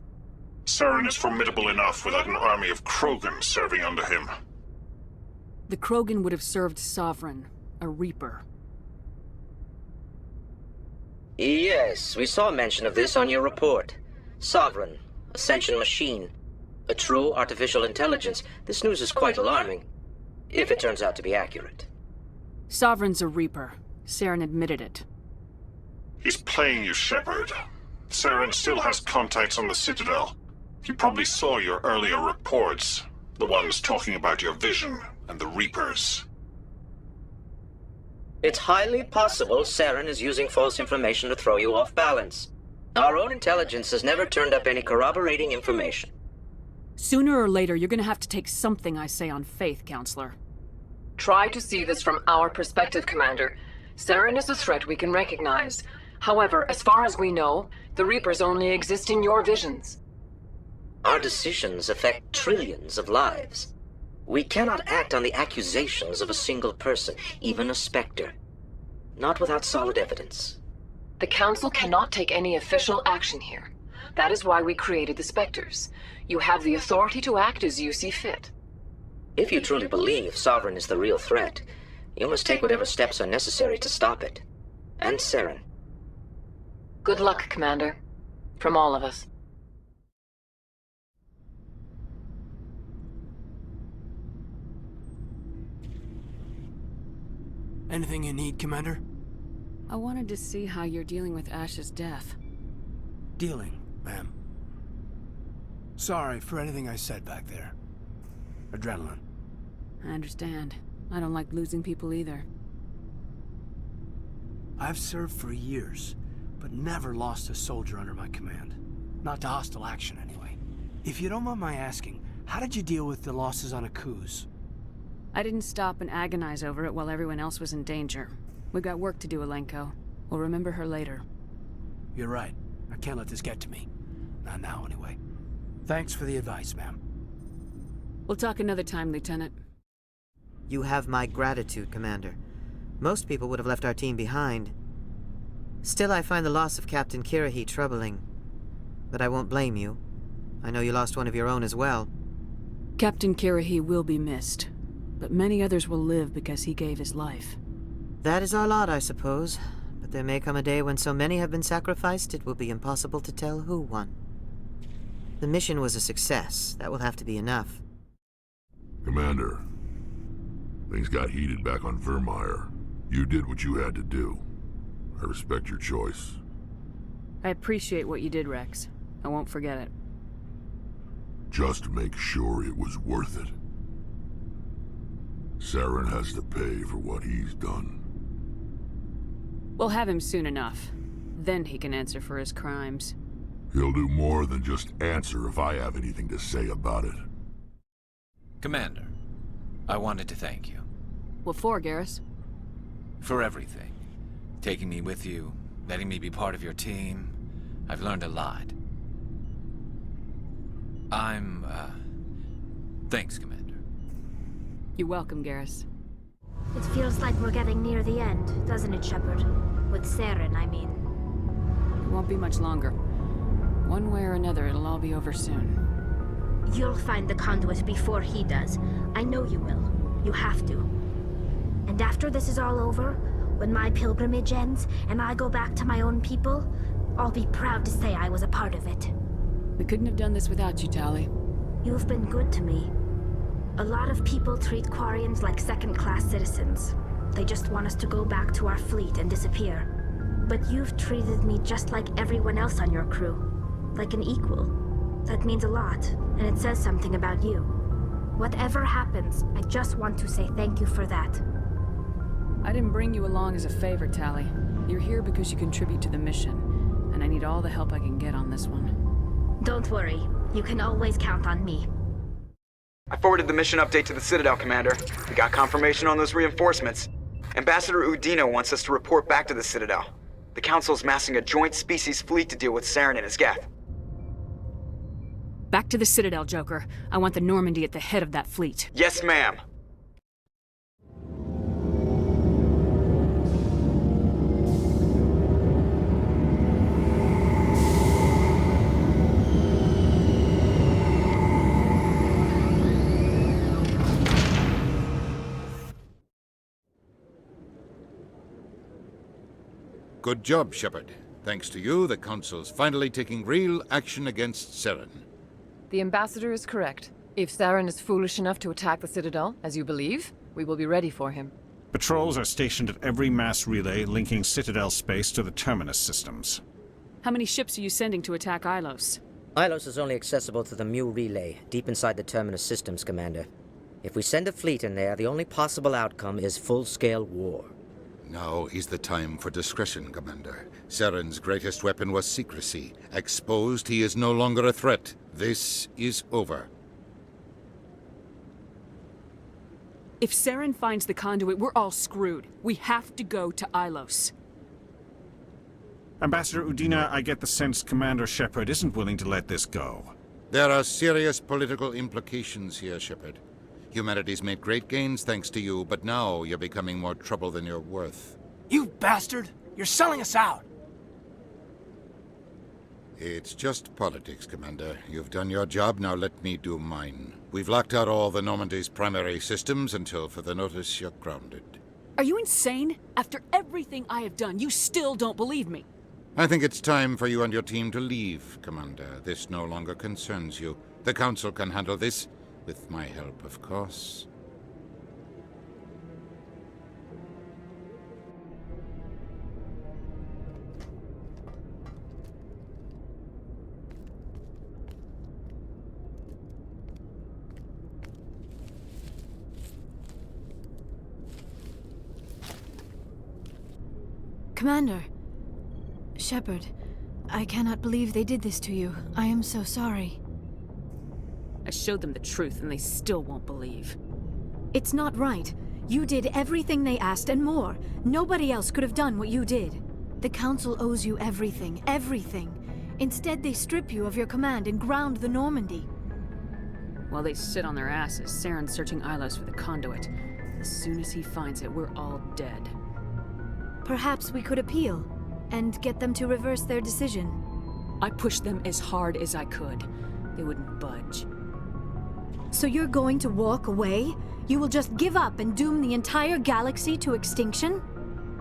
Saren is formidable enough without an army of Krogan serving under him.
The Krogan would have served Sovereign, a Reaper.
Yes, we saw mention of this on your report. Sovereign. Ascension machine. A true artificial intelligence. This news is quite alarming. If it turns out to be accurate.
Sovereign's a Reaper. Saren admitted it.
He's playing you, Shepard. Saren still has contacts on the Citadel. He probably saw your earlier reports. The ones talking about your vision and the Reapers.
It's highly possible Saren is using false information to throw you off balance. Our own intelligence has never turned up any corroborating information.
Sooner or later, you're gonna have to take something I say on faith, Counselor.
Try to see this from our perspective, Commander. Saren is a threat we can recognize. However, as far as we know, the Reapers only exist in your visions.
Our decisions affect trillions of lives. We cannot act on the accusations of a single person, even a Spectre. Not without solid evidence.
The Council cannot take any official action here. That is why we created the Spectres. You have the authority to act as you see fit.
If you truly believe Sovereign is the real threat, you must take whatever steps are necessary to stop it. And Saren.
Good luck, Commander. From all of us.
Anything you need, Commander?
I wanted to see how you're dealing with Ash's death.
Dealing, ma'am. Sorry for anything I said back there. Adrenaline.
I understand. I don't like losing people either.
I've served for years, but never lost a soldier under my command. Not to hostile action, anyway. If you don't mind my asking, how did you deal with the losses on Akuz?
I didn't stop and agonize over it while everyone else was in danger. We got work to do, Alenko. We'll remember her later.
You're right. I can't let this get to me. Not now, anyway. Thanks for the advice, ma'am.
We'll talk another time, Lieutenant.
You have my gratitude, Commander. Most people would have left our team behind. Still, I find the loss of Captain Kirahi troubling. But I won't blame you. I know you lost one of your own as well.
Captain Kirahi will be missed, but many others will live because he gave his life.
That is our lot, I suppose. But there may come a day when so many have been sacrificed, it will be impossible to tell who won. The mission was a success. That will have to be enough.
Commander, things got heated back on Vermeer. You did what you had to do. I respect your choice.
I appreciate what you did, Rex. I won't forget it.
Just make sure it was worth it. Saren has to pay for what he's done.
We'll have him soon enough. Then he can answer for his crimes.
He'll do more than just answer if I have anything to say about it.
Commander, I wanted to thank you.
What for, Garrus?
For everything. Taking me with you, letting me be part of your team. I've learned a lot. Thanks, Commander.
You're welcome, Garrus.
It feels like we're getting near the end, doesn't it, Shepard? With Saren, I mean.
It won't be much longer. One way or another, it'll all be over soon.
You'll find the conduit before he does. I know you will. You have to. And after this is all over, when my pilgrimage ends and I go back to my own people, I'll be proud to say I was a part of it.
We couldn't have done this without you, Tali.
You've been good to me. A lot of people treat Quarians like second-class citizens. They just want us to go back to our fleet and disappear. But you've treated me just like everyone else on your crew. Like an equal. That means a lot, and it says something about you. Whatever happens, I just want to say thank you for that.
I didn't bring you along as a favor, Tali. You're here because you contribute to the mission, and I need all the help I can get on this one.
Don't worry. You can always count on me.
I forwarded the mission update to the Citadel, Commander. We got confirmation on those reinforcements. Ambassador Udina wants us to report back to the Citadel. The Council's massing a joint species fleet to deal with Saren and his Geth.
Back to the Citadel, Joker. I want the Normandy at the head of that fleet.
Yes, ma'am.
Good job, Shepard. Thanks to you, the Council's finally taking real action against Saren.
The Ambassador is correct. If Saren is foolish enough to attack the Citadel, as you believe, we will be ready for him.
Patrols are stationed at every mass relay linking Citadel space to the Terminus systems.
How many ships are you sending to attack Ilos?
Ilos is only accessible to the Mu relay, deep inside the Terminus systems, Commander. If we send a fleet in there, the only possible outcome is full-scale war.
Now is the time for discretion, Commander. Saren's greatest weapon was secrecy. Exposed, he is no longer a threat. This is over.
If Saren finds the conduit, we're all screwed. We have to go to Ilos.
Ambassador Udina, I get the sense Commander Shepard isn't willing to let this go.
There are serious political implications here, Shepard. Humanity's made great gains thanks to you, but now you're becoming more trouble than you're worth.
You bastard! You're selling us out!
It's just politics, Commander. You've done your job, now let me do mine. We've locked out all the Normandy's primary systems until further notice you're grounded.
Are you insane? After everything I have done, you still don't believe me.
I think it's time for you and your team to leave, Commander. This no longer concerns you. The Council can handle this. With my help, of course.
Commander. Shepard, I cannot believe they did this to you. I am so sorry.
I showed them the truth and they still won't believe.
It's not right. You did everything they asked and more. Nobody else could have done what you did. The Council owes you everything, everything. Instead, they strip you of your command and ground the Normandy.
While they sit on their asses, Saren's searching Ilos for the conduit. As soon as he finds it, we're all dead.
Perhaps we could appeal, and get them to reverse their decision.
I pushed them as hard as I could. They wouldn't budge.
So you're going to walk away? You will just give up and doom the entire galaxy to extinction?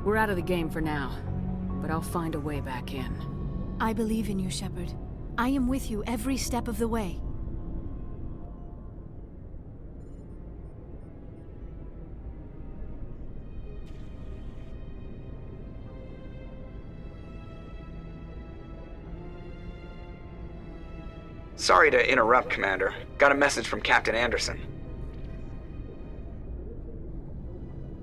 We're out of the game for now, but I'll find a way back in.
I believe in you, Shepard. I am with you every step of the way.
Sorry to interrupt, Commander. Got a message from Captain Anderson.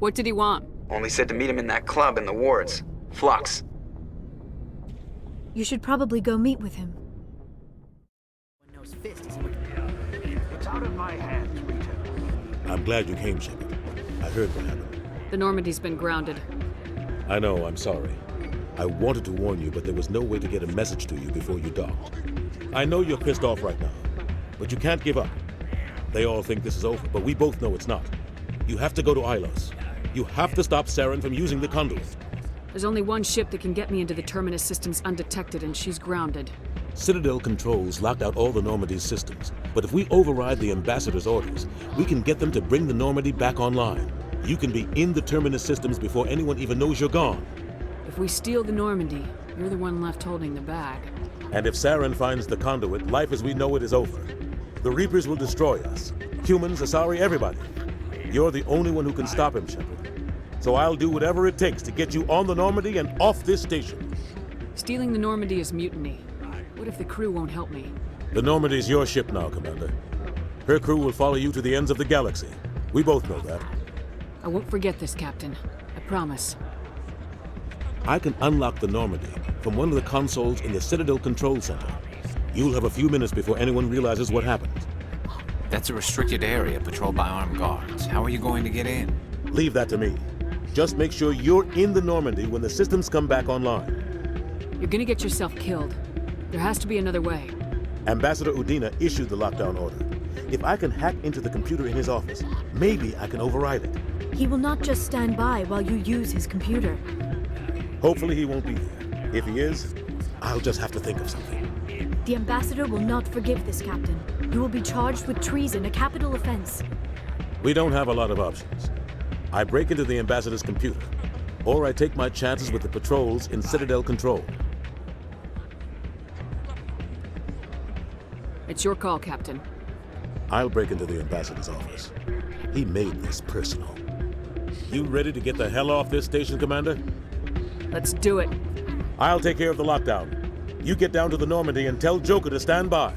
What did he want?
Only said to meet him in that club in the wards. Flux.
You should probably go meet with him.
It's out of my hands, Rita.
I'm glad you came, Shepard. I heard what happened.
The Normandy's been grounded.
I know, I'm sorry. I wanted to warn you, but there was no way to get a message to you before you docked. I know you're pissed off right now, but you can't give up. They all think this is over, but we both know it's not. You have to go to Ilos. You have to stop Saren from using the conduit.
There's only one ship that can get me into the Terminus systems undetected, and she's grounded.
Citadel controls locked out all the Normandy's systems, but if we override the Ambassador's orders, we can get them to bring the Normandy back online. You can be in the Terminus systems before anyone even knows you're gone.
If we steal the Normandy, you're the one left holding the bag.
And if Saren finds the conduit, life as we know it is over. The Reapers will destroy us. Humans, Asari, everybody. You're the only one who can stop him, Shepard. So I'll do whatever it takes to get you on the Normandy and off this station.
Stealing the Normandy is mutiny. What if the crew won't help me?
The Normandy's your ship now, Commander. Her crew will follow you to the ends of the galaxy. We both know that.
I won't forget this, Captain. I promise.
I can unlock the Normandy from one of the consoles in the Citadel Control Center. You'll have a few minutes before anyone realizes what happened.
That's a restricted area patrolled by armed guards. How are you going to get in?
Leave that to me. Just make sure you're in the Normandy when the systems come back online.
You're gonna get yourself killed. There has to be another way.
Ambassador Udina issued the lockdown order. If I can hack into the computer in his office, maybe I can override it.
He will not just stand by while you use his computer.
Hopefully he won't be there. If he is, I'll just have to think of something.
The Ambassador will not forgive this, Captain. You will be charged with treason, a capital offense.
We don't have a lot of options. I break into the Ambassador's computer, or I take my chances with the patrols in Citadel Control.
It's your call, Captain.
I'll break into the Ambassador's office. He made this personal. You ready to get the hell off this station, Commander?
Let's do it.
I'll take care of the lockdown. You get down to the Normandy and tell Joker to stand by.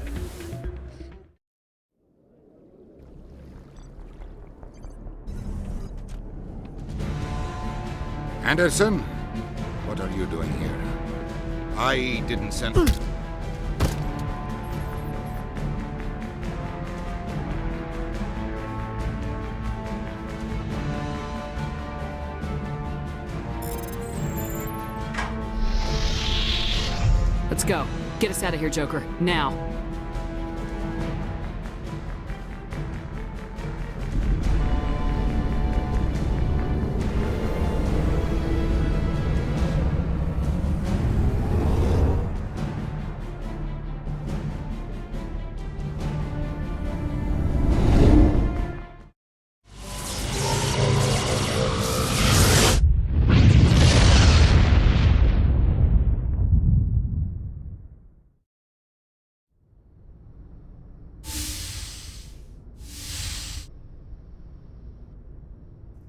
Anderson, what are you doing here? I didn't send...
Let's go. Get us out of here, Joker. Now.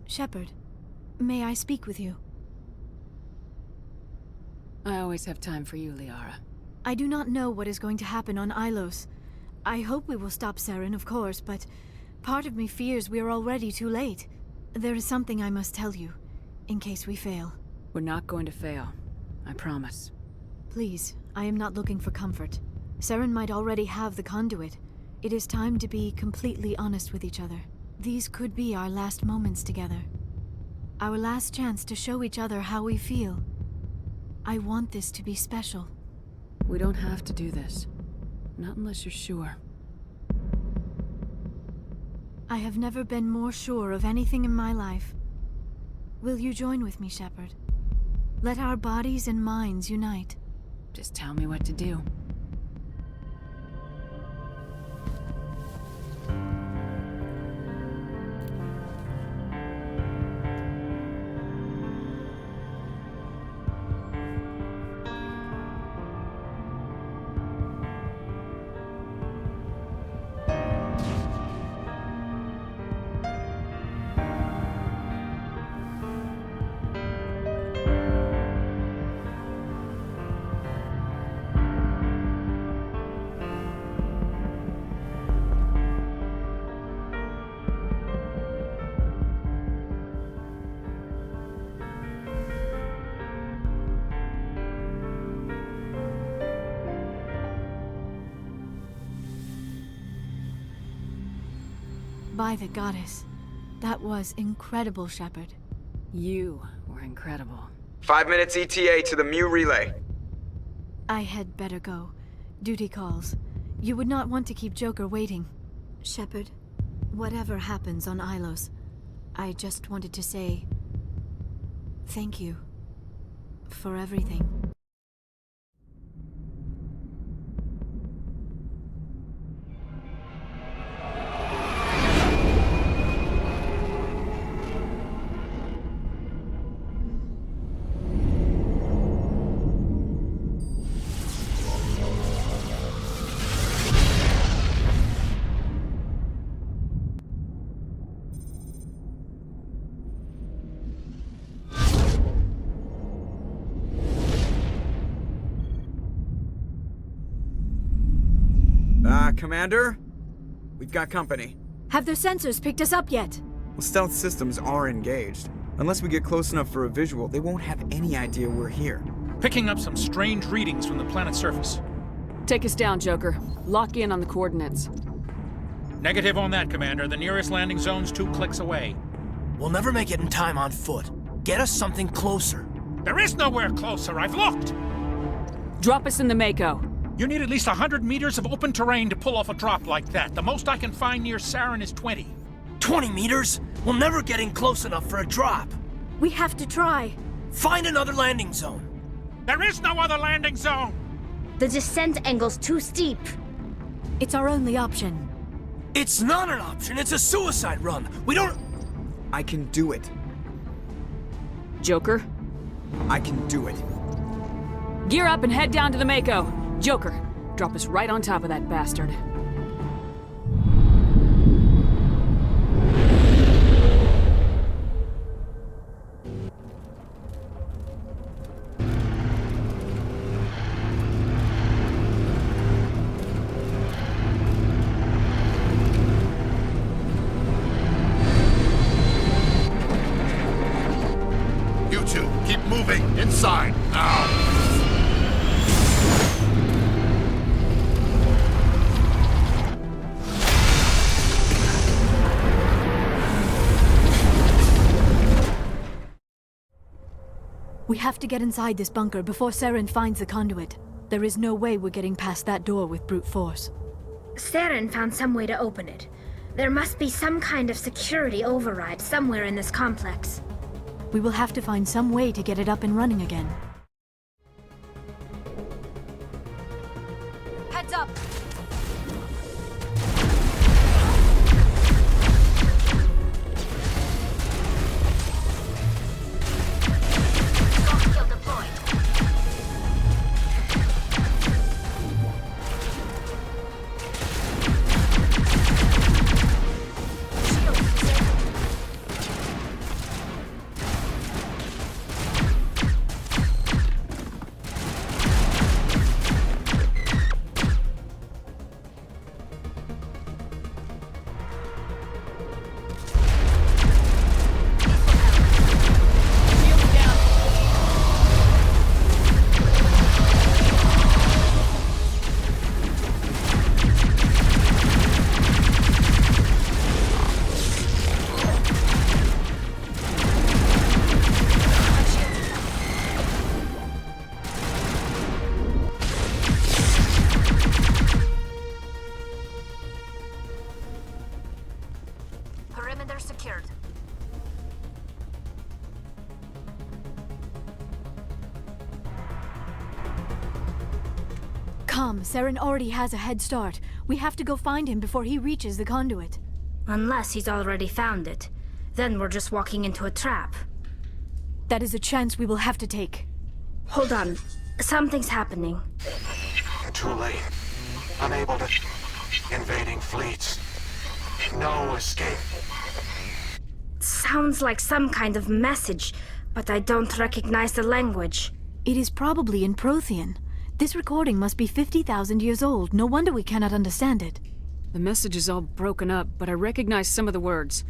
Shepard, may I speak with you?
I always have time for you, Liara.
I do not know what is going to happen on Ilos. I hope we will stop Saren, of course, but part of me fears we are already too late. There is something I must tell you, in case we fail.
We're not going to fail. I promise.
Please, I am not looking for comfort. Saren might already have the conduit. It is time to be completely honest with each other. These could be our last moments together. Our last chance to show each other how we feel. I want this to be special.
We don't have to do this. Not unless you're sure.
I have never been more sure of anything in my life. Will you join with me, Shepard? Let our bodies and minds unite.
Just tell me what to do.
By the goddess. That was incredible, Shepard.
You were incredible.
5 minutes ETA to the Mu relay.
I had better go. Duty calls. You would not want to keep Joker waiting. Shepard, whatever happens on Ilos, I just wanted to say thank you for everything.
Commander? We've got company.
Have their sensors picked us up yet?
Well, stealth systems are engaged. Unless we get close enough for a visual, they won't have any idea we're here.
Picking up some strange readings from the planet's surface.
Take us down, Joker. Lock in on the coordinates.
Negative on that, Commander. The nearest landing zone's 2 clicks away.
We'll never make it in time on foot. Get us something closer.
There is nowhere closer. I've looked.
Drop us in the Mako.
You need at least 100 meters of open terrain to pull off a drop like that. The most I can find near Saren is 20.
20 meters? We'll never get in close enough for a drop.
We have to try.
Find another landing zone.
There is no other landing zone!
The descent angle's too steep.
It's our only option.
It's not an option, it's a suicide run. We don't...
I can do it.
Joker?
I can do it.
Gear up and head down to the Mako. Joker, drop us right on top of that bastard.
You two, keep moving. Inside, now.
We have to get inside this bunker before Saren finds the conduit. There is no way we're getting past that door with brute force.
Saren found some way to open it. There must be some kind of security override somewhere in this complex.
We will have to find some way to get it up and running again.
Heads up!
Come, Saren already has a head start. We have to go find him before he reaches the conduit.
Unless he's already found it. Then we're just walking into a trap.
That is a chance we will have to take.
Hold on. Something's happening.
Too late. Unable to... Invading fleets. No escape.
Sounds like some kind of message, but I don't recognize the language.
It is probably in Prothean. This recording must be 50,000 years old. No wonder we cannot understand it.
The message is all broken up, but I recognize some of the words.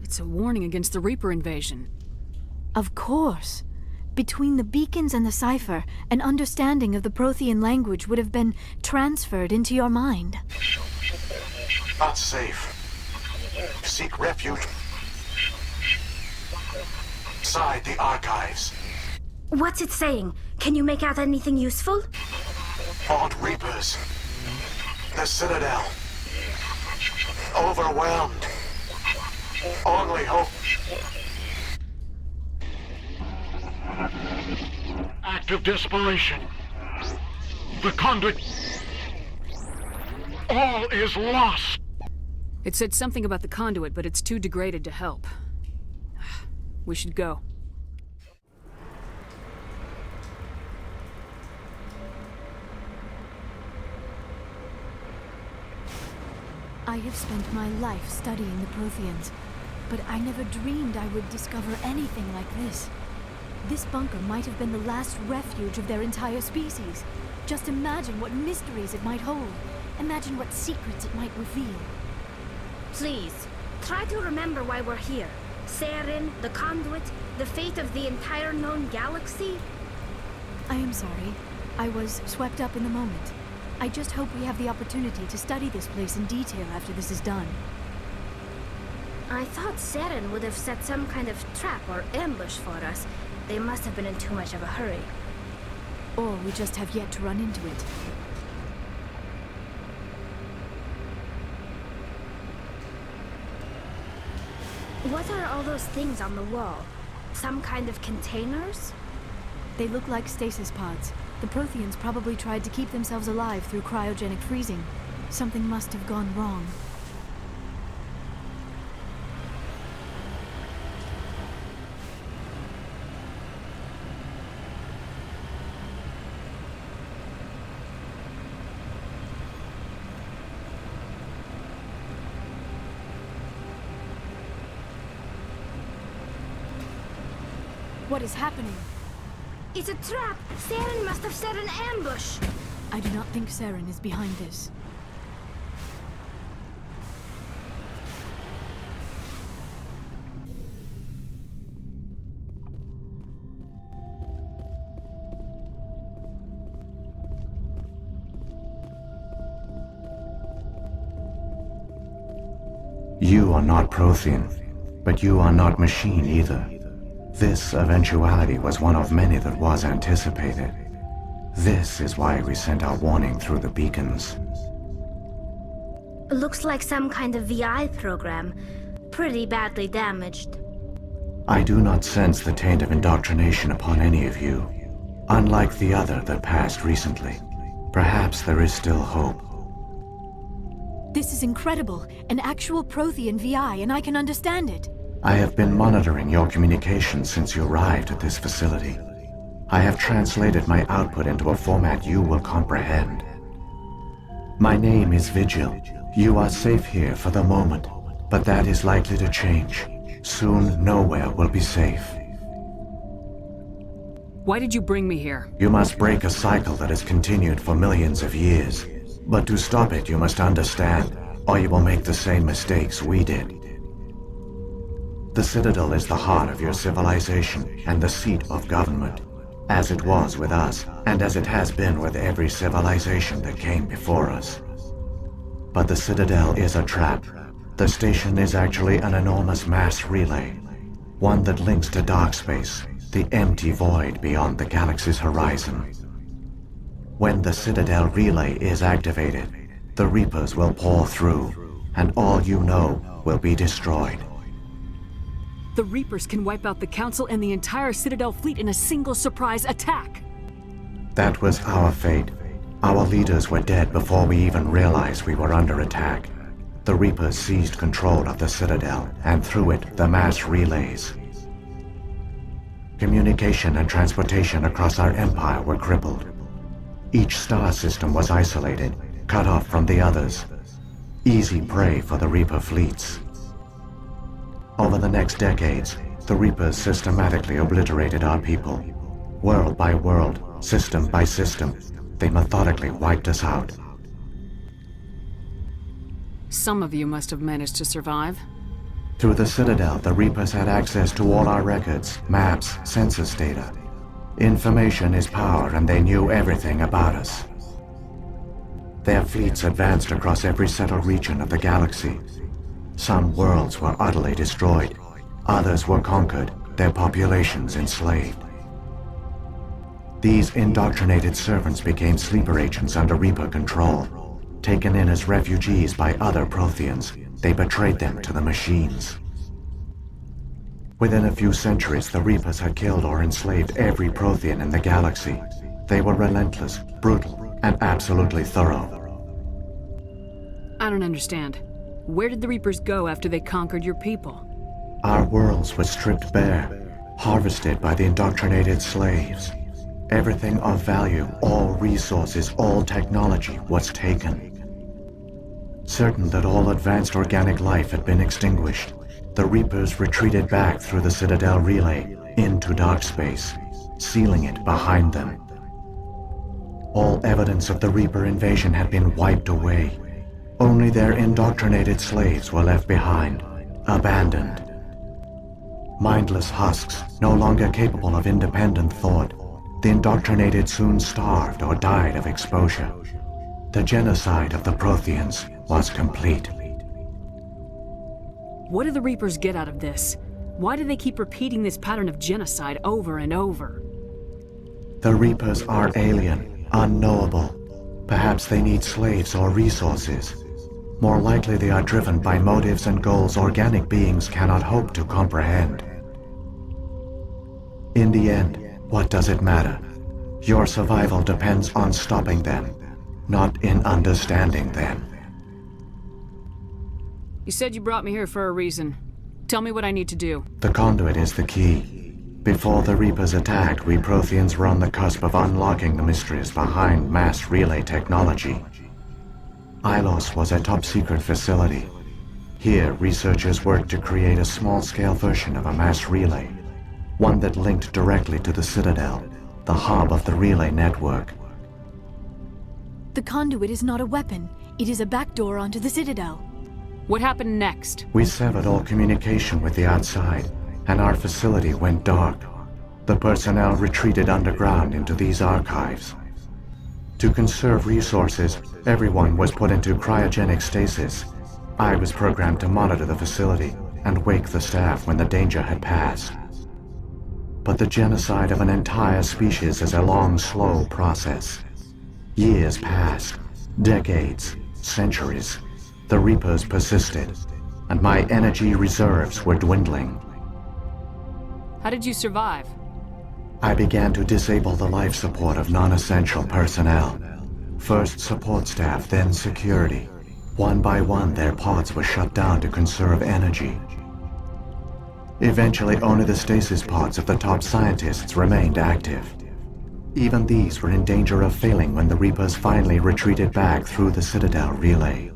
It's a warning against the Reaper invasion.
Of course. Between the beacons and the cipher, an understanding of the Prothean language would have been transferred into your mind.
Not safe. Seek refuge. Inside the archives.
What's it saying? Can you make out anything useful?
Fought Reapers. The Citadel. Overwhelmed. Only hope. Act of desperation. The conduit. All is lost.
It said something about the conduit, but it's too degraded to help. We should go.
I have spent my life studying the Protheans, but I never dreamed I would discover anything like this. This bunker might have been the last refuge of their entire species. Just imagine what mysteries it might hold. Imagine what secrets it might reveal.
Please, try to remember why we're here. Saren, the conduit, the fate of the entire known galaxy.
I am sorry. I was swept up in the moment. I just hope we have the opportunity to study this place in detail after this is done.
I thought Saren would have set some kind of trap or ambush for us. They must have been in too much of a hurry.
Or we just have yet to run into it.
What are all those things on the wall? Some kind of containers?
They look like stasis pods. The Protheans probably tried to keep themselves alive through cryogenic freezing. Something must have gone wrong. What is happening?
It's a trap! Saren must have set an ambush!
I do not think Saren is behind this.
You are not Prothean, but you are not machine either. This eventuality was one of many that was anticipated. This is why we sent our warning through the beacons.
Looks like some kind of VI program. Pretty badly damaged.
I do not sense the taint of indoctrination upon any of you, unlike the other that passed recently. Perhaps there is still hope.
This is incredible. An actual Prothean VI, and I can understand it.
I have been monitoring your communications since you arrived at this facility. I have translated my output into a format you will comprehend. My name is Vigil. You are safe here for the moment, but that is likely to change. Soon, nowhere will be safe.
Why did you bring me here?
You must break a cycle that has continued for millions of years. But to stop it, you must understand, or you will make the same mistakes we did. The Citadel is the heart of your civilization and the seat of government, as it was with us, and as it has been with every civilization that came before us. But the Citadel is a trap. The station is actually an enormous mass relay, one that links to dark space, the empty void beyond the galaxy's horizon. When the Citadel relay is activated, the Reapers will pour through, and all you know will be destroyed.
The Reapers can wipe out the Council and the entire Citadel fleet in a single surprise attack.
That was our fate. Our leaders were dead before we even realized we were under attack. The Reapers seized control of the Citadel, and through it, the mass relays. Communication and transportation across our empire were crippled. Each star system was isolated, cut off from the others. Easy prey for the Reaper fleets. Over the next decades, the Reapers systematically obliterated our people. World by world, system by system, they methodically wiped us out.
Some of you must have managed to survive.
Through the Citadel, the Reapers had access to all our records, maps, census data. Information is power, and they knew everything about us. Their fleets advanced across every settled region of the galaxy. Some worlds were utterly destroyed. Others were conquered, their populations enslaved. These indoctrinated servants became sleeper agents under Reaper control. Taken in as refugees by other Protheans, they betrayed them to the machines. Within a few centuries, the Reapers had killed or enslaved every Prothean in the galaxy. They were relentless, brutal, and absolutely thorough.
I don't understand. Where did the Reapers go after they conquered your people?
Our worlds were stripped bare, harvested by the indoctrinated slaves. Everything of value, all resources, all technology was taken. Certain that all advanced organic life had been extinguished, the Reapers retreated back through the Citadel relay into dark space, sealing it behind them. All evidence of the Reaper invasion had been wiped away. Only their indoctrinated slaves were left behind, abandoned. Mindless husks, no longer capable of independent thought, the indoctrinated soon starved or died of exposure. The genocide of the Protheans was complete.
What do the Reapers get out of this? Why do they keep repeating this pattern of genocide over and over?
The Reapers are alien, unknowable. Perhaps they need slaves or resources. More likely they are driven by motives and goals organic beings cannot hope to comprehend. In the end, what does it matter? Your survival depends on stopping them, not in understanding them.
You said you brought me here for a reason. Tell me what I need to do.
The conduit is the key. Before the Reapers attacked, we Protheans were on the cusp of unlocking the mysteries behind mass relay technology. Ilos was a top-secret facility. Here, researchers worked to create a small-scale version of a mass relay, one that linked directly to the Citadel, the hub of the relay network.
The conduit is not a weapon. It is a backdoor onto the Citadel.
What happened next?
We severed all communication with the outside, and our facility went dark. The personnel retreated underground into these archives. To conserve resources, everyone was put into cryogenic stasis. I was programmed to monitor the facility and wake the staff when the danger had passed. But the genocide of an entire species is a long, slow process. Years passed, decades, centuries. The Reapers persisted, and my energy reserves were dwindling.
How did you survive?
I began to disable the life support of non-essential personnel. First support staff, then security. One by one, their pods were shut down to conserve energy. Eventually, only the stasis pods of the top scientists remained active. Even these were in danger of failing when the Reapers finally retreated back through the Citadel relay.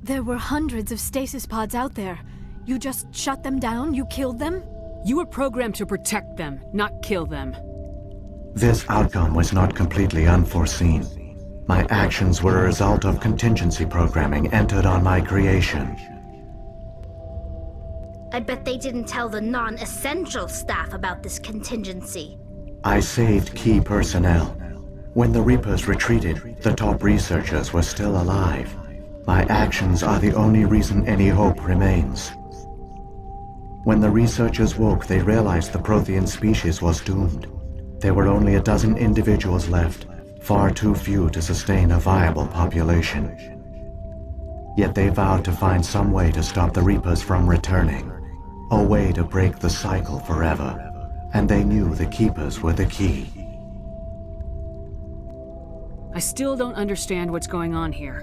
There were hundreds of stasis pods out there. You just shut them down? You killed them?
You were programmed to protect them, not kill them.
This outcome was not completely unforeseen. My actions were a result of contingency programming entered on my creation.
I bet they didn't tell the non-essential staff about this contingency.
I saved key personnel. When the Reapers retreated, the top researchers were still alive. My actions are the only reason any hope remains. When the researchers woke, they realized the Prothean species was doomed. There were only a dozen individuals left, far too few to sustain a viable population. Yet they vowed to find some way to stop the Reapers from returning, a way to break the cycle forever, and they knew the Keepers were the key.
I still don't understand what's going on here.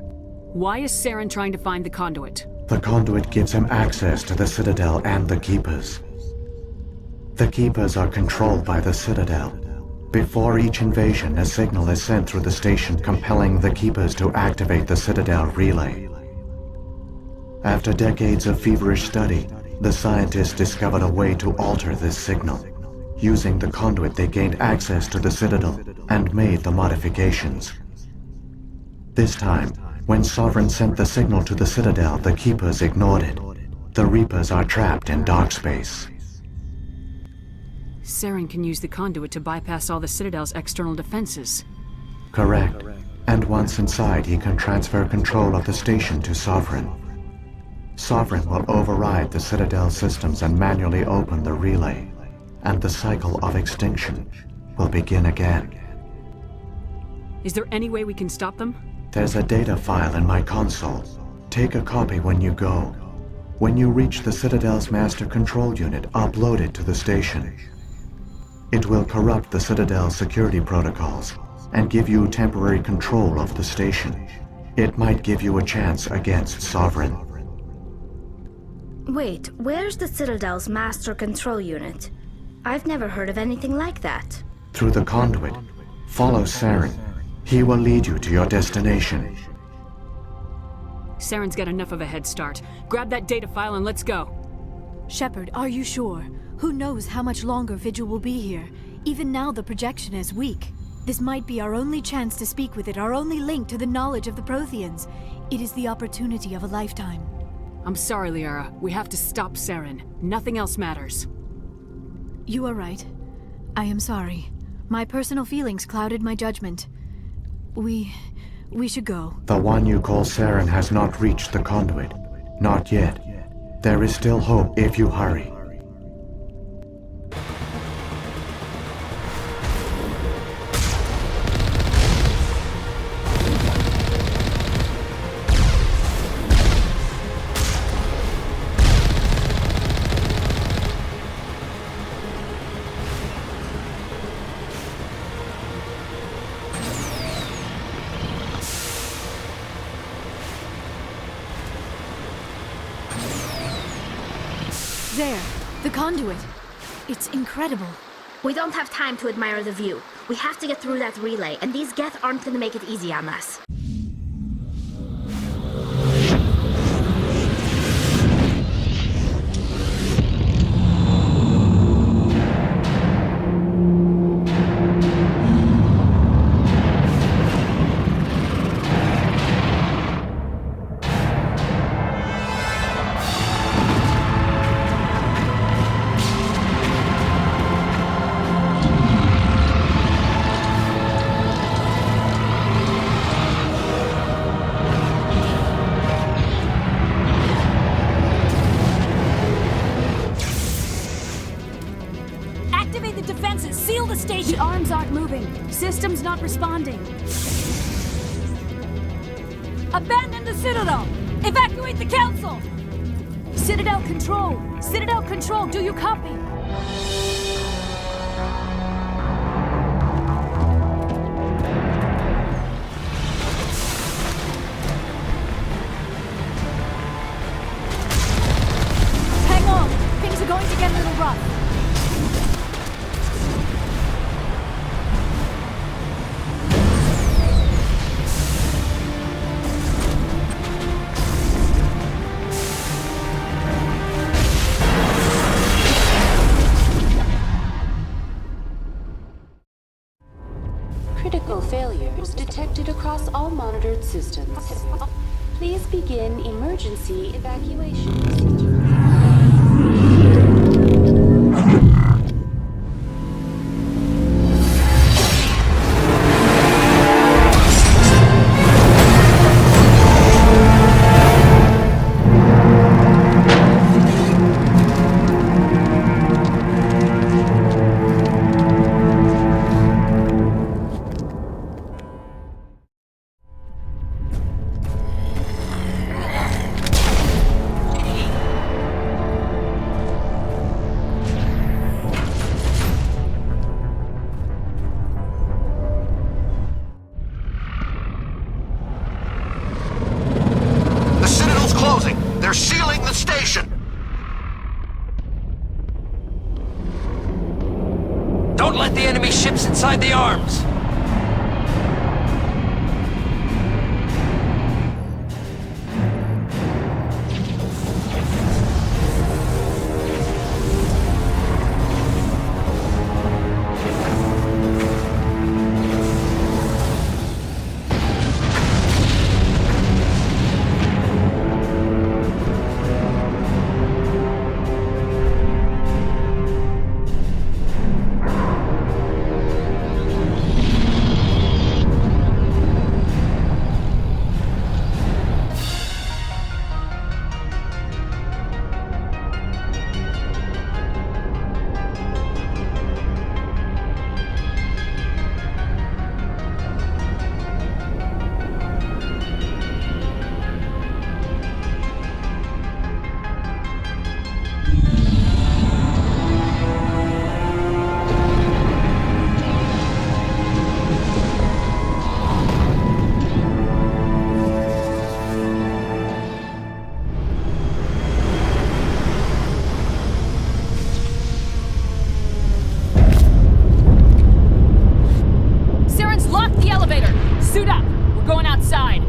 Why is Saren trying to find the conduit?
The conduit gives him access to the Citadel and the Keepers. The Keepers are controlled by the Citadel. Before each invasion, a signal is sent through the station compelling the Keepers to activate the Citadel relay. After decades of feverish study, the scientists discovered a way to alter this signal. Using the conduit, they gained access to the Citadel and made the modifications. This time, when Sovereign sent the signal to the Citadel, the Keepers ignored it. The Reapers are trapped in dark space.
Saren can use the conduit to bypass all the Citadel's external defenses.
Correct. And once inside, he can transfer control of the station to Sovereign. Sovereign will override the Citadel systems and manually open the relay, and the cycle of extinction will begin again.
Is there any way we can stop them?
There's a data file in my console. Take a copy when you go. When you reach the Citadel's master control unit, upload it to the station. It will corrupt the Citadel's security protocols and give you temporary control of the station. It might give you a chance against Sovereign.
Wait, where's the Citadel's master control unit? I've never heard of anything like that.
Through the conduit, follow Saren. He will lead you to your destination.
Saren's got enough of a head start. Grab that data file and let's go.
Shepard, are you sure? Who knows how much longer Vigil will be here? Even now the projection is weak. This might be our only chance to speak with it, our only link to the knowledge of the Protheans. It is the opportunity of a lifetime.
I'm sorry, Liara. We have to stop Saren. Nothing else matters.
You are right. I am sorry. My personal feelings clouded my judgment. We should go.
The one you call Saren has not reached the conduit. Not yet. There is still hope if you hurry.
There, the conduit. It's incredible.
We don't have time to admire the view. We have to get through that relay, and these Geth aren't gonna make it easy on us.
The arms aren't moving. Systems not responding. Abandon the Citadel! Evacuate the Council! Citadel Control! Citadel Control, do you copy? Hang on! Things are going to get a little rough.
Critical failures detected across all monitored systems. Please begin emergency evacuation.
the elevator! Suit up! We're going outside!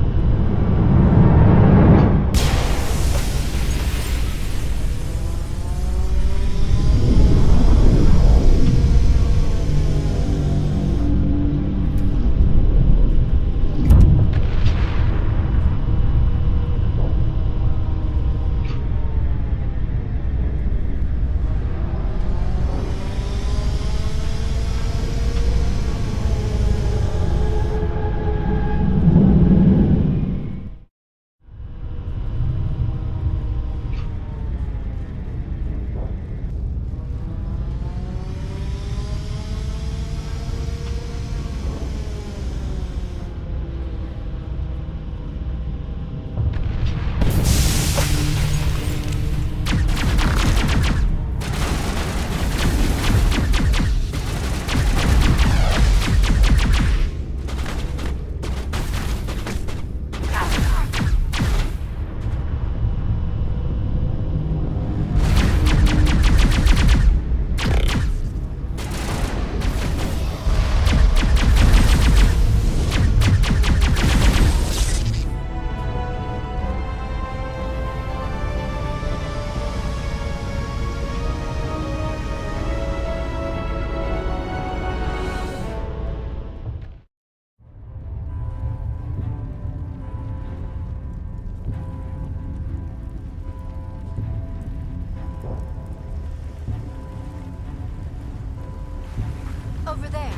Over there.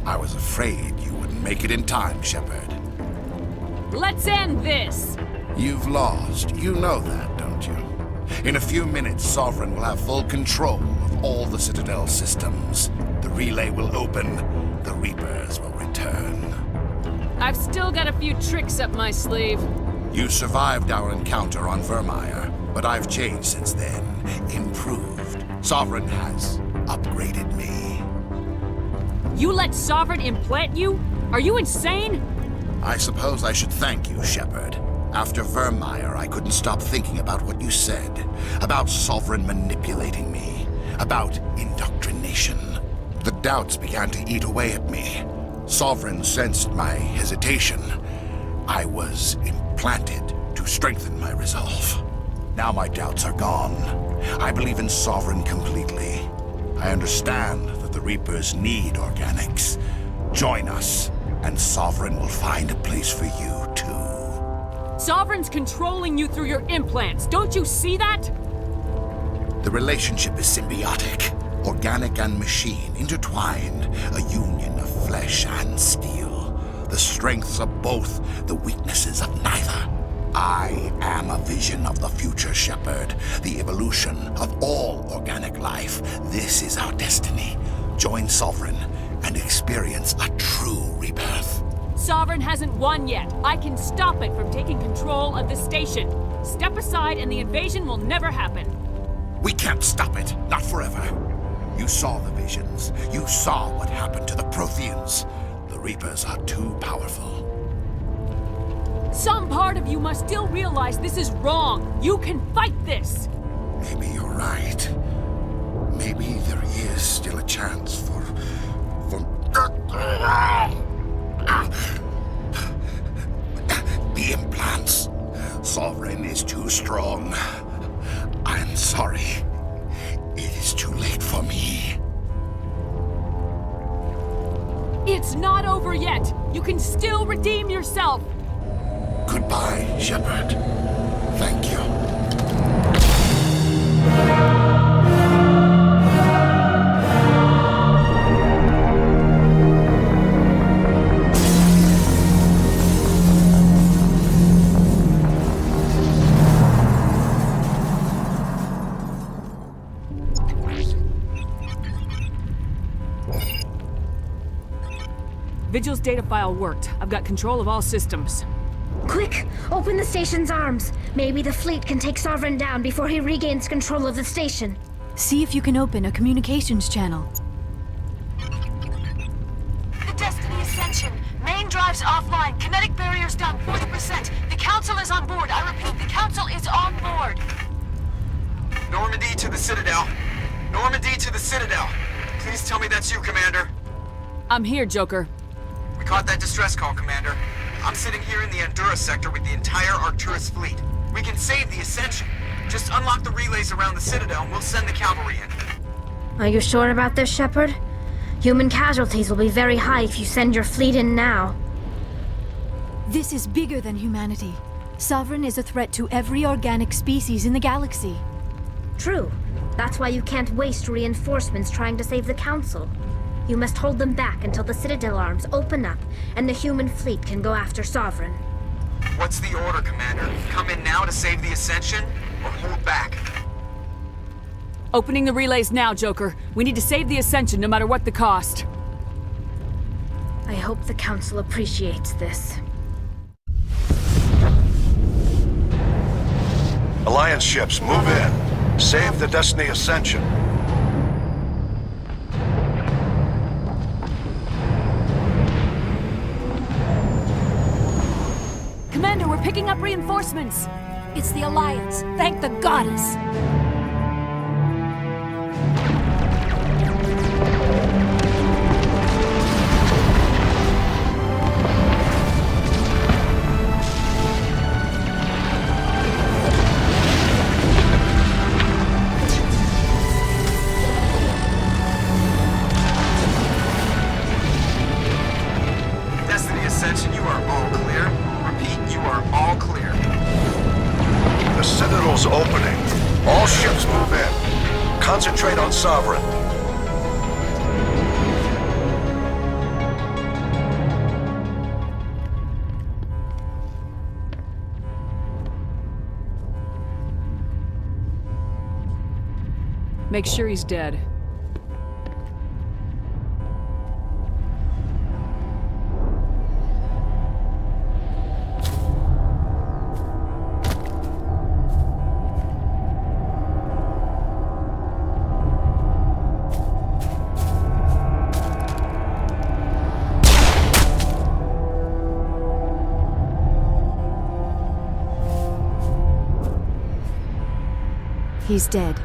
I was afraid you wouldn't make it in time, Shepard.
Let's end this!
You've lost. You know that, don't you? In a few minutes, Sovereign will have full control of all the Citadel systems. The relay will open. The Reapers will return.
I've still got a few tricks up my sleeve.
You survived our encounter on Vermeer, but I've changed since then. Improved. Sovereign has upgraded me.
You let Sovereign implant you? Are you insane?
I suppose I should thank you, Shepard. After Vermeer, I couldn't stop thinking about what you said. About Sovereign manipulating me. About indoctrination. The doubts began to eat away at me. Sovereign sensed my hesitation. I was implanted to strengthen my resolve. Now my doubts are gone. I believe in Sovereign completely. I understand that the Reapers need organics. Join us, and Sovereign will find a place for you, too.
Sovereign's controlling you through your implants. Don't you see that?
The relationship is symbiotic. Organic and machine, intertwined. A union of flesh and steel. The strengths of both, the weaknesses of neither. I am a vision of the future, Shepard. The evolution of all organic life. This is our destiny. Join Sovereign and experience a true rebirth.
Sovereign hasn't won yet. I can stop it from taking control of the station. Step aside and the invasion will never happen.
We can't stop it. Not forever. You saw the visions. You saw what happened to the Protheans. The Reapers are too powerful.
Some part of you must still realize this is wrong. You can fight this.
Maybe you're right. Maybe there is still a chance for... The implants. Sovereign is too strong. I'm sorry. It is too late for me.
It's not over yet. You can still redeem yourself.
Goodbye, Shepard. Thank you.
Vigil's data file worked. I've got control of all systems.
Quick! Open the station's arms. Maybe the fleet can take Sovereign down before he regains control of the station.
See if you can open a communications channel.
The Destiny Ascension. Main drives offline. Kinetic barriers down 40%. The Council is on board. I repeat, the Council is on board.
Normandy to the Citadel. Normandy to the Citadel. Please tell me that's you, Commander.
I'm here, Joker.
We caught that distress call, Commander. I'm sitting here in the Endura sector with the entire Arcturus fleet. We can save the Ascension. Just unlock the relays around the Citadel and we'll send the cavalry in.
Are you sure about this, Shepard? Human casualties will be very high if you send your fleet in now.
This is bigger than humanity. Sovereign is a threat to every organic species in the galaxy.
True. That's why you can't waste reinforcements trying to save the Council. You must hold them back until the Citadel arms open up and the human fleet can go after Sovereign.
What's the order, Commander? Come in now to save the Ascension, or hold back?
Opening the relays now, Joker. We need to save the Ascension no matter what the cost.
I hope the Council appreciates this.
Alliance ships, move in. Save the Destiny Ascension.
Commander, we're picking up reinforcements.
It's the Alliance. Thank the goddess.
Destiny Ascension, you are all clear. Repeat, you are all clear.
The Citadel's opening. All ships move in. Concentrate on Sovereign.
Make sure he's dead.
He's dead.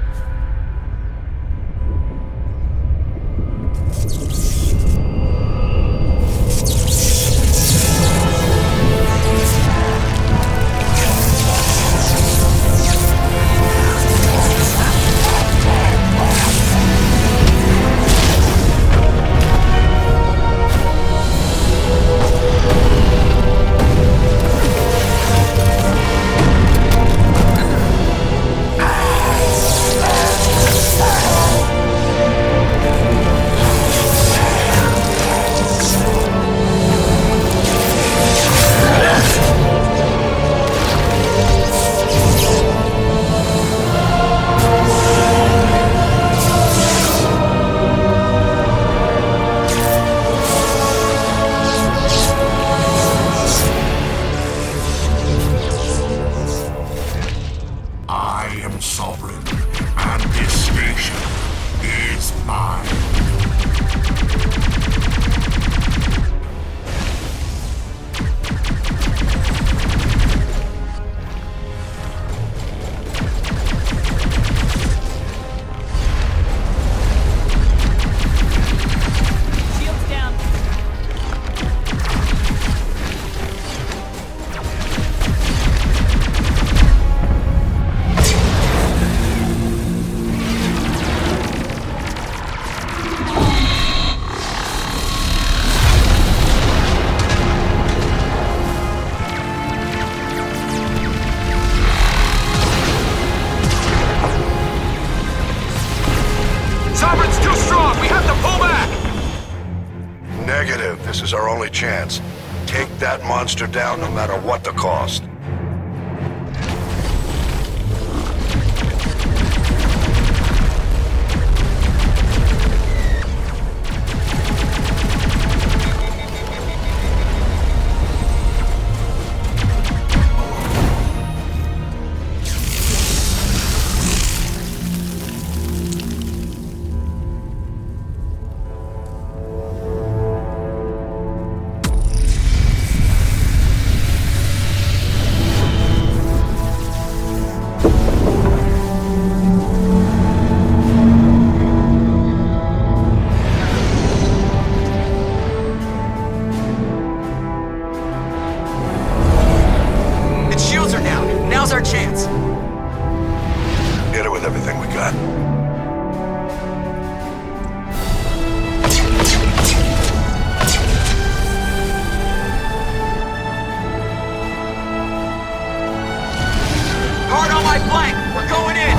This is our only chance. Take that monster down no matter what the cost. everything we got.
Hard on my flank! We're going in!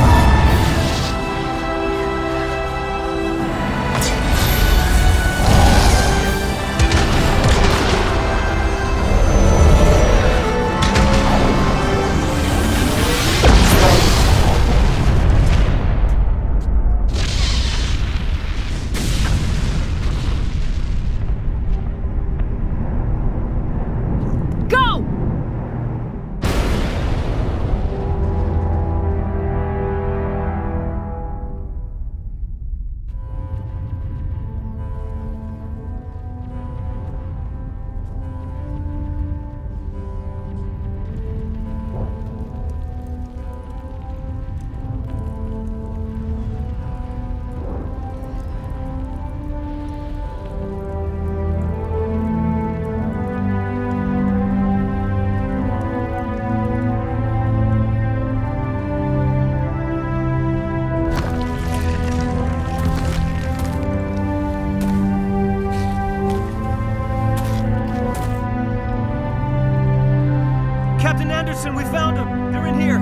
Captain Anderson, we found them! They're in here!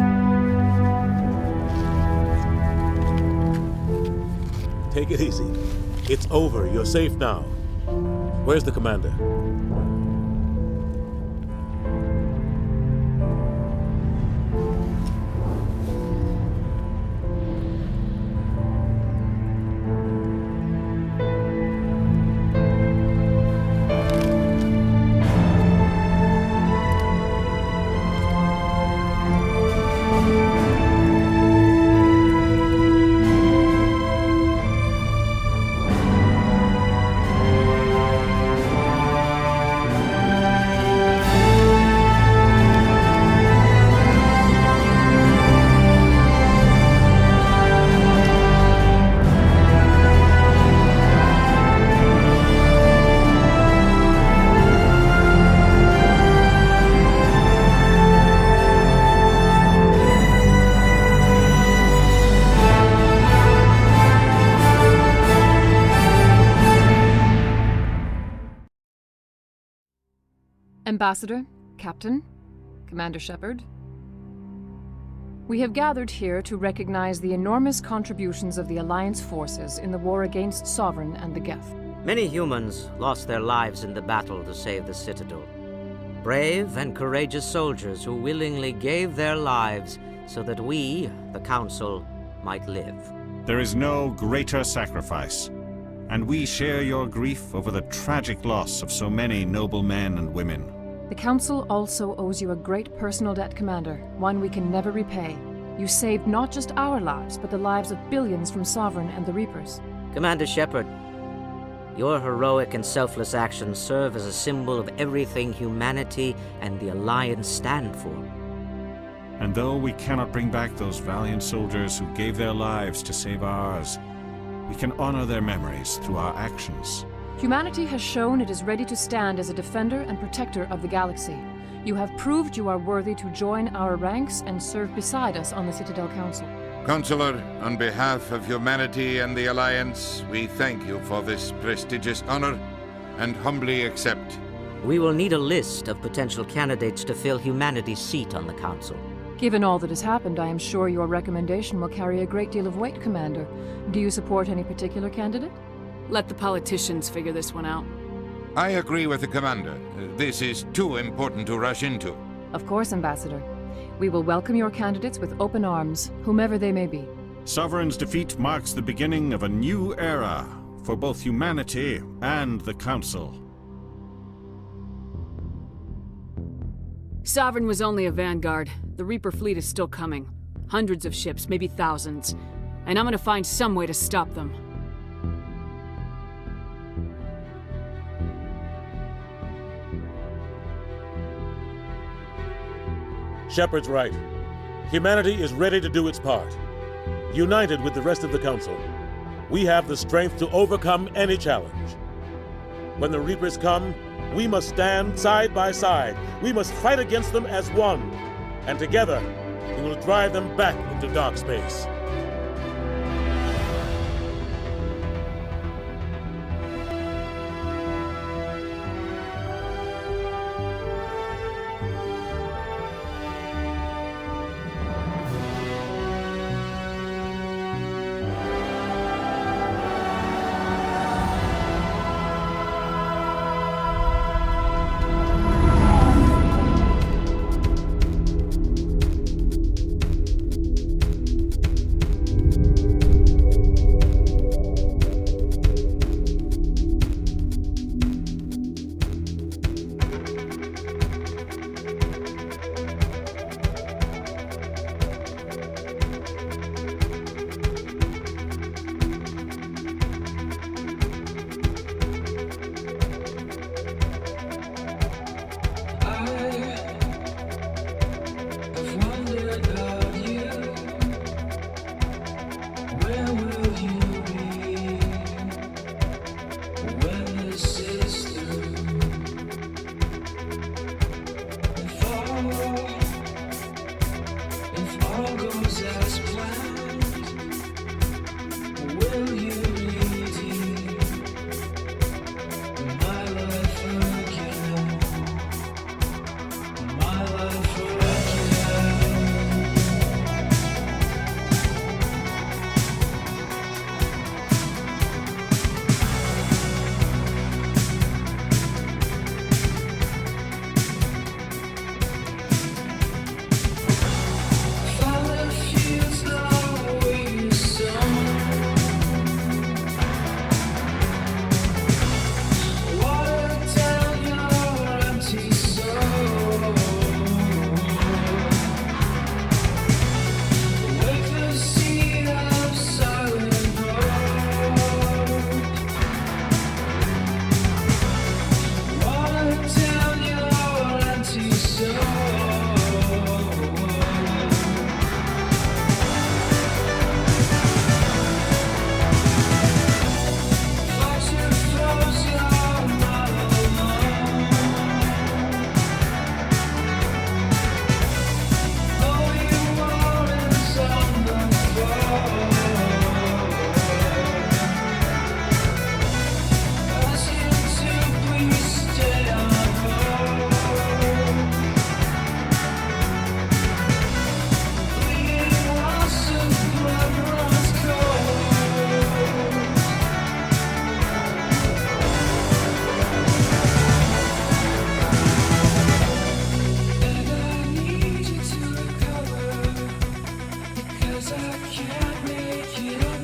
Take it easy. It's over. You're safe now. Where's the commander?
Ambassador, Captain, Commander Shepard. We have gathered here to recognize the enormous contributions of the Alliance forces in the war against Sovereign and the Geth.
Many humans lost their lives in the battle to save the Citadel. Brave and courageous soldiers who willingly gave their lives so that we, the Council, might live.
There is no greater sacrifice, and we share your grief over the tragic loss of so many noble men and women.
The Council also owes you a great personal debt, Commander, one we can never repay. You saved not just our lives, but the lives of billions from Sovereign and the Reapers.
Commander Shepard, your heroic and selfless actions serve as a symbol of everything humanity and the Alliance stand for.
And though we cannot bring back those valiant soldiers who gave their lives to save ours, we can honor their memories through our actions.
Humanity has shown it is ready to stand as a defender and protector of the galaxy. You have proved you are worthy to join our ranks and serve beside us on the Citadel Council.
Counselor, on behalf of humanity and the Alliance, we thank you for this prestigious honor and humbly accept.
We will need a list of potential candidates to fill humanity's seat on the Council.
Given all that has happened, I am sure your recommendation will carry a great deal of weight, Commander. Do you support any particular candidate?
Let the politicians figure this one out.
I agree with the Commander. This is too important to rush into.
Of course, Ambassador. We will welcome your candidates with open arms, whomever they may be.
Sovereign's defeat marks the beginning of a new era for both humanity and the Council.
Sovereign was only a vanguard. The Reaper fleet is still coming. Hundreds of ships, maybe thousands. And I'm gonna find some way to stop them.
Shepard's right. Humanity is ready to do its part. United with the rest of the Council, we have the strength to overcome any challenge. When the Reapers come, we must stand side by side. We must fight against them as one. And together, we will drive them back into dark space.
I can't make it